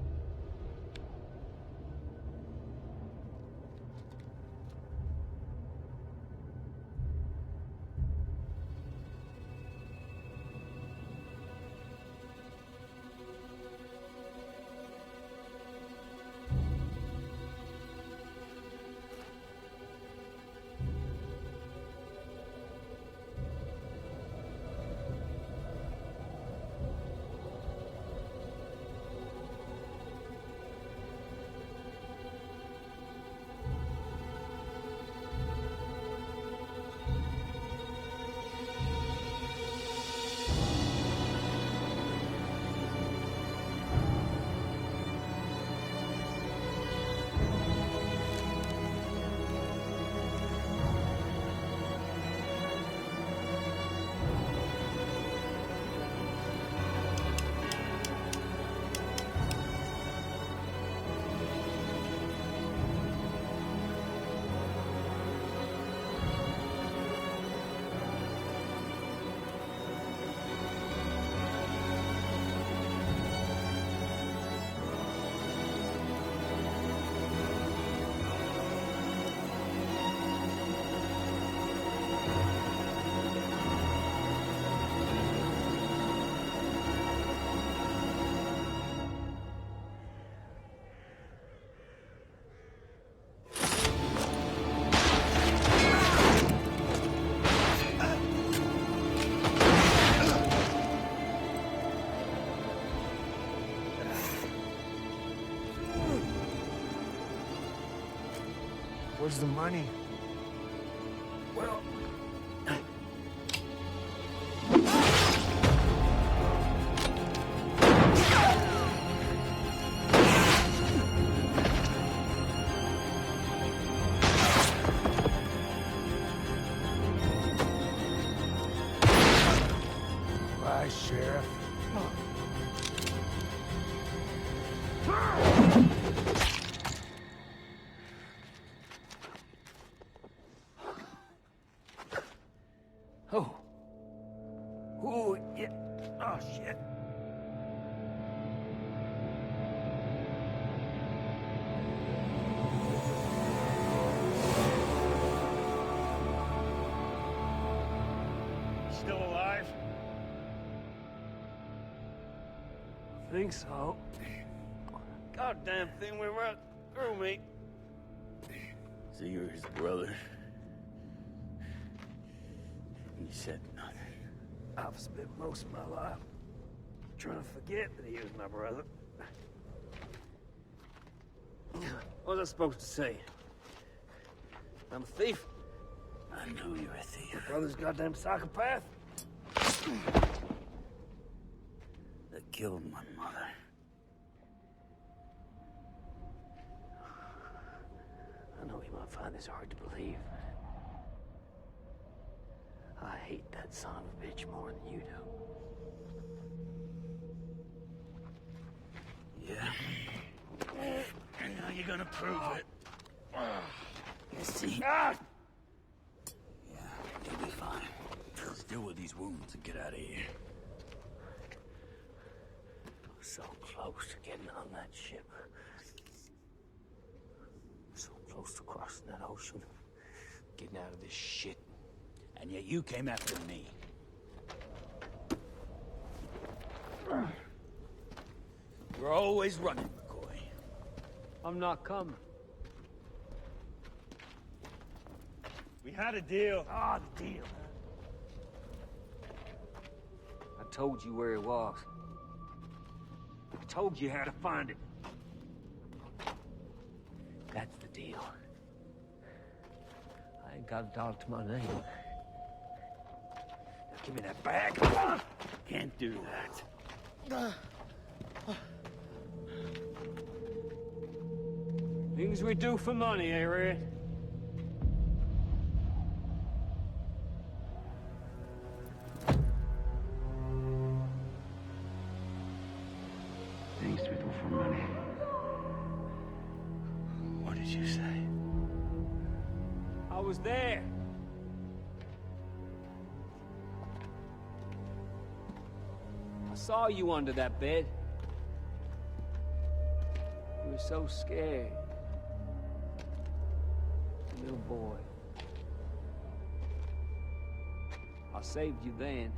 [SPEAKER 5] Where's the money?
[SPEAKER 18] Well,
[SPEAKER 5] Bye, Sheriff.
[SPEAKER 18] oh. Oh, yeah. Oh, shit.
[SPEAKER 13] Still alive?
[SPEAKER 18] Think so. Goddamn thing went right through me.
[SPEAKER 9] So you're his brother? You said nothing.
[SPEAKER 18] I've spent most of my life trying to forget that he was my brother. What was I supposed to say? I'm a thief?
[SPEAKER 9] I know you're a thief.
[SPEAKER 18] My brother's a goddamn psychopath?
[SPEAKER 9] That killed my mother.
[SPEAKER 18] I know you might find this hard to believe. I hate that son of a bitch more than you do.
[SPEAKER 9] Yeah. And now you're gonna prove it. You see?
[SPEAKER 18] Ah!
[SPEAKER 9] Yeah, you'll be fine. Let's deal with these wounds and get out of here.
[SPEAKER 18] So close to getting on that ship. So close to crossing that ocean. Getting out of this shit.
[SPEAKER 9] And yet you came after me. You're always running, McCoy.
[SPEAKER 20] I'm not coming.
[SPEAKER 13] We had a deal.
[SPEAKER 18] Ah, the deal.
[SPEAKER 20] I told you where it was. I told you how to find it.
[SPEAKER 18] That's the deal. I ain't got a dollar to my name. Now give me that bag.
[SPEAKER 9] Can't do that.
[SPEAKER 20] Things we do for money, eh, Red?
[SPEAKER 9] Things we do for money. What did you say?
[SPEAKER 20] I was there. I saw you under that bed. You were so scared. Little boy. I saved you then,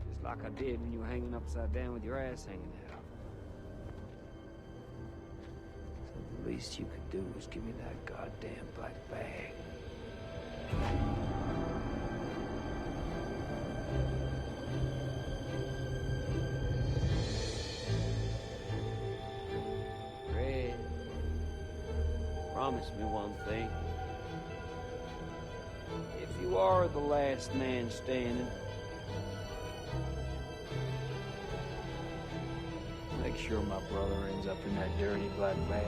[SPEAKER 20] just like I did when you were hanging upside down with your ass hanging out. So the least you could do was give me that goddamn black bag. Red, promise me one thing. If you are the last man standing, make sure my brother ends up in that dirty black bag.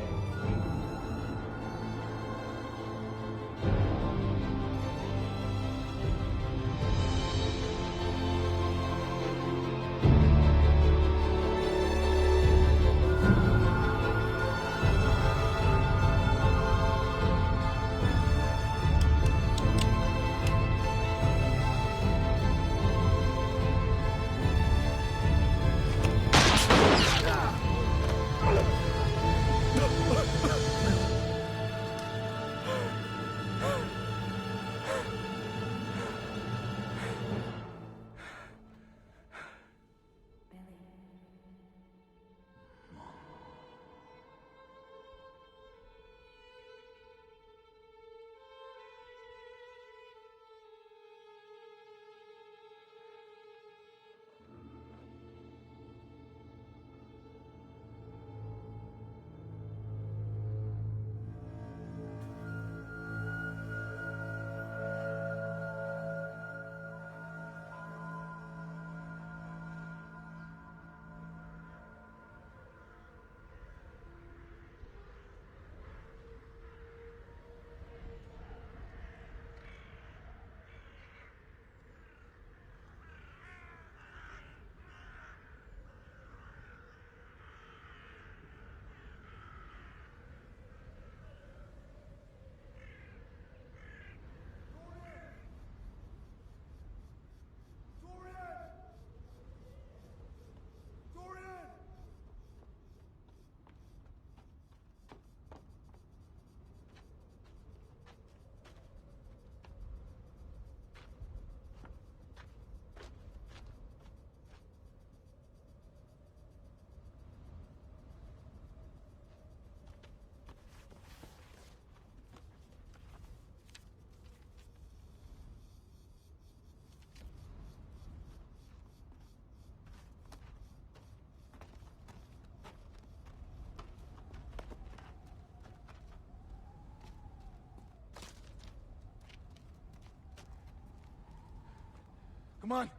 [SPEAKER 5] Come on.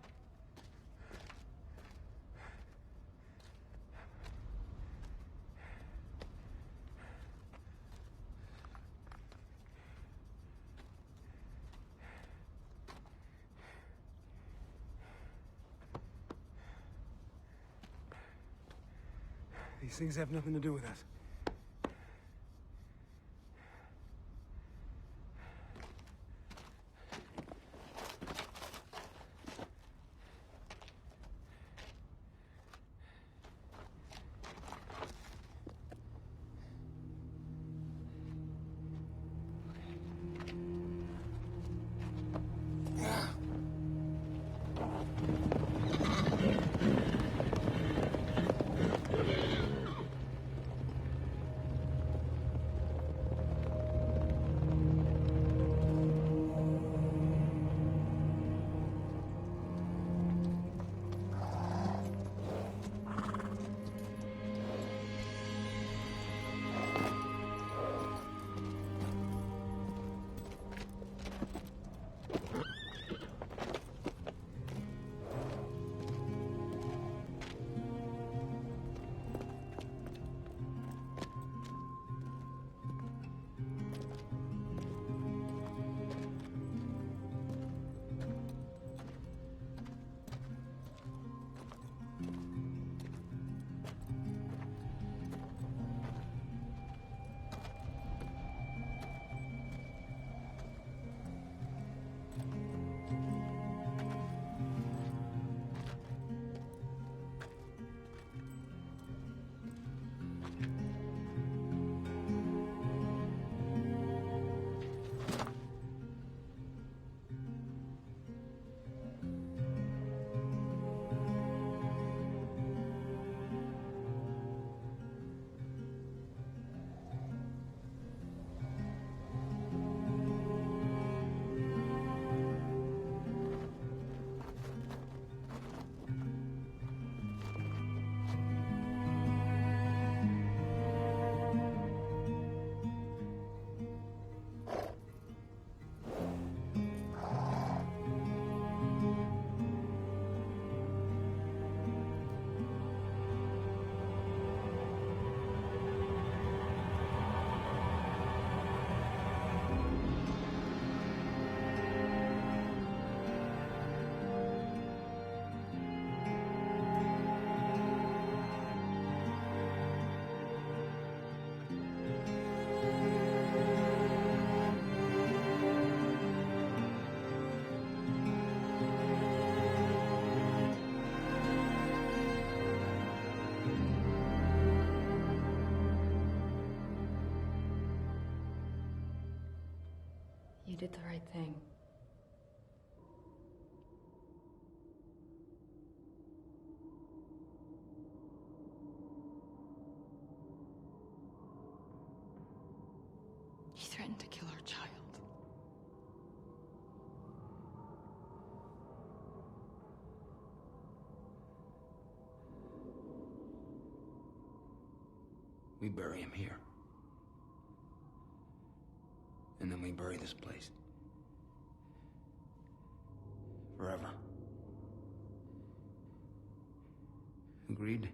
[SPEAKER 5] These things have nothing to do with us.
[SPEAKER 8] You did the right thing. He threatened to kill our child.
[SPEAKER 18] We bury him here. And then we bury this place. Forever. Agreed?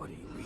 [SPEAKER 18] What do you